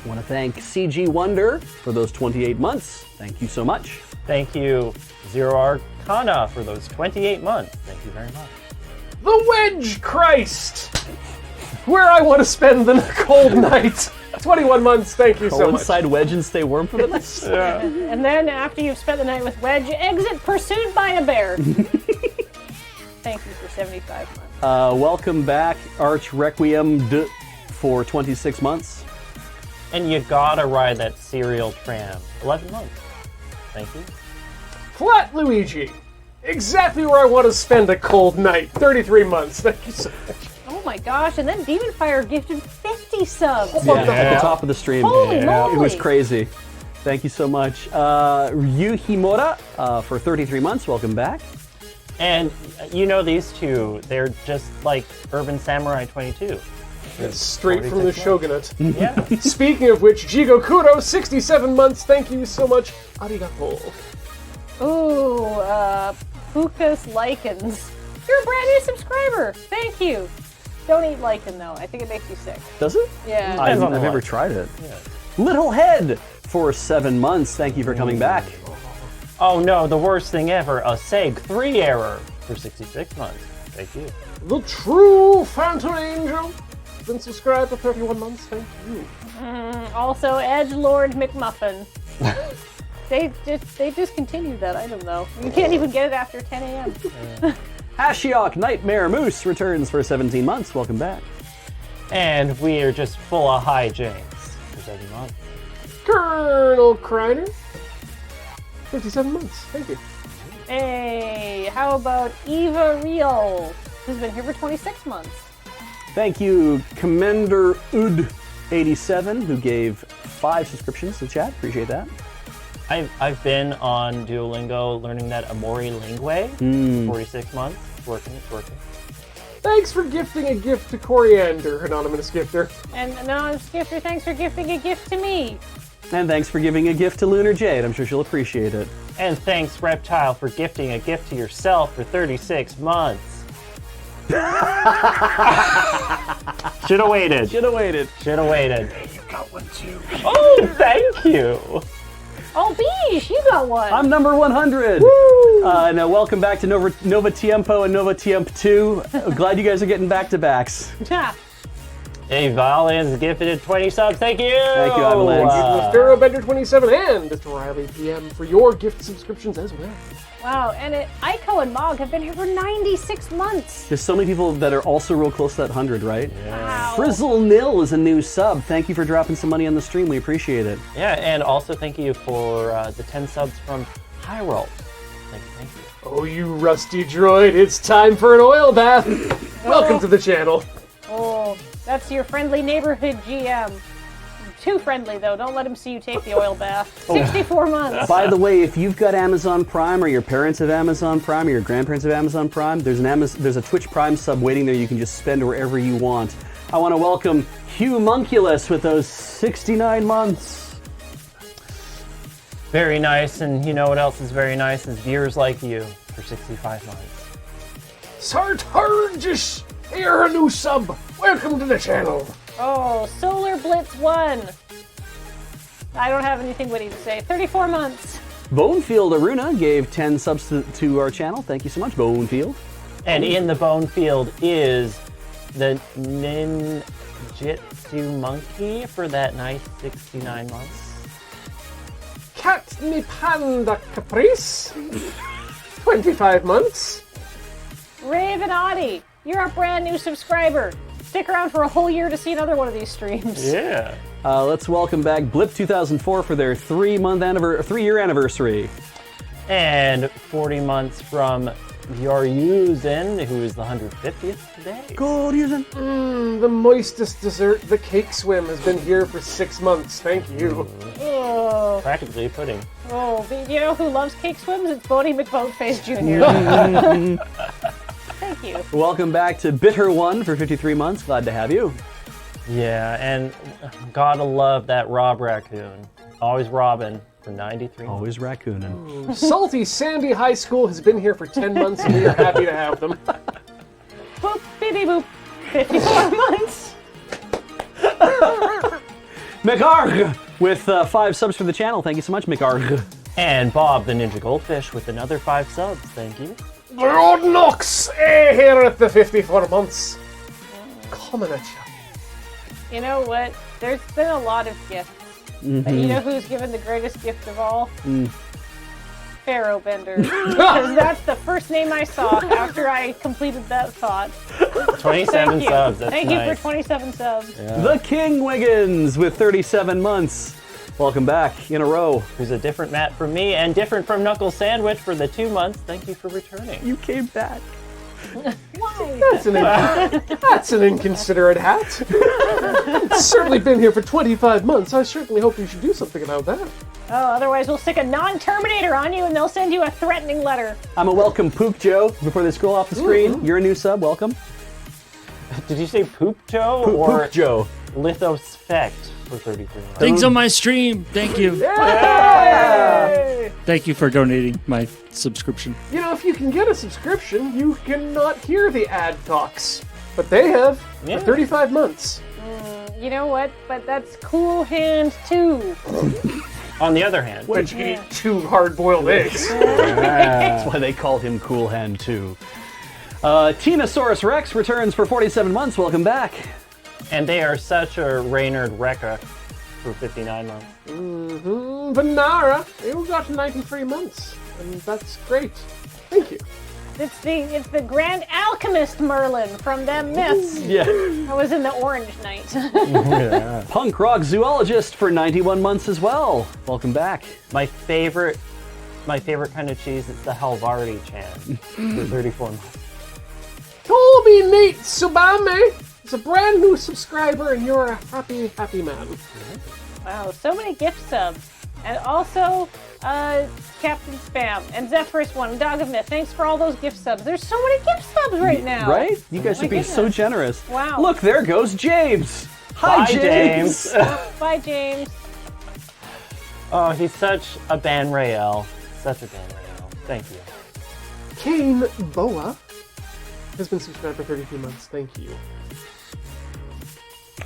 I want to thank CG Wonder for those 28 months. Thank you so much. Thank you, Zero Arcana, for those 28 months. Thank you very much. The Wedge Christ, where I want to spend the cold night. 21 months. Thank you so much. Inside Wedge and stay warm for the night. Yeah. And then after you've spent the night with Wedge, exit pursued by a bear. Thank you for 75 months. Welcome back, Arch Requiem for 26 months. And you gotta ride that serial tram. 11 months. Thank you. Flat Luigi, exactly where I want to spend a cold night. 33 months. Thank you so much. Oh my gosh, and then Demon Fire gifted 50 subs. Yeah, at the top of the stream. Holy moly. It was crazy. Thank you so much. Ryu Himura for 33 months. Welcome back. And you know these two, they're just like Urban Samurai 22. It's straight from the 46 Shogunate. Yeah. Speaking of which, Jigo Kuro, 67 months. Thank you so much. Arigato. Ooh, Pukas Lichens. You're a brand new subscriber. Thank you. Don't eat lichen though. I think it makes you sick. Does it? Yeah. I've never tried it. Yeah. Little Head for 7 months. Thank you for coming back. Oh no, the worst thing ever, a SEG 3 error for 66 months. Thank you. The True Phantom Angel, been subscribed for 31 months. Thank you. Also, Edgelord McMuffin. They discontinued that item though. You can't even get it after 10 a.m. Ashiok Nightmare Moose returns for 17 months. Welcome back. And we are just full of hijinks for 7 months. Colonel Kreiner, 57 months. Thank you. Hey, how about Eva Real, who's been here for 26 months? Thank you, Commander Ud 87, who gave 5 subscriptions to chat. Appreciate that. I've been on Duolingo learning that Amori Lingue. 46 months. It's working. Thanks for gifting a gift to Coriander, Anonymous Gifter. And Anonymous Gifter, thanks for gifting a gift to me. And thanks for giving a gift to Lunar Jade. I'm sure she'll appreciate it. And thanks, Reptile, for gifting a gift to yourself for 36 months. Should have waited. Should have waited. You got one too. Oh, thank you. Oh, Beesh, you got one. I'm number 100. Now, welcome back to Nova Tiempo and Nova Tiemp 2. Glad you guys are getting back-to-backs. Hey, Valiant's gifted 20 subs. Thank you. Thank you, Avalanche. Mr. Bender27 and Mr. Riley PM for your gift subscriptions as well. Wow, and Aiko and Mog have been here for 96 months. There's so many people that are also real close to that 100, right? Wow. Frizzle Nil is a new sub. Thank you for dropping some money on the stream. We appreciate it. Yeah, and also thank you for the 10 subs from Hyrule. Thank you. Oh, you rusty droid, it's time for an oil bath. Welcome to the channel. Oh, that's your friendly neighborhood GM. Too friendly, though. Don't let him see you take the oil bath. 64 months. By the way, if you've got Amazon Prime, or your parents have Amazon Prime, or your grandparents have Amazon Prime, there's a Twitch Prime sub waiting there you can just spend wherever you want. I want to welcome Humunculus with those 69 months. Very nice, and you know what else is very nice is viewers like you for 65 months. Sartargus, you're a new sub. Welcome to the channel. Oh, Solar Blitz 1. I don't have anything witty to say. 34 months. Bonefield Aruna gave 10 subs to our channel. Thank you so much, Bonefield. And in the Bonefield is the Ninjitsu Monkey for that nice 69 months. Cat Me Panda Caprice, 25 months. Ravenati, you're a brand new subscriber. Stick around for a whole year to see another one of these streams. Yeah. Let's welcome back Blip 2004 for their 3-year anniversary. And 40 months from Yoryuzen, who is the 150th today. Good, Yuzen. The moistest dessert, the cake swim, has been here for 6 months. Thank you. Oh. Practically pudding. Oh, you know who loves cake swims? It's Bodie McBoatface Jr. Thank you. Welcome back to Bitter One for 53 months. Glad to have you. Yeah, and gotta love that Rob Raccoon. Always robbing for 93 months. Always raccooning. Salty Sandy High School has been here for 10 months, and we are happy to have them. Boop, beep, boop. 54 months. McArg with 5 subs for the channel. Thank you so much, McArg. And Bob the Ninja Goldfish with another 5 subs. Thank you. Lord Knox, here at the 54 months. Coming at you. You know what? There's been a lot of gifts. But you know who's given the greatest gift of all? Pharaoh Bender. Because that's the first name I saw after I completed that thought. 27 subs. That's Thank nice. you for 27 subs. Yeah. The King Wiggins with 37 months. Welcome back in a row. Who's a different Matt from me and different from Knuckle Sandwich for the 2 months. Thank you for returning. You came back. Why? That's an inconsiderate hat. It's certainly been here for 25 months. I certainly hope you should do something about that. Oh, otherwise we'll stick a non-Terminator on you and they'll send you a threatening letter. I'm a welcome Poop Joe before they scroll off the screen. You're a new sub. Welcome. Did you say Poop Joe Poop or Joe? Lithospect for 33 months? Thanks on my stream. Thank you. Yay! Thank you for donating my subscription. You know, if you can get a subscription, you cannot hear the ad talks. But they have for 35 months. You know what? But that's Cool Hand 2. On the other hand, But you can eat 2 hard-boiled eggs. That's why they called him Cool Hand 2. Tinosaurus Rex returns for 47 months. Welcome back. and they are such a Reynard Wrecker for 59 months. Vanara, you got 93 months, and that's great. Thank you. It's the Grand Alchemist Merlin from them myths. Yeah. I was in the Orange Knight. Punk Rock Zoologist for 91 months as well. Welcome back. My favorite kind of cheese is the Halvardi Chan for 34 months. Toby Nate Subame, It's a brand new subscriber, and you're a happy, happy man. Wow, so many gift subs. And also, Captain Spam and Zephyrus1 and Dog of Myth. Thanks for all those gift subs. There's so many gift subs right now. Right? You guys Oh my are being so goodness. generous. Wow. Look, there goes James. Hi, Bye, James. Bye, James. Oh, he's such a Ban Rael. Such a Ban Rael. Thank you. Kane Boa has been subscribed for 32 months. Thank you.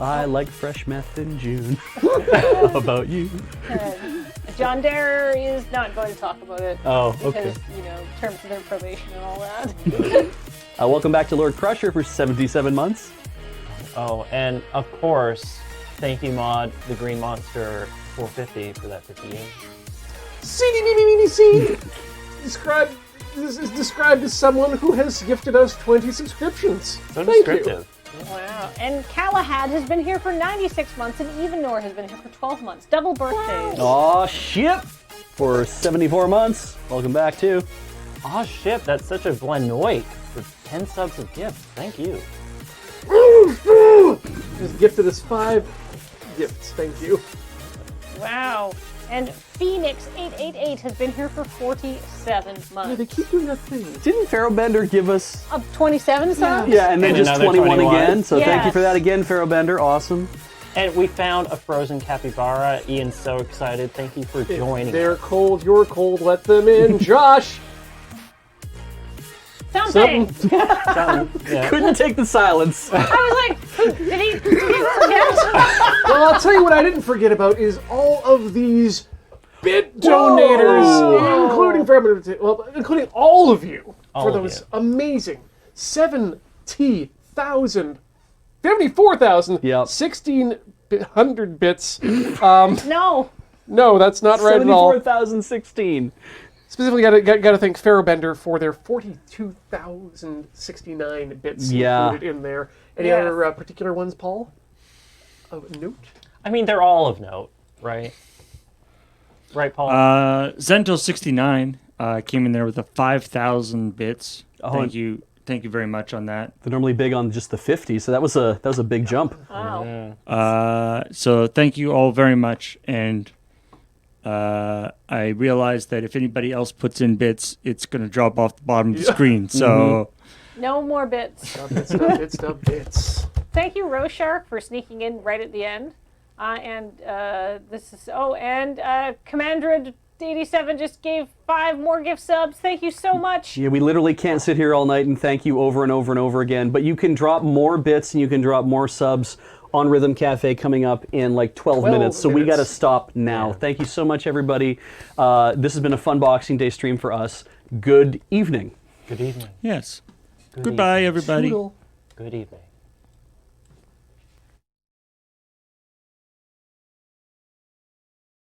I like fresh meth in June. How about you? John Dare is not going to talk about it. Oh, because, okay. Terms of their probation and all that. Welcome back to Lord Crusher for 77 months. Oh, and of course, thank you, Mod, the Green Monster 450 for that 58. CDBBBC is described as someone who has gifted us 20 subscriptions. So Thank descriptive. Wow. And Galahad has been here for 96 months, and Evenor has been here for 12 months. Double birthdays. Aw, ship for 74 months. Welcome back, too. Aw, ship. That's such a Glenoit for 10 subs of gifts. Thank you. Has gifted us 5 gifts. Thank you. Wow. And Phoenix888 has been here for 47 months. Yeah, they keep doing that thing. Didn't Pharaoh Bender give us... 27 subs? Yeah, and then And just another 21 21. again. So thank you Yes. for that again, Pharaoh Bender. Awesome. And we found a frozen capybara. Ian's so excited. Thank you for joining. They're cold, you're cold, let them in. Josh! Something. Yeah. Couldn't take the silence. I was like, did he forget? Well, I'll tell you what I didn't forget about is all of these bit donators, including all of you All for of those you. amazing 70,000, 74,000, Yep. 1,600 bits. No. No, that's not right at all. 74,016. Specifically, got to thank Pharaoh Bender for their 42,069 bits Yeah. included in there. Any Yes. other particular ones, Paul? Of note? I mean, they're all of note, right? Right, Paul? Zento69 came in there with a 5,000 bits. Oh, Thank you very much on that. They're normally big on just the 50, so that was a big jump. Wow. So thank you all very much, and I realized that if anybody else puts in bits, it's going to drop off the bottom of the screen. So No more bits. Bits. Thank you, Roshark, for sneaking in right at the end. Commandred87 just gave 5 more gift subs. Thank you so much. Yeah, we literally can't sit here all night and thank you over and over and over again, but you can drop more bits and you can drop more subs on Rhythm Cafe coming up in like 12 minutes, so we got to stop now. Thank you so much, everybody. This has been a fun Boxing Day stream for us. Good evening. Good evening. yes. Good Goodbye, evening. everybody. Toodle. Good evening.